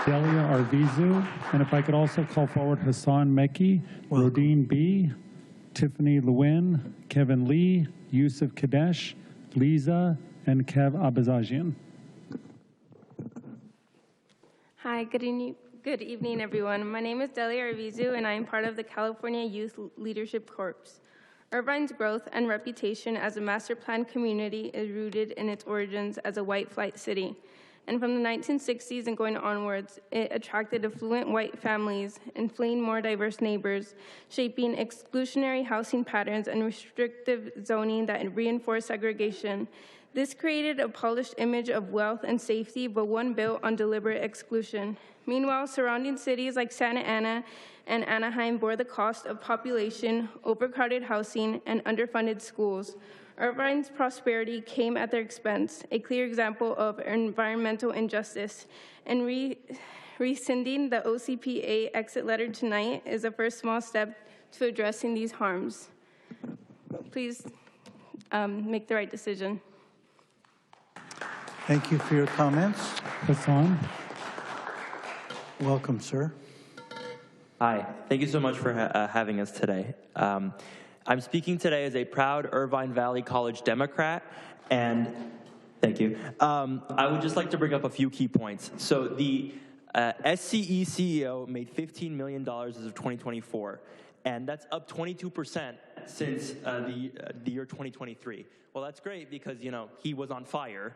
Delia Arvizu, and if I could also call forward Hassan Mekki, Rodine B., Tiffany Lewin, Kevin Lee, Yusuf Kadesh, Lisa, and Kev Abazajian. Hi, good evening, everyone. My name is Delia Arvizu, and I am part of the California Youth Leadership Corps. Irvine's growth and reputation as a master plan community is rooted in its origins as a white flight city. And from the 1960s and going onwards, it attracted affluent white families and fleeing more diverse neighbors, shaping exclusionary housing patterns and restrictive zoning that reinforced segregation. This created a polished image of wealth and safety, but one built on deliberate exclusion. Meanwhile, surrounding cities like Santa Ana and Anaheim bore the cost of population, overcrowded housing, and underfunded schools. Irvine's prosperity came at their expense, a clear example of environmental injustice. And rescinding the OCPA exit letter tonight is a first small step to addressing these harms. Please make the right decision. Thank you for your comments. Hassan. Welcome, sir. Hi, thank you so much for having us today. I'm speaking today as a proud Irvine Valley College Democrat, and thank you. I would just like to bring up a few key points. So the SCE CEO made $15 million as of 2024, and that's up 22% since the year 2023. Well, that's great because, you know, he was on fire.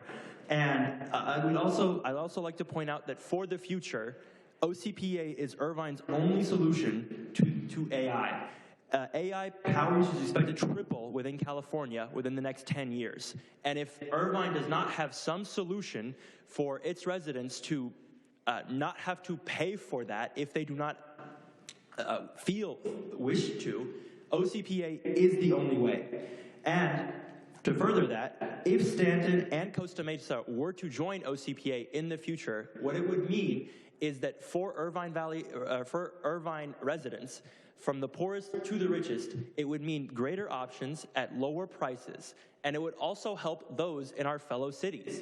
And I'd also like to point out that for the future, OCPA is Irvine's only solution to AI. AI power usage is expected to triple within California within the next 10 years. And if Irvine does not have some solution for its residents to not have to pay for that if they do not wish to, OCPA is the only way. And to further that, if Stanton and Costa Mesa were to join OCPA in the future, what it would mean is that for Irvine residents, from the poorest to the richest, it would mean greater options at lower prices, and it would also help those in our fellow cities.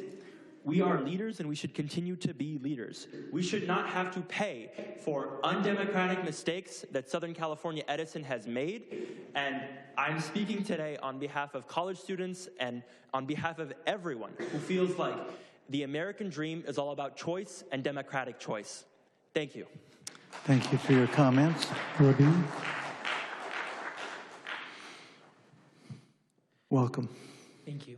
We are leaders, and we should continue to be leaders. We should not have to pay for undemocratic mistakes that Southern California Edison has made, and I'm speaking today on behalf of college students and on behalf of everyone who feels like the American dream is all about choice and democratic choice. Thank you. Thank you for your comments. Rodine? Welcome. Thank you.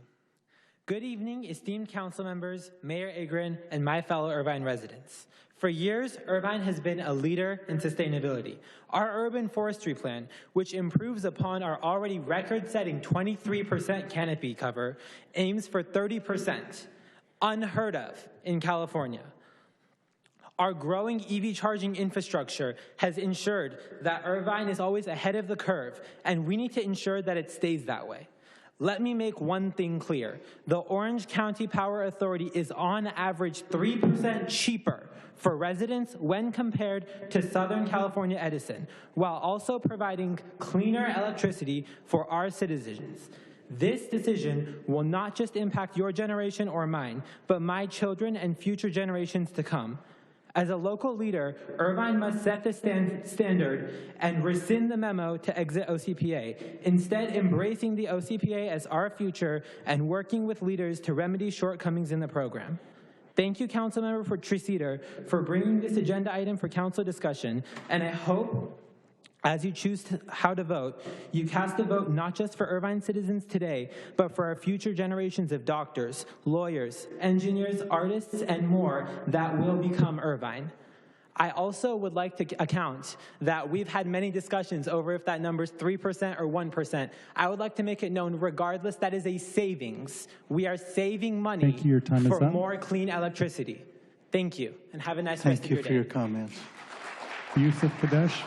Good evening, esteemed council members, Mayor Agrin, and my fellow Irvine residents. For years, Irvine has been a leader in sustainability. Our urban forestry plan, which improves upon our already record-setting 23% canopy cover, aims for 30%, unheard of in California. Our growing EV charging infrastructure has ensured that Irvine is always ahead of the curve, and we need to ensure that it stays that way. Let me make one thing clear. The Orange County Power Authority is on average 3% cheaper for residents when compared to Southern California Edison, while also providing cleaner electricity for our citizens. This decision will not just impact your generation or mine, but my children and future generations to come. As a local leader, Irvine must set the standard and rescind the memo to exit OCPA, instead embracing the OCPA as our future and working with leaders to remedy shortcomings in the program. Thank you, Councilmember for Treseder, for bringing this agenda item for council discussion, and I hope as you choose how to vote, you cast a vote not just for Irvine citizens today, but for our future generations of doctors, lawyers, engineers, artists, and more that will become Irvine. I also would like to account that we've had many discussions over if that number's 3% or 1%. I would like to make it known, regardless, that is a savings. We are saving money Thank you. Your time for is up. more clean electricity. Thank you, and have a nice rest of your day. Thank you for your comments. Yusuf Kadesh.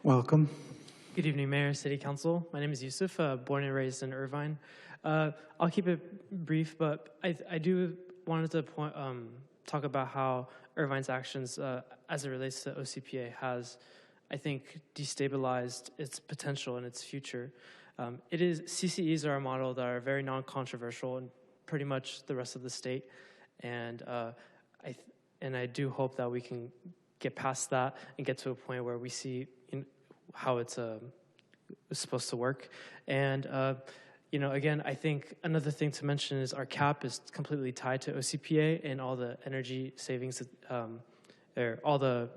Welcome. Good evening, Mayor, City Council. My name is Yusuf, born and raised in Irvine. I'll keep it brief, but I do wanted to talk about how Irvine's actions as it relates to OCPA has, I think, destabilized its potential and its future. CCEs are a model that are very non-controversial in pretty much the rest of the state, and I do hope that we can get past that and get to a point where we see how it's supposed to work. And again, I think another thing to mention is our cap is completely tied to OCPA and all the energy savings, all the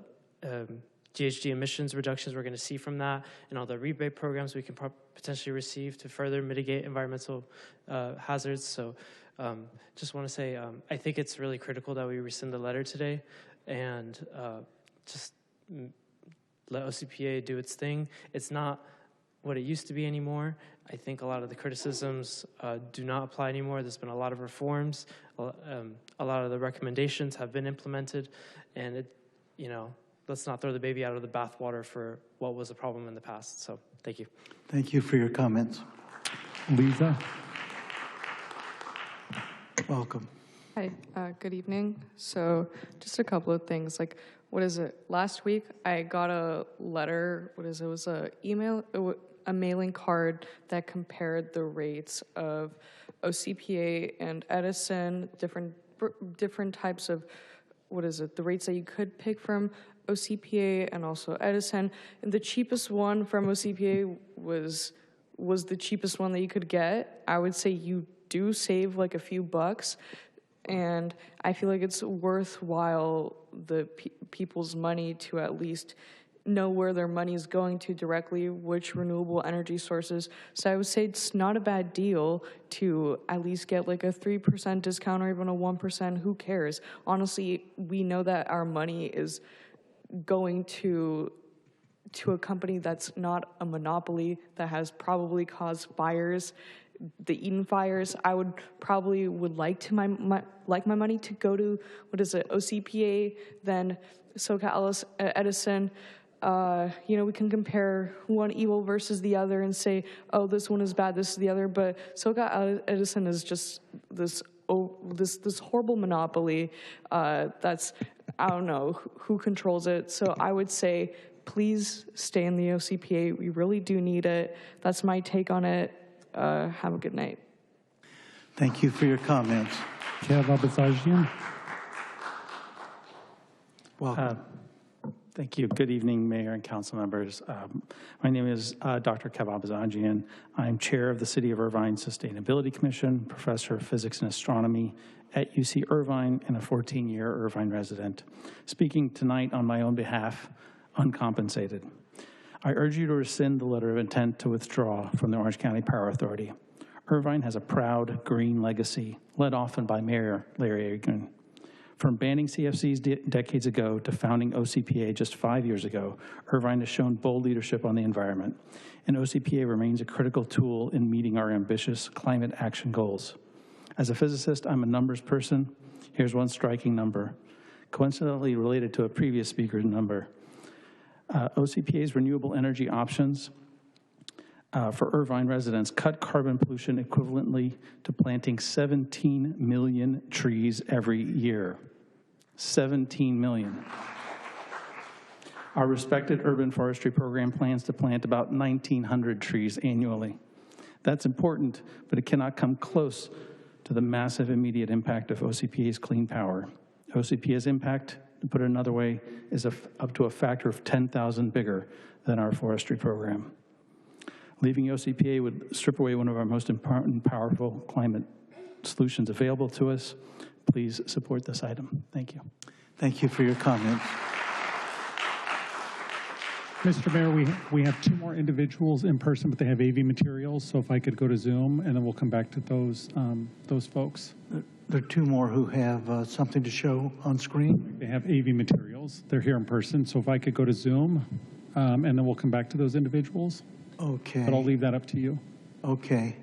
GHG emissions reductions we're going to see from that, and all the rebate programs we can potentially receive to further mitigate environmental hazards. So just want to say, I think it's really critical that we rescind the letter today and just let OCPA do its thing. It's not what it used to be anymore. I think a lot of the criticisms do not apply anymore. There's been a lot of reforms. A lot of the recommendations have been implemented, and let's not throw the baby out of the bathwater for what was a problem in the past. So thank you. Thank you for your comments. Lisa. Welcome. Hi, good evening. So just a couple of things, last week I got a letter, it was a mailing card that compared the rates of OCPA and Edison, different different types of, the rates that you could pick from OCPA and also Edison. And the cheapest one from OCPA was the cheapest one that you could get. I would say you do save like a few bucks, and I feel like it's worthwhile the people's money to at least know where their money is going to directly, which renewable energy sources. So I would say it's not a bad deal to at least get like a 3% discount or even a 1%. Who cares? Honestly, we know that our money is going to a company that's not a monopoly, that has probably caused fires, the Eden fires. I would like my money to go to, OCPA, then SoCal Edison. We can compare one evil versus the other and say, oh, this one is bad, this is the other, but SoCal Edison is just this horrible monopoly that's, I don't know who controls it. So I would say, please stay in the OCPA. We really do need it. That's my take on it. Have a good night. Thank you for your comments. Welcome. Thank you. Good evening, Mayor and council members. My name is Dr. Kevabazajian. I'm chair of the City of Irvine Sustainability Commission, professor of physics and astronomy at UC Irvine, and a 14-year Irvine resident. Speaking tonight on my own behalf, uncompensated. I urge you to rescind the letter of intent to withdraw from the Orange County Power Authority. Irvine has a proud green legacy, led often by Mayor Larry Agron. From banning CFCs decades ago to founding OCPA just 5 years ago, Irvine has shown bold leadership on the environment, and OCPA remains a critical tool in meeting our ambitious climate action goals. As a physicist, I'm a numbers person. Here's one striking number, coincidentally related to a previous speaker's number. OCPA's renewable energy options for Irvine residents cut carbon pollution equivalently to planting 17 million trees every year. 17 million. Our respected urban forestry program plans to plant about 1,900 trees annually. That's important, but it cannot come close to the massive immediate impact of OCPA's clean power. OCPA's impact, to put it another way, is up to a factor of 10,000 bigger than our forestry program. Leaving OCPA would strip away one of our most important and powerful climate solutions available to us. Please support this item. Thank you. Thank you for your comments. Mr. Mayor, we have two more individuals in person, but they have AV materials. So if I could go to Zoom, and then we'll come back to those folks. There are two more who have something to show on screen. They have AV materials. They're here in person. So if I could go to Zoom, and then we'll come back to those individuals. Okay. But I'll leave that up to you. Okay.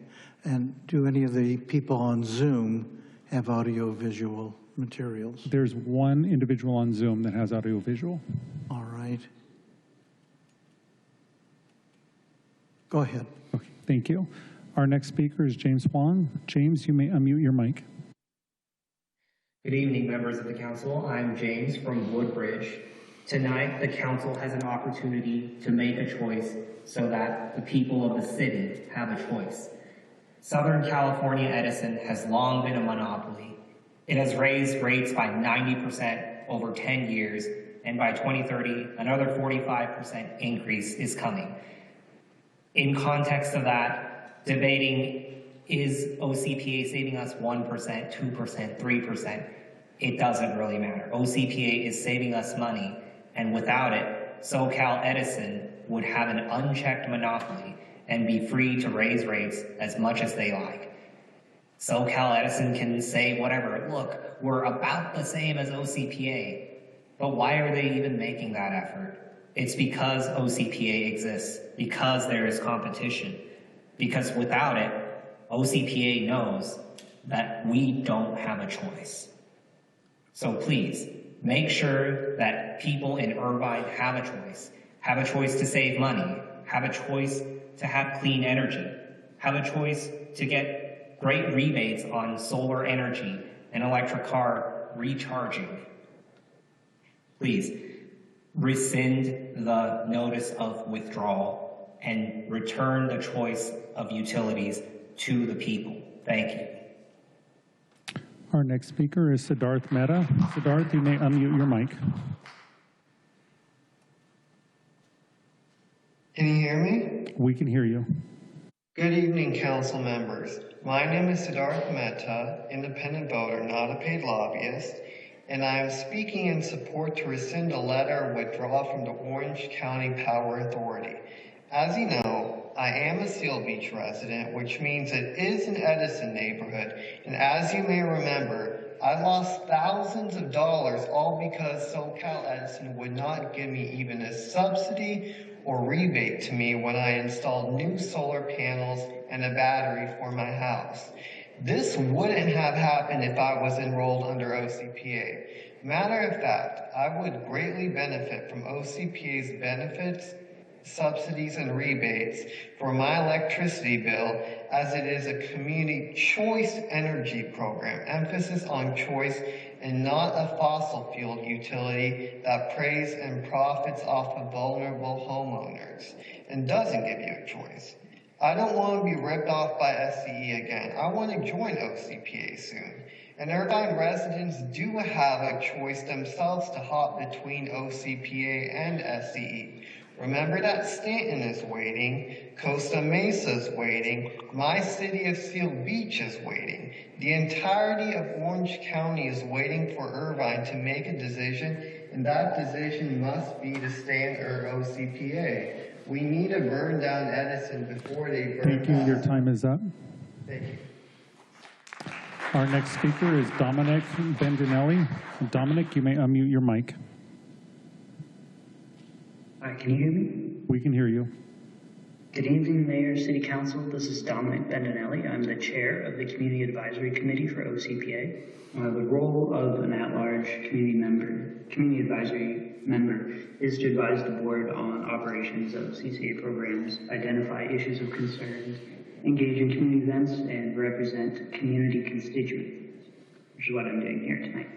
And do any of the people on Zoom have audio-visual materials? There's one individual on Zoom that has audio-visual. All right. Go ahead. Okay, thank you. Our next speaker is James Wong. James, you may unmute your mic. Good evening, members of the council. I'm James from Woodbridge. Tonight, the council has an opportunity to make a choice so that the people of the city have a choice. Southern California Edison has long been a monopoly. It has raised rates by 90% over 10 years, and by 2030, another 45% increase is coming. In context of that, debating is OCPA saving us 1%, 2%, 3%, it doesn't really matter. OCPA is saving us money, and without it, SoCal Edison would have an unchecked monopoly and be free to raise rates as much as they like. SoCal Edison can say whatever, look, we're about the same as OCPA, but why are they even making that effort? It's because OCPA exists, because there is competition, because without it, OCPA knows that we don't have a choice. So please, make sure that people in Irvine have a choice to save money, have a choice to have clean energy, have a choice to get great rebates on solar energy and electric car recharging. Please, rescind the notice of withdrawal and return the choice of utilities to the people. Thank you. Our next speaker is Siddharth Mehta. Siddharth, you may unmute your mic. Can you hear me? We can hear you. Good evening, council members. My name is Siddharth Mehta, independent voter, not a paid lobbyist, and I am speaking in support to rescind a letter withdraw from the Orange County Power Authority. As you know, I am a Seal Beach resident, which means it is an Edison neighborhood, and as you may remember, I lost thousands of dollars all because SoCal Edison would not give me even a subsidy or rebate to me when I installed new solar panels and a battery for my house. This wouldn't have happened if I was enrolled under OCPA. Matter of fact, I would greatly benefit from OCPA's benefits, subsidies, and rebates for my electricity bill, as it is a community choice energy program, emphasis on choice and not a fossil fuel utility that preys and profits off of vulnerable homeowners and doesn't give you a choice. I don't want to be ripped off by SCE again. I want to join OCPA soon. And Irvine residents do have a choice themselves to hop between OCPA and SCE. Remember that Stanton is waiting, Costa Mesa is waiting, my city of Seal Beach is waiting. The entirety of Orange County is waiting for Irvine to make a decision, and that decision must be to stay in OCPA. We need to burn down Edison before they burn Thank you. Your time is up. Thank you. Our next speaker is Dominic Bendinelli. Dominic, you may unmute your mic. Hi, can you hear me? We can hear you. Good evening, Mayor, City Council. This is Dominic Bendinelli. I'm the chair of the Community Advisory Committee for OCPA. The role of an at-large community advisory member is to advise the board on operations of CCA programs, identify issues of concern, engage in community events, and represent community constituents, which is what I'm doing here tonight.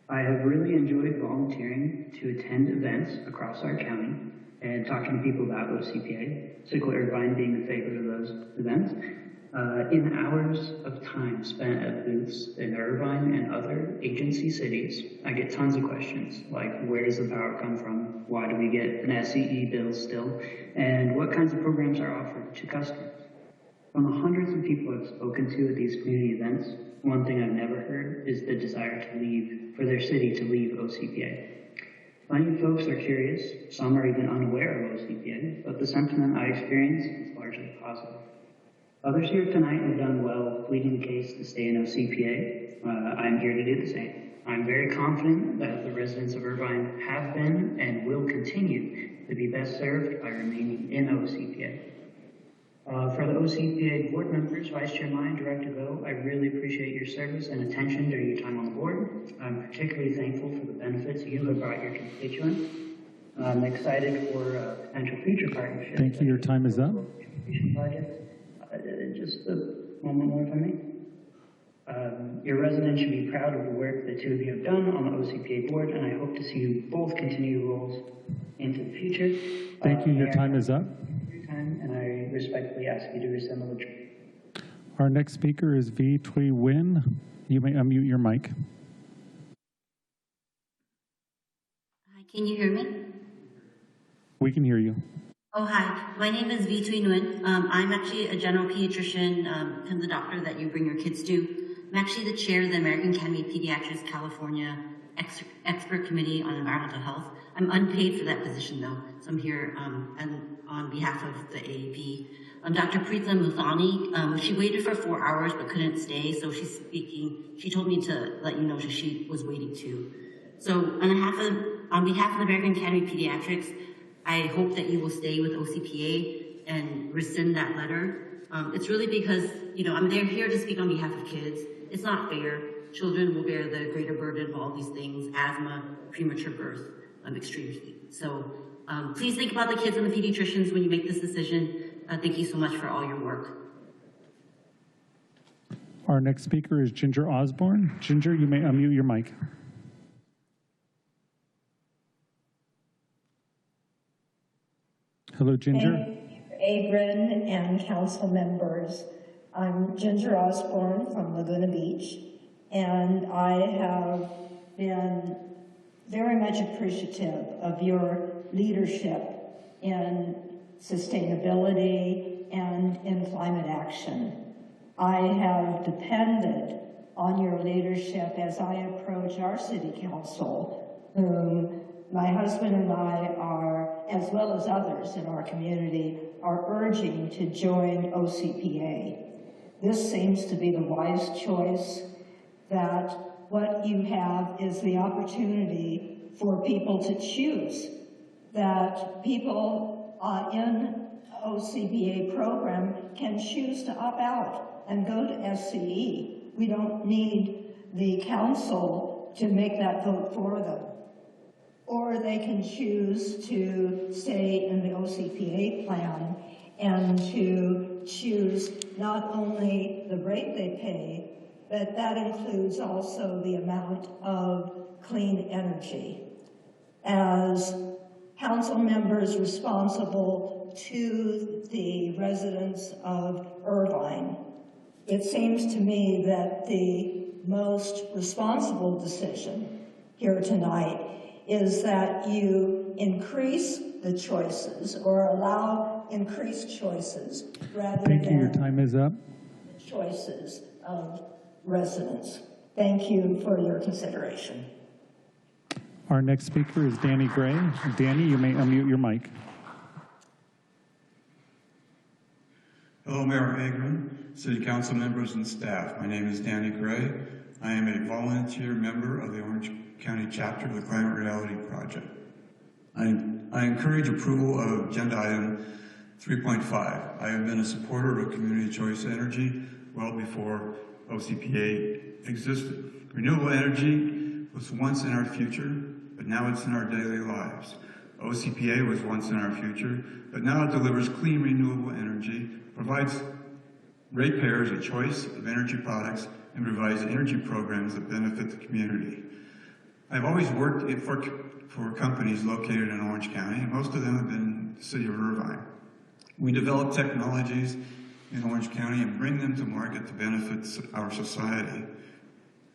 I have really enjoyed volunteering to attend events across our county and talking to people about OCPA, Citywide Irvine being the favorite of those events. In hours of time spent at booths in Irvine and other agency cities, I get tons of questions like, where does the power come from? Why do we get an SCE bill still? And what kinds of programs are offered to customers? From the hundreds of people I've spoken to at these community events, one thing I've never heard is the desire to leave, for their city to leave OCPA. Plenty of folks are curious, some are even unaware of OCPA, but the sentiment I experience is largely positive. Others here tonight have done well pleading the case to stay in OCPA. I'm here to do the same. I'm very confident that the residents of Irvine have been and will continue to be best served by remaining in OCPA. For the OCPA board members, Vice Chair Mai, Director Go, I really appreciate your service and attention during your time on the board. I'm particularly thankful for the benefits you have brought your constituents. I'm excited for potential future partnerships. Thank you. Your time is up. Projects. Just a moment more, if I may. Your residents should be proud of the work the two of you have done on the OCPA board, and I hope to see you both continue your roles into the future. Thank you. Your time is up. And I respectfully ask you to rescind the withdrawal. Our next speaker is V. Thuy Nguyen. You may unmute your mic. Hi, can you hear me? We can hear you. Oh, hi. My name is V. Thuy Nguyen. I'm actually a general pediatrician. I'm the doctor that you bring your kids to. I'm actually the chair of the American Academy of Pediatrics California Expert Committee on Environmental Health. I'm unpaid for that position, though, so I'm here and on behalf of the AAP. Dr. Preetha Muthani, she waited for 4 hours but couldn't stay, so she's speaking. She told me to let you know that she was waiting too. So on behalf of the American Academy of Pediatrics, I hope that you will stay with OCPA and rescind that letter. It's really because, I'm here to speak on behalf of kids. It's not fair. Children will bear the greater burden of all these things, asthma, premature birth, extreme heat. So please think about the kids and the pediatricians when you make this decision. Thank you so much for all your work. Our next speaker is Ginger Osborne. Ginger, you may unmute your mic. Hello, Ginger. Agrin and council members. I'm Ginger Osborne from Laguna Beach. and I have been very much appreciative of your leadership in sustainability and in climate action. I have depended on your leadership as I approach our city council, whom my husband and I are, as well as others in our community, are urging to join OCPA. This seems to be the wise choice, that what you have is the opportunity for people to choose, that people in OCPA program can choose to opt out and go to SCE. We don't need the council to make that vote for them. Or they can choose to stay in the OCPA plan and to choose not only the rate they pay, but that includes also the amount of clean energy. As council members responsible to the residents of Irvine, it seems to me that the most responsible decision here tonight is that you increase the choices or allow increased choices rather Thank you. Your than time is up. the choices of residents. Thank you for your consideration. Our next speaker is Danny Gray. Danny, you may unmute your mic. Hello, Mayor Agrin, City Council members and staff. My name is Danny Gray. I am a volunteer member of the Orange County chapter of the Climate Reality Project. I encourage approval of agenda item 3.5. I have been a supporter of community choice energy well before OCPA existed. Renewable energy was once in our future, but now it's in our daily lives. OCPA was once in our future, but now it delivers clean renewable energy, provides ratepayers a choice of energy products, and provides energy programs that benefit the community. I've always worked for companies located in Orange County, and most of them have been in the city of Irvine. We develop technologies in Orange County and bring them to market to benefit our society.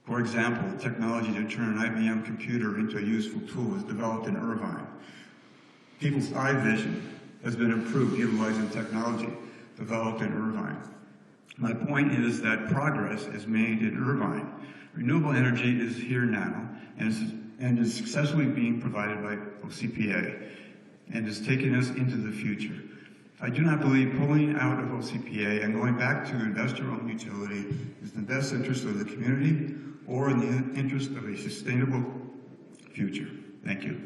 For example, the technology to turn an IBM computer into a useful tool was developed in Irvine. People's eye vision has been improved utilizing technology developed in Irvine. My point is that progress is made in Irvine. Renewable energy is here now and is successfully being provided by OCPA and is taking us into the future. I do not believe pulling out of OCPA and going back to investor-owned utility is in the best interest of the community or in the interest of a sustainable future. Thank you.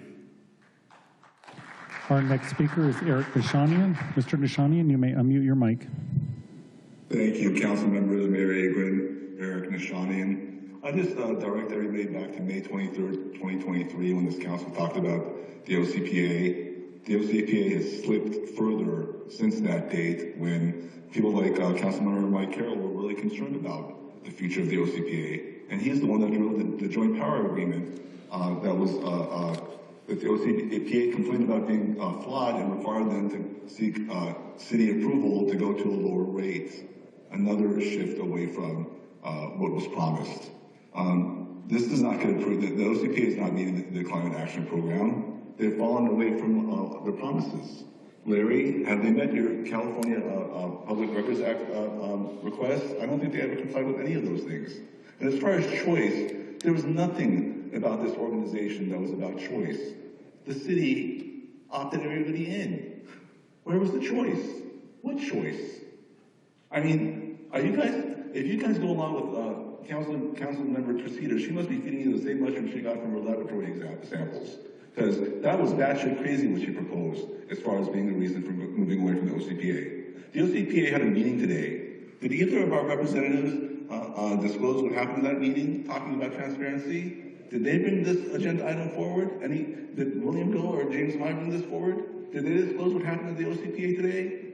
Our next speaker is Eric Nishanian. Mr. Nishanian, you may unmute your mic. Thank you, council members, Mayor Agrin, Eric Nishanian. I just direct everybody back to May 23rd, 2023, when this council talked about the OCPA. The OCPA has slipped further since that date, when people like Councilmember Mike Carroll were really concerned about the future of the OCPA. And he's the one that drove the joint power agreement that the OCPA complained about being flawed and required them to seek city approval to go to a lower rate. Another shift away from what was promised. This is not going to prove that the OCPA is not meeting the climate action program. They've fallen away from their promises. Larry, have they met your California Public Records Act requests? I don't think they ever complied with any of those things. And as far as choice, there was nothing about this organization that was about choice. The city opted everybody in. Where was the choice? What choice? I mean, if you guys go along with Councilmember Treseder, she must be feeding you the same mushrooms she got from her laboratory samples. Because that was batshit crazy what she proposed as far as being the reason for moving away from the OCPA. The OCPA had a meeting today. Did either of our representatives disclose what happened at that meeting, talking about transparency? Did they bring this agenda item forward? Did William Go or James Meyer bring this forward? Did they disclose what happened at the OCPA today?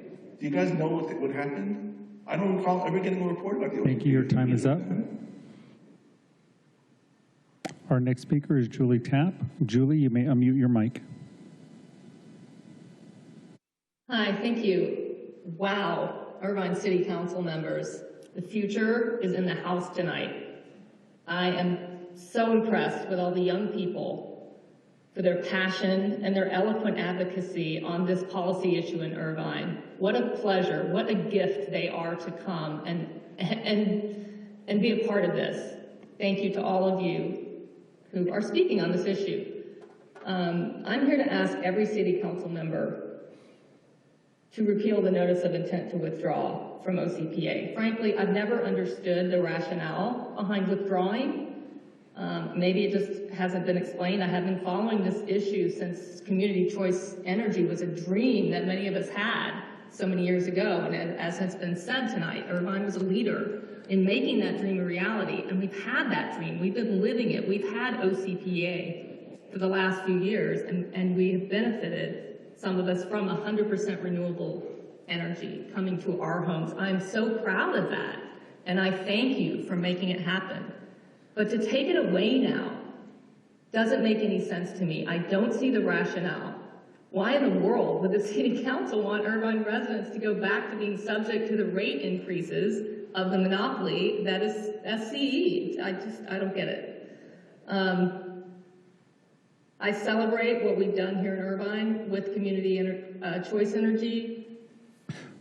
Do you guys know what happened? I don't recall ever getting a report about the OCPA. Thank you. Your time is up. Our next speaker is Julie Tapp. Julie, you may unmute your mic. Hi, thank you. Wow, Irvine City Council members, the future is in the House tonight. I am so impressed with all the young people for their passion and their eloquent advocacy on this policy issue in Irvine. What a pleasure, what a gift they are to come and be a part of this. Thank you to all of you who are speaking on this issue. I'm here to ask every city council member to repeal the notice of intent to withdraw from OCPA. Frankly, I've never understood the rationale behind withdrawing. Maybe it just hasn't been explained. I have been following this issue since community choice energy was a dream that many of us had so many years ago. And as has been said tonight, Irvine was a leader in making that dream a reality. And we've had that dream. We've been living it. We've had OCPA for the last few years, and we have benefited, some of us, from 100% renewable energy coming to our homes. I'm so proud of that, and I thank you for making it happen. But to take it away now doesn't make any sense to me. I don't see the rationale. Why in the world would the city council want Irvine residents to go back to being subject to the rate increases of the monopoly that is SCE? I don't get it. I celebrate what we've done here in Irvine with community choice energy.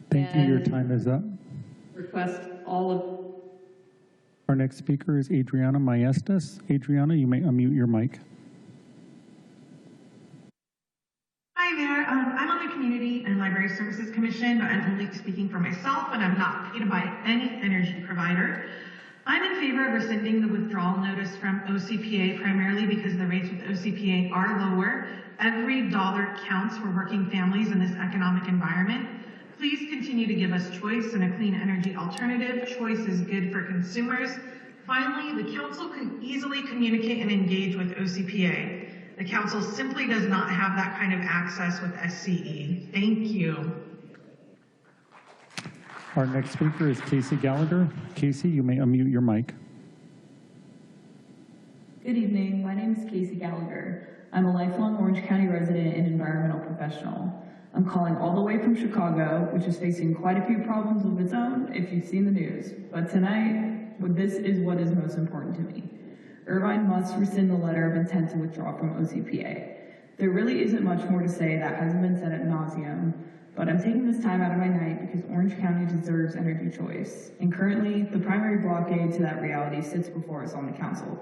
Thank you. Your time is up. Request all of. Our next speaker is Adriana Maestas. Adriana, you may unmute your mic. Hi there. I'm on the Community and Library Services Commission, but I'm only speaking for myself, and I'm not paid by any energy provider. I'm in favor of rescinding the withdrawal notice from OCPA, primarily because the rates with OCPA are lower. Every dollar counts for working families in this economic environment. Please continue to give us choice and a clean energy alternative. Choice is good for consumers. Finally, the council can easily communicate and engage with OCPA. The council simply does not have that kind of access with SCE. Thank you. Our next speaker is Casey Gallagher. Casey, you may unmute your mic. Good evening. My name is Casey Gallagher. I'm a lifelong Orange County resident and environmental professional. I'm calling all the way from Chicago, which is facing quite a few problems of its own if you've seen the news. But tonight, this is what is most important to me. Irvine must rescind the letter of intent to withdraw from OCPA. There really isn't much more to say that hasn't been said ad nauseum, but I'm taking this time out of my night because Orange County deserves energy choice. And currently, the primary blockade to that reality sits before us on the council.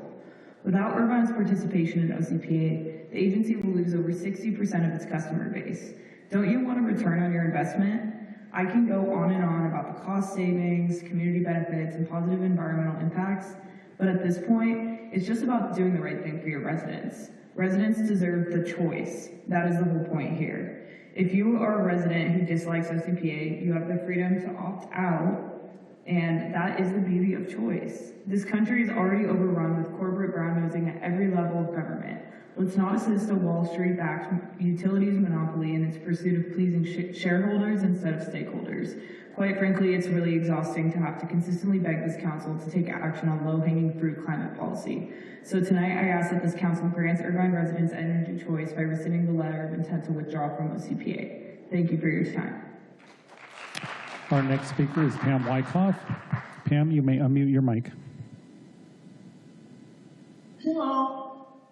Without Irvine's participation in OCPA, the agency will lose over 60% of its customer base. Don't you want a return on your investment? I can go on and on about the cost savings, community benefits, and positive environmental impacts, but at this point, it's just about doing the right thing for your residents. Residents deserve the choice. That is the whole point here. If you are a resident who dislikes OCPA, you have the freedom to opt out, and that is the beauty of choice. This country is already overrun with corporate brown-nosing at every level of government. Let's not assist a Wall Street-backed utilities monopoly in its pursuit of pleasing shareholders instead of stakeholders. Quite frankly, it's really exhausting to have to consistently beg this council to take action on low-hanging fruit climate policy. So tonight, I ask that this council grants Irvine residents energy choice by rescinding the letter of intent to withdraw from OCPA. Thank you for your time. Our next speaker is Pam Wyckoff. Pam, you may unmute your mic. Hello.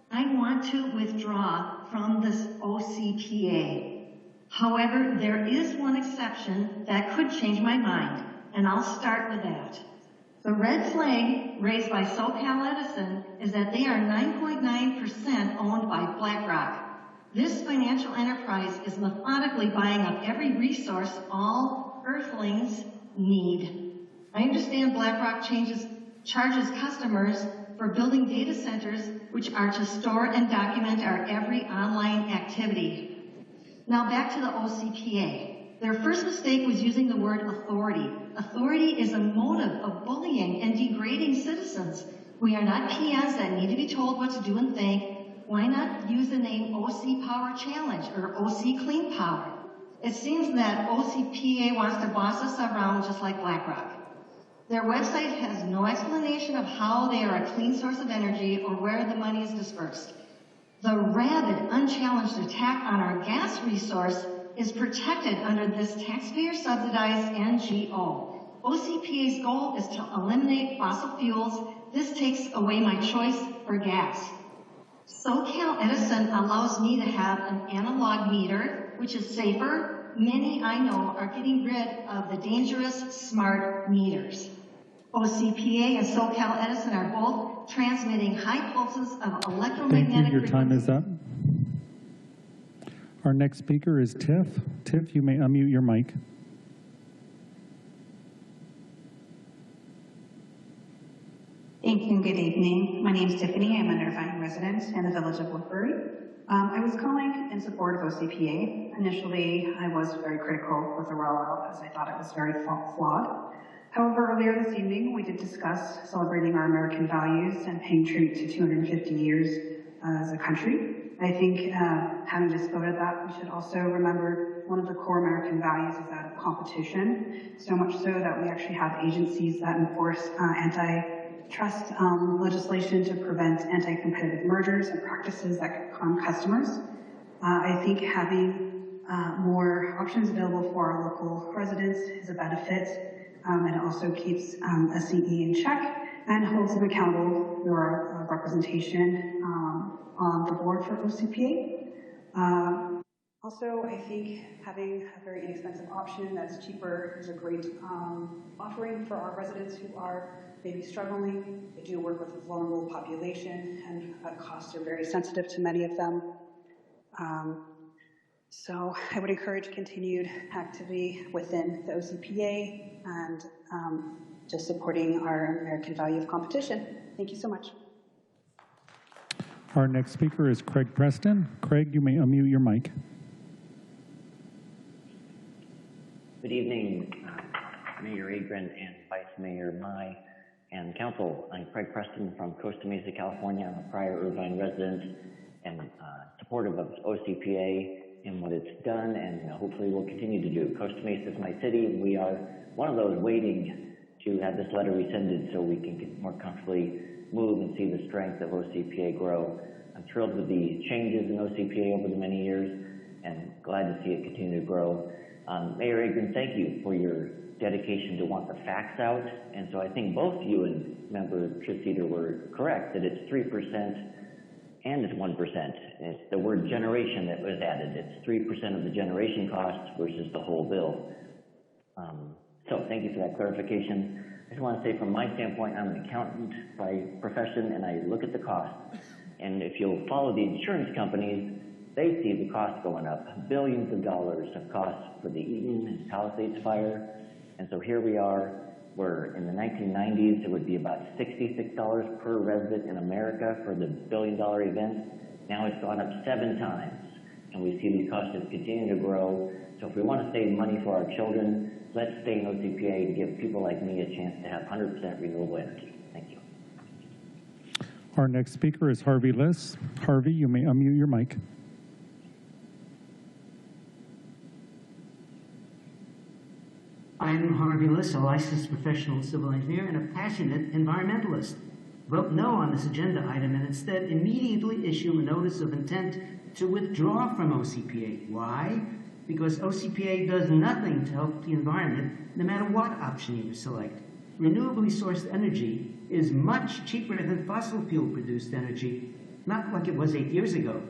I want to withdraw from this OCPA. However, there is one exception that could change my mind, and I'll start with that. The red flag raised by SoCal Edison is that they are 9.9% owned by BlackRock. This financial enterprise is methodically buying up every resource all Earthlings need. I understand BlackRock charges customers for building data centers which are to store and document our every online activity. Now back to the OCPA. Their first mistake was using the word authority. Authority is a motive of bullying and degrading citizens. We are not peons that need to be told what to do and think. Why not use the name OC Power Challenge or OC Clean Power? It seems that OCPA wants to boss us around just like BlackRock. Their website has no explanation of how they are a clean source of energy or where the money is dispersed. The rabid, unchallenged attack on our gas resource is protected under this taxpayer-subsidized NGO. OCPA's goal is to eliminate fossil fuels. this takes away my choice for gas. SoCal Edison allows me to have an analog meter, which is safer. Many I know are getting rid of the dangerous smart meters. OCPA and SoCal Edison are both transmitting high pulses of electromagnetic Thank you. Your time is up. Our next speaker is Tiff. Tiff, you may unmute your mic. Thank you and good evening. My name is Tiffany. I'm an Irvine resident in the village of Woodbury. I was calling in support of OCPA. Initially, I was very critical with the rollout as I thought it was very flawed. However, earlier this evening, we did discuss celebrating our American values and paying tribute to 250 years as a country. I think having just voted that, we should also remember one of the core American values is that of competition, so much so that we actually have agencies that enforce antitrust legislation to prevent anti-competitive mergers and practices that could harm customers. I think having more options available for our local residents is a benefit, and it also keeps SCE in check and holds them accountable through our representation on the board for OCPA. Also, I think having a very inexpensive option that's cheaper is a great offering for our residents who are maybe struggling. They do work with a vulnerable population, and costs are very sensitive to many of them. So I would encourage continued activity within the OCPA and just supporting our American value of competition. Thank you so much. Our next speaker is Craig Preston. Craig, you may unmute your mic. Good evening, Mayor Agren and Vice Mayor Mai and Council. I'm Craig Preston from Costa Mesa, California. I'm a prior Irvine resident and supportive of OCPA and what it's done and hopefully will continue to do. Costa Mesa is my city, and we are one of those waiting to have this letter rescinded so we can get more comfortably move and see the strength of OCPA grow. I'm thrilled with the changes in OCPA over the many years and glad to see it continue to grow. Mayor Agren, thank you for your dedication to want the facts out. And so I think both you and Member Treseder were correct that it's 3% and it's 1%. It's the word generation that was added. It's 3% of the generation costs versus the whole bill. So thank you for that clarification. I just want to say from my standpoint, I'm an accountant by profession and I look at the costs. And if you'll follow the insurance companies, they see the costs going up, billions of dollars of costs for the Eaton and Palisades fire. And so here we are, where in the 1990s, it would be about $66 per resident in America for the billion-dollar event. Now it's gone up 7 times. And we see these costs just continue to grow. So if we want to save money for our children, let's stay in OCPA and give people like me a chance to have 100% renewable energy. Thank you. Our next speaker is Harvey Liss. Harvey, you may unmute your mic. I'm Harvey Liss, a licensed professional civil engineer and a passionate environmentalist. Vote no on this agenda item and instead immediately issue a notice of intent to withdraw from OCPA. Why? Because OCPA does nothing to help the environment, no matter what option you select. Renewably sourced energy is much cheaper than fossil fuel-produced energy, not like it was 8 years ago.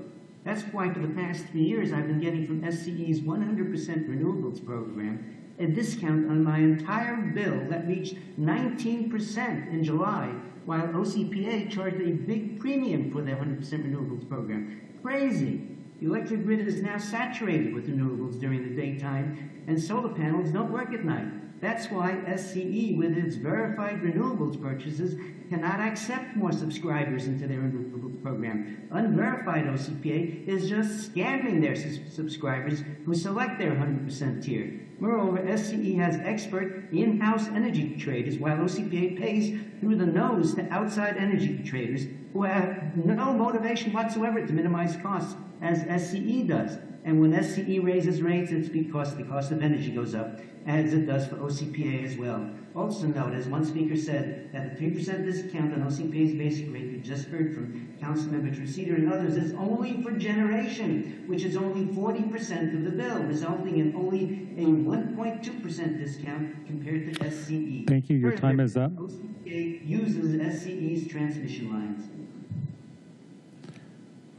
That's why for the past 3 years I've been getting from SCE's 100% renewables program a discount on my entire bill that reached 19% in July, while OCPA charged a big premium for their 100% renewables program. Crazy! The electric grid is now saturated with renewables during the daytime, and solar panels don't work at night. That's why SCE, with its verified renewables purchases, cannot accept more subscribers into their renewables program. Unverified OCPA is just scamming their subscribers who select their 100% tier. Moreover, SCE has expert in-house energy traders, while OCPA pays through the nose to outside energy traders who have no motivation whatsoever to minimize costs, as SCE does. And when SCE raises rates, it's because the cost of energy goes up, as it does for OCPA as well. Also note, as one speaker said, that the 3% discount on OCPA's basic rate we just heard from Councilmember Treseder and others is only for generation, which is only 40% of the bill, resulting in only a 1.2% discount compared to SCE. Thank you. Your time is up. OCPA uses SCE's transmission lines.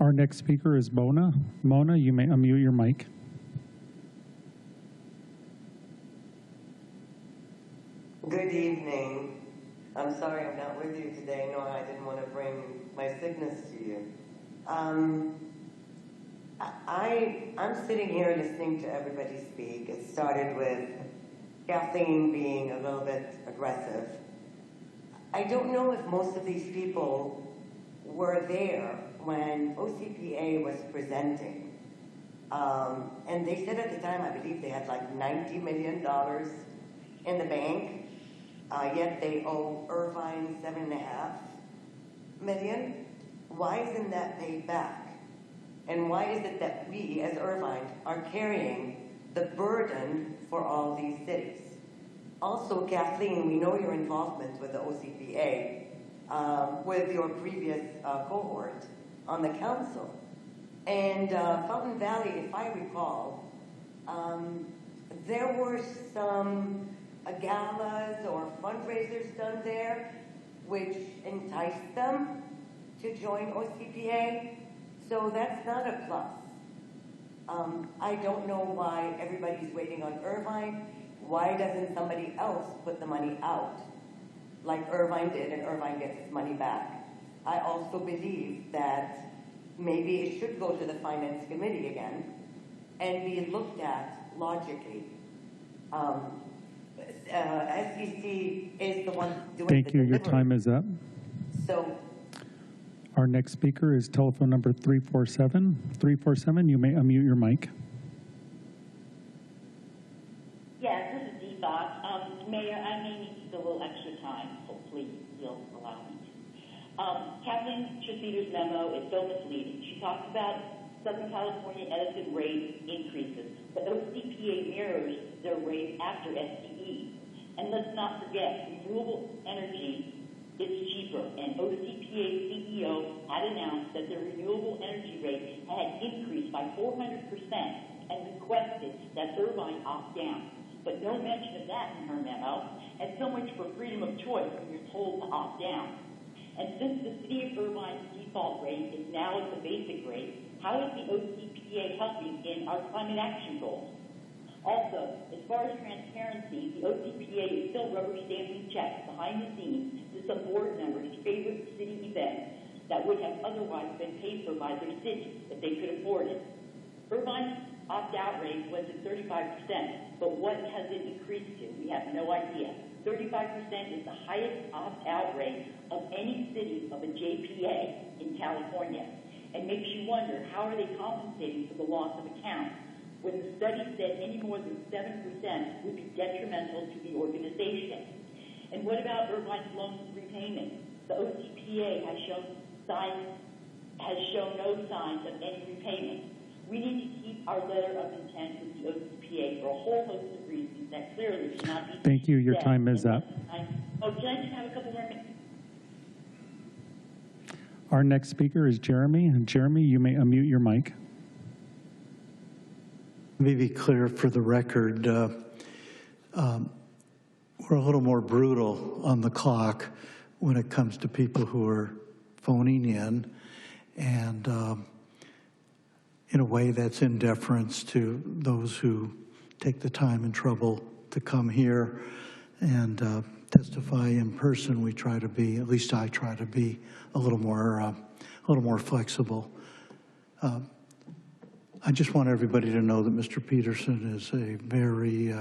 Our next speaker is Mona. Mona, you may unmute your mic. Good evening. I'm sorry I'm not with you today. No, I didn't want to bring my sickness to you. I'm sitting here listening to everybody speak. It started with Kathleen being a little bit aggressive. I don't know if most of these people were there when OCPA was presenting. And they said at the time, I believe they had like $90 million in the bank, yet they owe Irvine $7.5 million. Why isn't that paid back? And why is it that we, as Irvine, are carrying the burden for all these cities? Also, Kathleen, we know your involvement with the OCPA, with your previous cohort on the council. And Fountain Valley, if I recall, there were some galas or fundraisers done there which enticed them to join OCPA. So that's not a plus. I don't know why everybody's waiting on Irvine. Why doesn't somebody else put the money out like Irvine did, and Irvine gets its money back? I also believe that maybe it should go to the Finance Committee again and be looked at logically. SEC is the one doing Thank you. Your delivery. time is up. So our next speaker is telephone number 347. 347, you may unmute your mic. Yes, this is Deepak. Mayor, I may need a little extra time. Hopefully you'll allow me to. Kathleen Treseder's memo is so misleading. She talks about Southern California Edison rate increases, but OCPA mirrors their rate after SCE. And let's not forget, renewable energy is cheaper, and OCPA CEO had announced that the renewable energy rate had increased by 400% and requested that Irvine opt down. But no mention of that in her memo, and so much for freedom of choice when you're told to opt down. And since the City of Irvine's default rate is now at the basic rate, how is the OCPA helping in our climate action goals? Also, as far as transparency, the OCPA is still rubber stamping checks behind the scenes to some board members' favorite city events that would have otherwise been paid for by their city if they could afford it. Irvine's opt-out rate was at 35%, but what has it increased to? We have no idea. 35% is the highest opt-out rate of any city of a JPA in California, and makes you wonder, how are they compensating for the loss of accounts when the study said any more than 7% would be detrimental to the organization? And what about Irvine's loan repayment? The OCPA has shown no signs of any repayment. We need to keep our letter of intent with the OCPA for a whole host of reasons that clearly cannot be. Thank you. Your time is up. Oh, can I just have a couple more minutes? Our next speaker is Jeremy. Jeremy, you may unmute your mic. Let me be clear for the record. We're a little more brutal on the clock when it comes to people who are phoning in, and in a way that's in deference to those who take the time and trouble to come here and testify in person. We try to be, at least I try to be, a little more flexible. I just want everybody to know that Mr. Peterson is a very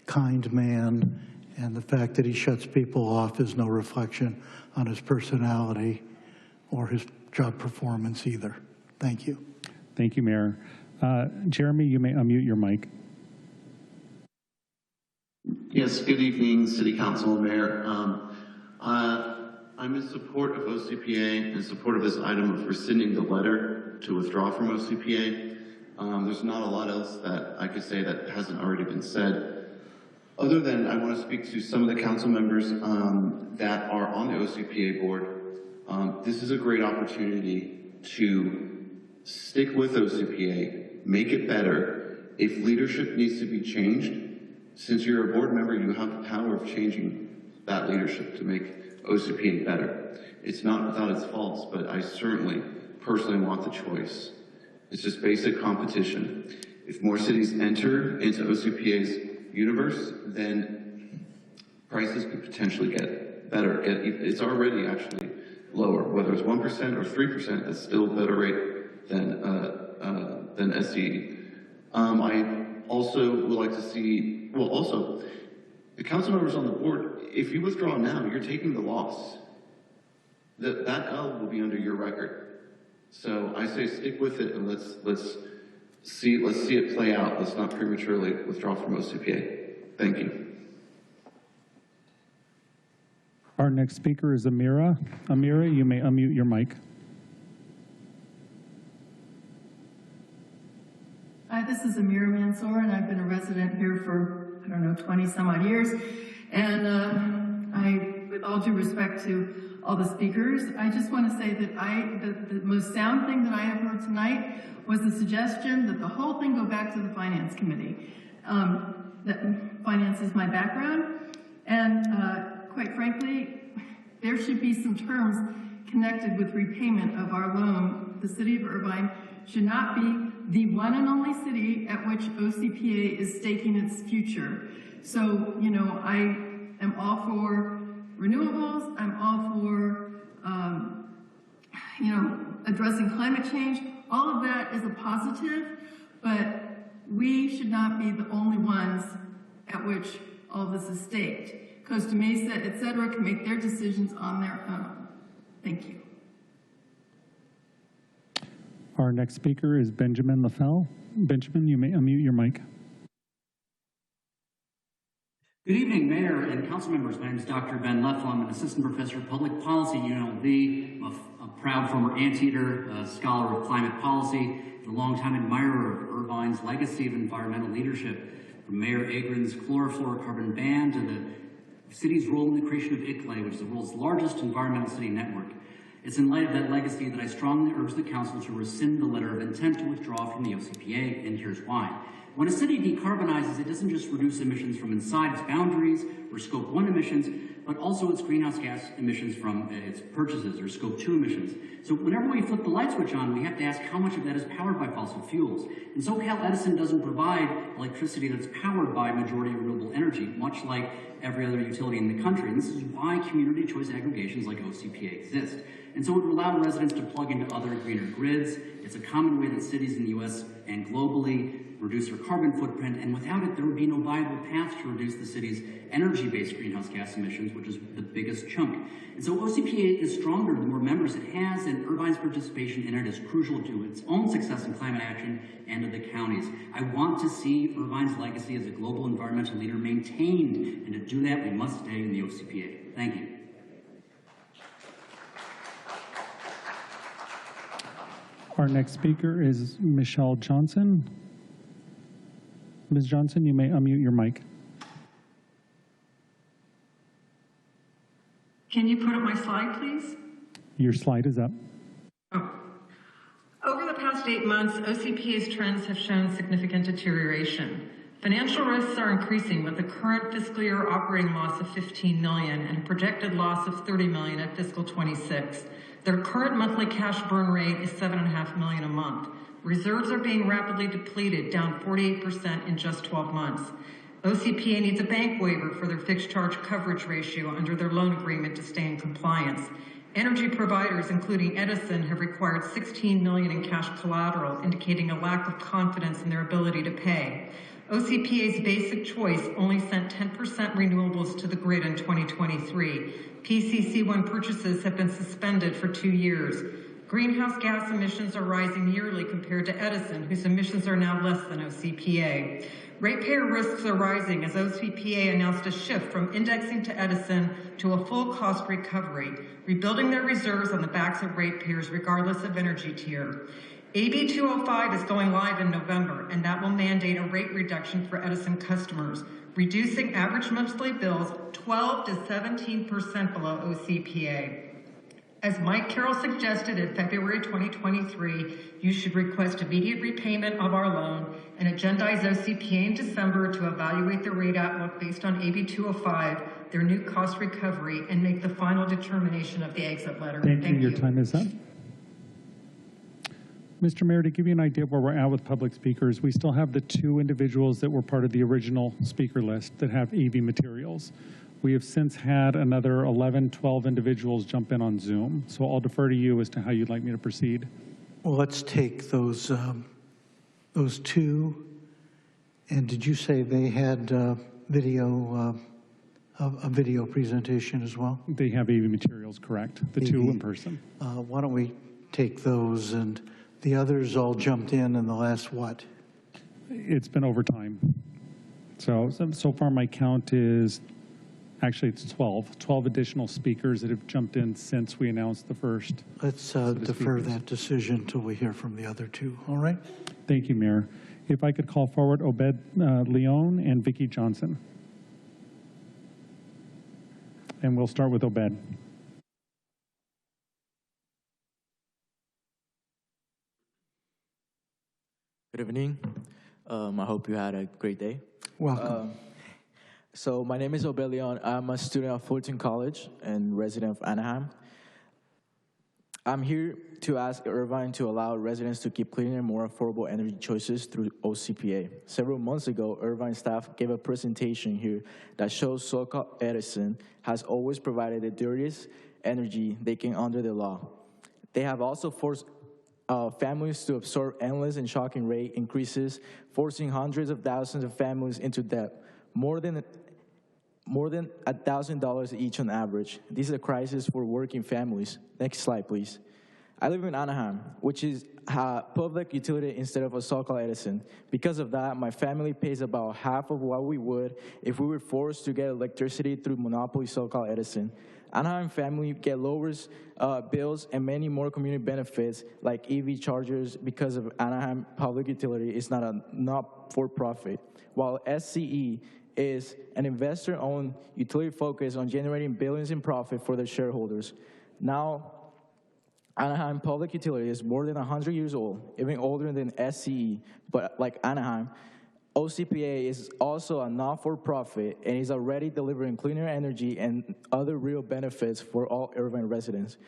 kind man, and the fact that he shuts people off is no reflection on his personality or his job performance either. Thank you. Thank you, Mayor. Jeremy, you may unmute your mic. Yes, good evening, City Council and Mayor. I'm in support of OCPA, in support of this item of rescinding the letter to withdraw from OCPA. There's not a lot else that I could say that hasn't already been said. Other than I want to speak to some of the council members that are on the OCPA board. This is a great opportunity to stick with OCPA, make it better. If leadership needs to be changed, since you're a board member, you have the power of changing that leadership to make OCPA better. It's not without its faults, but I certainly personally want the choice. It's just basic competition. If more cities enter into OCPA's universe, then prices could potentially get better. It's already actually lower, whether it's 1% or 3%, it's still a better rate than SCE. I also would like to see, well, also, the council members on the board, if you withdraw now, you're taking the loss. That L will be under your record. So I say stick with it and let's see it play out. Let's not prematurely withdraw from OCPA. Thank you. Our next speaker is Amira. Amira, you may unmute your mic. Hi, this is Amira Mansour, and I've been a resident here for, 20 some odd years. And with all due respect to all the speakers, I just want to say that the most sound thing that I have heard tonight was the suggestion that the whole thing go back to the Finance Committee. That finance is my background, and quite frankly, there should be some terms connected with repayment of our loan. The city of Irvine should not be the one and only city at which OCPA is staking its future. So, I am all for renewables. I'm all for, addressing climate change. All of that is a positive, but we should not be the only ones at which all this is staked. Costa Mesa, et cetera, can make their decisions on their own. Thank you. Our next speaker is Benjamin LaFell. Benjamin, you may unmute your mic. Good evening, Mayor and council members. My name is Dr. Ben Leffel. I'm an assistant professor of public policy at UNLV. I'm a proud former anteater, a scholar of climate policy, and a longtime admirer of Irvine's legacy of environmental leadership, from Mayor Agrin's chlorofluorocarbon ban to the city's role in the creation of ICLAE, which is the world's largest environmental city network. It's in light of that legacy that I strongly urge the council to rescind the letter of intent to withdraw from the OCPA, and here's why. When a city decarbonizes, it doesn't just reduce emissions from inside its boundaries or Scope 1 emissions, but also its greenhouse gas emissions from its purchases or Scope 2 emissions. So whenever we flip the light switch on, we have to ask how much of that is powered by fossil fuels. And SoCal Edison doesn't provide electricity that's powered by majority renewable energy, much like every other utility in the country. And this is why community choice aggregations like OCPA exist. And so it would allow residents to plug into other greener grids. It's a common way that cities in the US and globally reduce their carbon footprint, and without it, there would be no viable path to reduce the city's energy-based greenhouse gas emissions, which is the biggest chunk. And so OCPA is stronger the more members it has, and Irvine's participation in it is crucial to its own success in climate action and to the county's. I want to see Irvine's legacy as a global environmental leader maintained, and to do that, we must stay in the OCPA. Thank you. Our next speaker is Michelle Johnson. Ms. Johnson, you may unmute your mic. Can you put up my slide, please? Your slide is up. Over the past 8 months, OCPA's trends have shown significant deterioration. Financial risks are increasing with a current fiscal year operating loss of $15 million and a projected loss of $30 million at fiscal 26. Their current monthly cash burn rate is $7.5 million a month. Reserves are being rapidly depleted, down 48% in just 12 months. OCPA needs a bank waiver for their fixed charge coverage ratio under their loan agreement to stay in compliance. Energy providers, including Edison, have required $16 million in cash collateral, indicating a lack of confidence in their ability to pay. OCPA's basic choice only sent 10% renewables to the grid in 2023. PCC1 purchases have been suspended for 2 years. Greenhouse gas emissions are rising yearly compared to Edison, whose emissions are now less than OCPA. Ratepayer risks are rising as OCPA announced a shift from indexing to Edison to a full cost recovery, rebuilding their reserves on the backs of ratepayers regardless of energy tier. AB 205 is going live in November, and that will mandate a rate reduction for Edison customers, reducing average monthly bills 12 to 17% below OCPA. As Mike Carroll suggested in February 2023, you should request immediate repayment of our loan and agendize OCPA in December to evaluate the rate outlook based on AB 205, their new cost recovery, and make the final determination of the exit letter. Thank you. Your time is up. Mr. Mayor, to give you an idea of where we're at with public speakers, we still have the 2 individuals that were part of the original speaker list that have AV materials. We have since had another 11, 12 individuals jump in on Zoom. So I'll defer to you as to how you'd like me to proceed. Well, let's take those 2. And did you say they had a video presentation as well? They have AV materials, correct. The 2 in person. Why don't we take those, and the others all jumped in the last what? It's been over time. So far my count is, actually it's 12 additional speakers that have jumped in since we announced the first. Let's defer that decision until we hear from the other 2, all right? Thank you, Mayor. If I could call forward Obed Leon and Vicki Johnson. And we'll start with Obed. Good evening. I hope you had a great day. Welcome. So my name is Obed Leon. I'm a student at Fulton College and resident of Anaheim. I'm here to ask Irvine to allow residents to keep cleaner and more affordable energy choices through OCPA. Several months ago, Irvine staff gave a presentation here that shows so-called Edison has always provided the dirtiest energy they can under the law. They have also forced families to absorb endless and shocking rate increases, forcing hundreds of thousands of families into debt, more than $1,000 each on average. This is a crisis for working families. Next slide, please. I live in Anaheim, which is a public utility instead of a so-called Edison. Because of that, my family pays about half of what we would if we were forced to get electricity through monopoly so-called Edison. Anaheim family get lower bills and many more community benefits like EV chargers because of Anaheim public utility is not for profit, while SCE is an investor-owned utility focused on generating billions in profit for their shareholders. Now, Anaheim Public Utility is more than 100 years old, even older than SCE, but like Anaheim, OCPA is also a not-for-profit and is already delivering cleaner energy and other real benefits for all Irvine residents.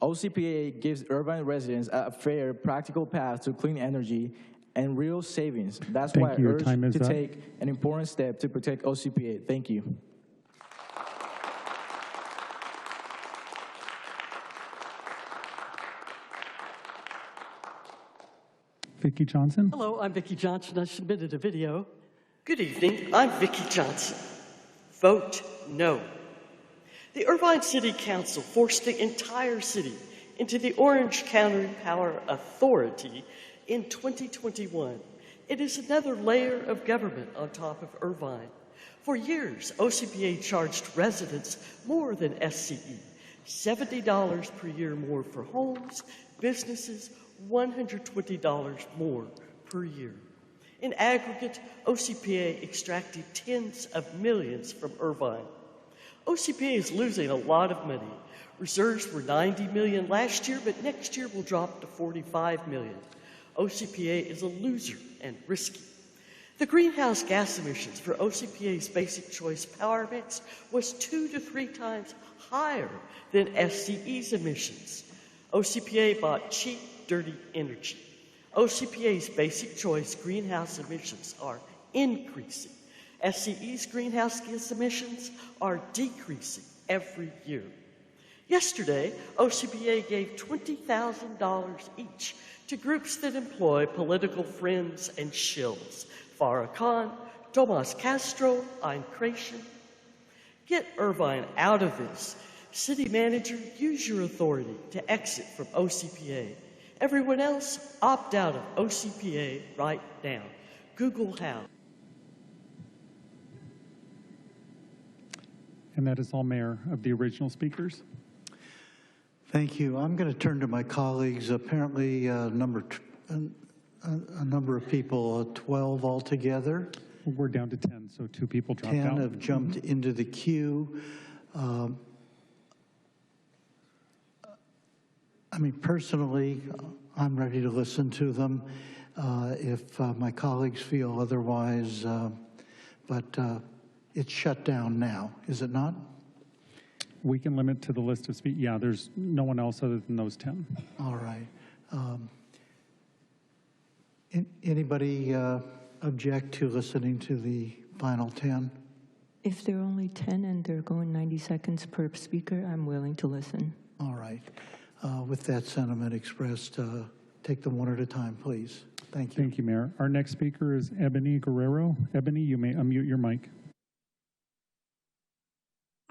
OCPA gives Irvine residents a fair, practical path to clean energy and real savings. That's why I urge to take an important step to protect OCPA. Thank you. Vicki Johnson. Hello, I'm Vicki Johnson. I submitted a video. Good evening, I'm Vicki Johnson. Vote no. The Irvine City Council forced the entire city into the Orange County Power Authority in 2021. It is another layer of government on top of Irvine. For years, OCPA charged residents more than SCE, $70 per year more for homes, businesses, $120 more per year. In aggregate, OCPA extracted tens of millions from Irvine. OCPA is losing a lot of money. Reserves were $90 million last year, but next year will drop to $45 million. OCPA is a loser and risky. The greenhouse gas emissions for OCPA's basic choice power mix was 2 to 3 times higher than SCE's emissions. OCPA bought cheap, dirty energy. OCPA's basic choice greenhouse emissions are increasing. SCE's greenhouse gas emissions are decreasing every year. Yesterday, OCPA gave $20,000 each to groups that employ political friends and shills. Farah Khan, Tomas Castro, Ein Creation. Get Irvine out of this. City manager, use your authority to exit from OCPA. Everyone else, opt out of OCPA right now. Google how. And that is all, Mayor, of the original speakers. Thank you. I'm going to turn to my colleagues. Apparently, number a number of people, 12 altogether. We're down to 10, so 2 people dropped 10 out. have jumped into the queue. I mean, personally, I'm ready to listen to them if my colleagues feel otherwise, but it's shut down now, is it not? We can limit to the list of speakers. Yeah, there's no one else other than those 10. All right. Anybody object to listening to the final 10? If there are only 10 and they're going 90 seconds per speaker, I'm willing to listen. All right. With that sentiment expressed, take them one at a time, please. Thank you. Thank you, Mayor. Our next speaker is Ebony Guerrero. Ebony, you may unmute your mic.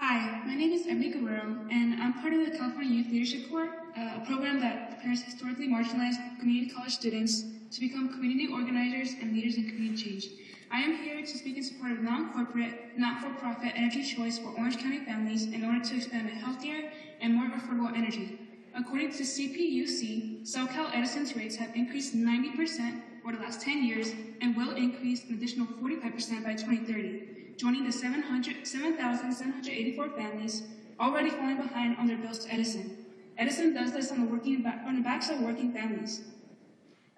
Hi, my name is Ebony Guerrero, and I'm part of the California Youth Leadership Corps, a program that prepares historically marginalized community college students to become community organizers and leaders in community change. I am here to speak in support of non-corporate, not-for-profit energy choice for Orange County families in order to expand a healthier and more affordable energy. According to CPUC, SoCal Edison's rates have increased 90% over the last 10 years and will increase an additional 45% by 2030, joining the 7,784 families already falling behind on their bills to Edison. Edison does this on the backs of working families.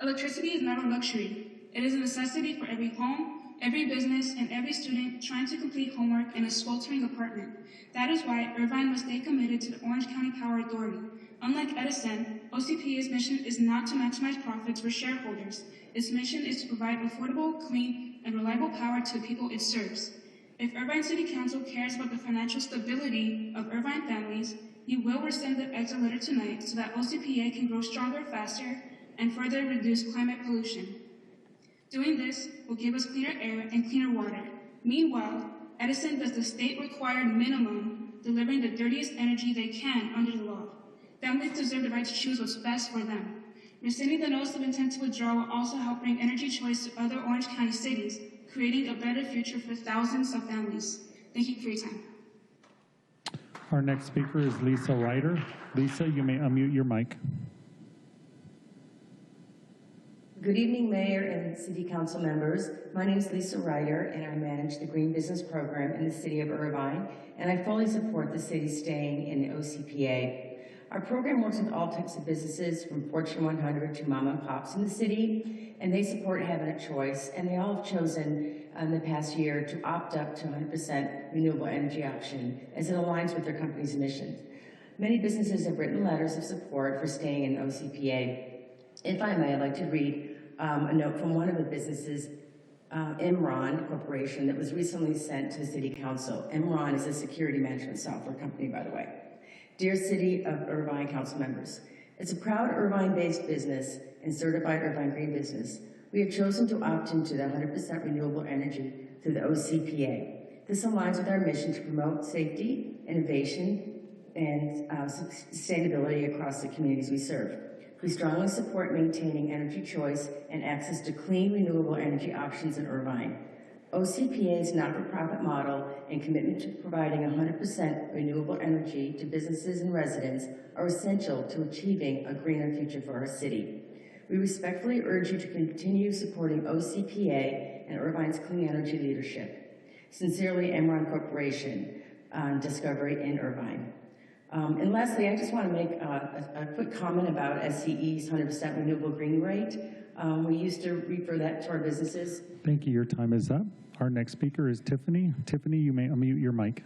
Electricity is not a luxury. It is a necessity for every home, every business, and every student trying to complete homework in a sweltering apartment. That is why Irvine must stay committed to the Orange County Power Authority. Unlike Edison, OCPA's mission is not to maximize profits for shareholders. Its mission is to provide affordable, clean, and reliable power to the people it serves. If Irvine City Council cares about the financial stability of Irvine families, you will rescind the exit letter tonight so that OCPA can grow stronger faster and further reduce climate pollution. Doing this will give us cleaner air and cleaner water. Meanwhile, Edison does the state-required minimum, delivering the dirtiest energy they can under the law. Families deserve the right to choose what's best for them. Rescinding the notice of intent to withdraw will also help bring energy choice to other Orange County cities, creating a better future for thousands of families. Thank you for your time. Our next speaker is Lisa Ryder. Lisa, you may unmute your mic. Good evening, Mayor and City Council members. My name is Lisa Ryder, and I manage the Green Business Program in the City of Irvine, and I fully support the city staying in the OCPA. Our program works with all types of businesses, from Fortune 100 to mom and pops in the city, and they support having a choice, and they all have chosen in the past year to opt up to 100% renewable energy option as it aligns with their company's mission. Many businesses have written letters of support for staying in OCPA. If I may, I'd like to read a note from one of the businesses, Enron Corporation, that was recently sent to the City Council. Enron is a security management software company, by the way. Dear City of Irvine Council members, as a proud Irvine-based business and certified Irvine Green business, we have chosen to opt into the 100% renewable energy through the OCPA. This aligns with our mission to promote safety, innovation, and sustainability across the communities we serve. We strongly support maintaining energy choice and access to clean, renewable energy options in Irvine. OCPA's not-for-profit model and commitment to providing 100% renewable energy to businesses and residents are essential to achieving a greener future for our city. We respectfully urge you to continue supporting OCPA and Irvine's clean energy leadership. Sincerely, Enron Corporation, Discovery in Irvine. And lastly, I just want to make a quick comment about SCE's 100% renewable green rate. We used to refer that to our businesses. Thank you. Your time is up. Our next speaker is Tiffany. Tiffany, you may unmute your mic.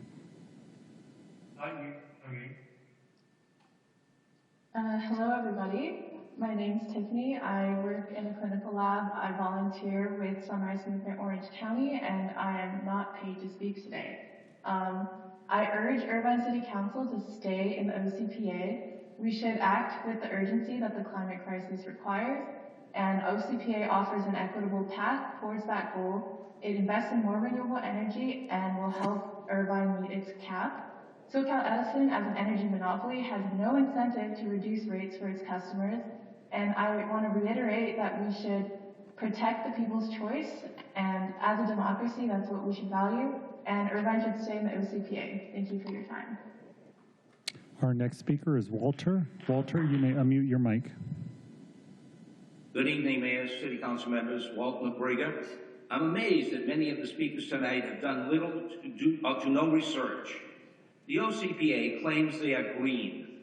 Hello, everybody. My name's Tiffany. I work in a clinical lab. I volunteer with Sunrise Movement Orange County, and I am not paid to speak today. I urge Irvine City Council to stay in the OCPA. We should act with the urgency that the climate crisis requires, and OCPA offers an equitable path towards that goal. It invests in more renewable energy and will help Irvine meet its cap. SoCal Edison, as an energy monopoly, has no incentive to reduce rates for its customers, and I want to reiterate that we should protect the people's choice, and as a democracy, that's what we should value, and Irvine should stay in the OCPA. Thank you for your time. Our next speaker is Walter. Walter, you may unmute your mic. Good evening, Mayor, City Council members, Walt McGregor. I'm amazed that many of the speakers tonight have done little to no research. The OCPA claims they are green.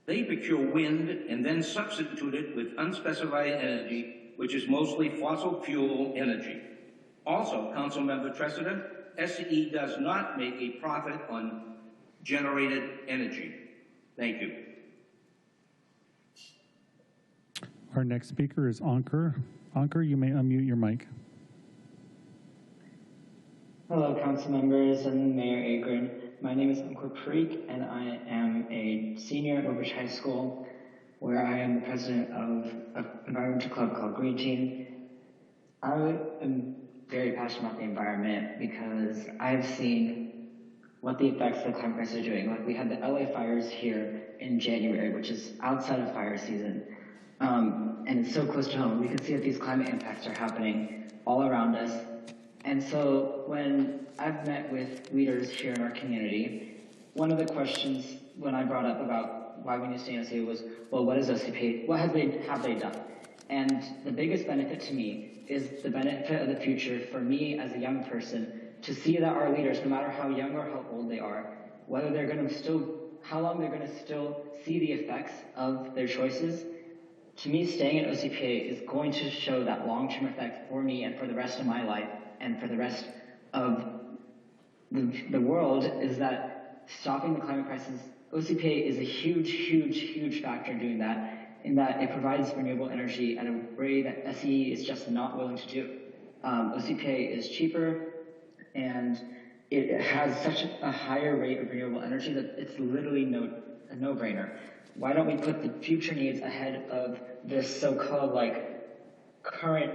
They procure wind and then substitute it with unspecified energy, which is mostly fossil fuel energy. Also, Councilmember Treseder, SCE does not make a profit on generated energy. Thank you. Our next speaker is Ankur. Ankur, you may unmute your mic. Hello, council members and Mayor Agrin. My name is Ankur Parikh, and I am a senior at Woodbridge High School, where I am the president of an environmental club called Green Team. I am very passionate about the environment because I've seen what the effects of climate crisis are doing. Like, we had the LA fires here in January, which is outside of fire season. And it's so close to home. We can see that these climate impacts are happening all around us. And so when I've met with leaders here in our community, one of the questions when I brought up about why we need to stay in OCPA was, well, what is OCPA? What have they done? And the biggest benefit to me is the benefit of the future for me as a young person to see that our leaders, no matter how young or how old they are, whether they're going to still, how long they're going to still see the effects of their choices. To me, staying at OCPA is going to show that long-term effect for me and for the rest of my life and for the rest of the world, is that stopping the climate crisis, OCPA is a huge, huge, huge factor in doing that, in that it provides renewable energy at a way that SE is just not willing to do. OCPA is cheaper, and it has such a higher rate of renewable energy that it's literally a no-brainer. Why don't we put the future needs ahead of this so-called current,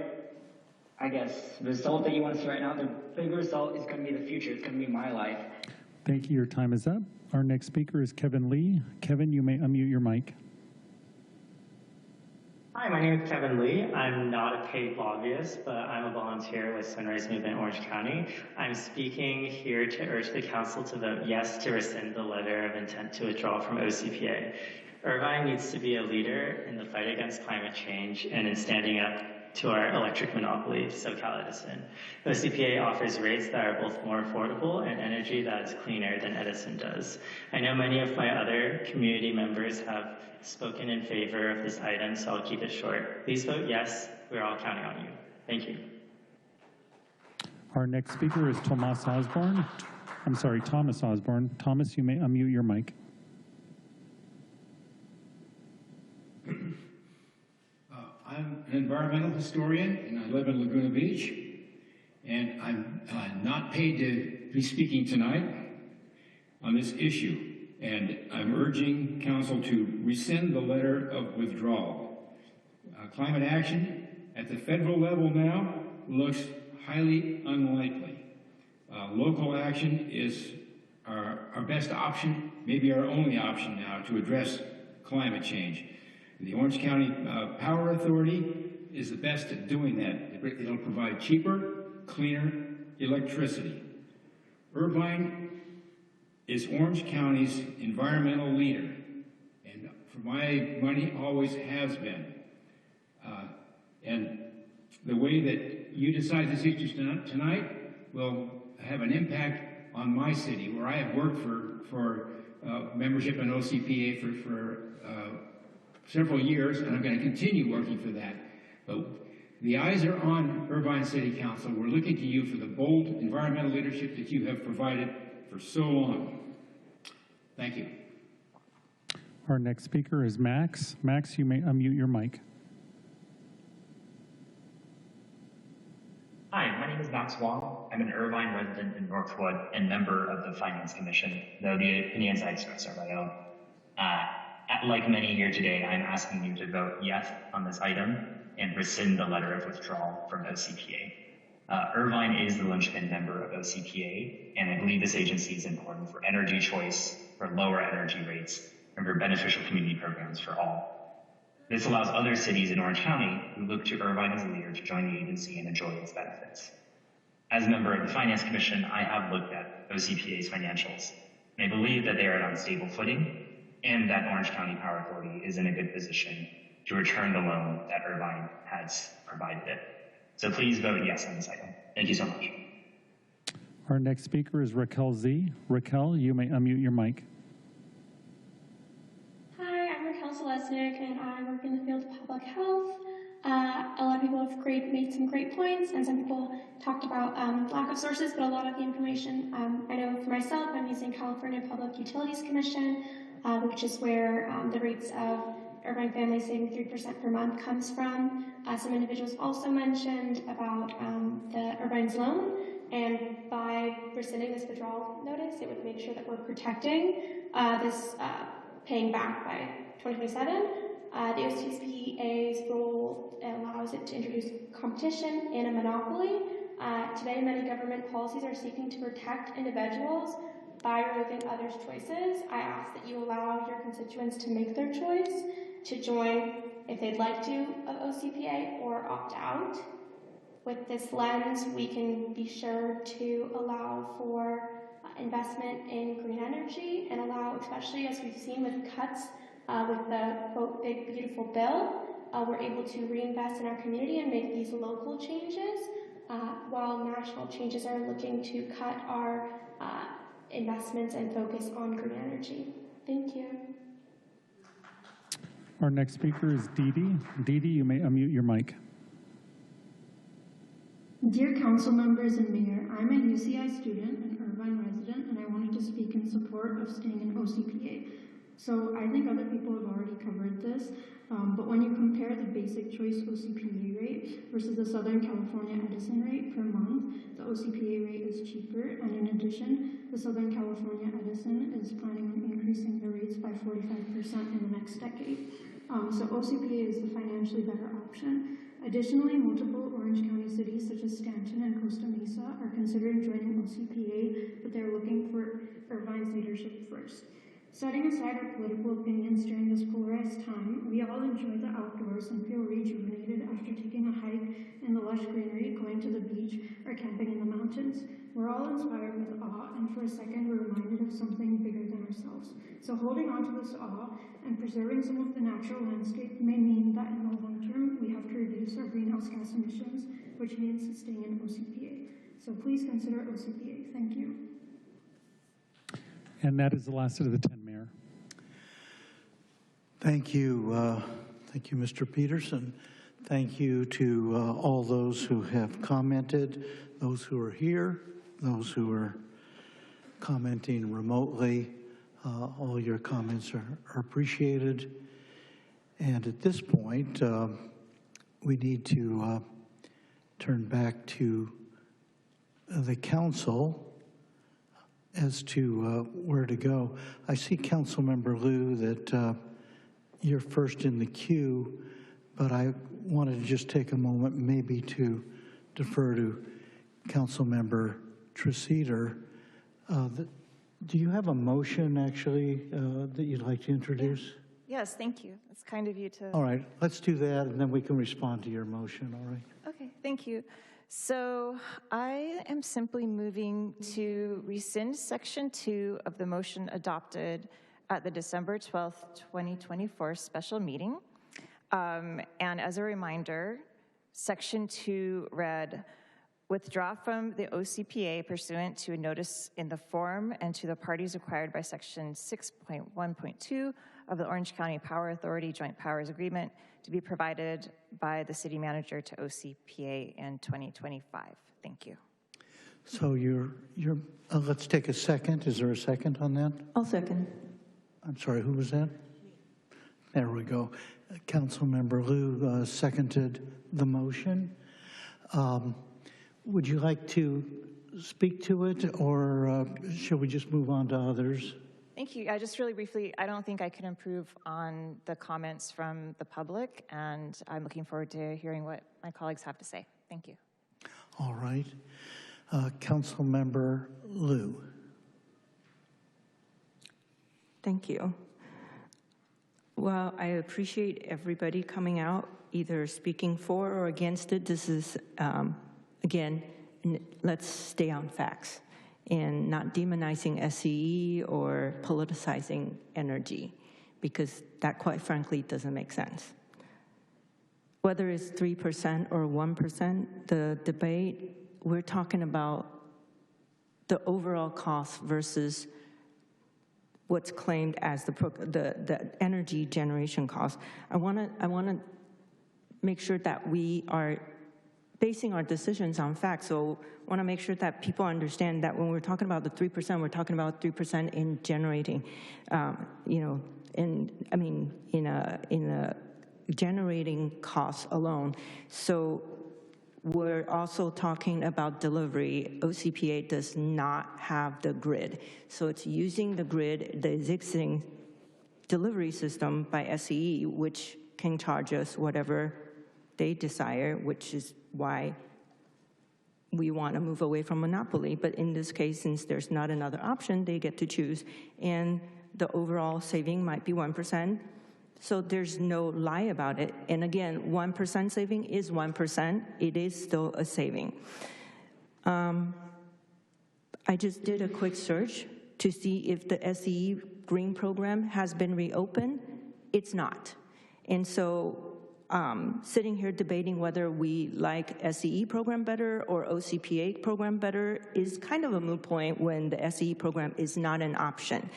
I guess, result that you want to see right now? The big result is going to be the future. It's going to be my life. Thank you. Your time is up. Our next speaker is Kevin Lee. Kevin, you may unmute your mic. Hi, my name is Kevin Lee. I'm not a paid lobbyist, but I'm a volunteer with Sunrise Movement Orange County. I'm speaking here to urge the council to vote yes to rescind the letter of intent to withdraw from OCPA. Irvine needs to be a leader in the fight against climate change and in standing up to our electric monopoly, SoCal Edison. OCPA offers rates that are both more affordable and energy that is cleaner than Edison does. I know many of my other community members have spoken in favor of this item, so I'll keep it short. Please vote yes. We're all counting on you. Thank you. Our next speaker is Thomas Osborne. Thomas Osborne. Thomas, you may unmute your mic. I'm an environmental historian, and I live in Laguna Beach, and I'm not paid to be speaking tonight on this issue, and I'm urging council to rescind the letter of withdrawal. Climate action at the federal level now looks highly unlikely. Local action is our best option, maybe our only option now to address climate change. The Orange County Power Authority is the best at doing that. It'll provide cheaper, cleaner electricity. Irvine is Orange County's environmental leader, and for my money, always has been. And the way that you decide this issue tonight will have an impact on my city, where I have worked for membership in OCPA for several years, and I'm going to continue working for that. But the eyes are on Irvine City Council. We're looking to you for the bold environmental leadership that you have provided for so long. Thank you. Our next speaker is Max. Max, you may unmute your mic. Hi, my name is Max Wong. I'm an Irvine resident in Northwood and member of the Finance Commission, though the opinions I express are my own. Like many here today, I'm asking you to vote yes on this item and rescind the letter of withdrawal from OCPA. Irvine is the linchpin member of OCPA, and I believe this agency is important for energy choice, for lower energy rates, and for beneficial community programs for all. This allows other cities in Orange County who look to Irvine as a leader to join the agency and enjoy its benefits. As a member of the Finance Commission, I have looked at OCPA's financials, and I believe that they are on stable footing, and that Orange County Power Authority is in a good position to return the loan that Irvine has provided it. So please vote yes on this item. Thank you so much. Our next speaker is Raquel Z. Raquel, you may unmute your mic. Hi, I'm Raquel Selesnik, and I work in the field of public health. A lot of people have made some great points, and some people talked about lack of sources, but a lot of the information, I know for myself, I'm using California Public Utilities Commission, which is where the rates of Irvine families saving 3% per month comes from. Some individuals also mentioned about the Irvine's loan, and by rescinding this withdrawal notice, it would make sure that we're protecting this paying back by 2027. The OCPA's role allows it to introduce competition and a monopoly. Today, many government policies are seeking to protect individuals by removing others' choices. I ask that you allow your constituents to make their choice, to join if they'd like to of OCPA or opt out. With this lens, we can be sure to allow for investment in green energy and allow, especially as we've seen with cuts with the quote, big beautiful bill, we're able to reinvest in our community and make these local changes while national changes are looking to cut our investments and focus on green energy. Thank you. Our next speaker is Dee Dee. Dee Dee, you may unmute your mic. Dear council members and mayor, I'm a UCI student and Irvine resident, and I wanted to speak in support of staying in OCPA. So I think other people have already covered this, but when you compare the basic choice OCPA rate versus the Southern California Edison rate per month, the OCPA rate is cheaper, and in addition, the Southern California Edison is planning on increasing their rates by 45% in the next decade. So OCPA is the financially better option. Additionally, multiple Orange County cities such as Stanton and Costa Mesa are considering joining OCPA, but they're looking for Irvine's leadership first. Setting aside our political opinions during this polarized time, we all enjoy the outdoors and feel rejuvenated after taking a hike in the lush greenery, going to the beach, or camping in the mountains. We're all inspired with awe, and for a second we're reminded of something bigger than ourselves. So holding on to this awe and preserving some of the natural landscape may mean that in the long term we have to reduce our greenhouse gas emissions, which means staying in OCPA. So please consider OCPA. Thank you. And that is the last of the 10, Mayor. Thank you. Thank you, Mr. Peterson. Thank you to all those who have commented, those who are here, those who are commenting remotely. All your comments are appreciated. And at this point, we need to turn back to the council as to where to go. I see Councilmember Liu that you're first in the queue, but I wanted to just take a moment maybe to defer to Councilmember Treseder. Do you have a motion actually that you'd like to introduce? Yes, thank you. It's kind of you to... All right, let's do that and then we can respond to your motion, all right? Okay, thank you. So I am simply moving to rescind Section 2 of the motion adopted at the December 12th, 2024 special meeting. And as a reminder, Section 2 read, withdraw from the OCPA pursuant to a notice in the form and to the parties required by Section 6.1.2 of the Orange County Power Authority Joint Powers Agreement to be provided by the city manager to OCPA in 2025. Thank you. So let's take a second. Is there a second on that? I'll second. I'm sorry, who was that? There we go. Councilmember Liu seconded the motion. Would you like to speak to it, or should we just move on to others? Thank you. Just really briefly, I don't think I can improve on the comments from the public, and I'm looking forward to hearing what my colleagues have to say. Thank you. All right. Councilmember Liu. Thank you. Well, I appreciate everybody coming out, either speaking for or against it. This is, again, let's stay on facts and not demonizing SCE or politicizing energy, because that, quite frankly, doesn't make sense. whether it's 3% or 1%, the debate, we're talking about the overall cost versus what's claimed as the energy generation cost. I want to make sure that we are basing our decisions on facts. So I want to make sure that people understand that when we're talking about the 3%, we're talking about 3% in generating, in a generating costs alone. So we're also talking about delivery. OCPA does not have the grid. So it's using the grid, the existing delivery system by SCE, which can charge us whatever they desire, which is why we want to move away from monopoly. But in this case, since there's not another option, they get to choose. And the overall saving might be 1%. So there's no lie about it. And again, 1% saving is 1%. It is still a saving. I just did a quick search to see if the SCE Green program has been reopened. It's not. And so sitting here debating whether we like SCE program better or OCPA program better is kind of a moot point when the SCE program is not an option.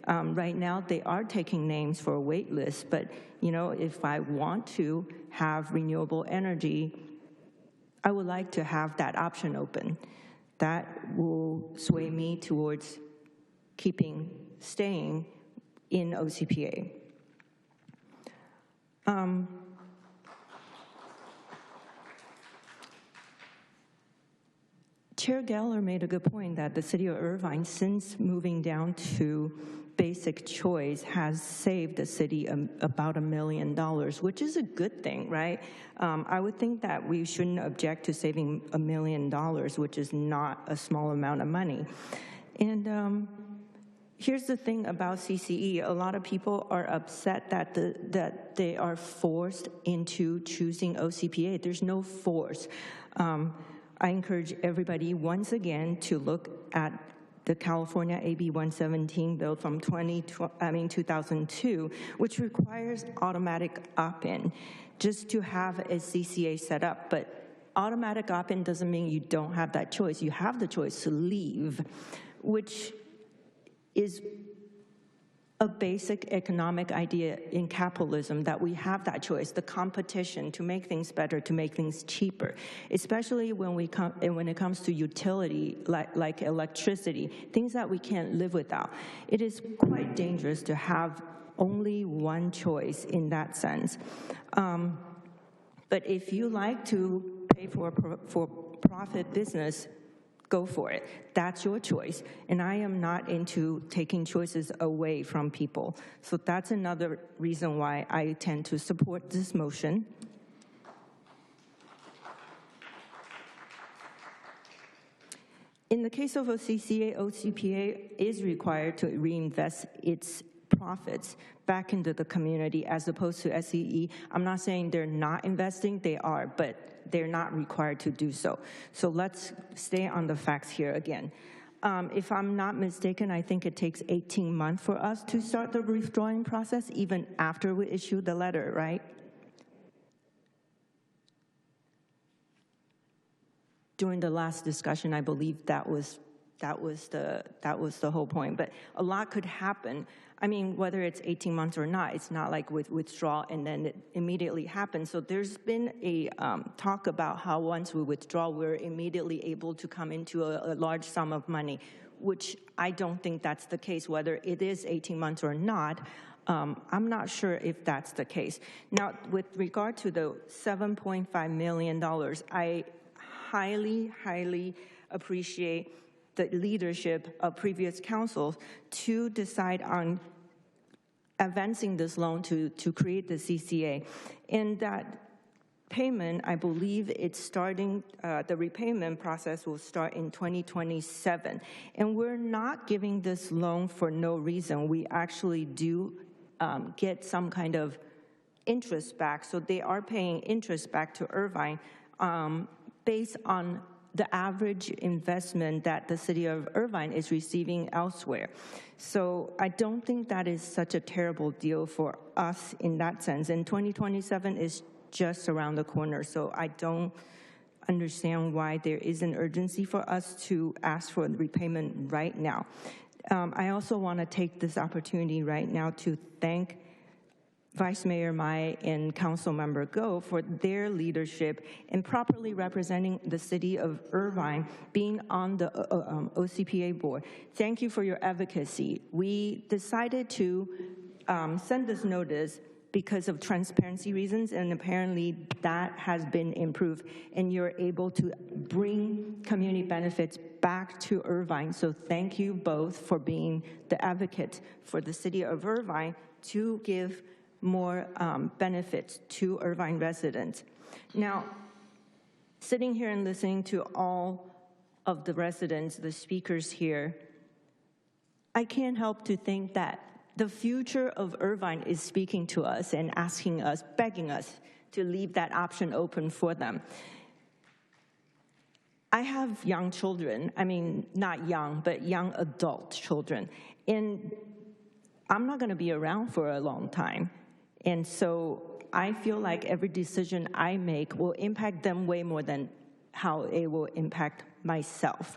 Right now, they are taking names for a wait list, but if I want to have renewable energy, I would like to have that option open. That will sway me towards staying in OCPA. Chair Geller made a good point that the city of Irvine, since moving down to basic choice, has saved the city about $1 million, which is a good thing, right? I would think that we shouldn't object to saving $1 million, which is not a small amount of money. And here's the thing about CCE. A lot of people are upset that they are forced into choosing OCPA. There's no force. I encourage everybody once again to look at the California AB 117 bill from 2002, which requires automatic opt-in just to have a CCA set up. But automatic opt-in doesn't mean you don't have that choice. You have the choice to leave, which is a basic economic idea in capitalism, that we have that choice, the competition to make things better, to make things cheaper, especially when it comes to utility like electricity, things that we can't live without. It is quite dangerous to have only one choice in that sense. But if you like to pay for profit business, go for it. That's your choice. And I am not into taking choices away from people. So that's another reason why I tend to support this motion. In the case of a CCA, OCPA is required to reinvest its profits back into the community as opposed to SCE. I'm not saying they're not investing, they are, but they're not required to do so. So let's stay on the facts here again. If I'm not mistaken, I think it takes 18 months for us to start the withdrawing process, even after we issue the letter, right? During the last discussion, I believe that was the whole point. But a lot could happen. I mean, whether it's 18 months or not, it's not like with withdrawal and then it immediately happens. So there's been a talk about how once we withdraw, we're immediately able to come into a large sum of money, which I don't think that's the case, whether it is 18 months or not. I'm not sure if that's the case. Now, with regard to the $7.5 million, I highly, highly appreciate the leadership of previous councils to decide on advancing this loan to create the CCA. And that payment, I believe it's starting, the repayment process will start in 2027. And we're not giving this loan for no reason. We actually do get some kind of interest back. So they are paying interest back to Irvine based on the average investment that the city of Irvine is receiving elsewhere. So I don't think that is such a terrible deal for us in that sense. And 2027 is just around the corner. So I don't understand why there is an urgency for us to ask for the repayment right now. I also want to take this opportunity right now to thank Vice Mayor Mai and Councilmember Go for their leadership in properly representing the city of Irvine, being on the OCPA board. Thank you for your advocacy. We decided to send this notice because of transparency reasons, and apparently that has been improved, and you're able to bring community benefits back to Irvine. So thank you both for being the advocate for the city of Irvine to give more benefits to Irvine residents. Now, sitting here and listening to all of the residents, the speakers here, I can't help to think that the future of Irvine is speaking to us and asking us, begging us to leave that option open for them. I have young children, I mean, not young, but young adult children, and I'm not gonna be around for a long time. And so I feel like every decision I make will impact them way more than how it will impact myself.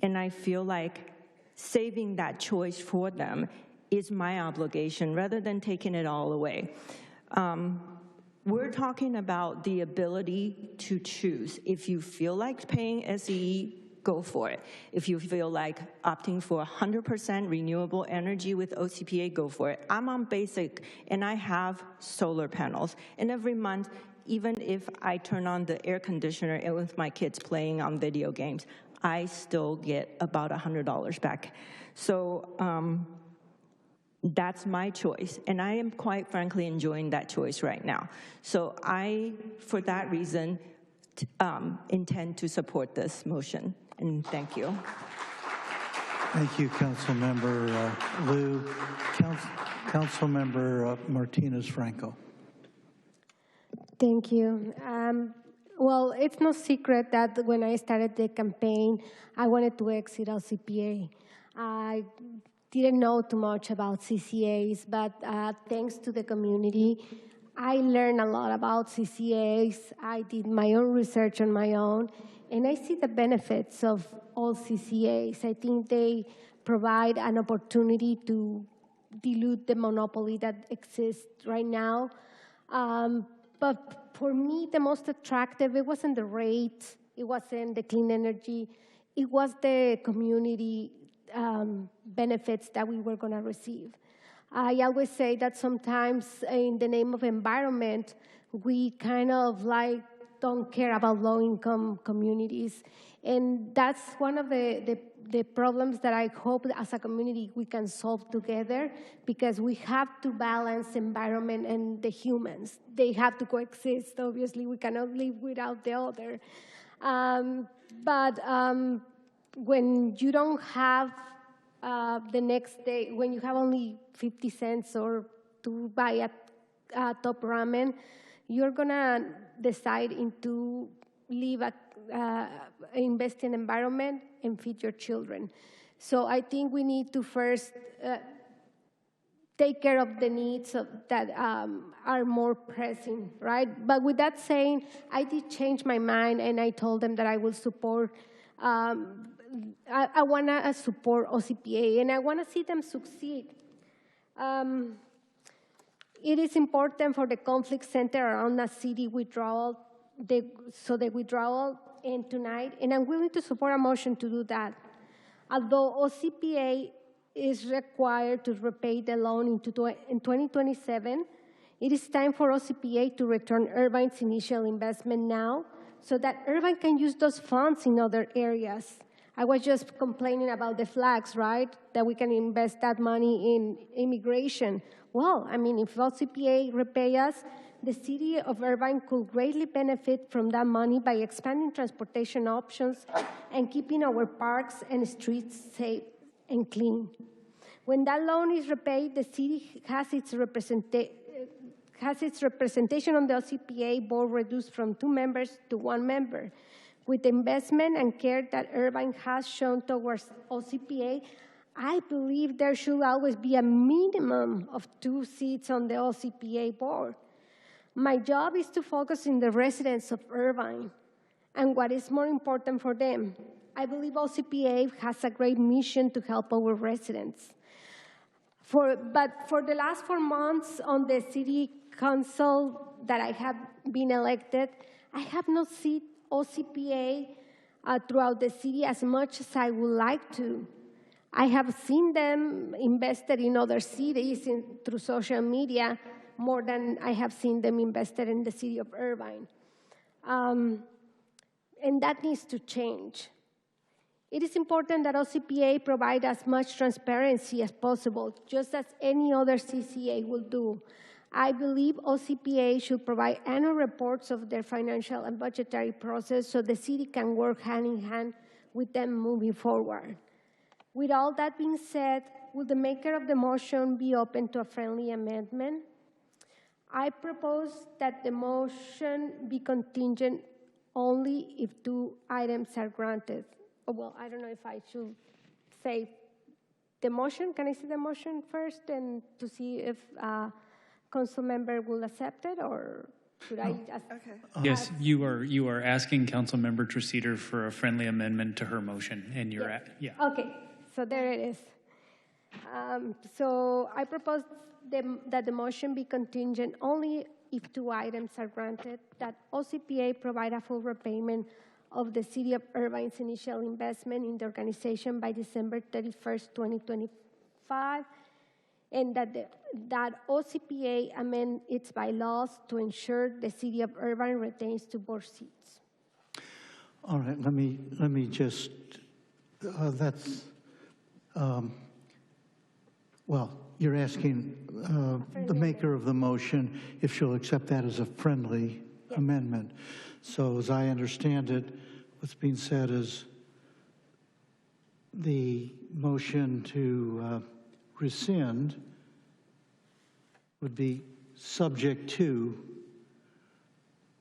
And I feel like saving that choice for them is my obligation rather than taking it all away. We're talking about the ability to choose. If you feel like paying SEE, go for it. If you feel like opting for 100% renewable energy with OCPA, go for it. I'm on basic and I have solar panels. And every month, even if I turn on the air conditioner and with my kids playing on video games, I still get about $100 back. So that's my choice. And I am quite frankly enjoying that choice right now. So I, for that reason, intend to support this motion. And thank you. Thank you, Councilmember Liu. Councilmember Martinez-Franco. Thank you. Well, it's no secret that when I started the campaign, I wanted to exit LCPA. I didn't know too much about CCAs, but thanks to the community, I learned a lot about CCAs. I did my own research on my own, and I see the benefits of all CCAs. I think they provide an opportunity to dilute the monopoly that exists right now. But for me, the most attractive, it wasn't the rate, it wasn't the clean energy, it was the community benefits that we were going to receive. I always say that sometimes in the name of environment, we kind of like don't care about low-income communities. And that's one of the problems that I hope as a community we can solve together, because we have to balance environment and the humans. They have to coexist. Obviously, we cannot live without the other. But when you don't have the next day, when you have only 50 cents or to buy a top ramen, you're gonna decide into live invest in environment and feed your children. So I think we need to first take care of the needs that are more pressing, right? But with that saying, I did change my mind, and I told them that I will support I want to support OCPA, and I want to see them succeed. It is important for the conflict center around the city withdrawal, the withdrawal and tonight, and I'm willing to support a motion to do that. Although OCPA is required to repay the loan in 2027, it is time for OCPA to return Irvine's initial investment now so that Irvine can use those funds in other areas. I was just complaining about the flags, right? That we can invest that money in immigration. Well, I mean, if OCPA repay us, the city of Irvine could greatly benefit from that money by expanding transportation options and keeping our parks and streets safe and clean. When that loan is repaid, the city has its representation on the OCPA board reduced from 2 members to 1 member. With the investment and care that Irvine has shown towards OCPA, I believe there should always be a minimum of 2 seats on the OCPA board. My job is to focus on the residents of Irvine and what is more important for them. I believe OCPA has a great mission to help our residents. But for the last 4 months on the city council that I have been elected, I have not seen OCPA throughout the city as much as I would like to. I have seen them invested in other cities through social media more than I have seen them invested in the city of Irvine. And that needs to change. It is important that OCPA provide as much transparency as possible, just as any other CCA will do. I believe OCPA should provide annual reports of their financial and budgetary process so the city can work hand in hand with them moving forward. With all that being said, will the maker of the motion be open to a friendly amendment? I propose that the motion be contingent only if 2 items are granted. Oh, well, I don't know if I should say the motion. Can I see the motion first and to see if council member will accept it, or should I just? Okay. Yes, you are asking Councilmember Treseder for a friendly amendment to her motion, and you're yes. yeah. Okay, so there it is. So I propose that the motion be contingent only if 2 items are granted, that OCPA provide a full repayment of the City of Irvine's initial investment in the organization by December 31st, 2025, and that OCPA amend its bylaws to ensure the City of Irvine retains 2 board seats. All right, let me just, well, you're asking the maker of the motion if she'll accept that as a friendly amendment. So as I understand it, what's being said is the motion to rescind would be subject to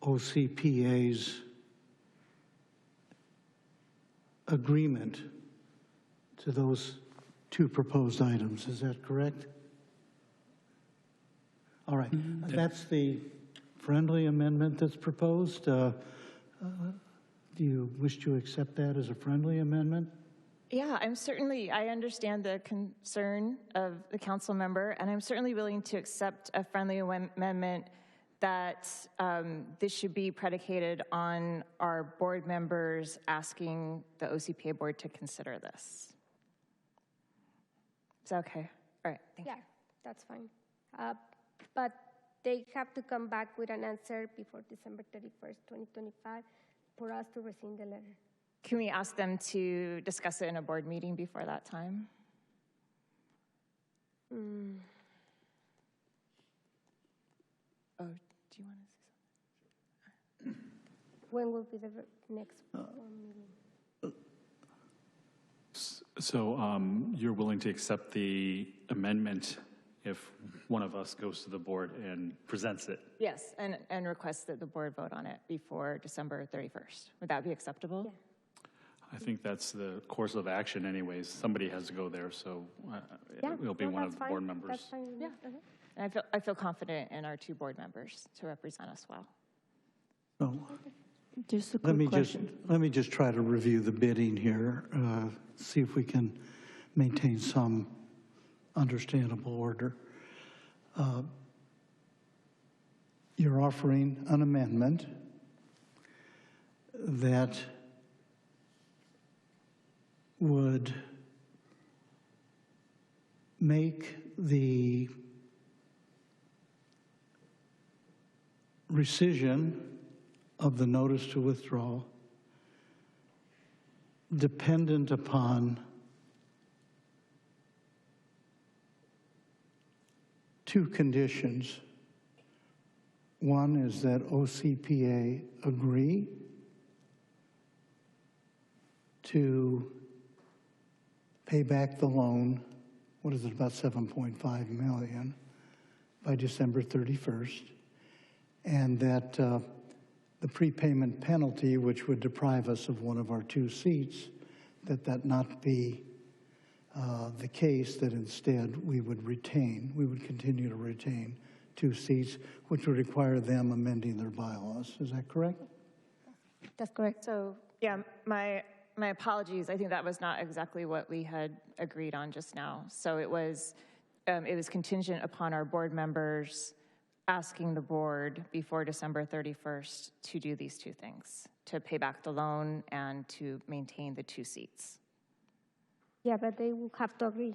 OCPA's agreement to those 2 proposed items. Is that correct? All right. That's the friendly amendment that's proposed. Do you wish to accept that as a friendly amendment? Yeah, I understand the concern of the council member, and I'm certainly willing to accept a friendly amendment that this should be predicated on our board members asking the OCPA board to consider this. Is that okay? All right, thank you. Yeah, that's fine. But they have to come back with an answer before December 31st, 2025 for us to rescind the letter. Can we ask them to discuss it in a board meeting before that time? Oh, do you want to say something? When will be the next board meeting? So you're willing to accept the amendment if one of us goes to the board and presents it? Yes, and request that the board vote on it before December 31st. Would that be acceptable? Yeah. I think that's the course of action anyways. Somebody has to go there, so it'll be one of the board members. That's fine. Yeah. And I feel confident in our 2 board members to represent us well. So, just a quick question. Let me just try to review the bidding here, see if we can maintain some understandable order. You're offering an amendment that would make the rescission of the notice to withdraw dependent upon 2 conditions. One is that OCPA agree to pay back the loan, what is it, about $7.5 million by December 31st, and that the prepayment penalty, which would deprive us of one of our 2 seats, that not be the case, that instead we would continue to retain 2 seats, which would require them amending their bylaws. Is that correct? That's correct. So, yeah, my apologies. I think that was not exactly what we had agreed on just now. So it was contingent upon our board members asking the board before December 31st to do these 2 things, to pay back the loan and to maintain the 2 seats. Yeah, but they will have to agree,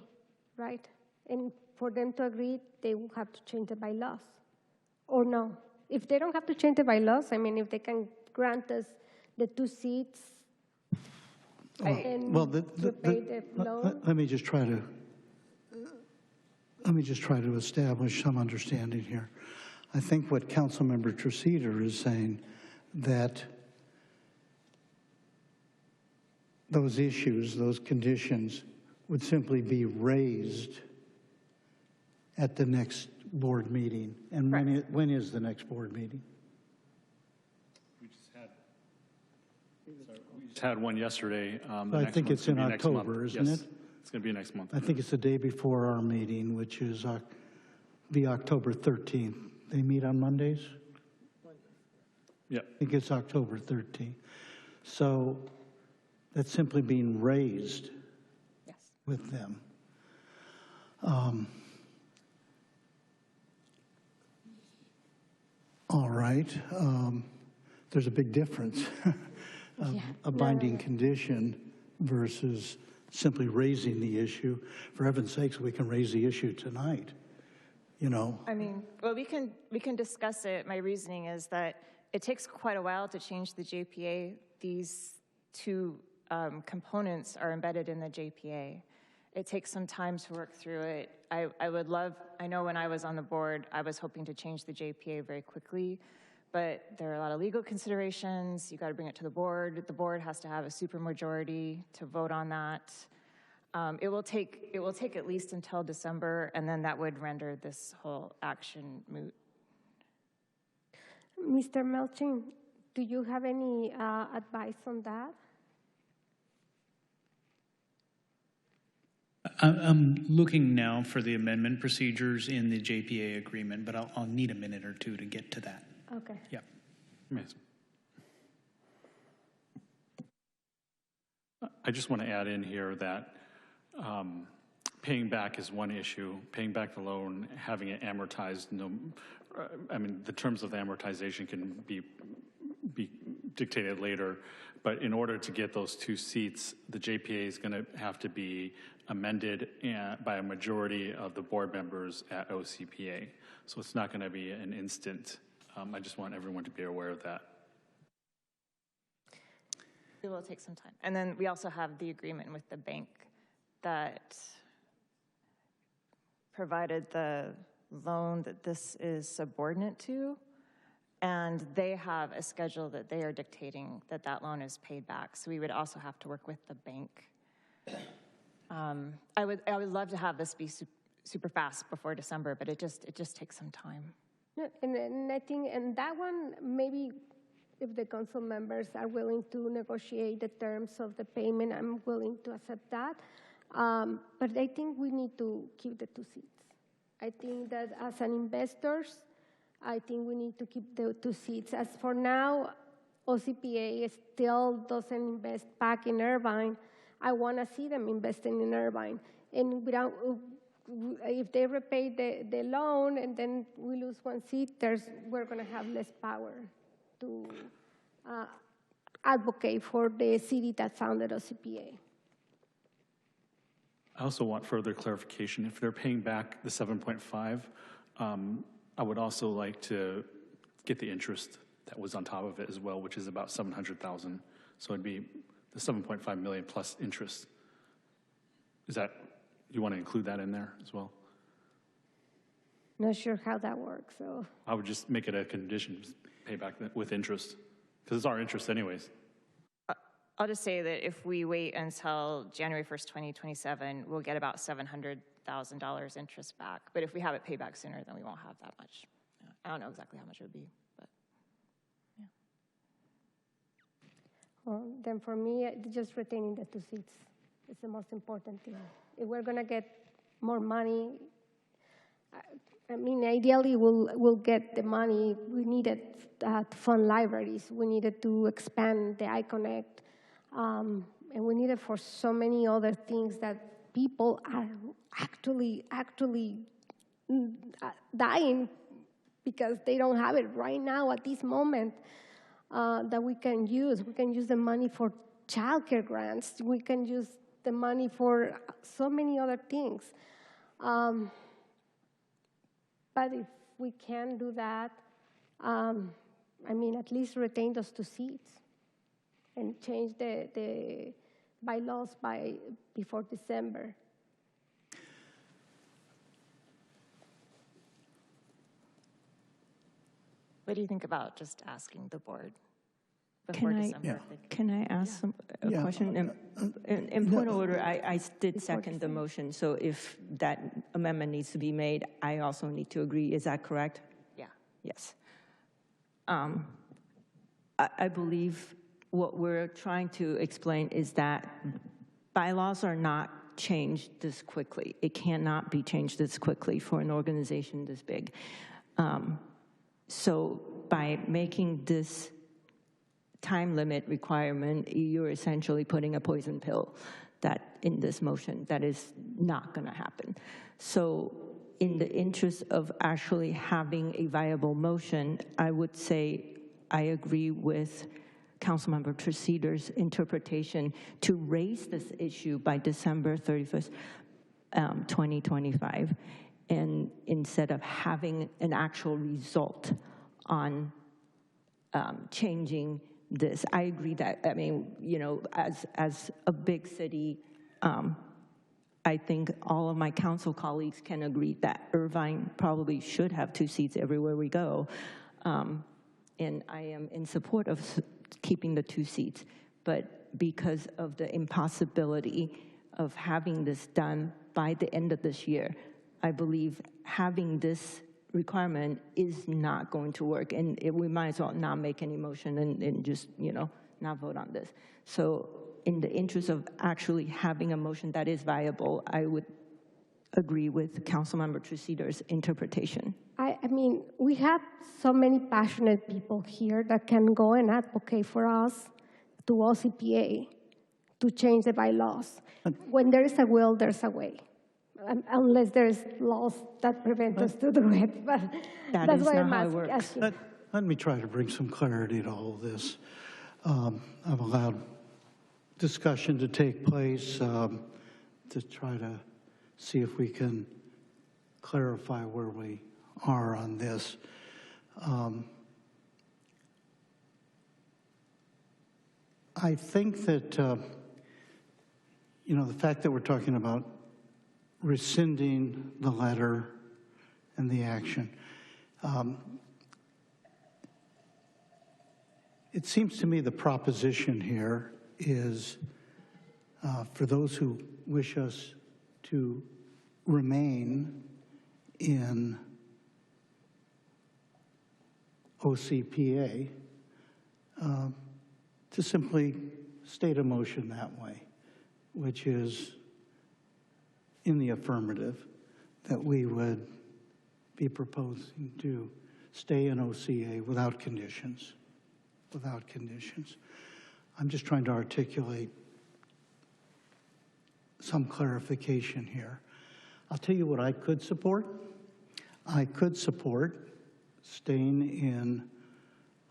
right? And for them to agree, they will have to change the bylaws, or no? If they don't have to change the bylaws, I mean, if they can grant us the 2 seats, and well, pay the loan. let me just try to establish some understanding here. I think what Councilmember Treseder is saying, that those issues, those conditions, would simply be raised at the next board meeting. And when is the next board meeting? We just had one yesterday. I think it's in October, isn't it? It's going to be next month. I think it's the day before our meeting, which is be October 13th. They meet on Mondays? Yeah. I think it's October 13th. So that's simply being raised with them. All right. There's a big difference. A binding condition versus simply raising the issue. For heaven's sakes, we can raise the issue tonight, you know. I mean, well, we can discuss it. My reasoning is that it takes quite a while to change the JPA. These 2 components are embedded in the JPA. It takes some time to work through it. I know when I was on the board, I was hoping to change the JPA very quickly, but there are a lot of legal considerations. You got to bring it to the board. The board has to have a supermajority to vote on that. It will take at least until December, and then that would render this whole action moot. Mr. Melching, do you have any advice on that? I'm looking now for the amendment procedures in the JPA agreement, but I'll need a minute or 2 to get to that. Okay. Yeah. Yes. I just want to add in here that paying back is one issue. Paying back the loan, having it amortized, I mean, the terms of the amortization can be dictated later, but in order to get those 2 seats, the JPA is going to have to be amended by a majority of the board members at OCPA. So it's not going to be an instant. I just want everyone to be aware of that. It will take some time. And then we also have the agreement with the bank that provided the loan that this is subordinate to, and they have a schedule that they are dictating that loan is paid back. So we would also have to work with the bank. I would love to have this be super fast before December, but it just takes some time. No, and I think, and that one, maybe if the council members are willing to negotiate the terms of the payment, I'm willing to accept that. But I think we need to keep the 2 seats. I think that as an investors, I think we need to keep the 2 seats. As for now, OCPA still doesn't invest back in Irvine. I want to see them investing in Irvine. And without, if they repay the loan and then we lose 1 seat, we're going to have less power to advocate for the city that's under OCPA. I also want further clarification. If they're paying back the 7.5, I would also like to get the interest that was on top of it as well, which is about $700,000. So it'd be the 7.5 million plus interest. Is that, you want to include that in there as well? Not sure how that works, so. I would just make it a condition, pay back with interest, because it's our interest anyways. I'll just say that if we wait until January 1st, 2027, we'll get about $700,000 interest back. But if we have it paid back sooner, then we won't have that much. I don't know exactly how much it would be, but yeah. Well, then for me, just retaining the 2 seats is the most important thing. If we're going to get more money, I mean, ideally, we'll get the money we needed to fund libraries. We needed to expand the iConnect, and we need it for so many other things that people are actually dying because they don't have it right now at this moment that we can use. We can use the money for childcare grants. We can use the money for so many other things. But if we can do that, I mean, at least retain those 2 seats and change the bylaws before December. What do you think about just asking the board before December? Can I ask a question? In point of order, I did second the motion, so if that amendment needs to be made, I also need to agree. Is that correct? Yeah. Yes. I believe what we're trying to explain is that bylaws are not changed this quickly. It cannot be changed this quickly for an organization this big. So by making this time limit requirement, you're essentially putting a poison pill that in this motion that is not going to happen. So in the interest of actually having a viable motion, I would say I agree with Councilmember Treseder's interpretation to raise this issue by December 31st, 2025, and instead of having an actual result on changing this. I agree that, I mean, you know, as a big city, I think all of my council colleagues can agree that Irvine probably should have 2 seats everywhere we go. And I am in support of keeping the 2 seats. But because of the impossibility of having this done by the end of this year, I believe having this requirement is not going to work, and we might as well not make any motion and just, you know, not vote on this. So in the interest of actually having a motion that is viable, I would agree with Councilmember Treseder's interpretation. I mean, we have so many passionate people here that can go and advocate for us to OCPA to change the bylaws. When there is a will, there's a way. Unless there's laws that prevent us to do it, but that's why I'm asking. Let me try to bring some clarity to all this. I've allowed discussion to take place to try to see if we can clarify where we are on this. I think that, you know, the fact that we're talking about rescinding the letter and the action, it seems to me the proposition here is for those who wish us to remain in OCPA, to simply state a motion that way, which is in the affirmative, that we would be proposing to stay in OCA without conditions, I'm just trying to articulate some clarification here. I'll tell you what I could support. I could support staying in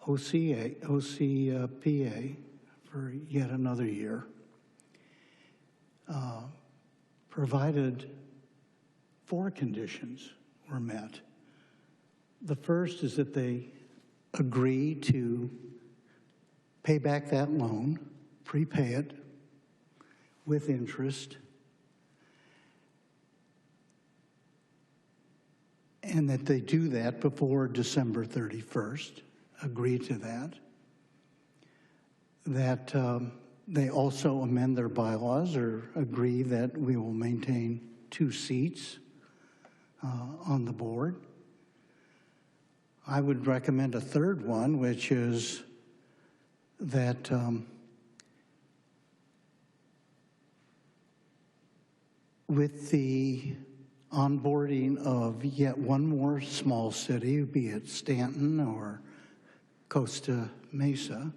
OCPA for yet another year, provided 4 conditions were met. The first is that they agree to pay back that loan, prepay it with interest, and that they do that before December 31st, agree to that. That they also amend their bylaws or agree that we will maintain 2 seats on the board. I would recommend a third one, which is that with the onboarding of yet one more small city, be it Stanton or Costa Mesa,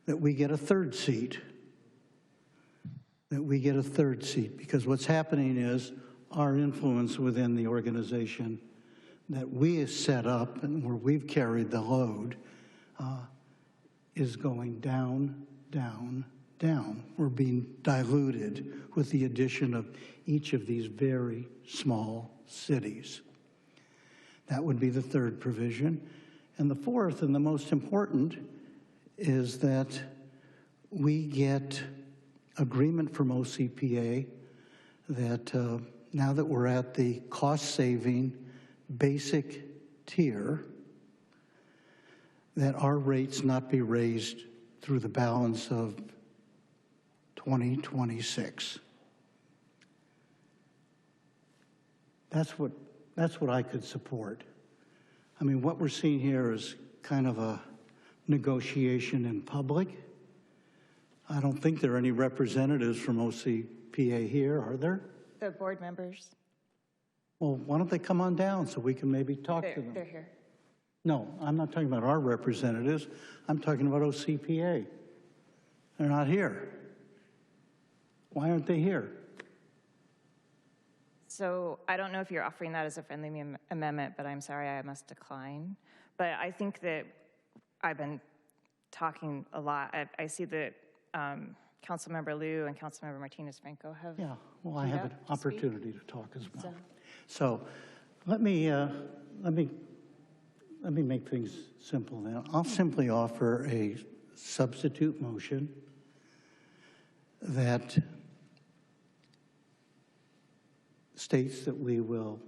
that we get a third seat. That we get a third seat, because what's happening is our influence within the organization that we have set up and where we've carried the load is going down, down, down. We're being diluted with the addition of each of these very small cities. That would be the third provision. And the fourth, and the most important, is that we get agreement from OCPA that now that we're at the cost-saving basic tier, that our rates not be raised through the balance of 2026. That's what I could support. I mean, what we're seeing here is kind of a negotiation in public. I don't think there are any representatives from OCPA here, are there? The board members. Well, why don't they come on down so we can maybe talk to them? They're here. No, I'm not talking about our representatives. I'm talking about OCPA. They're not here. Why aren't they here? So I don't know if you're offering that as a friendly amendment, but I'm sorry, I must decline. But I think that I've been talking a lot. I see that Councilmember Liu and Councilmember Martinez-Franco have. Yeah, well, I have an opportunity to talk as well. So let me make things simple now. I'll simply offer a substitute motion that states that we will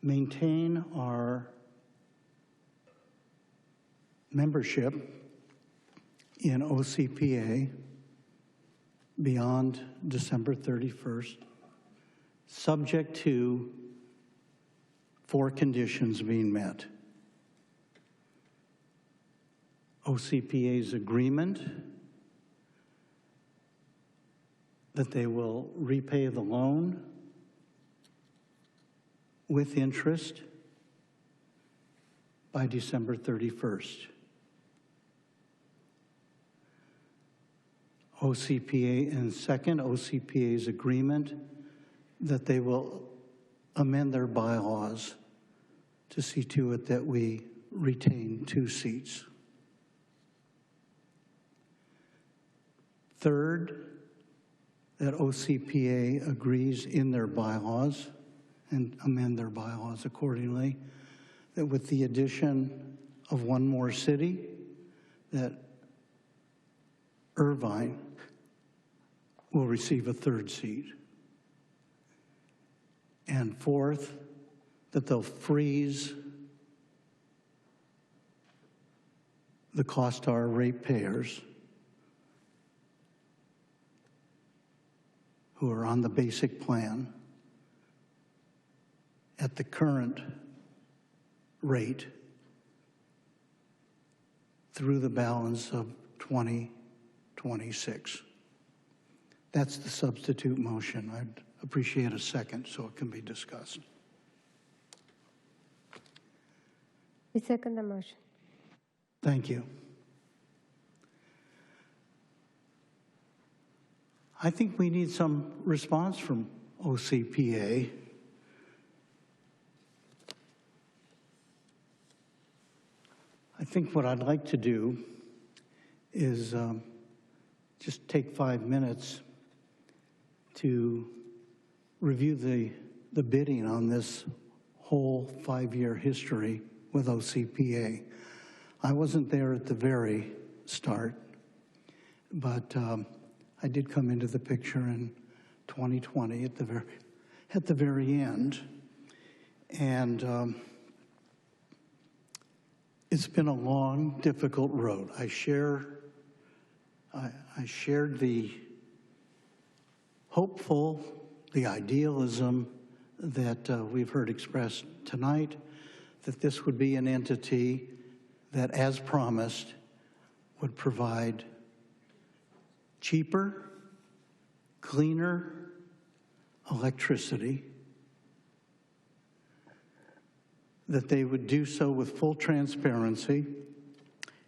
maintain our membership in OCPA beyond December 31st, subject to 4 conditions being met. OCPA's agreement that they will repay the loan with interest by December 31st. OCPA, and second, OCPA's agreement that they will amend their bylaws to see to it that we retain 2 seats. Third, that OCPA agrees in their bylaws and amend their bylaws accordingly, that with the addition of 1 more city, that Irvine will receive a 3rd seat. And fourth, that they'll freeze the cost to our ratepayers who are on the basic plan at the current rate through the balance of 2026. That's the substitute motion. I'd appreciate a second so it can be discussed. I second the motion. Thank you. I think we need some response from OCPA. I think what I'd like to do is just take 5 minutes to review the bidding on this whole 5-year history with OCPA. I wasn't there at the very start, but I did come into the picture in 2020 at the very end, and it's been a long, difficult road. I shared the hopeful, the idealism that we've heard expressed tonight, that this would be an entity that, as promised, would provide cheaper, cleaner, electricity, that they would do so with full transparency,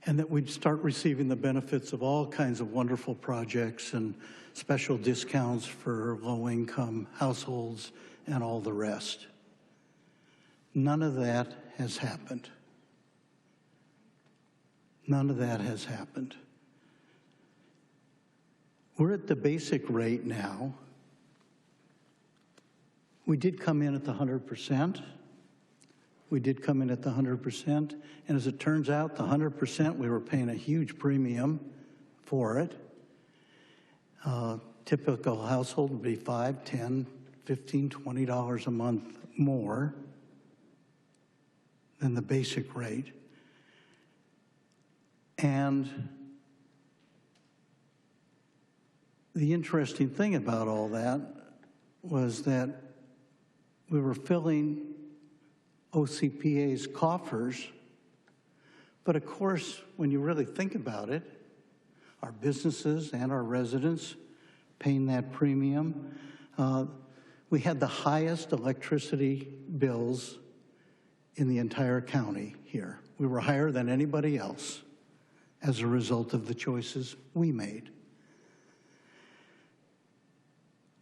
and that we'd start receiving the benefits of all kinds of wonderful projects and special discounts for low-income households and all the rest. None of that has happened. None of that has happened. We're at the basic rate now. We did come in at the 100%. We did come in at the 100%. And as it turns out, the 100%, we were paying a huge premium for it. Typical household would be $5, $10, $15, $20 a month more than the basic rate. And the interesting thing about all that was that we were filling OCPA's coffers, but of course, when you really think about it, our businesses and our residents paying that premium, we had the highest electricity bills in the entire county here. We were higher than anybody else as a result of the choices we made.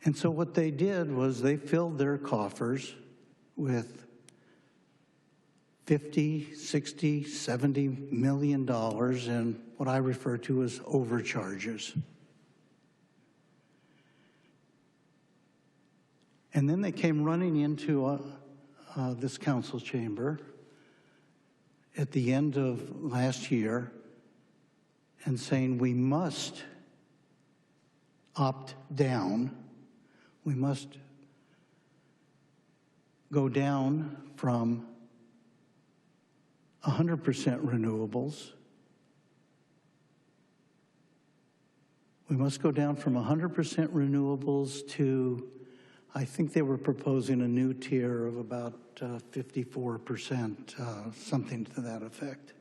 And so what they did was they filled their coffers with $50, $60, $70 million in what I refer to as overcharges. And then they came running into this council chamber at the end of last year and saying we must opt down. We must go down from 100% renewables. We must go down from 100% renewables to, I think they were proposing a new tier of about 54%, something to that effect.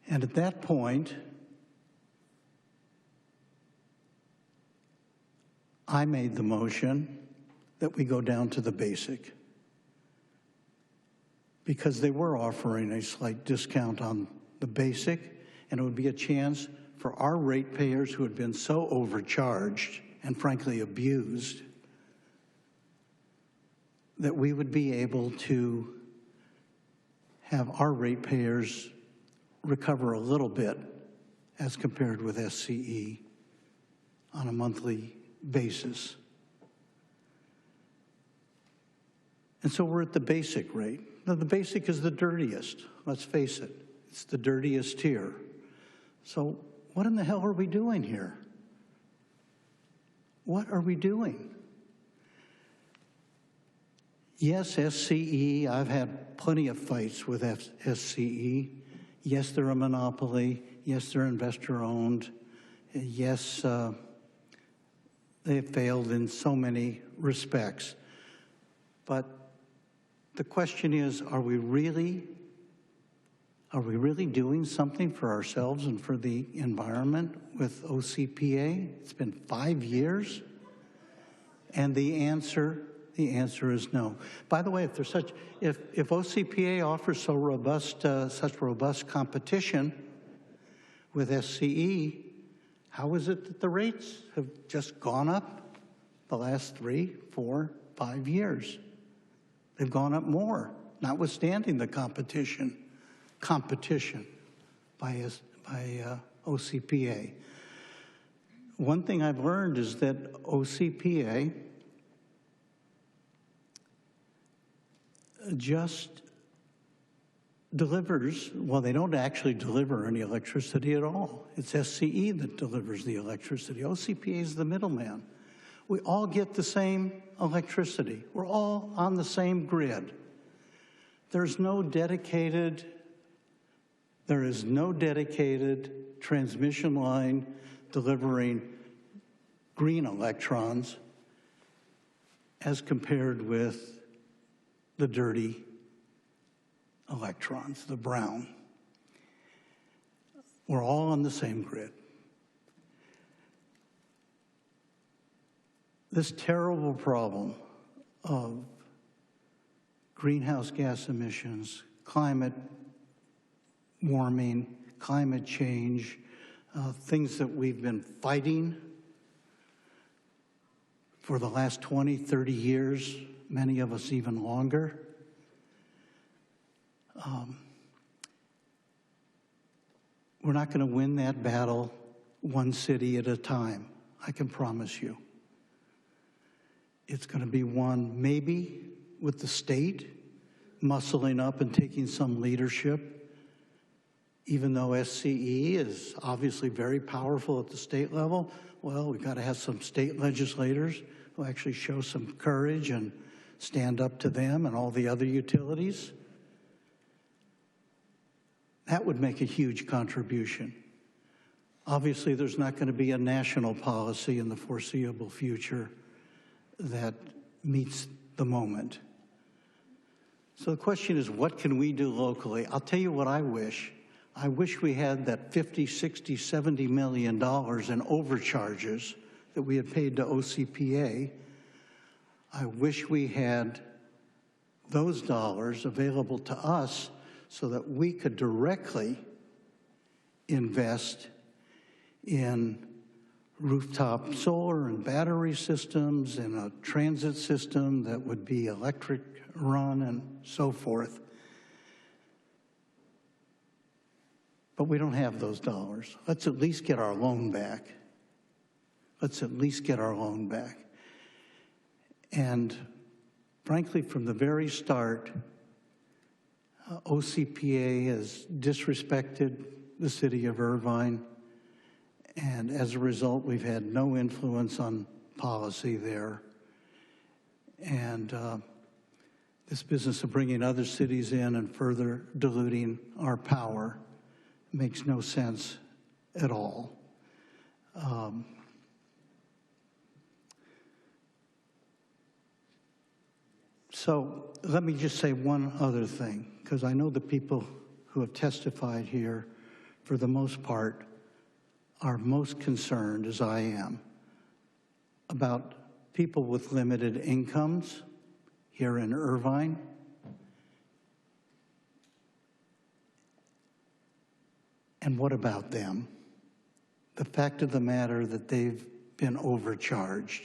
And at that point, I made the motion that we go down to the basic, because they were offering a slight discount on the basic, and it would be a chance for our ratepayers who had been so overcharged and frankly abused that we would be able to have our ratepayers recover a little bit as compared with SCE on a monthly basis. And so we're at the basic rate. Now, the basic is the dirtiest, let's face it. It's the dirtiest tier. So what in the hell are we doing here? What are we doing? Yes, SCE, I've had plenty of fights with SCE. Yes, they're a monopoly. Yes, they're investor-owned. Yes, they have failed in so many respects. But the question is, are we really doing something for ourselves and for the environment with OCPA? It's been 5 years, and the answer is no. By the way, if OCPA offers such robust competition with SCE, how is it that the rates have just gone up the last 3, 4, 5 years? They've gone up more, notwithstanding the competition by OCPA. One thing I've learned is that OCPA just delivers, well, they don't actually deliver any electricity at all. It's SCE that delivers the electricity. OCPA is the middleman. We all get the same electricity. We're all on the same grid. There is no dedicated transmission line delivering green electrons as compared with the dirty electrons, the brown. We're all on the same grid. this terrible problem of greenhouse gas emissions, climate warming, climate change, things that we've been fighting for the last 20, 30 years, many of us even longer. We're not going to win that battle one city at a time, I can promise you. It's going to be won maybe with the state muscling up and taking some leadership, even though SCE is obviously very powerful at the state level. Well, we've got to have some state legislators who actually show some courage and stand up to them and all the other utilities. That would make a huge contribution. Obviously, there's not going to be a national policy in the foreseeable future that meets the moment. So the question is, what can we do locally? I'll tell you what I wish. I wish we had that $50, $60, $70 million in overcharges that we had paid to OCPA. I wish we had those dollars available to us so that we could directly invest in rooftop solar and battery systems and a transit system that would be electric run and so forth. But we don't have those dollars. Let's at least get our loan back. Let's at least get our loan back. And frankly, from the very start, OCPA has disrespected the city of Irvine, and as a result, we've had no influence on policy there. And this business of bringing other cities in and further diluting our power makes no sense at all. So let me just say one other thing, because I know the people who have testified here, for the most part, are most concerned, as I am, about people with limited incomes here in Irvine. And what about them? The fact of the matter that they've been overcharged,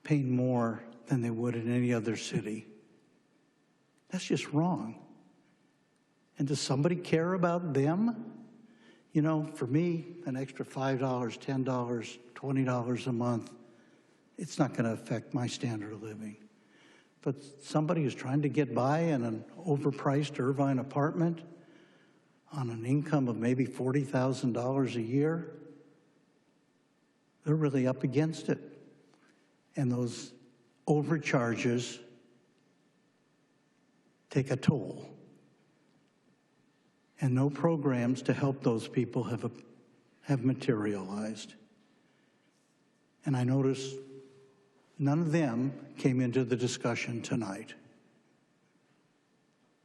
paying more than they would in any other city. That's just wrong. And does somebody care about them? You know, for me, an extra $5, $10, $20 a month, it's not going to affect my standard of living. But somebody who's trying to get by in an overpriced Irvine apartment on an income of maybe $40,000 a year, they're really up against it. And those overcharges take a toll. And no programs to help those people have materialized. And I notice none of them came into the discussion tonight.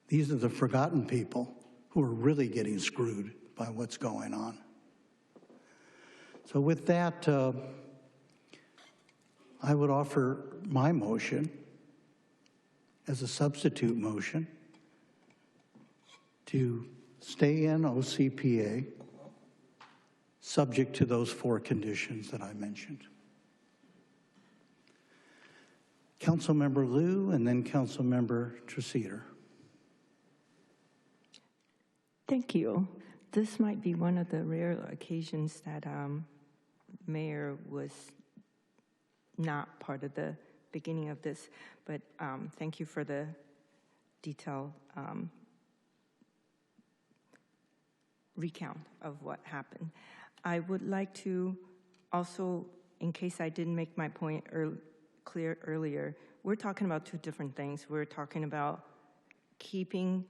These are the forgotten people who are really getting screwed by what's going on. So with that, I would offer my motion as a substitute motion to stay in OCPA, subject to those 4 conditions that I mentioned. Councilmember Liu and then Councilmember Treseder. Thank you. This might be one of the rare occasions that Mayor was not part of the beginning of this, but thank you for the detailed recount of what happened. I would like to also, in case I didn't make my point clear earlier, we're talking about 2 different things. We're talking about keeping,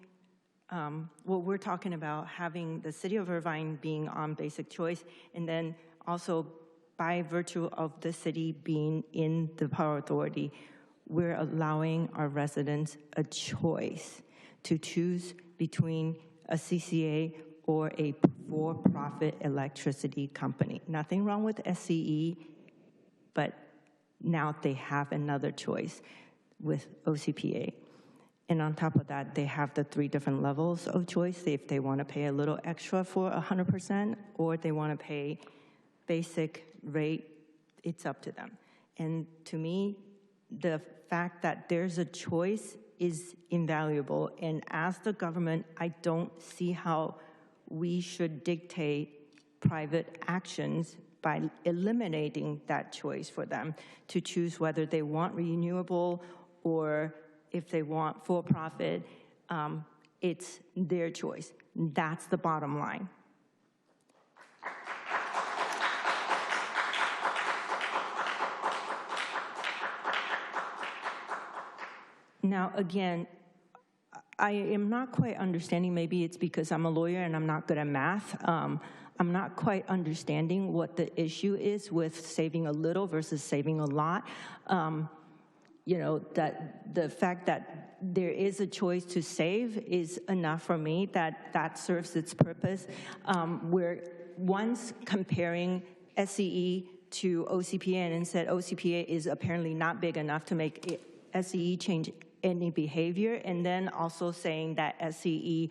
we're talking about having the city of Irvine being on basic choice, and then also by virtue of the city being in the power authority, we're allowing our residents a choice to choose between a CCA or a for-profit electricity company. Nothing wrong with SCE, but now they have another choice with OCPA. And on top of that, they have the 3 different levels of choice. If they want to pay a little extra for 100%, or they want to pay basic rate, it's up to them. And to me, the fact that there's a choice is invaluable. And as the government, I don't see how we should dictate private actions by eliminating that choice for them to choose whether they want renewable or if they want for-profit. It's their choice. That's the bottom line. Now, again, I am not quite understanding, maybe it's because I'm a lawyer and I'm not good at math. I'm not quite understanding what the issue is with saving a little versus saving a lot. You know, that the fact that there is a choice to save is enough for me, that serves its purpose. We're once comparing SCE to OCPA and said OCPA is apparently not big enough to make SCE change any behavior, and then also saying that SCE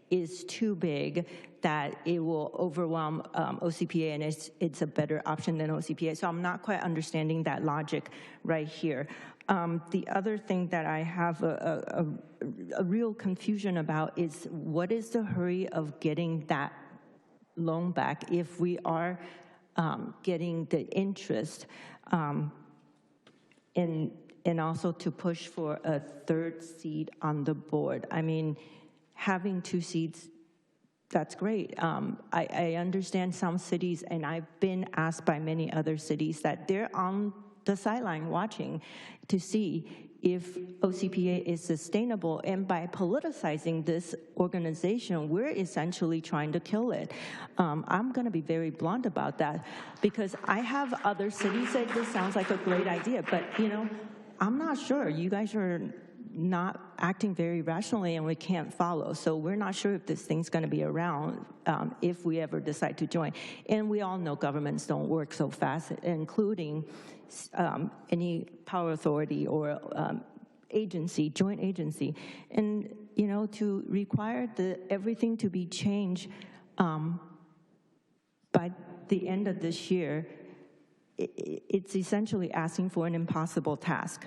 is too big, that it will overwhelm OCPA and it's a better option than OCPA. So I'm not quite understanding that logic right here. The other thing that I have a real confusion about is what is the hurry of getting that loan back if we are getting the interest, and also to push for a 3rd seat on the board. I mean, having 2 seats, that's great. I understand some cities, and I've been asked by many other cities that they're on the sideline watching to see if OCPA is sustainable. And by politicizing this organization, we're essentially trying to kill it. I'm going to be very blunt about that because I have other cities say this sounds like a great idea, but you know, I'm not sure. You guys are not acting very rationally and we can't follow. So we're not sure if this thing's going to be around if we ever decide to join. And we all know governments don't work so fast, including any power authority or agency, joint agency. And, you know, to require everything to be changed by the end of this year, it's essentially asking for an impossible task.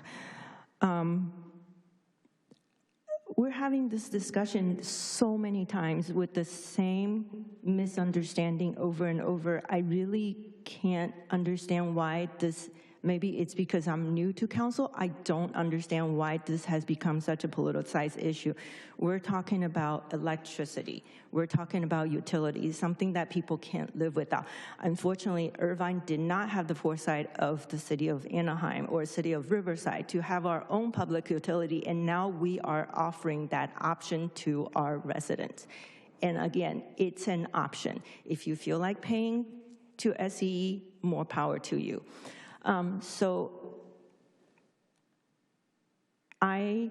We're having this discussion so many times with the same misunderstanding over and over. I really can't understand why this, maybe it's because I'm new to council, I don't understand why this has become such a politicized issue. We're talking about electricity. We're talking about utilities, something that people can't live without. Unfortunately, Irvine did not have the foresight of the city of Anaheim or city of Riverside to have our own public utility, and now we are offering that option to our residents. And again, it's an option. If you feel like paying to SCE, more power to you. So I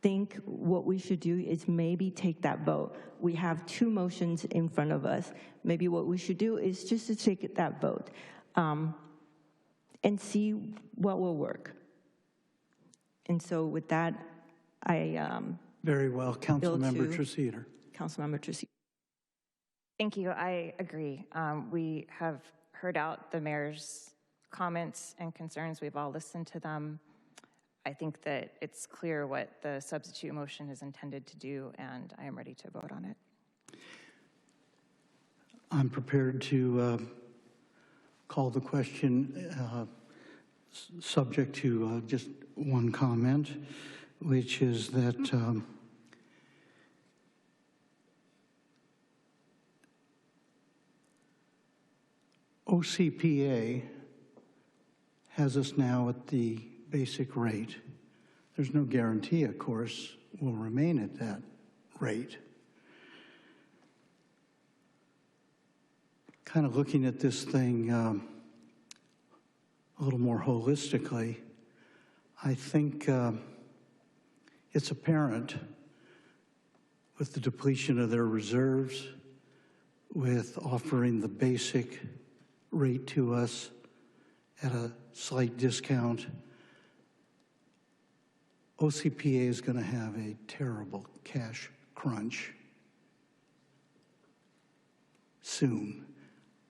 think what we should do is maybe take that vote. We have 2 motions in front of us. Maybe what we should do is just to take that vote and see what will work. And so with that, I very well, Councilmember Treseder. Councilmember Treseder. Thank you. I agree. We have heard out the mayor's comments and concerns. We've all listened to them. I think that it's clear what the substitute motion is intended to do, and I am ready to vote on it. I'm prepared to call the question subject to just one comment, which is that OCPA has us now at the basic rate. There's no guarantee, of course, we'll remain at that rate. Kind of looking at this thing a little more holistically, I think it's apparent with the depletion of their reserves, with offering the basic rate to us at a slight discount. OCPA is going to have a terrible cash crunch soon.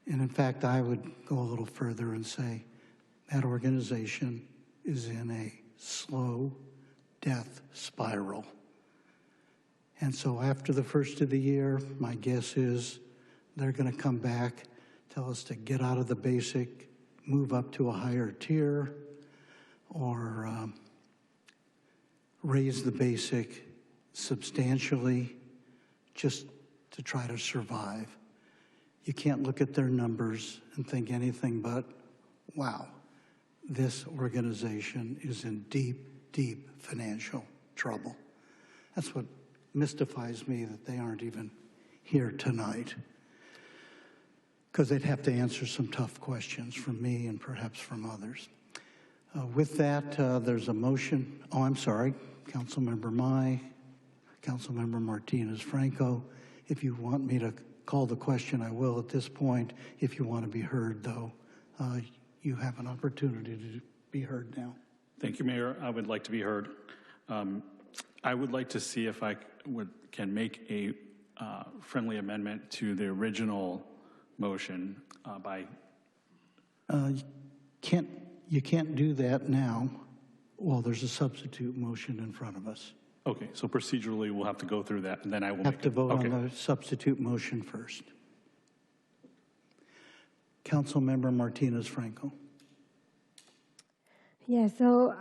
And in fact, I would go a little further and say that organization is in a slow death spiral. And so after the first of the year, my guess is they're going to come back, tell us to get out of the basic, move up to a higher tier, or raise the basic substantially just to try to survive. You can't look at their numbers and think anything but, wow, this organization is in deep, deep financial trouble. That's what mystifies me, that they aren't even here tonight, because they'd have to answer some tough questions from me and perhaps from others. With that, there's a motion. Oh, I'm sorry, Councilmember Mai, Councilmember Martinez-Franco. If you want me to call the question, I will at this point. If you want to be heard, though, you have an opportunity to be heard now. Thank you, Mayor. I would like to be heard. I would like to see if I can make a friendly amendment to the original motion by. You can't do that now. Well, there's a substitute motion in front of us. Okay, so procedurally we'll have to go through that, and then I will have to vote on the substitute motion first. Councilmember Martinez-Franco. Yeah, so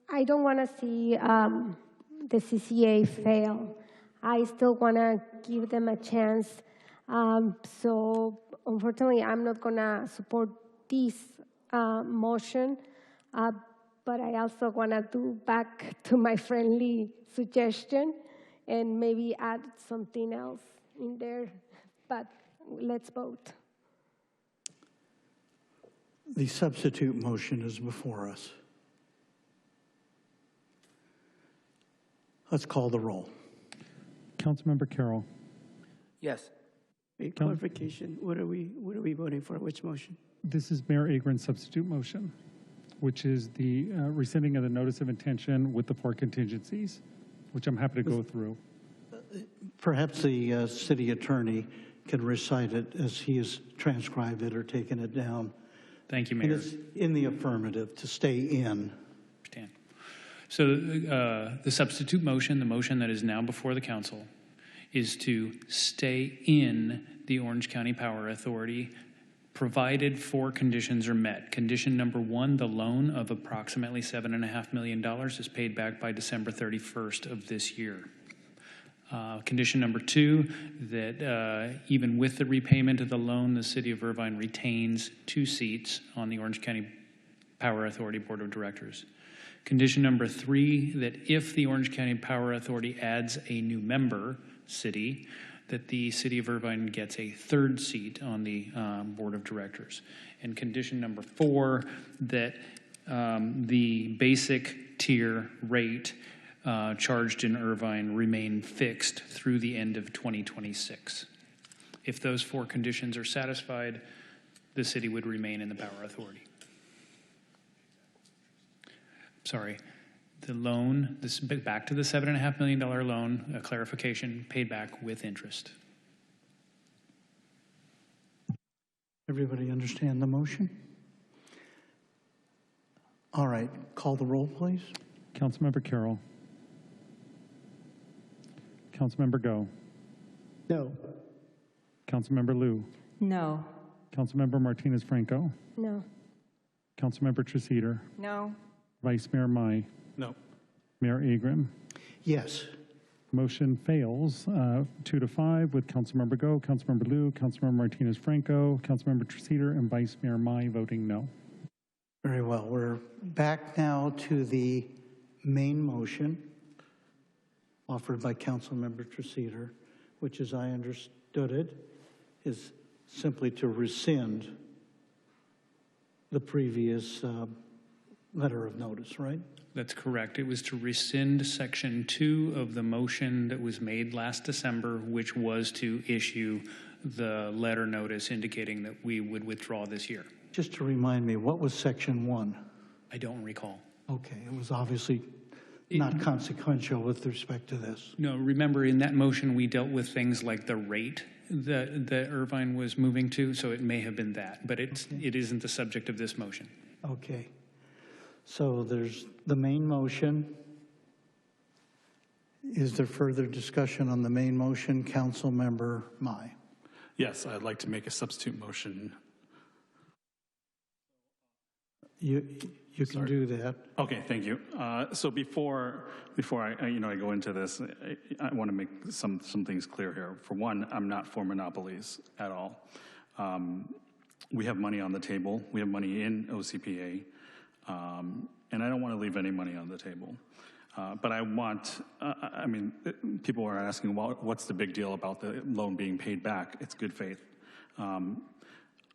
I don't want to see the CCA fail. I still want to give them a chance. So unfortunately, I'm not going to support this motion, but I also want to do back to my friendly suggestion and maybe add something else in there, but let's vote. The substitute motion is before us. Let's call the roll. Councilmember Carroll. Yes. A clarification. What are we voting for? Which motion? This is Mayor Agrin's substitute motion, which is the rescinding of the notice of intention with the 4 contingencies, which I'm happy to go through. Perhaps the city attorney can recite it as he has transcribed it or taken it down. Thank you, Mayor. It is in the affirmative to stay in. Understand. So the substitute motion, the motion that is now before the council, is to stay in the Orange County Power Authority provided 4 conditions are met. Condition number 1, the loan of approximately $7.5 million is paid back by December 31st of this year. Condition number 2, that even with the repayment of the loan, the City of Irvine retains 2 seats on the Orange County Power Authority Board of Directors. Condition number 3, that if the Orange County Power Authority adds a new member, city, that the City of Irvine gets a 3rd seat on the Board of Directors. And condition number 4, that the basic tier rate charged in Irvine remain fixed through the end of 2026. If those 4 conditions are satisfied, the city would remain in the Power Authority. Sorry, the loan, this back to the $7.5 million loan, a clarification, paid back with interest. Everybody understand the motion? All right, call the roll, please. Councilmember Carroll. Councilmember Go. No. Councilmember Liu. No. Councilmember Martinez-Franco. No. Councilmember Treseder. No. Vice Mayor Mai. No. Mayor Agrin. Yes. Motion fails 2-5 with Councilmember Go, Councilmember Liu, Councilmember Martinez-Franco, Councilmember Treseder, and Vice Mayor Mai voting no. Very well. We're back now to the main motion offered by Councilmember Treseder, which, as I understood it, is simply to rescind the previous letter of notice, right? That's correct. It was to rescind Section 2 of the motion that was made last December, which was to issue the letter notice indicating that we would withdraw this year. Just to remind me, what was section 1? I don't recall. Okay, it was obviously not consequential with respect to this. No, remember in that motion, we dealt with things like the rate that Irvine was moving to, so it may have been that, but it isn't the subject of this motion. Okay. So there's the main motion. Is there further discussion on the main motion? Councilmember Mai. Yes, I'd like to make a substitute motion. You can do that. Okay, thank you. So before I go into this, I want to make some things clear here. For one, I'm not for monopolies at all. We have money on the table. We have money in OCPA, and I don't want to leave any money on the table. But I want, people are asking, well, what's the big deal about the loan being paid back? It's good faith. I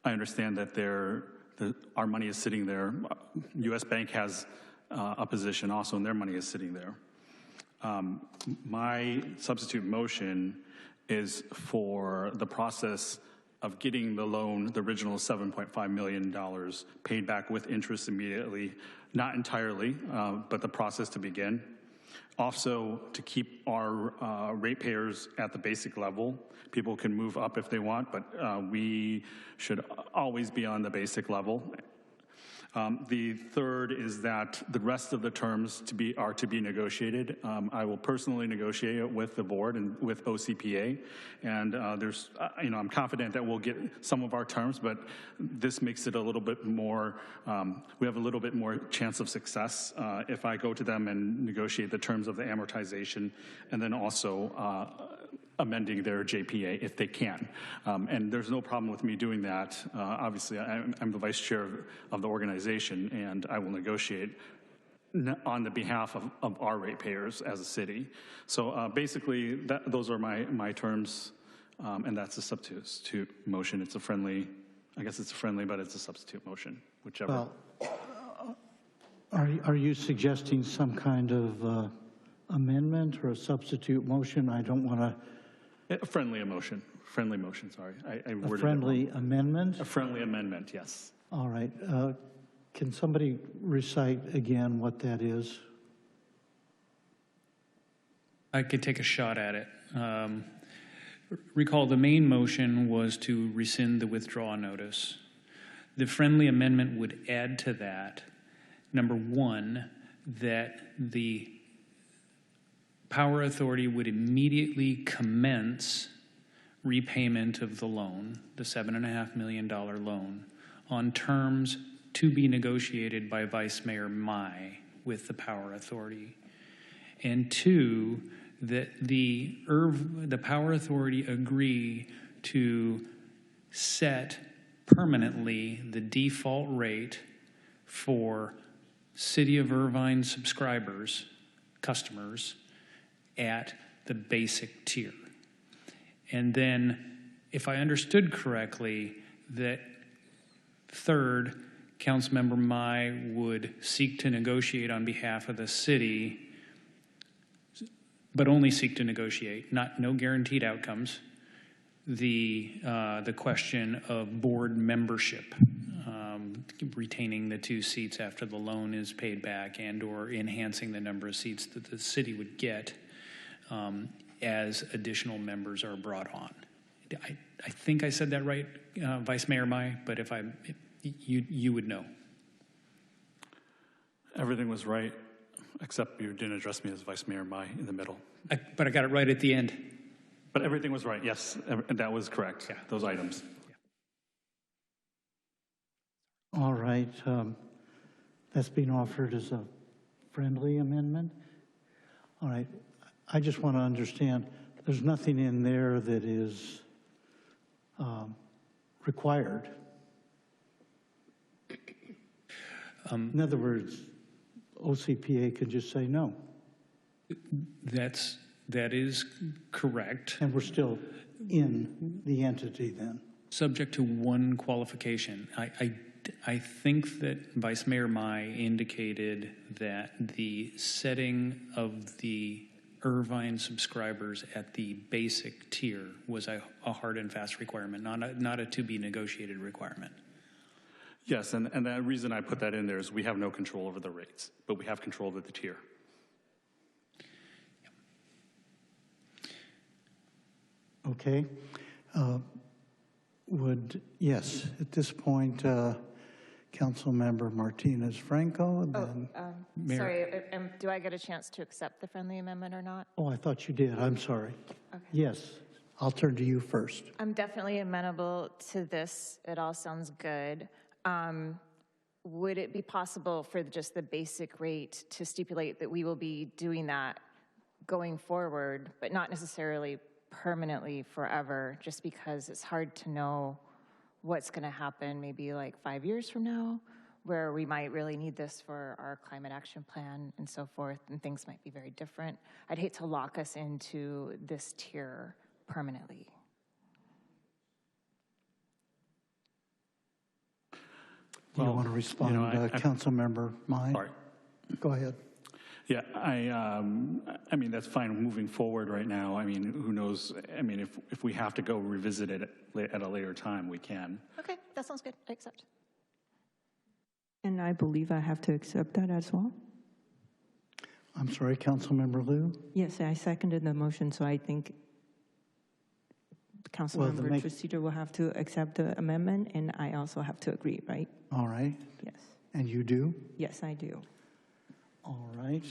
understand that our money is sitting there. U.S. Bank has a position also, and their money is sitting there. My substitute motion is for the process of getting the loan, the original $7.5 million, paid back with interest immediately, not entirely, but the process to begin. Also, to keep our ratepayers at the basic level. People can move up if they want, but we should always be on the basic level. The third is that the rest of the terms are to be negotiated. I will personally negotiate it with the board and with OCPA, and I'm confident that we'll get some of our terms, but this makes it a little bit more. We have a little bit more chance of success if I go to them and negotiate the terms of the amortization, and then also amending their JPA if they can. And there's no problem with me doing that. Obviously, I'm the vice chair of the organization, and I will negotiate on the behalf of our ratepayers as a city. So basically, those are my terms, and that's a substitute motion. It's a friendly, but it's a substitute motion, whichever. Well, are you suggesting some kind of amendment or a substitute motion? I don't want to. A friendly motion, sorry. I worded a friendly amendment? A friendly amendment, yes. All right. Can somebody recite again what that is? I could take a shot at it. Recall the main motion was to rescind the withdrawal notice. The friendly amendment would add to that, number one, that the Power Authority would immediately commence repayment of the loan, the $7.5 million loan, on terms to be negotiated by Vice Mayor Mai with the Power Authority. And two, that the Power Authority agree to set permanently the default rate for City of Irvine customers, at the basic tier. And then, if I understood correctly, that third, Councilmember Mai would seek to negotiate on behalf of the city, but only seek to negotiate, no guaranteed outcomes, the question of board membership, retaining the 2 seats after the loan is paid back and or enhancing the number of seats that the city would get as additional members are brought on. I think I said that right, Vice Mayor Mai, but if you would know. Everything was right, except you didn't address me as Vice Mayor Mai in the middle. But I got it right at the end. But everything was right, yes, that was correct, those items. All right, that's being offered as a friendly amendment. All right, I just want to understand, there's nothing in there that is required. In other words, OCPA could just say no. That is correct. And we're still in the entity then. Subject to one qualification. I think that Vice Mayor Mai indicated that the setting of the Irvine subscribers at the basic tier was a hard and fast requirement, not a to be negotiated requirement. Yes, and the reason I put that in there is we have no control over the rates, but we have control over the tier. Okay. Yes, at this point, Councilmember Martinez Franco, then Sorry, do I get a chance to accept the friendly amendment or not? Oh, I thought you did. I'm sorry. Okay. Yes, I'll turn to you first. I'm definitely amenable to this. It all sounds good. Would it be possible for just the basic rate to stipulate that we will be doing that going forward, but not necessarily permanently forever, just because it's hard to know what's going to happen maybe like 5 years from now, where we might really need this for our climate action plan and so forth, and things might be very different. I'd hate to lock us into this tier permanently. Do you want to respond, Councilmember Mai? Sorry. Go ahead. Yeah, I mean, that's fine moving forward right now. I mean, who knows? I mean, if we have to go revisit it at a later time, we can. Okay, that sounds good. I accept. And I believe I have to accept that as well. I'm sorry, Councilmember Liu? Yes, I seconded the motion, so I think Councilmember Treseder will have to accept the amendment, and I also have to agree, right? All right. Yes. And you do? Yes, I do. All right.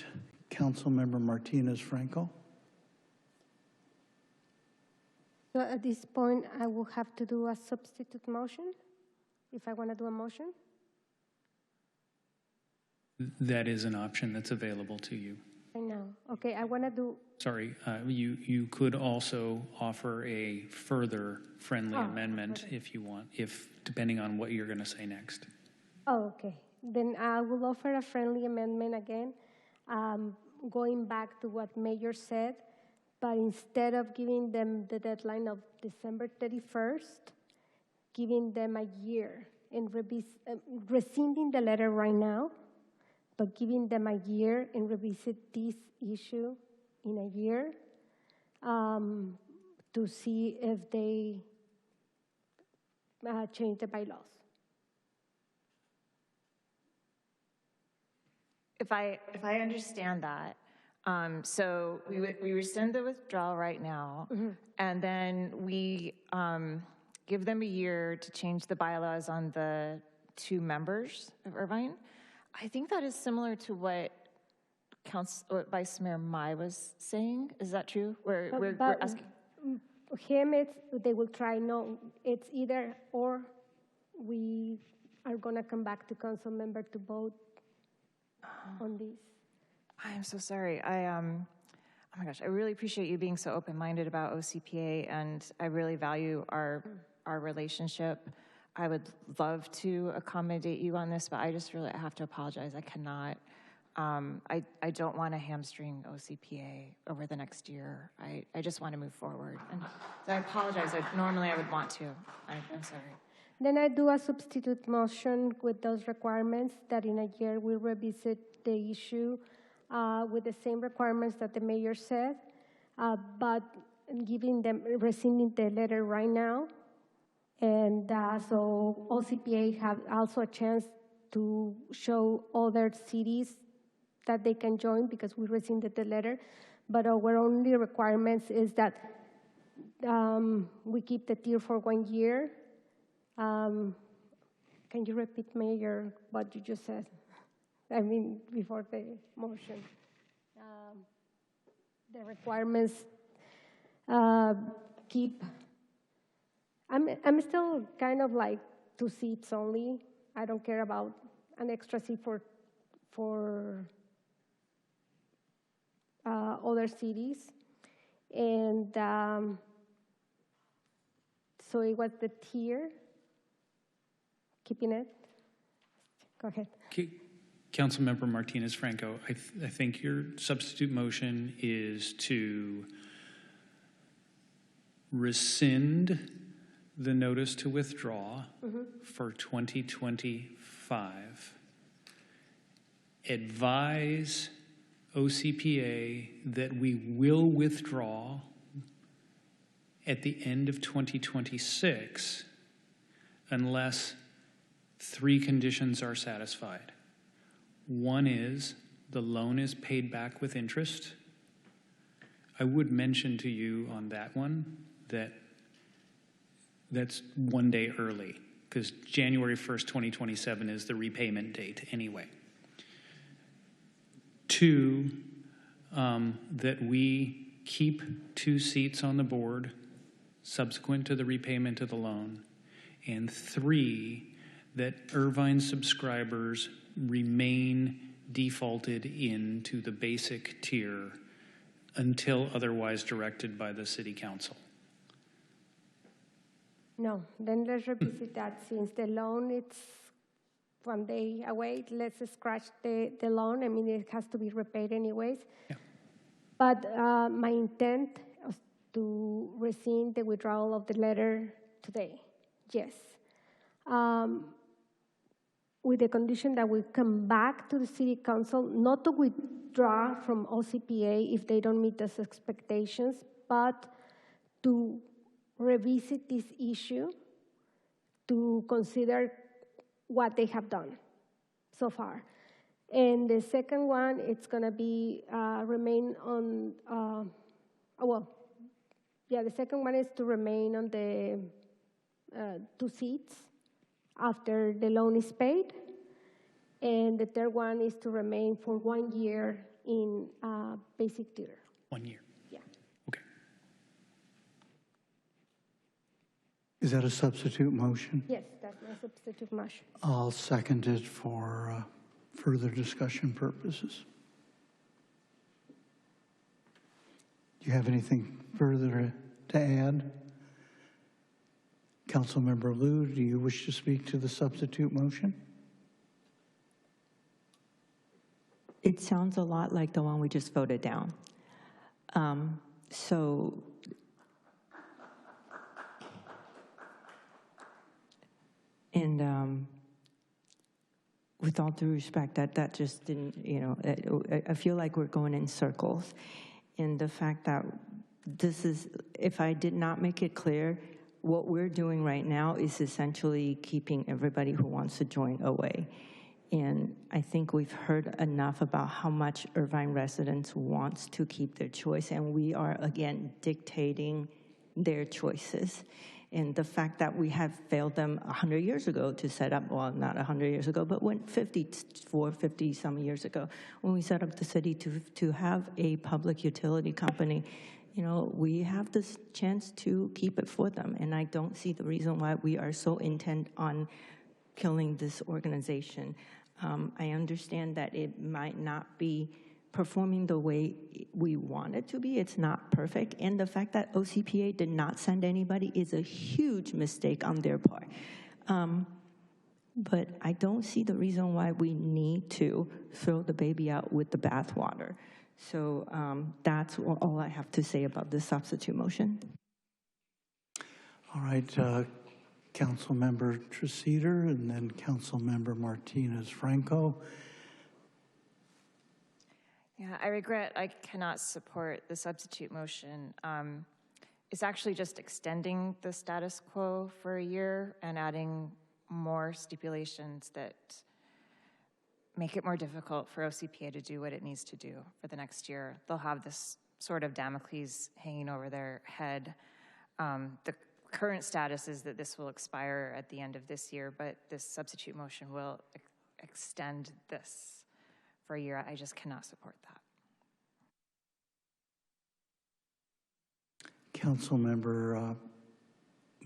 Councilmember Martinez Franco? So at this point, I will have to do a substitute motion if I want to do a motion. That is an option that's available to you. I know. Okay, I want to do. Sorry, you could also offer a further friendly amendment if you want, depending on what you're going to say next. Oh, okay. Then I will offer a friendly amendment again, going back to what Mayor said, but instead of giving them the deadline of December 31st, giving them a year and rescinding the letter right now, but giving them a year and revisit this issue in a year to see if they change the bylaws. If I understand that, so we rescind the withdrawal right now, and then we give them a year to change the bylaws on the 2 members of Irvine. I think that is similar to what Vice Mayor Mai was saying. Is that true? We're asking. Him, they will try. No, it's either or. We are going to come back to council member to vote on this. I am so sorry. Oh my gosh, I really appreciate you being so open-minded about OCPA, and I really value our relationship. I would love to accommodate you on this, but I just really have to apologize. I cannot. I don't want to hamstring OCPA over the next year. I just want to move forward. And so I apologize. Normally I would want to. I'm sorry. Then I do a substitute motion with those requirements that in a year we revisit the issue with the same requirements that the mayor said, but giving them, rescinding the letter right now. And so OCPA have also a chance to show other cities that they can join because we rescinded the letter. But our only requirements is that we keep the tier for 1 year. Can you repeat, Mayor, what you just said? I mean, before the motion. The requirements keep. I'm still kind of like 2 seats only. I don't care about an extra seat for other cities. And so it was the tier, keeping it. Go ahead. Councilmember Martinez Franco, I think your substitute motion is to rescind the notice to withdraw for 2025. Advise OCPA that we will withdraw at the end of 2026 unless 3 conditions are satisfied. One is the loan is paid back with interest. I would mention to you on that one that that's 1 day early, because January 1st, 2027 is the repayment date anyway. 2, that we keep 2 seats on the board subsequent to the repayment of the loan. And 3, that Irvine subscribers remain defaulted into the basic tier until otherwise directed by the City Council. No, then let's revisit that. Since the loan, it's 1 day away, let's scratch the loan. I mean, it has to be repaid anyways. Yeah. But my intent was to rescind the withdrawal of the letter today, yes. With the condition that we come back to the City Council, not to withdraw from OCPA if they don't meet those expectations, but to revisit this issue, to consider what they have done so far. And the second one, it's going to be remain on, the second one is to remain on the 2 seats after the loan is paid. And the third one is to remain for 1 year in basic tier. 1 year. Yeah. Okay. Is that a substitute motion? Yes, that's my substitute motion. I'll second it for further discussion purposes. Do you have anything further to add? Councilmember Liu, do you wish to speak to the substitute motion? It sounds a lot like the one we just voted down. With all due respect, that just didn't, I feel like we're going in circles. And the fact that this is, if I did not make it clear, what we're doing right now is essentially keeping everybody who wants to join away. And I think we've heard enough about how much Irvine residents wants to keep their choice, and we are, again, dictating their choices. And the fact that we have failed them 100 years ago to set up, well, not 100 years ago, but 50 some years ago, when we set up the city to have a public utility company, we have this chance to keep it for them. And I don't see the reason why we are so intent on killing this organization. I understand that it might not be performing the way we want it to be. It's not perfect. And the fact that OCPA did not send anybody is a huge mistake on their part. But I don't see the reason why we need to throw the baby out with the bathwater. So that's all I have to say about this substitute motion. All right, Councilmember Treseder and then Councilmember Martinez-Franco. Yeah, I regret I cannot support the substitute motion. It's actually just extending the status quo for a year and adding more stipulations that make it more difficult for OCPA to do what it needs to do for the next year. They'll have this sort of Damocles hanging over their head. The current status is that this will expire at the end of this year, but this substitute motion will extend this for a year. I just cannot support that. Councilmember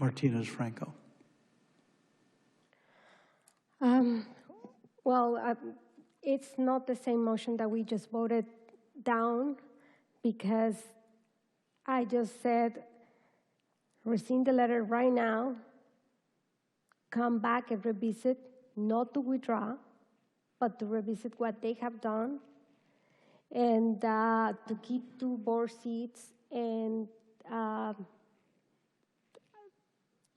Martinez-Franco. It's not the same motion that we just voted down, because I just said rescind the letter right now, come back and revisit, not to withdraw, but to revisit what they have done, and to keep 2 board seats and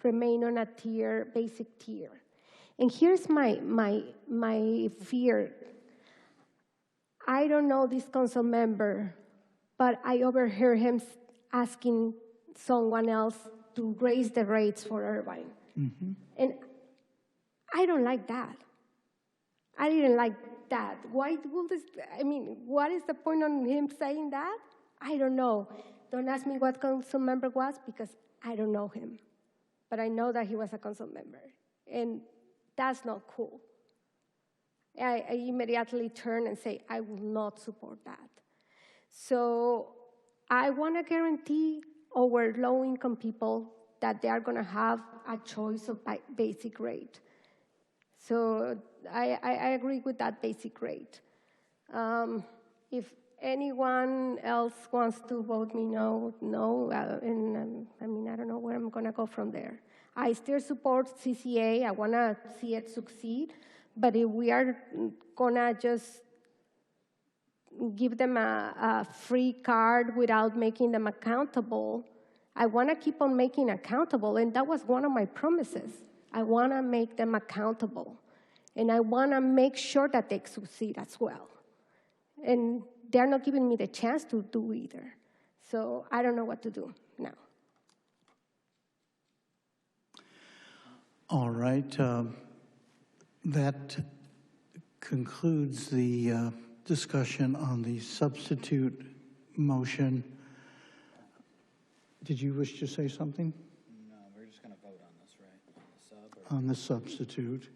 remain on a tier, basic tier. And here's my fear. I don't know this council member, but I overheard him asking someone else to raise the rates for Irvine. Mm-hmm. And I don't like that. I didn't like that. Why will this, I mean, what is the point on him saying that? I don't know. Don't ask me what council member was because I don't know him. But I know that he was a council member. And that's not cool. I immediately turn and say, I will not support that. So I want to guarantee our low-income people that they are going to have a choice of basic rate. So I agree with that basic rate. If anyone else wants to vote me no, and I mean, I don't know where I'm going to go from there. I still support CCA. I want to see it succeed. But if we are going to just give them a free card without making them accountable, I want to keep on making accountable. And that was one of my promises. I want to make them accountable. And I want to make sure that they succeed as well. And they're not giving me the chance to do either. So I don't know what to do now. All right. That concludes the discussion on the substitute motion. Did you wish to say something? No, we're just going to vote on this, right? On the substitute.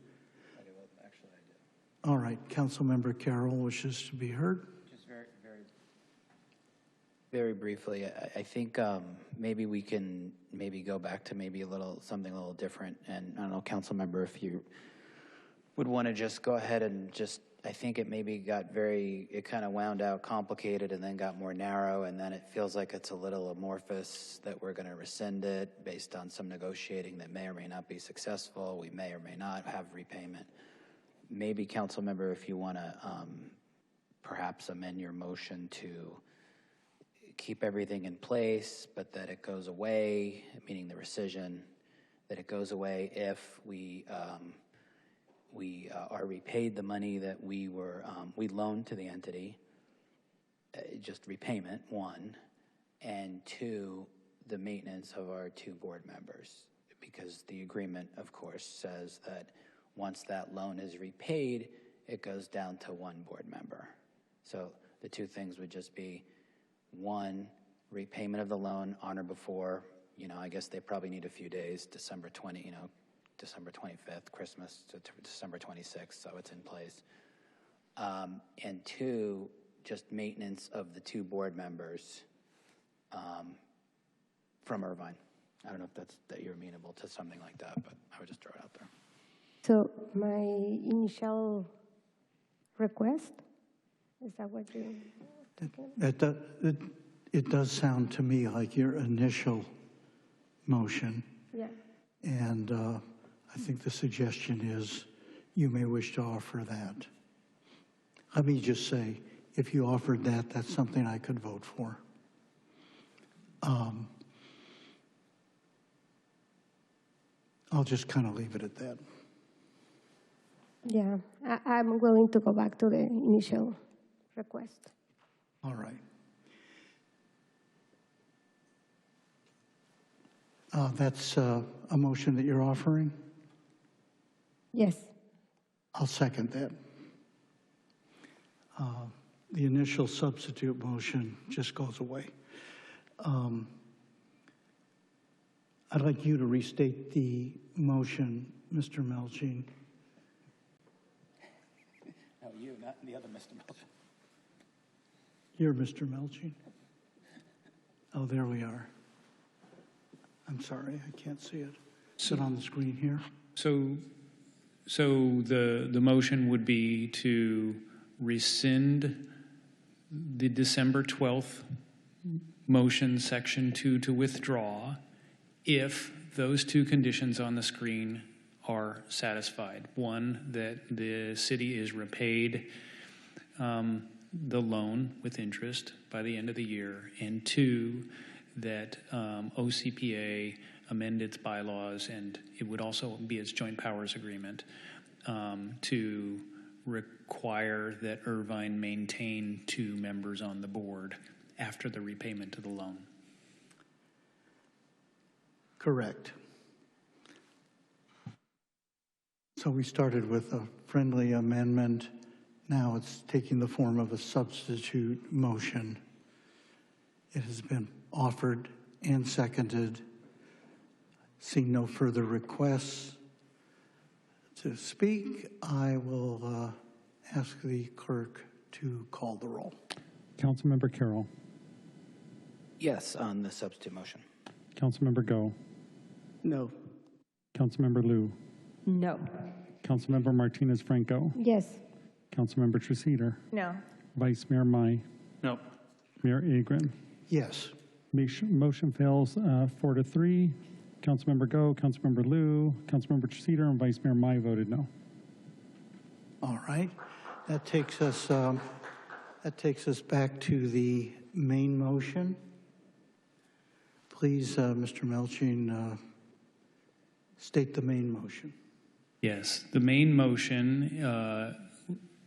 Actually, I do. All right. Councilmember Carroll wishes to be heard. Just very briefly, I think maybe we can go back to maybe something a little different. And I don't know, Councilmember, if you would want to just go ahead and I think it maybe it kind of wound out complicated and then got more narrow, and then it feels like it's a little amorphous that we're going to rescind it based on some negotiating that may or may not be successful. We may or may not have repayment. Maybe, Councilmember, if you want to perhaps amend your motion to keep everything in place, but that it goes away, meaning the rescission, that it goes away if we are repaid the money that we loaned to the entity, just repayment, one, and two, the maintenance of our 2 board members, because the agreement, of course, says that once that loan is repaid, it goes down to 1 board member. So the 2 things would just be, 1, repayment of the loan on or before, I guess they probably need a few days, December 25th, Christmas to December 26th, so it's in place. And 2, just maintenance of the 2 board members from Irvine. I don't know if that you're amenable to something like that, but I would just throw it out there. So my initial request, is that what you're talking? It does sound to me like your initial motion. Yeah. And I think the suggestion is you may wish to offer that. Let me just say, if you offered that, that's something I could vote for. I'll just kind of leave it at that. Yeah, I'm willing to go back to the initial request. All right. That's a motion that you're offering? Yes. I'll second that. The initial substitute motion just goes away. I'd like you to restate the motion, Mr. Melching. No, you, not the other Mr. Melching. You're Mr. Melching. Oh, there we are. I'm sorry, I can't see it. Sit on the screen here. So the motion would be to rescind the December 12th motion, section 2, to withdraw if those 2 conditions on the screen are satisfied. 1, that the city is repaid the loan with interest by the end of the year, and 2, that OCPA amend its bylaws, and it would also be its joint powers agreement to require that Irvine maintain 2 members on the board after the repayment of the loan. So we started with a friendly amendment. Now it's taking the form of a substitute motion. It has been offered and seconded. Seeing no further requests to speak, I will ask the clerk to call the roll. Councilmember Carroll. Yes, on the substitute motion. Councilmember Go. No. Councilmember Liu. No. Councilmember Martinez Franco. Yes. Councilmember Treseder. No. Vice Mayor Mai. No. Mayor Agron. Yes. Motion fails 4-3. Councilmember Go, Councilmember Liu, Councilmember Treseder, and Vice Mayor Mai voted no. All right. That takes us back to the main motion. Please, Mr. Melching, state the main motion. Yes, the main motion,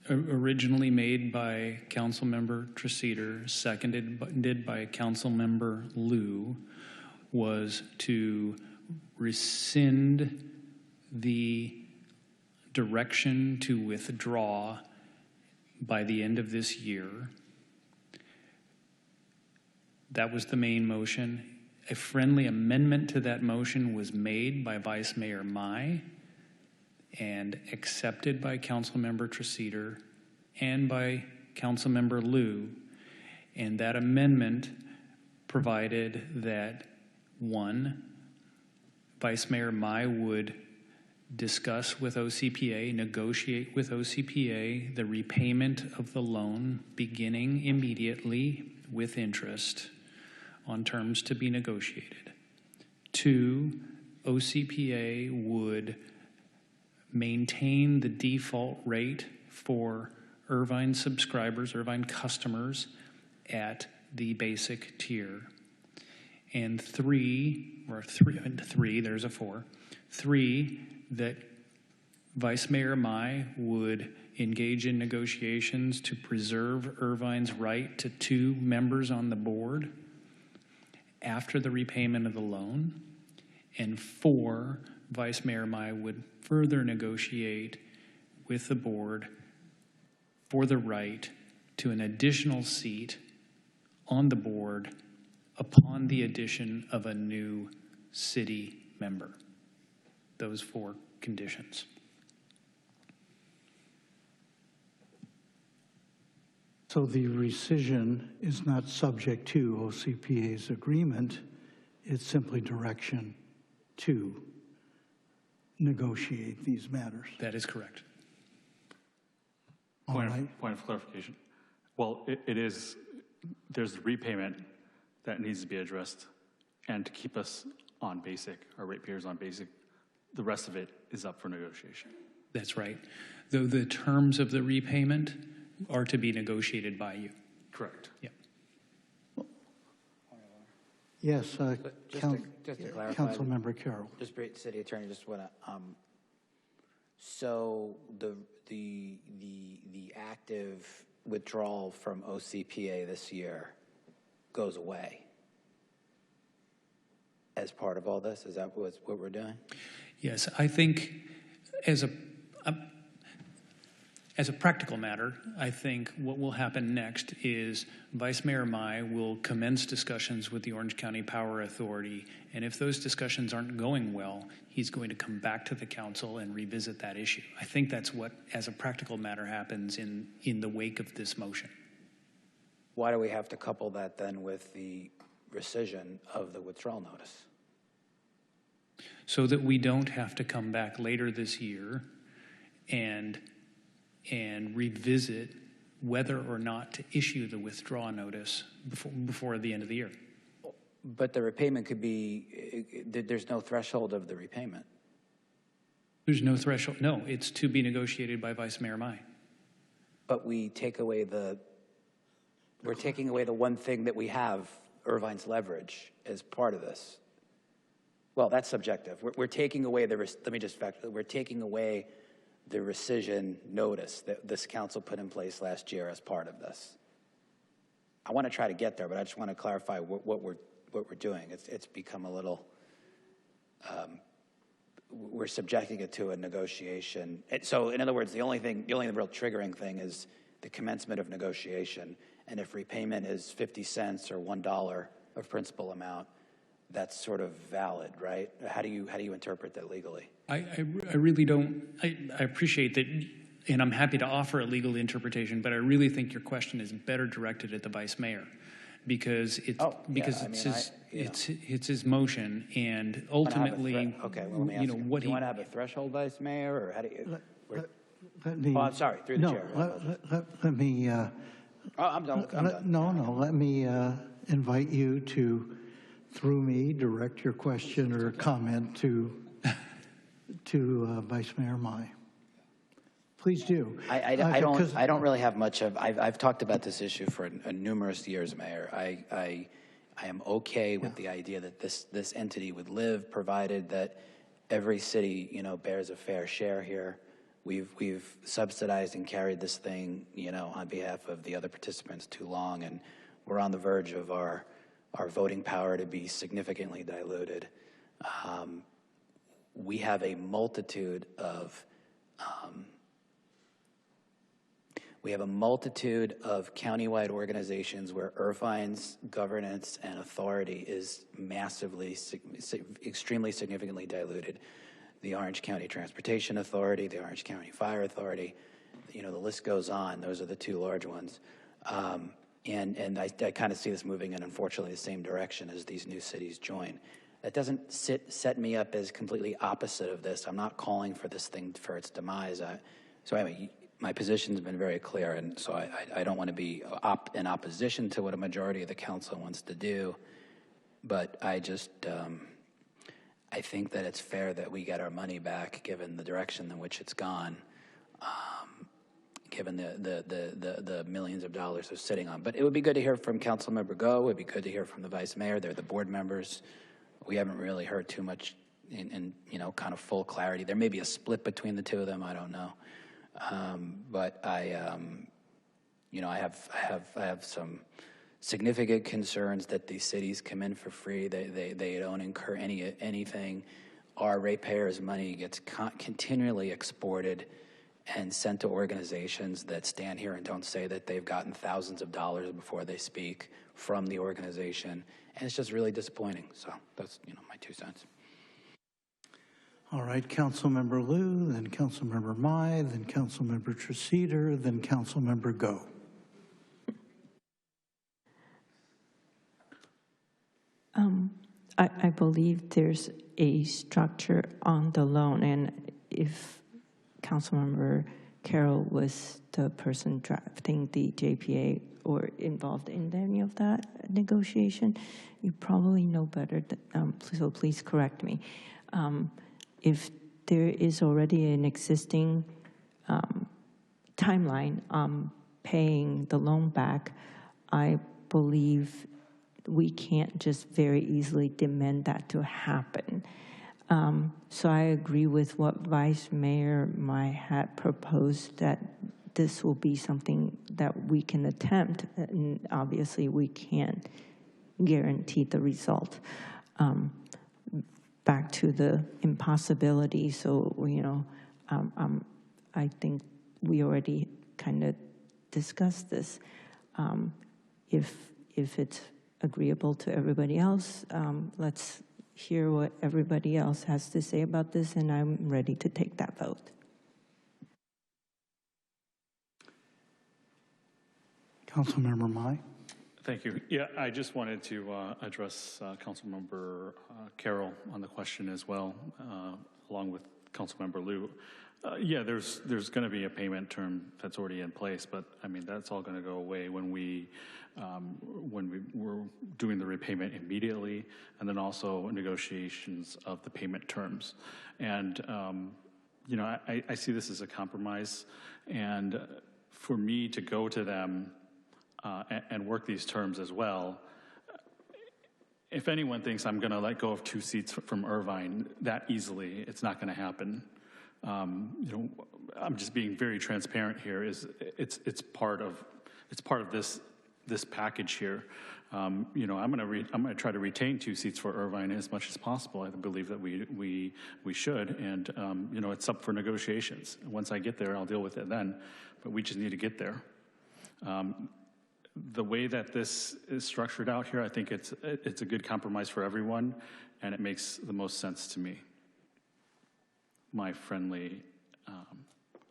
originally made by Councilmember Treseder, seconded by Councilmember Liu, was to rescind the direction to withdraw by the end of this year. That was the main motion. A friendly amendment to that motion was made by Vice Mayor Mai and accepted by Councilmember Treseder and by Councilmember Liu. And that amendment provided that, one, Vice Mayor Mai would discuss with OCPA, negotiate with OCPA the repayment of the loan beginning immediately with interest on terms to be negotiated. Two, OCPA would maintain the default rate for Irvine subscribers, Irvine customers at the basic tier. And three, there's a four. Three, that Vice Mayor Mai would engage in negotiations to preserve Irvine's right to 2 members on the board after the repayment of the loan. And 4, Vice Mayor Mai would further negotiate with the board for the right to an additional seat on the board upon the addition of a new city member. Those 4 conditions. So the rescission is not subject to OCPA's agreement. It's simply direction to negotiate these matters. That is correct. Point of clarification. Well, there's the repayment that needs to be addressed, and to keep us on basic, our ratepayers on basic, the rest of it is up for negotiation. That's right. Though the terms of the repayment are to be negotiated by you. Correct. Yeah. Yes, Just to clarify, Councilmember Carroll. Just City Attorney, just want to. So the active withdrawal from OCPA this year goes away as part of all this. Is that what we're doing? Yes, I think as a practical matter, I think what will happen next is Vice Mayor Mai will commence discussions with the Orange County Power Authority, and if those discussions aren't going well, he's going to come back to the council and revisit that issue. I think that's what, as a practical matter, happens in the wake of this motion. Why do we have to couple that then with the rescission of the withdrawal notice? So that we don't have to come back later this year and revisit whether or not to issue the withdrawal notice before the end of the year. But the repayment could be, there's no threshold of the repayment. There's no threshold. No, it's to be negotiated by Vice Mayor Mai. But we're taking away the one thing that we have, Irvine's leverage, as part of this. Well, that's subjective. We're taking away we're taking away the rescission notice that this council put in place last year as part of this. I want to try to get there, but I just want to clarify what we're doing. It's become a little we're subjecting it to a negotiation. So in other words, the only real triggering thing is the commencement of negotiation. And if repayment is 50 cents or $1 of principal amount, that's sort of valid, right? How do you interpret that legally? I really don't. I appreciate that, and I'm happy to offer a legal interpretation, but I really think your question is better directed at the vice mayor, because it's his motion, and ultimately, okay. Well, let me ask you. What do you want to have a threshold vice mayor, or how do you? Let me, oh, I'm sorry. Through the chair. Let me. I'm done. No. Let me invite you to, through me, direct your question or comment to Vice Mayor Mai. Please do. I don't really have much of. I've talked about this issue for numerous years, Mayor. I am okay with the idea that this entity would live, provided that every city bears a fair share here. We've subsidized and carried this thing on behalf of the other participants too long, and we're on the verge of our voting power to be significantly diluted. We have a multitude of countywide organizations where Irvine's governance and authority is massively, extremely significantly diluted. The Orange County Transportation Authority, the Orange County Fire Authority, the list goes on. Those are the two large ones. And I kind of see this moving in, unfortunately, the same direction as these new cities join. That doesn't set me up as completely opposite of this. I'm not calling for this thing for its demise. So anyway, my position's been very clear, and so I don't want to be in opposition to what a majority of the council wants to do, but I just I think that it's fair that we get our money back, given the direction in which it's gone, given the millions of dollars they're sitting on. But it would be good to hear from Councilmember Go. It would be good to hear from the Vice Mayor. They're the board members. We haven't really heard too much in kind of full clarity. There may be a split between the two of them. I don't know. But I have some significant concerns that these cities come in for free. They don't incur anything. Our ratepayers' money gets continually exported and sent to organizations that stand here and don't say that they've gotten thousands of dollars before they speak from the organization, and it's just really disappointing. So that's my 2 cents. All right, Councilmember Liu, then Councilmember Mai, then Councilmember Treseder, then Councilmember Go. I believe there's a structure on the loan, and if Councilmember Carroll was the person drafting the JPA or involved in any of that negotiation, you probably know better, so please correct me. If there is already an existing timeline on paying the loan back, I believe we can't just very easily demand that to happen. So I agree with what Vice Mayor Mai had proposed, that this will be something that we can attempt, and obviously we can't guarantee the result. Back to the impossibility, so I think we already kind of discussed this. If it's agreeable to everybody else, let's hear what everybody else has to say about this, and I'm ready to take that vote. Councilmember Mai. Thank you. Yeah, I just wanted to address Councilmember Carroll on the question as well, along with Councilmember Liu. Yeah, there's going to be a payment term that's already in place, but I mean that's all going to go away when we're doing the repayment immediately, and then also negotiations of the payment terms. And I see this as a compromise, and for me to go to them and work these terms as well. If anyone thinks I'm going to let go of 2 seats from Irvine that easily, it's not going to happen. I'm just being very transparent here. It's part of this this package here. You know, I'm going to try to retain 2 seats for Irvine as much as possible. I believe that we should, and you know, it's up for negotiations. Once I get there, I'll deal with it then. But we just need to get there. The way that this is structured out here, I think it's a good compromise for everyone, and it makes the most sense to me. My friendly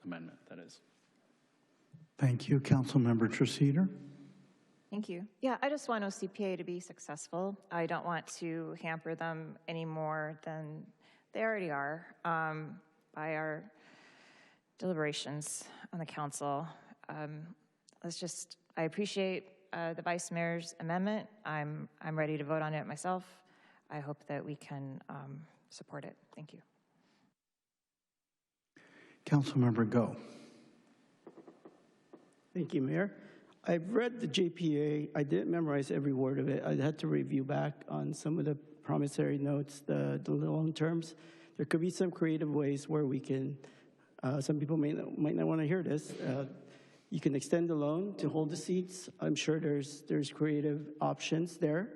amendment, that is. Thank you. Councilmember Treseder. Thank you. Yeah, I just want OCPA to be successful. I don't want to hamper them any more than they already are by our deliberations on the council. I appreciate the Vice Mayor's amendment. I'm ready to vote on it myself. I hope that we can support it. Thank you. Councilmember Go. Thank you, Mayor. I've read the JPA. I didn't memorize every word of it. I had to review back on some of the promissory notes, the loan terms. There could be some creative ways where we can, some people might not want to hear this. You can extend the loan to hold the seats. I'm sure there's creative options there.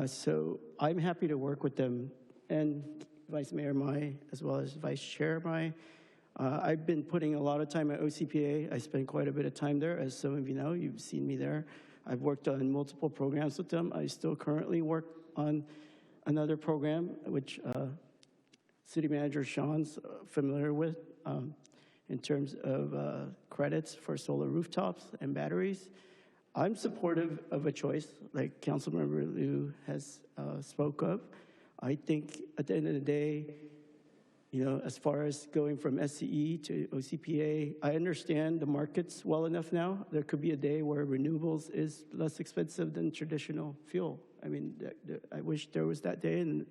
So I'm happy to work with them and Vice Mayor Mai, as well as Vice Chair Mai. I've been putting a lot of time at OCPA. I spend quite a bit of time there, as some of you know. You've seen me there. I've worked on multiple programs with them. I still currently work on another program, which City Manager Sean's familiar with, in terms of credits for solar rooftops and batteries. I'm supportive of a choice, like Councilmember Liu has spoke of. I think at the end of the day, you know, as far as going from SCE to OCPA, I understand the markets well enough now. There could be a day where renewables is less expensive than traditional fuel. I mean, I wish there was that day, and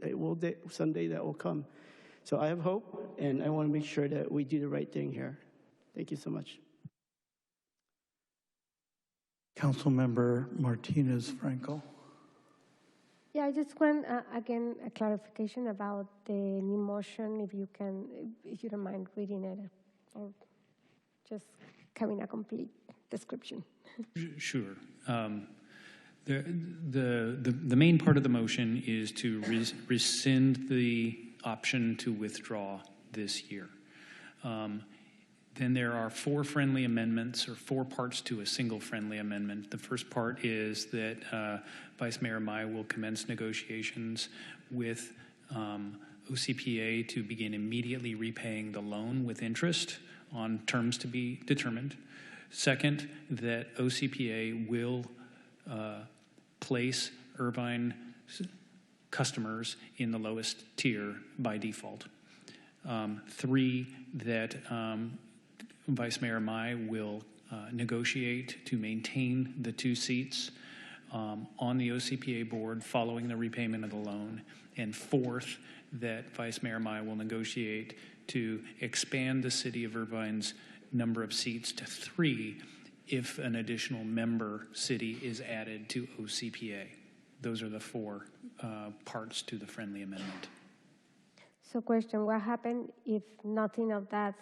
someday that will come. So I have hope, and I want to make sure that we do the right thing here. Thank you so much. Councilmember Martinez Franco. Yeah, I just want, again, a clarification about the new motion, if you don't mind reading it, or just having a complete description. Sure. The main part of the motion is to rescind the option to withdraw this year. Then there are 4 friendly amendments, or 4 parts to a single friendly amendment. The first part is that Vice Mayor Mai will commence negotiations with OCPA to begin immediately repaying the loan with interest on terms to be determined. Second, that OCPA will place Irvine customers in the lowest tier by default. 3, that Vice Mayor Mai will negotiate to maintain the 2 seats on the OCPA board following the repayment of the loan. And 4th, that Vice Mayor Mai will negotiate to expand the City of Irvine's number of seats to 3 if an additional member city is added to OCPA. Those are the 4 parts to the friendly amendment. So question, what happened if nothing of that,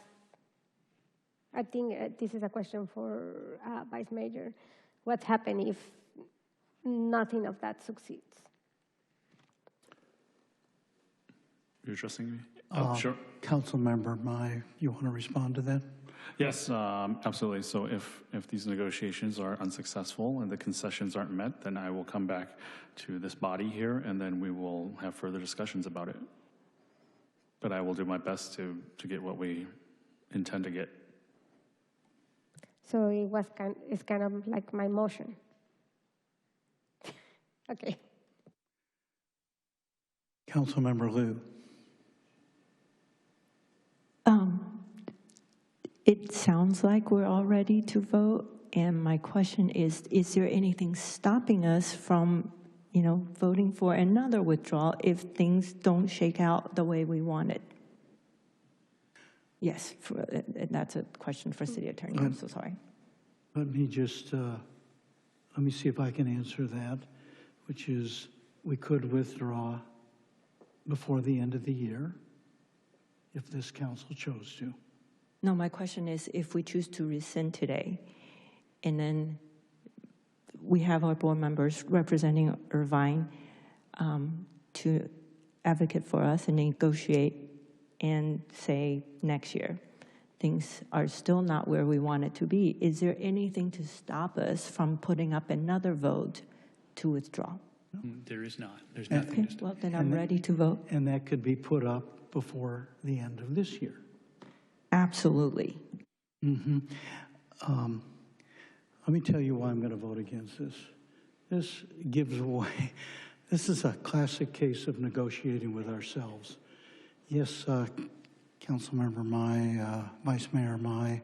I think this is a question for Vice Mayor. What happened if nothing of that succeeds? You're addressing me? Sure. Councilmember Mai, you want to respond to that? Yes, absolutely. So if these negotiations are unsuccessful and the concessions aren't met, then I will come back to this body here, and then we will have further discussions about it. But I will do my best to get what we intend to get. So it's kind of like my motion. Okay. Councilmember Liu. It sounds like we're all ready to vote, and my question is there anything stopping us from, voting for another withdrawal if things don't shake out the way we want it? Yes, that's a question for City Attorney. I'm so sorry. Let me see if I can answer that, which is we could withdraw before the end of the year if this council chose to. No, my question is if we choose to rescind today, and then we have our board members representing Irvine to advocate for us and negotiate and say next year things are still not where we want it to be. Is there anything to stop us from putting up another vote to withdraw? There is not. There's nothing. Okay, well, then I'm ready to vote. And that could be put up before the end of this year. Absolutely. Mm-hmm. Let me tell you why I'm going to vote against this. This gives away, this is a classic case of negotiating with ourselves. Yes, Councilmember Mai, Vice Mayor Mai,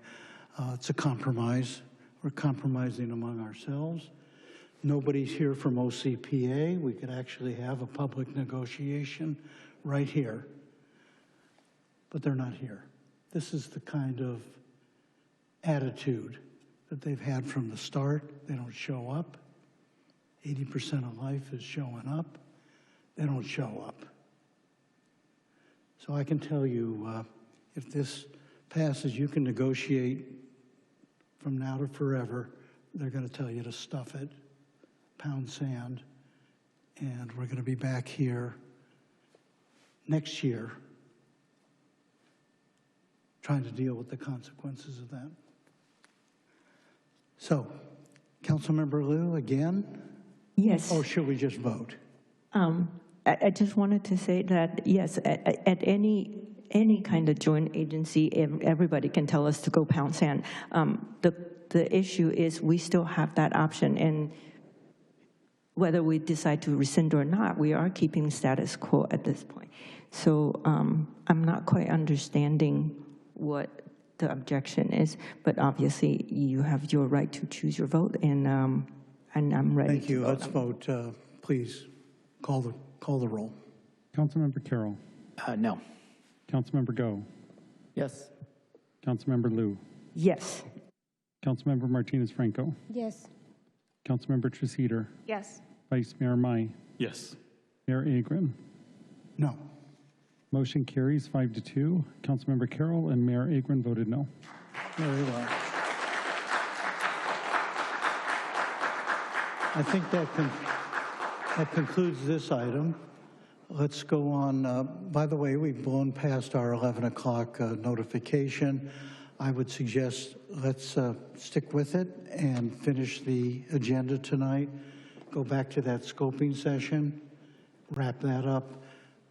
it's a compromise. We're compromising among ourselves. Nobody's here from OCPA. We could actually have a public negotiation right here, but they're not here. This is the kind of attitude that they've had from the start. They don't show up. 80% of life is showing up. They don't show up. So I can tell you, if this passes, you can negotiate from now to forever. They're going to tell you to stuff it, pound sand, and we're going to be back here next year trying to deal with the consequences of that. So, Councilmember Liu, again? Yes. Or should we just vote? I just wanted to say that, yes, at any kind of joint agency, everybody can tell us to go pound sand. The issue is we still have that option, and whether we decide to rescind or not, we are keeping status quo at this point. So I'm not quite understanding what the objection is, but obviously you have your right to choose your vote, and I'm ready. Thank you. Let's vote. Please call the roll. Councilmember Carroll. No. Councilmember Go. Yes. Councilmember Liu. Yes. Councilmember Martinez Franco. Yes. Councilmember Treseder. Yes. Vice Mayor Mai. Yes. Mayor Agron. No. Motion carries 5-2. Councilmember Carroll and Mayor Agron voted no. Very well. I think that concludes this item. Let's go on. By the way, we've blown past our 11 o'clock notification. I would suggest let's stick with it and finish the agenda tonight. Go back to that scoping session, wrap that up.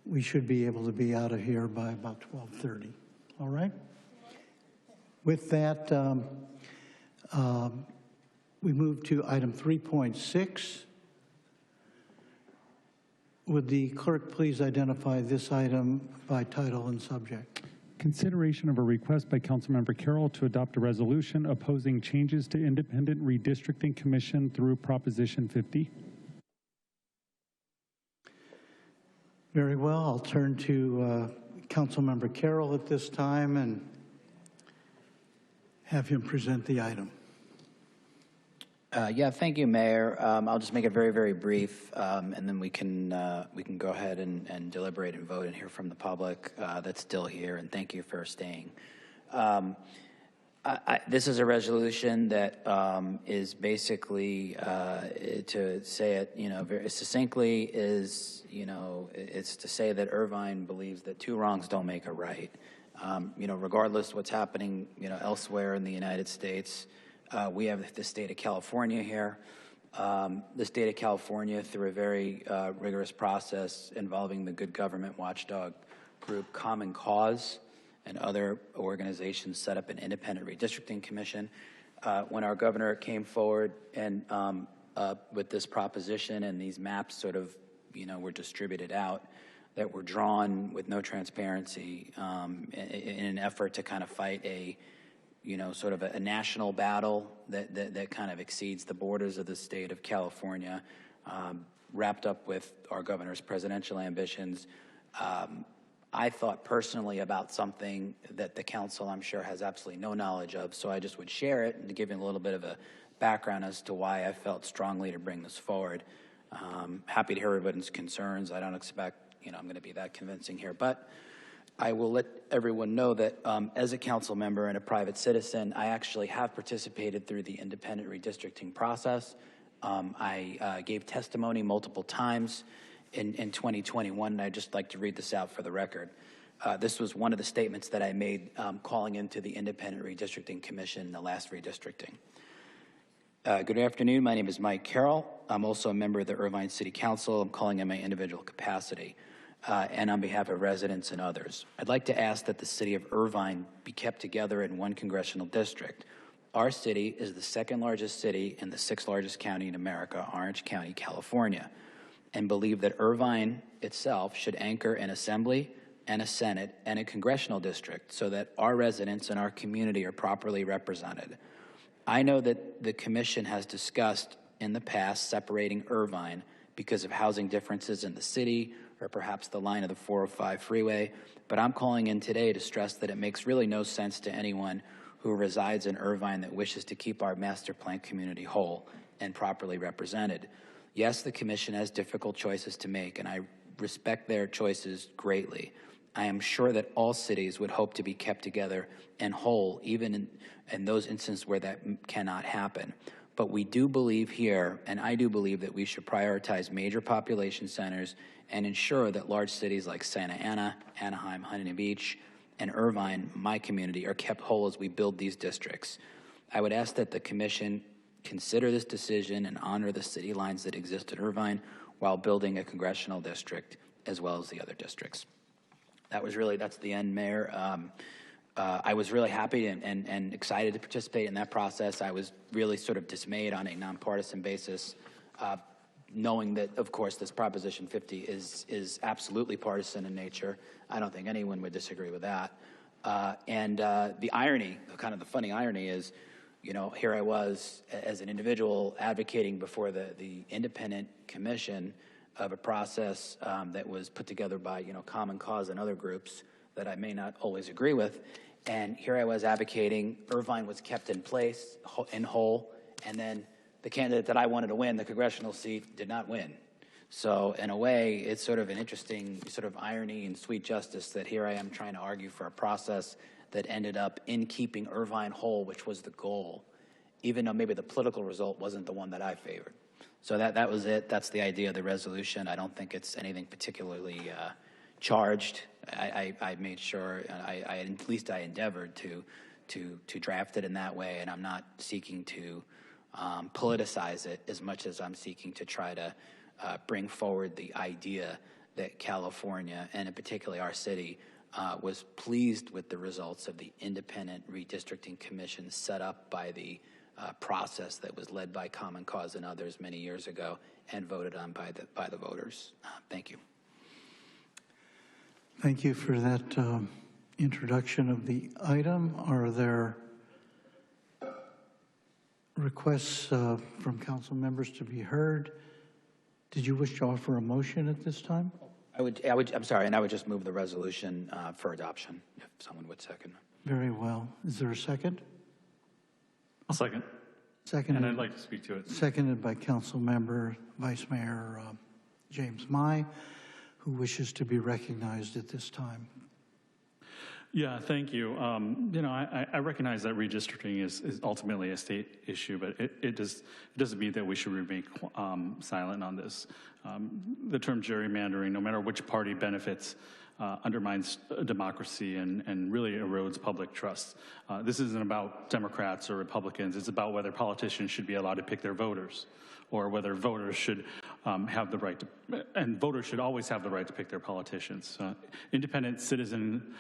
We should be able to be out of here by about 12:30. All right? With that, we move to item 3.6. Would the clerk please identify this item by title and subject? Consideration of a request by Councilmember Carroll to adopt a resolution opposing changes to Independent Redistricting Commission through Proposition 50. Very well. I'll turn to Councilmember Carroll at this time and have him present the item. Yeah, thank you, Mayor. I'll just make it very, very brief, and then we can go ahead and deliberate and vote and hear from the public that's still here. And thank you for staying. This is a resolution that is basically, to say it, very succinctly, is it's to say that Irvine believes that two wrongs don't make a right. Regardless what's happening, elsewhere in the United States. We have the state of California here. The state of California, through a very rigorous process involving the good government watchdog group Common Cause and other organizations, set up an independent redistricting commission. When our governor came forward and with this proposition and these maps sort of, were distributed out, that were drawn with no transparency in an effort to kind of fight a sort of a national battle that kind of exceeds the borders of the state of California, wrapped up with our governor's presidential ambitions. I thought personally about something that the council, I'm sure, has absolutely no knowledge of, so I just would share it and to give you a little bit of a background as to why I felt strongly to bring this forward. Happy to hear everybody's concerns. I don't expect, I'm going to be that convincing here, but I will let everyone know that as a council member and a private citizen, I actually have participated through the independent redistricting process. I gave testimony multiple times in 2021, and I'd just like to read this out for the record. This was one of the statements that I made calling into the Independent Redistricting Commission, the last redistricting. Good afternoon. My name is Mike Carroll. I'm also a member of the Irvine City Council. I'm calling in my individual capacity and on behalf of residents and others. I'd like to ask that the city of Irvine be kept together in one congressional district. Our city is the second largest city in the sixth largest county in America, Orange County, California, and believe that Irvine itself should anchor an assembly and a Senate and a congressional district so that our residents and our community are properly represented. I know that the commission has discussed in the past separating Irvine because of housing differences in the city or perhaps the line of the 405 freeway, but I'm calling in today to stress that it makes really no sense to anyone who resides in Irvine that wishes to keep our master plan community whole and properly represented. Yes, the commission has difficult choices to make, and I respect their choices greatly. I am sure that all cities would hope to be kept together and whole, even in those instances where that cannot happen. But we do believe here, and I do believe that we should prioritize major population centers and ensure that large cities like Santa Ana, Anaheim, Huntington Beach, and Irvine, my community, are kept whole as we build these districts. I would ask that the commission consider this decision and honor the city lines that exist at Irvine while building a congressional district as well as the other districts. That's the end, Mayor. I was really happy and excited to participate in that process. I was really sort of dismayed on a nonpartisan basis, knowing that, of course, this Proposition 50 is absolutely partisan in nature. I don't think anyone would disagree with that. The irony, kind of the funny irony is, you know, here I was as an individual advocating before the independent commission of a process that was put together by, you know, Common Cause and other groups that I may not always agree with. And here I was advocating, Irvine was kept in place, in whole, and then the candidate that I wanted to win, the congressional seat, did not win. So in a way, it's sort of an interesting sort of irony and sweet justice that here I am trying to argue for a process that ended up in keeping Irvine whole, which was the goal, even though maybe the political result wasn't the one that I favored. So that was it. That's the idea of the resolution. I don't think it's anything particularly charged. I made sure, at least I endeavored to draft it in that way, and I'm not seeking to politicize it as much as I'm seeking to try to bring forward the idea that California, and particularly our city, was pleased with the results of the Independent Redistricting Commission set up by the process that was led by Common Cause and others many years ago and voted on by the voters. Thank you. Thank you for that introduction of the item. Are there requests from council members to be heard? Did you wish to offer a motion at this time? I'm sorry, and I would just move the resolution for adoption, if someone would second. Very well. Is there a second? I'll second. Seconded. And I'd like to speak to it. Seconded by Councilmember Vice Mayor James Mai, who wishes to be recognized at this time. Yeah, thank you. You know, I recognize that redistricting is ultimately a state issue, but it doesn't mean that we should remain silent on this. The term gerrymandering, no matter which party benefits, undermines democracy and really erodes public trust. This isn't about Democrats or Republicans. It's about whether politicians should be allowed to pick their voters, or whether voters should have the right to, and voters should always have the right to pick their politicians. Independent citizen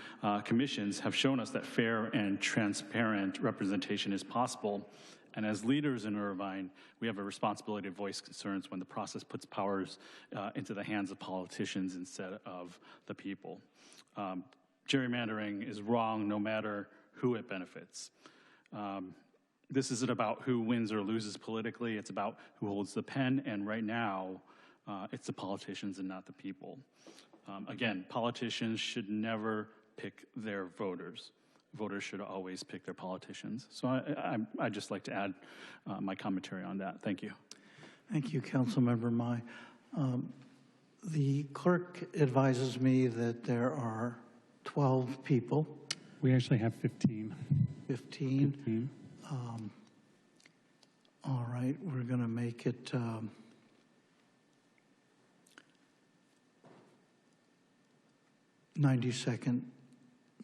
commissions have shown us that fair and transparent representation is possible. And as leaders in Irvine, we have a responsibility to voice concerns when the process puts powers into the hands of politicians instead of the people. Gerrymandering is wrong no matter who it benefits. This isn't about who wins or loses politically, it's about who holds the pen, and right now, it's the politicians and not the people. Again, politicians should never pick their voters. Voters should always pick their politicians. So I'd just like to add my commentary on that. Thank you. Thank you, Councilmember Mai. The clerk advises me that there are 12 people. We actually have 15. 15. All right. right, we're going to make it 90-second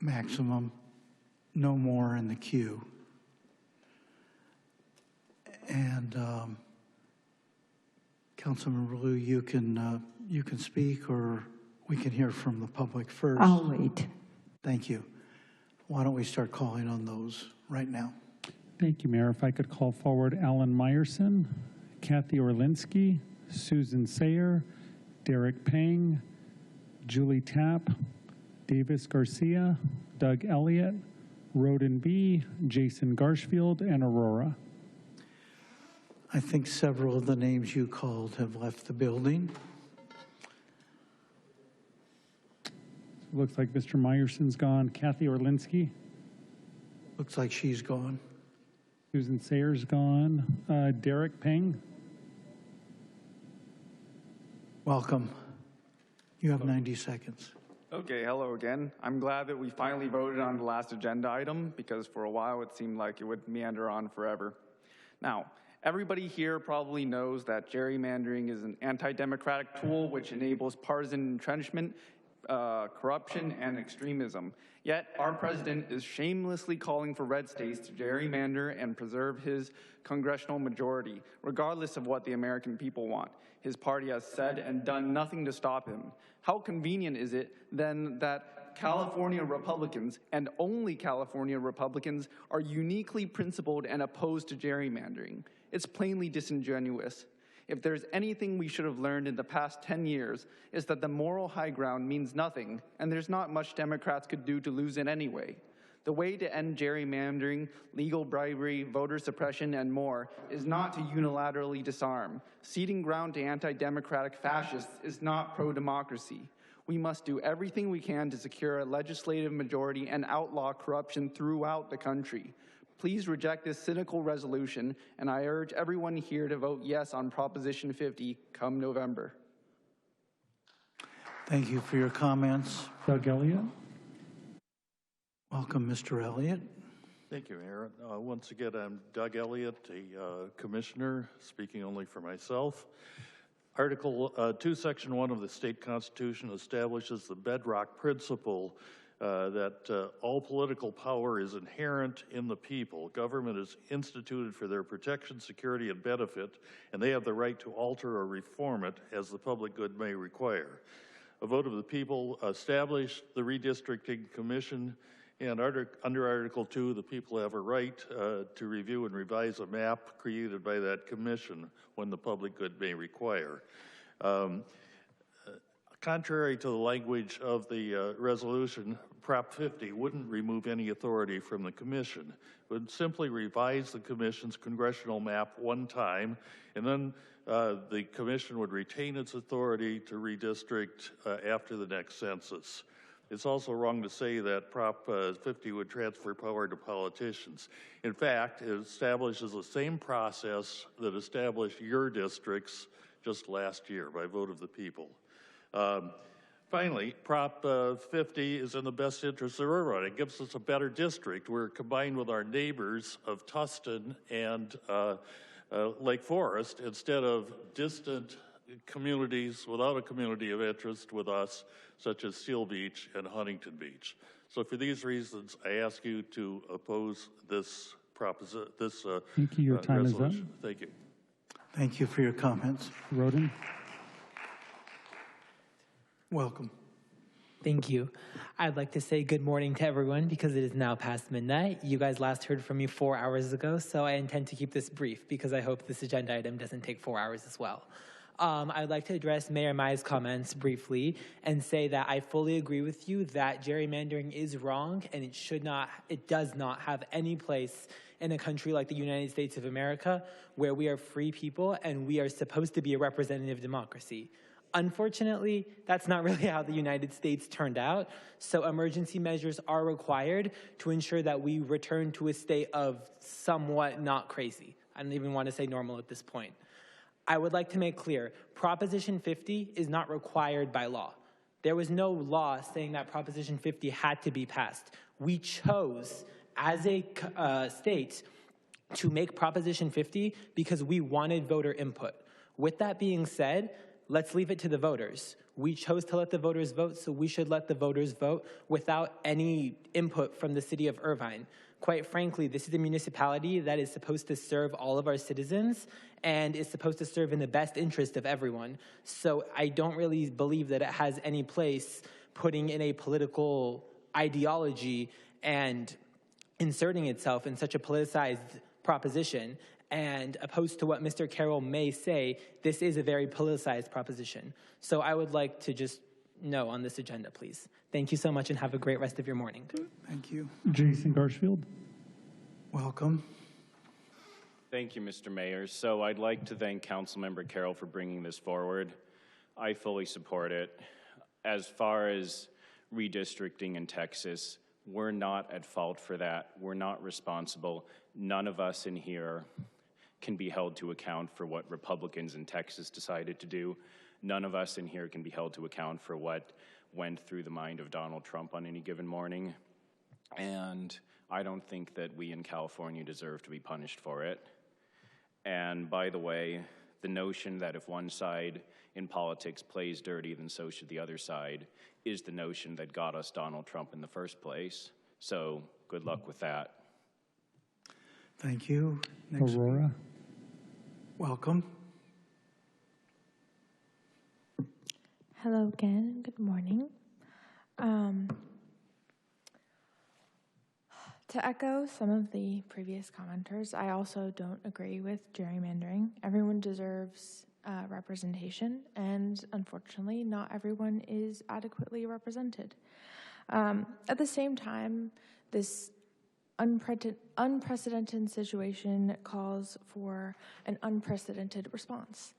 maximum, no more in the queue. And Councilmember Liu, you can speak, or we can hear from the public first. I'll wait. Thank you. Why don't we start calling on those right now? Thank you, Mayor. If I could call forward Alan Meyerson, Kathy Orlinsky, Susan Sayer, Derek Pang, Julie Tapp, Davis Garcia, Doug Elliott, Roden B., Jason Garshfield, and Aurora. I think several of the names you called have left the building. Looks like Mr. Meyerson's gone. Kathy Orlinsky. Looks like she's gone. Susan Sayer's gone. Derek Pang. Welcome. You have 90 seconds. Okay, hello again. I'm glad that we finally voted on the last agenda item because for a while it seemed like it would meander on forever. Now, everybody here probably knows that gerrymandering is an anti-democratic tool which enables partisan entrenchment, corruption, and extremism. Yet, our president is shamelessly calling for red states to gerrymander and preserve his congressional majority, regardless of what the American people want. His party has said and done nothing to stop him. How convenient is it, then, that California Republicans, and only California Republicans, are uniquely principled and opposed to gerrymandering? It's plainly disingenuous. If there's anything we should have learned in the past 10 years, is that the moral high ground means nothing, and there's not much Democrats could do to lose it anyway. The way to end gerrymandering, legal bribery, voter suppression, and more is not to unilaterally disarm. Ceding ground to anti-democratic fascists is not pro-democracy. We must do everything we can to secure a legislative majority and outlaw corruption throughout the country. Please reject this cynical resolution, and I urge everyone here to vote yes on Proposition 50 come November. Thank you for your comments. Doug Elliott. Welcome, Mr. Elliott. Thank you, Aaron. Once again, I'm Doug Elliott, a commissioner, speaking only for myself. Article 2, Section 1 of the state constitution establishes the bedrock principle that all political power is inherent in the people. Government is instituted for their protection, security, and benefit, and they have the right to alter or reform it as the public good may require. A vote of the people established the Redistricting Commission, and under Article 2, the people have a right to review and revise a map created by that commission when the public good may require. Contrary to the language of the resolution, Prop 50 wouldn't remove any authority from the commission. It would simply revise the commission's congressional map one time, and then the commission would retain its authority to redistrict after the next census. It's also wrong to say that Prop 50 would transfer power to politicians. In fact, it establishes the same process that established your districts just last year by vote of the people. Finally, Prop 50 is in the best interest of Irvine. It gives us a better district. We're combined with our neighbors of Tustin and Lake Forest instead of distant communities without a community of interest with us, such as Seal Beach and Huntington Beach. So for these reasons, I ask you to oppose this proposition. Thank you. Your time is up. Thank you. Thank you for your comments. Roden. Welcome. Thank you. I'd like to say good morning to everyone because it is now past midnight. You guys last heard from me 4 hours ago, so I intend to keep this brief because I hope this agenda item doesn't take 4 hours as well. I'd like to address Mayor Mai's comments briefly and say that I fully agree with you that gerrymandering is wrong and it does not have any place in a country like the United States of America where we are free people and we are supposed to be a representative democracy. Unfortunately, that's not really how the United States turned out, so emergency measures are required to ensure that we return to a state of somewhat not crazy. I don't even want to say normal at this point. I would like to make clear, Proposition 50 is not required by law. There was no law saying that Proposition 50 had to be passed. We chose, as a state, to make Proposition 50 because we wanted voter input. With that being said, let's leave it to the voters. We chose to let the voters vote, so we should let the voters vote without any input from the city of Irvine. Quite frankly, this is a municipality that is supposed to serve all of our citizens and is supposed to serve in the best interest of everyone. So I don't really believe that it has any place putting in a political ideology and inserting itself in such a politicized proposition. And opposed to what Mr. Carroll may say, this is a very politicized proposition. So I would like to just no on this agenda, please. Thank you so much and have a great rest of your morning. Thank you. Jason Garfield. Welcome. Thank you, Mr. Mayor. So I'd like to thank Councilmember Carroll for bringing this forward. I fully support it. As far as redistricting in Texas, we're not at fault for that. We're not responsible. None of us in here can be held to account for what Republicans in Texas decided to do. None of us in here can be held to account for what went through the mind of Donald Trump on any given morning. And I don't think that we in California deserve to be punished for it. And by the way, the notion that if one side in politics plays dirty, then so should the other side is the notion that got us Donald Trump in the first place. So good luck with that. Thank you. Next Aurora. Welcome. Hello again. Good morning. To echo some of the previous commenters, I also don't agree with gerrymandering. Everyone deserves representation, and unfortunately, not everyone is adequately represented. At the same time, this unprecedented situation calls for an unprecedented response.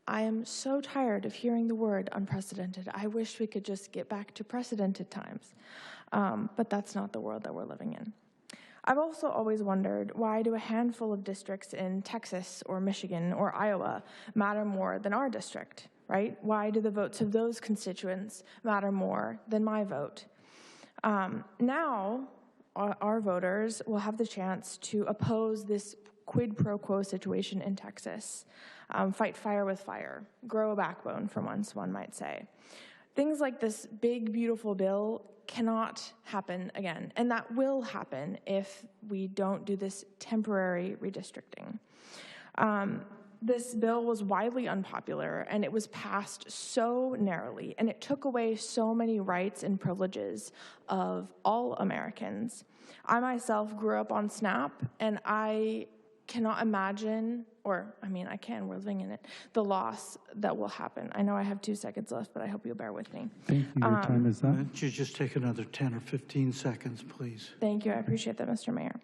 I am so tired of hearing the word unprecedented. I wish we could just get back to precedented times, but that's not the world that we're living in. I've also always wondered, why do a handful of districts in Texas or Michigan or Iowa matter more than our district, right? Why do the votes of those constituents matter more than my vote? Now, our voters will have the chance to oppose this quid pro quo situation in Texas. Fight fire with fire, grow a backbone for once, one might say. Things like this big, beautiful bill cannot happen again, and that will happen if we don't do this temporary redistricting. This bill was widely unpopular, and it was passed so narrowly, and it took away so many rights and privileges of all Americans. I myself grew up on SNAP, and I cannot imagine, or I mean, I can, we're living in it, the loss that will happen. I know I have 2 seconds left, but I hope you'll bear with me. Thank you. Your time is up. Why don't you just take another 10 or 15 seconds, please? Thank you. I appreciate that, Mr. Mayor.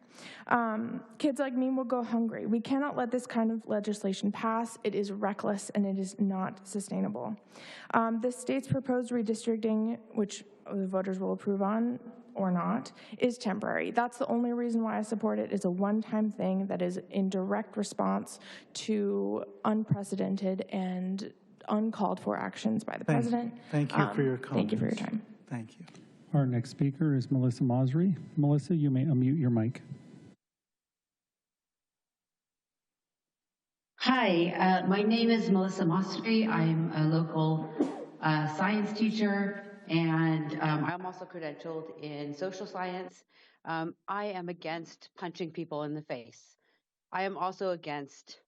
Kids like me will go hungry. We cannot let this kind of legislation pass. It is reckless, and it is not sustainable. The state's proposed redistricting, which the voters will approve on, or not, is temporary. That's the only reason why I support it. It's a one-time thing that is in direct response to unprecedented and uncalled for actions by the president. Thank you for your comments. Thank you for your time. Thank you. Our next speaker is Melissa Mosry. Melissa, you may unmute your mic. Hi, my name is Melissa Mosry. I'm a local science teacher, and I'm also credentialed in social science. I am against punching people in the face. I am also against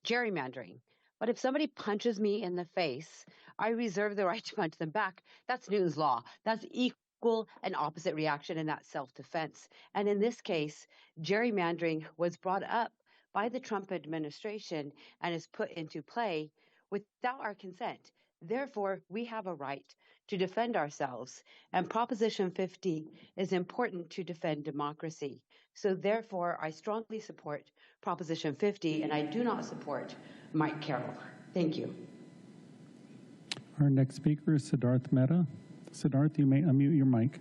gerrymandering. But if somebody punches me in the face, I reserve the right to punch them back. That's Newton's law. That's equal and opposite reaction, and that's self-defense. And in this case, gerrymandering was brought up by the Trump administration and is put into play without our consent. Therefore, we have a right to defend ourselves, and Proposition 50 is important to defend democracy. So therefore, I strongly support Proposition 50, and I do not support Mike Carroll. Thank you. Our next speaker is Siddharth Mehta. Siddharth, you may unmute your mic.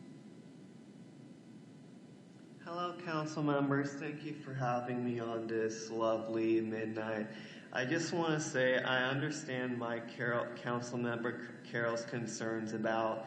Hello, council members. Thank you for having me on this lovely midnight. I just want to say I understand Councilmember Carroll's concerns about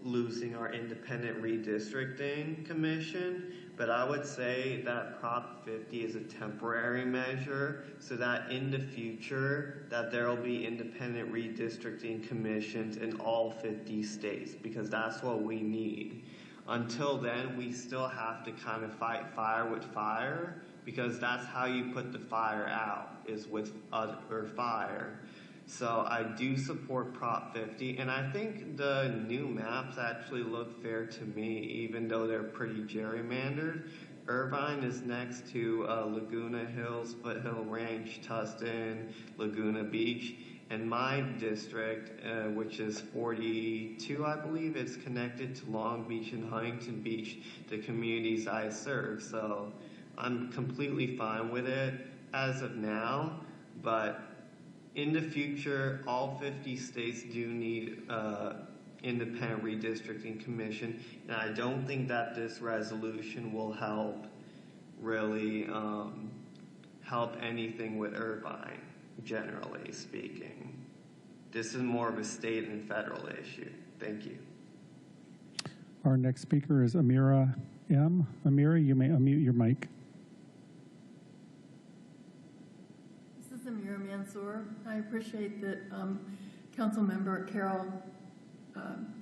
losing our independent redistricting commission, but I would say that Prop 50 is a temporary measure so that in the future that there will be independent redistricting commissions in all 50 states, because that's what we need. Until then, we still have to kind of fight fire with fire, because that's how you put the fire out, is with other fire. So I do support Prop 50, and I think the new maps actually look fair to me, even though they're pretty gerrymandered. Irvine is next to Laguna Hills, Foothill Ranch, Tustin, Laguna Beach, and my district, which is 42, I believe, is connected to Long Beach and Huntington Beach, the communities I serve. So I'm completely fine with it as of now, but in the future, all 50 states do need independent redistricting commission, and I don't think that this resolution will help really help anything with Irvine, generally speaking. This is more of a state and federal issue. Thank you. Our next speaker is Amira M. Amira, you may unmute your mic. This is Amira Mansour. I appreciate that Councilmember Carroll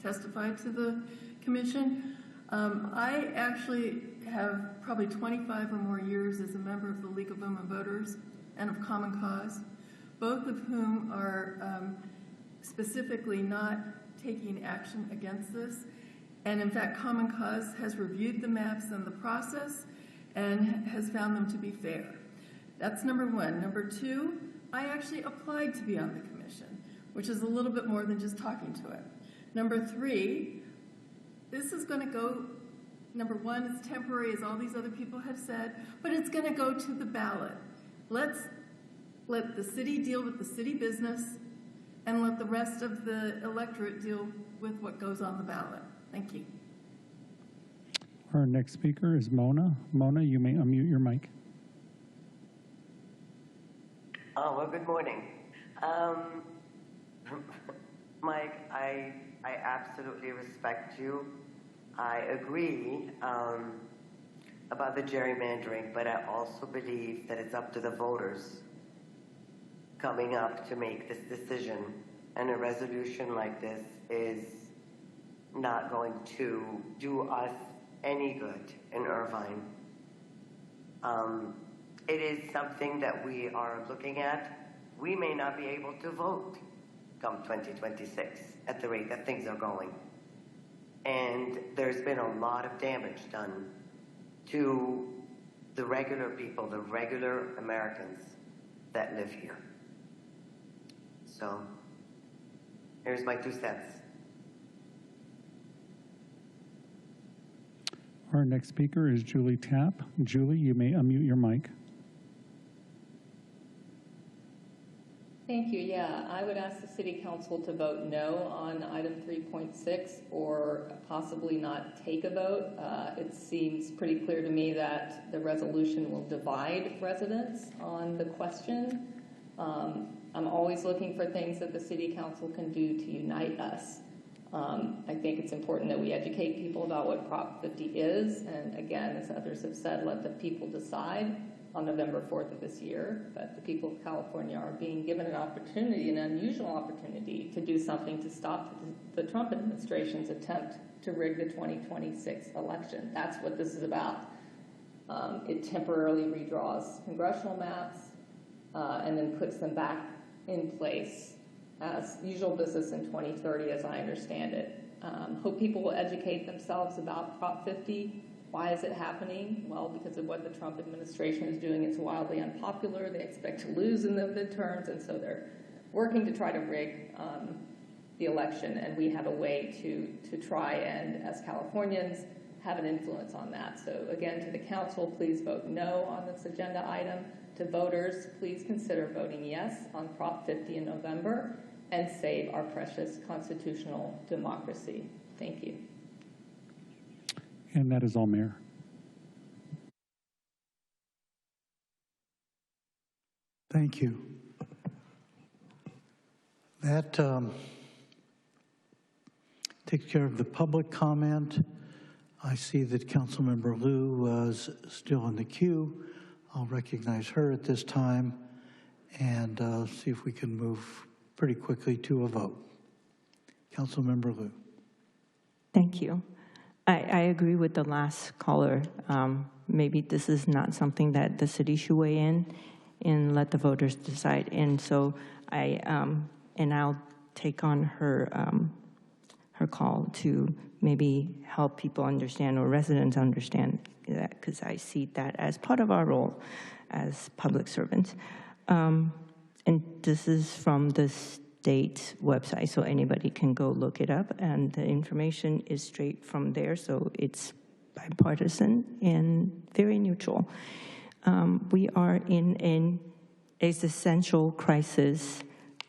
testified to the commission. I actually have probably 25 or more years as a member of the League of Women Voters and of Common Cause, both of whom are specifically not taking action against this. And in fact, Common Cause has reviewed the maps and the process and has found them to be fair. That's number one. Number two, I actually applied to be on the commission, which is a little bit more than just talking to it. Number three, this is going to go, number one, it's temporary, as all these other people have said, but it's going to go to the ballot. Let's let the city deal with the city business and let the rest of the electorate deal with what goes on the ballot. Thank you. Our next speaker is Mona. Mona, you may unmute your mic. Well, good morning. Mike, I absolutely respect you. I agree about the gerrymandering, but I also believe that it's up to the voters coming up to make this decision. And a resolution like this is not going to do us any good in Irvine. It is something that we are looking at. We may not be able to vote come 2026 at the rate that things are going. And there's been a lot of damage done to the regular people, the regular Americans that live here. So here's my 2 cents. Our next speaker is Julie Tapp. Julie, you may unmute your mic. Thank you. Yeah, I would ask the City Council to vote no on item 3.6 or possibly not take a vote. It seems pretty clear to me that the resolution will divide residents on the question. I'm always looking for things that the City Council can do to unite us. I think it's important that we educate people about what Prop 50 is. And again, as others have said, let the people decide on November 4th of this year. But the people of California are being given an opportunity, an unusual opportunity, to do something to stop the Trump administration's attempt to rig the 2026 election. That's what this is about. It temporarily redraws congressional maps and then puts them back in place as usual business in 2030, as I understand it. Hope people will educate themselves about Prop 50. Why is it happening? Well, because of what the Trump administration is doing. It's wildly unpopular. They expect to lose in the midterms, and so they're working to try to rig the election, and we have a way to try and, as Californians, have an influence on that. So again, to the council, please vote no on this agenda item. To voters, please consider voting yes on Prop 50 in November and save our precious constitutional democracy. Thank you. And that is all, Mayor. Thank you. That takes care of the public comment. I see that Councilmember Liu was still in the queue. I'll recognize her at this time and see if we can move pretty quickly to a vote. Councilmember Liu. Thank you. I agree with the last caller. Maybe this is not something that the city should weigh in and let the voters decide. And so I'll take on her call to maybe help people understand or residents understand that, because I see that as part of our role as public servants. And this is from the state website, so anybody can go look it up, and the information is straight from there, so it's bipartisan and very neutral. We are in an existential crisis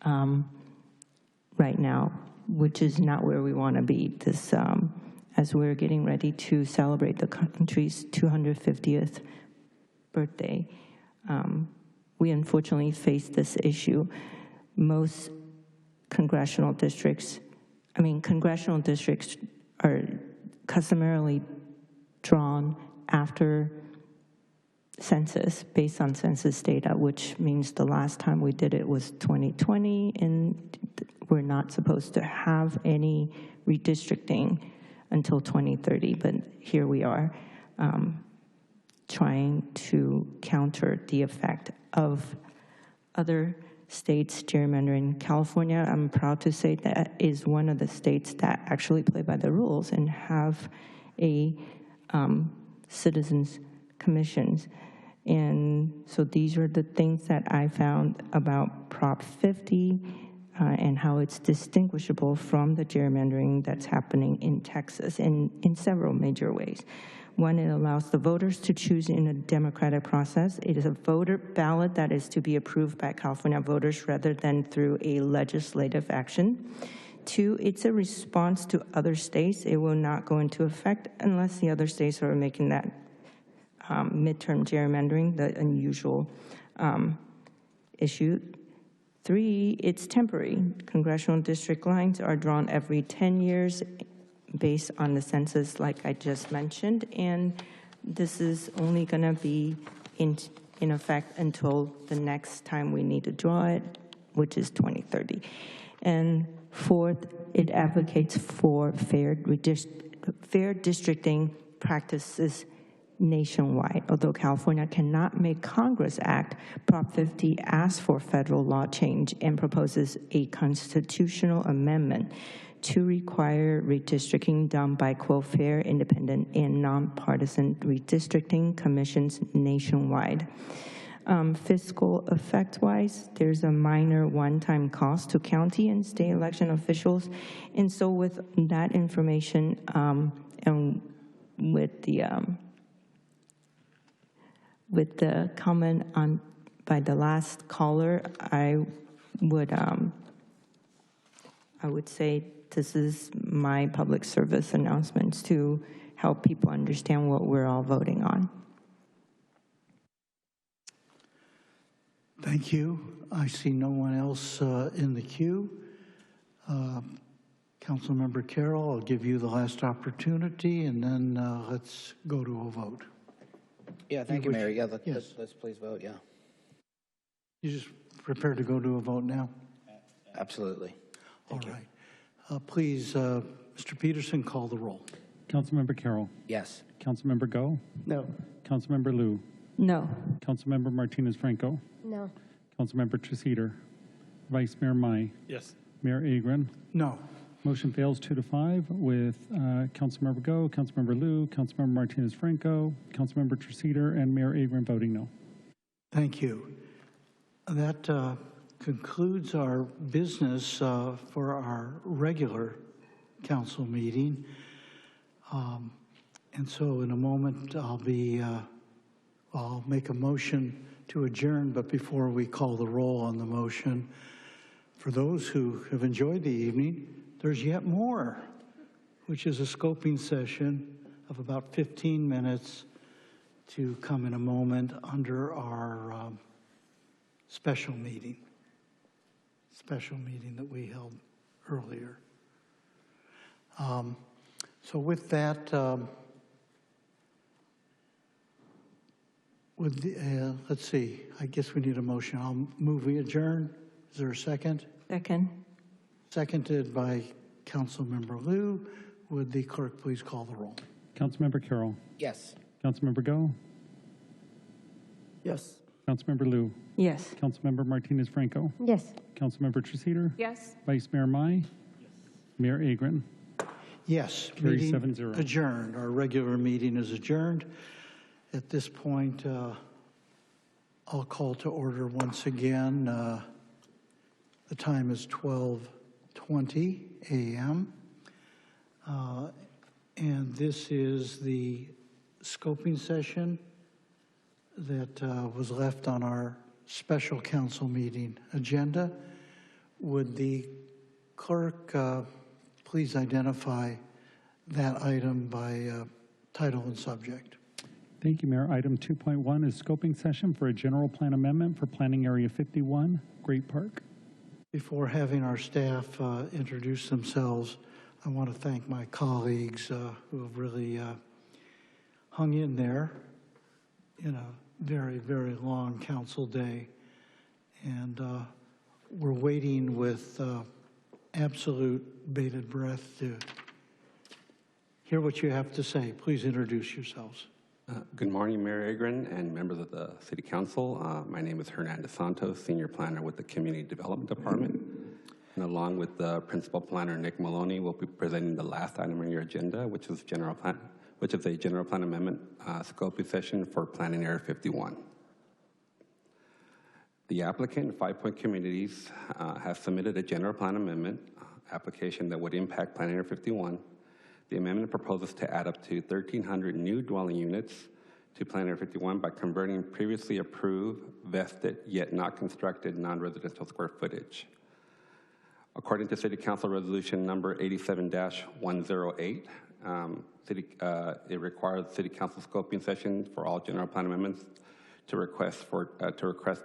right now, which is not where we want to be. This, as we're getting ready to celebrate the country's 250th birthday, we unfortunately face this issue. Most congressional districts are customarily drawn after census, based on census data, which means the last time we did it was 2020, and we're not supposed to have any redistricting until 2030, but here we are trying to counter the effect of other states gerrymandering. California, I'm proud to say, that is one of the states that actually play by the rules and have a citizens commissions. And so these are the things that I found about Prop 50 and how it's distinguishable from the gerrymandering that's happening in Texas in several major ways. One, it allows the voters to choose in a democratic process. It is a voter ballot that is to be approved by California voters rather than through a legislative action. Two, it's a response to other states. It will not go into effect unless the other states are making that midterm gerrymandering, the unusual issue. Three, it's temporary. Congressional district lines are drawn every 10 years based on the census, like I just mentioned, and this is only going to be in effect until the next time we need to draw it, which is 2030. And fourth, it advocates for fair districting practices nationwide. Although California cannot make Congress act, Prop 50 asks for federal law change and proposes a constitutional amendment to require redistricting done by, quote, fair, independent, and nonpartisan redistricting commissions nationwide. Fiscal effect-wise, there's a minor one-time cost to county and state election officials. And so with that information and with the comment on by the last caller, I would say this is my public service announcements to help people understand what we're all voting on. Thank you. I see no one else in the queue. Councilmember Carroll, I'll give you the last opportunity, and then let's go to a vote. Yeah, thank you, Mayor. Yeah, let's please vote, yeah. You just prepared to go to a vote now? Absolutely. Thank you. All right. Please, Mr. Peterson, call the roll. Councilmember Carroll. Yes. Councilmember Go. No. Councilmember Liu. No. Councilmember Martinez-Franco. No. Councilmember Treseder. Vice Mayor Mai. Yes. Mayor Agron. No. Motion fails 2-5 with Councilmember Go, Councilmember Liu, Councilmember Martinez-Franco, Councilmember Treseder, and Mayor Agron voting no. Thank you. That concludes our business for our regular council meeting. And so in a moment, I'll make a motion to adjourn, but before we call the roll on the motion, for those who have enjoyed the evening, there's yet more, which is a scoping session of about 15 minutes to come in a moment under our special meeting that we held earlier. So with that, Let's see, I guess we need a motion. I'll move we adjourn. Is there a second? Second. Seconded by Councilmember Liu. Would the clerk please call the roll? Councilmember Carroll. Yes. Councilmember Go. Yes. Councilmember Liu. Yes. Councilmember Martinez Franco. Yes. Councilmember Treseder. Yes. Vice Mayor Mai. Yes. Mayor Agron. Yes. Carried Meeting 7-0. adjourned. Our regular meeting is adjourned. At this point, I'll call to order once again. The time is 12:20 a.m. And this is the scoping session that was left on our special council meeting agenda. Would the clerk please identify that item by title and subject? Thank you, Mayor. Item 2.1 is scoping session for a general plan amendment for Planning Area 51, Great Park. Before having our staff introduce themselves, I want to thank my colleagues who have really hung in there in a very, very long council day. And we're waiting with absolute bated breath to hear what you have to say. Please introduce yourselves. Good morning, Mayor Agron and members of the City Council. My name is Hernando Santos, Senior Planner with the Community Development Department. And along with the Principal Planner, Nick Maloney, we'll be presenting the last item on your agenda, which is a general plan amendment scoping session for Planning Area 51. The applicant, 5 Point Communities, has submitted a general plan amendment application that would impact Planning Area 51. The amendment proposes to add up to 1,300 new dwelling units to Plan Area 51 by converting previously approved, vested, yet not constructed non-residential square footage. According to City Council Resolution number 87-108, it requires City Council scoping sessions for all general plan amendments to request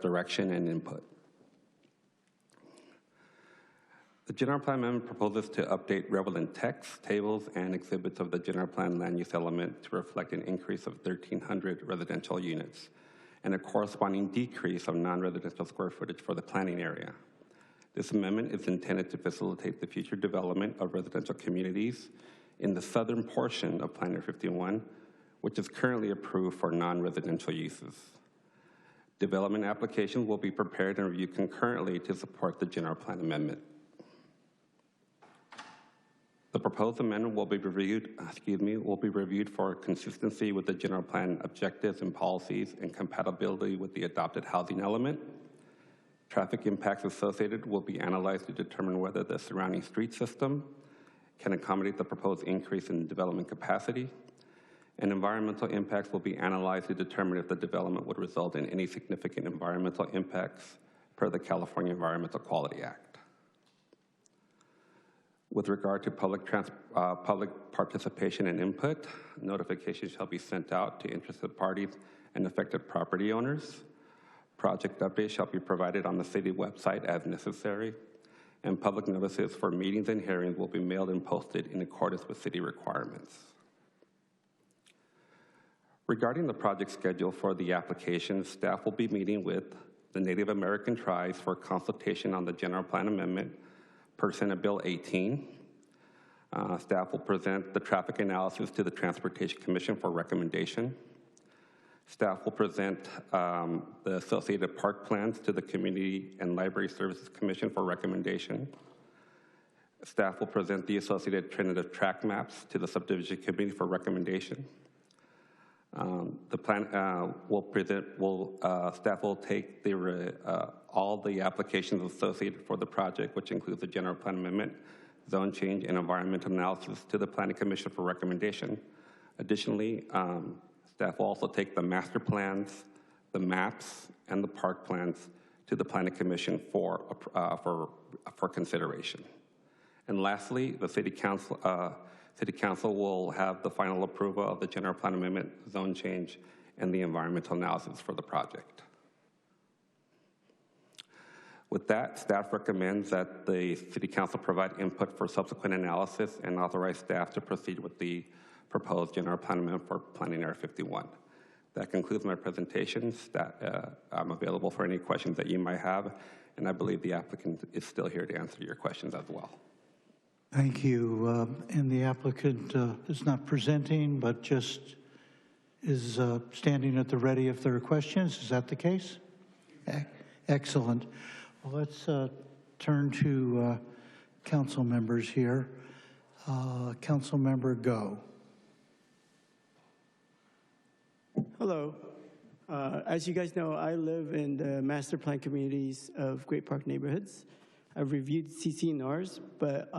direction and input. The general plan amendment proposes to update relevant text, tables, and exhibits of the general plan land use element to reflect an increase of 1,300 residential units and a corresponding decrease of non-residential square footage for the planning area. This amendment is intended to facilitate the future development of residential communities in the southern portion of Plan Area 51, which is currently approved for non-residential uses. Development applications will be prepared and reviewed concurrently to support the general plan amendment. The proposed amendment will be reviewed for consistency with the general plan objectives and policies and compatibility with the adopted housing element. Traffic impacts associated will be analyzed to determine whether the surrounding street system can accommodate the proposed increase in development capacity. And environmental impacts will be analyzed to determine if the development would result in any significant environmental impacts per the California Environmental Quality Act. With regard to public participation and input, notifications shall be sent out to interested parties and affected property owners. Project updates shall be provided on the city website as necessary, and public notices for meetings and hearings will be mailed and posted in accordance with city requirements. Regarding the project schedule for the application, staff will be meeting with the Native American tribes for consultation on the general plan amendment per Senate Bill 18. Staff will present the traffic analysis to the Transportation Commission for recommendation. Staff will present the associated park plans to the Community and Library Services Commission for recommendation. Staff will present the associated tentative track maps to the Subdivision Committee for recommendation. The plan staff will take all the applications associated for the project, which includes the general plan amendment, zone change, and environmental analysis to the Planning Commission for recommendation. Additionally, staff will also take the master plans, the maps, and the park plans to the Planning Commission for consideration. And lastly, the City Council will have the final approval of the general plan amendment, zone change, and the environmental analysis for the project. With that, staff recommends that the City Council provide input for subsequent analysis and authorize staff to proceed with the proposed general plan amendment for Planning Area 51. That concludes my presentations. I'm available for any questions that you might have, and I believe the applicant is still here to answer your questions as well. Thank you. And the applicant is not presenting, but just is standing at the ready if there are questions. Is that the case? Excellent. Well, let's turn to council members here. Councilmember Go. Hello. As you guys know, I live in the master plan communities of Great Park neighborhoods. I've reviewed CC&Rs, but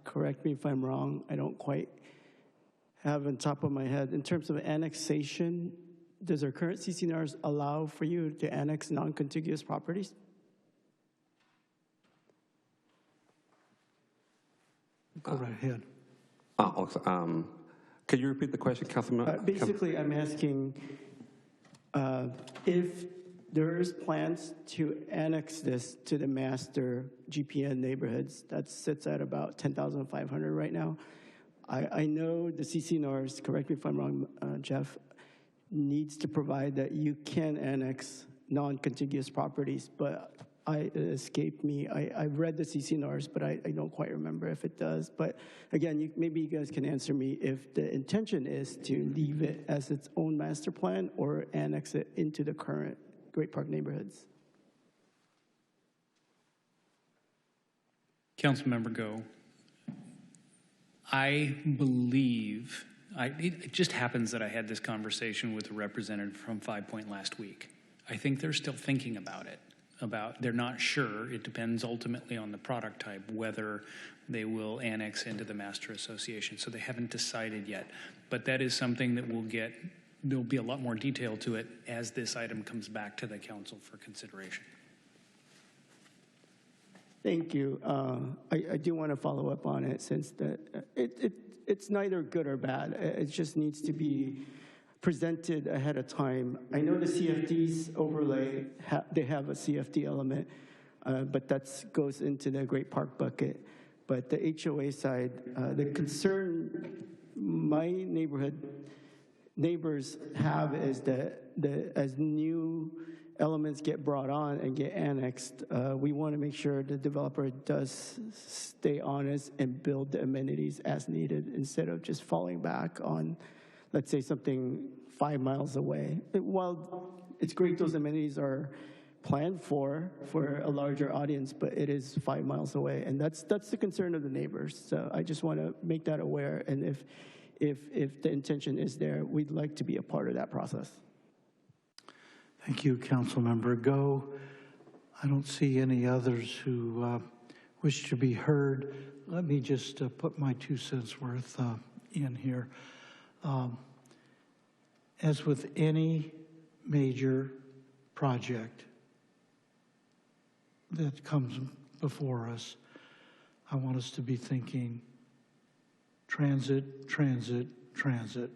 correct me if I'm wrong, I don't quite have on top of my head. In terms of annexation, does our current CC&Rs allow for you to annex non-contiguous properties? Go right ahead. Could you repeat the question, Councilman? Basically, I'm asking if there's plans to annex this to the master GPN neighborhoods. That sits at about 10,500 right now. I know the CC&Rs, correct me if I'm wrong, Jeff, needs to provide that you can annex non-contiguous properties, but it escaped me. I've read the CC&Rs, but I don't quite remember if it does. But again, maybe you guys can answer me if the intention is to leave it as its own master plan or annex it into the current Great Park neighborhoods. Councilmember Go. I believe, it just happens that I had this conversation with a representative from 5 Point last week. I think they're still thinking about it. They're not sure. It depends ultimately on the product type, whether they will annex into the master association. So they haven't decided yet. But that is something that there'll be a lot more detail to it as this item comes back to the council for consideration. Thank you. I do want to follow up on it since it's neither good or bad. It just needs to be presented ahead of time. I know the CFD's overlay, they have a CFD element, but that goes into the Great Park bucket. But the HOA side, the concern my neighbors have is that as new elements get brought on and get annexed, we want to make sure the developer does stay honest and build the amenities as needed instead of just falling back on, let's say, something 5 miles away. While it's great those amenities are planned for a larger audience, but it is 5 miles away, and that's the concern of the neighbors. So I just want to make that aware, and if the intention is there, we'd like to be a part of that process. Thank you, Councilmember Go. I don't see any others who wish to be heard. Let me just put my 2 cents worth in here. As with any major project that comes before us, I want us to be thinking transit, transit, transit.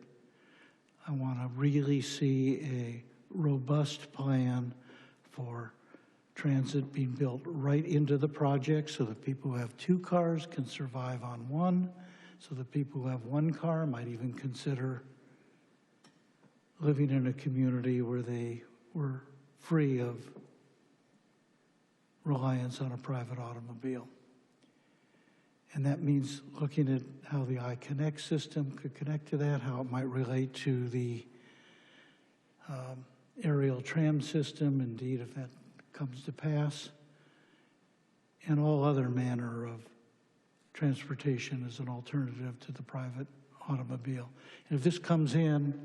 I want to really see a robust plan for transit being built right into the project so that people who have 2 cars can survive on one, so that people who have 1 car might even consider living in a community where they were free of reliance on a private automobile. And that means looking at how the iConnect system could connect to that, how it might relate to the aerial tram system, indeed, if that comes to pass, and all other manner of transportation as an alternative to the private automobile. And if this comes in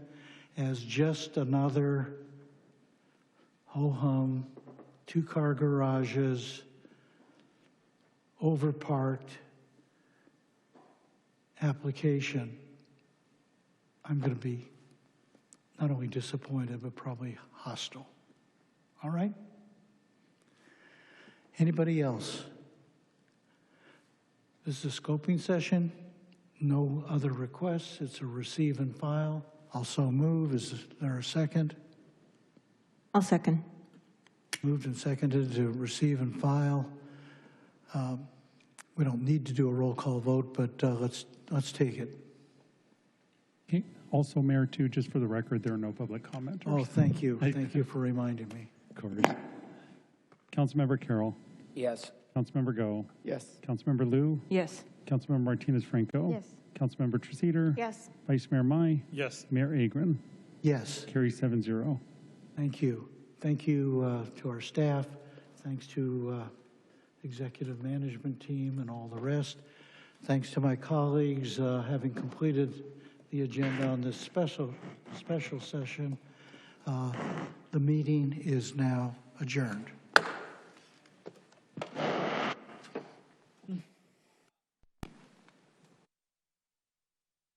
as just another ho-hum, 2-car garages, overparked application, I'm going to be not only disappointed, but probably hostile. All right? Anybody else? This is a scoping session. No other requests. It's a receive and file. I'll so move. Is there a second? I'll second. Moved and seconded to receive and file. We don't need to do a roll call vote, but let's take it. Okay. Also, Mayor, too, just for the record, there are no public commenters. Oh, thank you. Thank you for reminding me. Of course. Councilmember Carroll. Yes. Councilmember Go. Yes. Councilmember Liu. Yes. Councilmember Martinez-Franco. Yes. Councilmember Treseder. Yes. Vice Mayor Mai. Yes. Mayor Agron. Yes. Carry 7-0. Thank you. Thank you to our staff. Thanks to executive management team and all the rest. Thanks to my colleagues having completed the agenda on this special session. The meeting is now adjourned.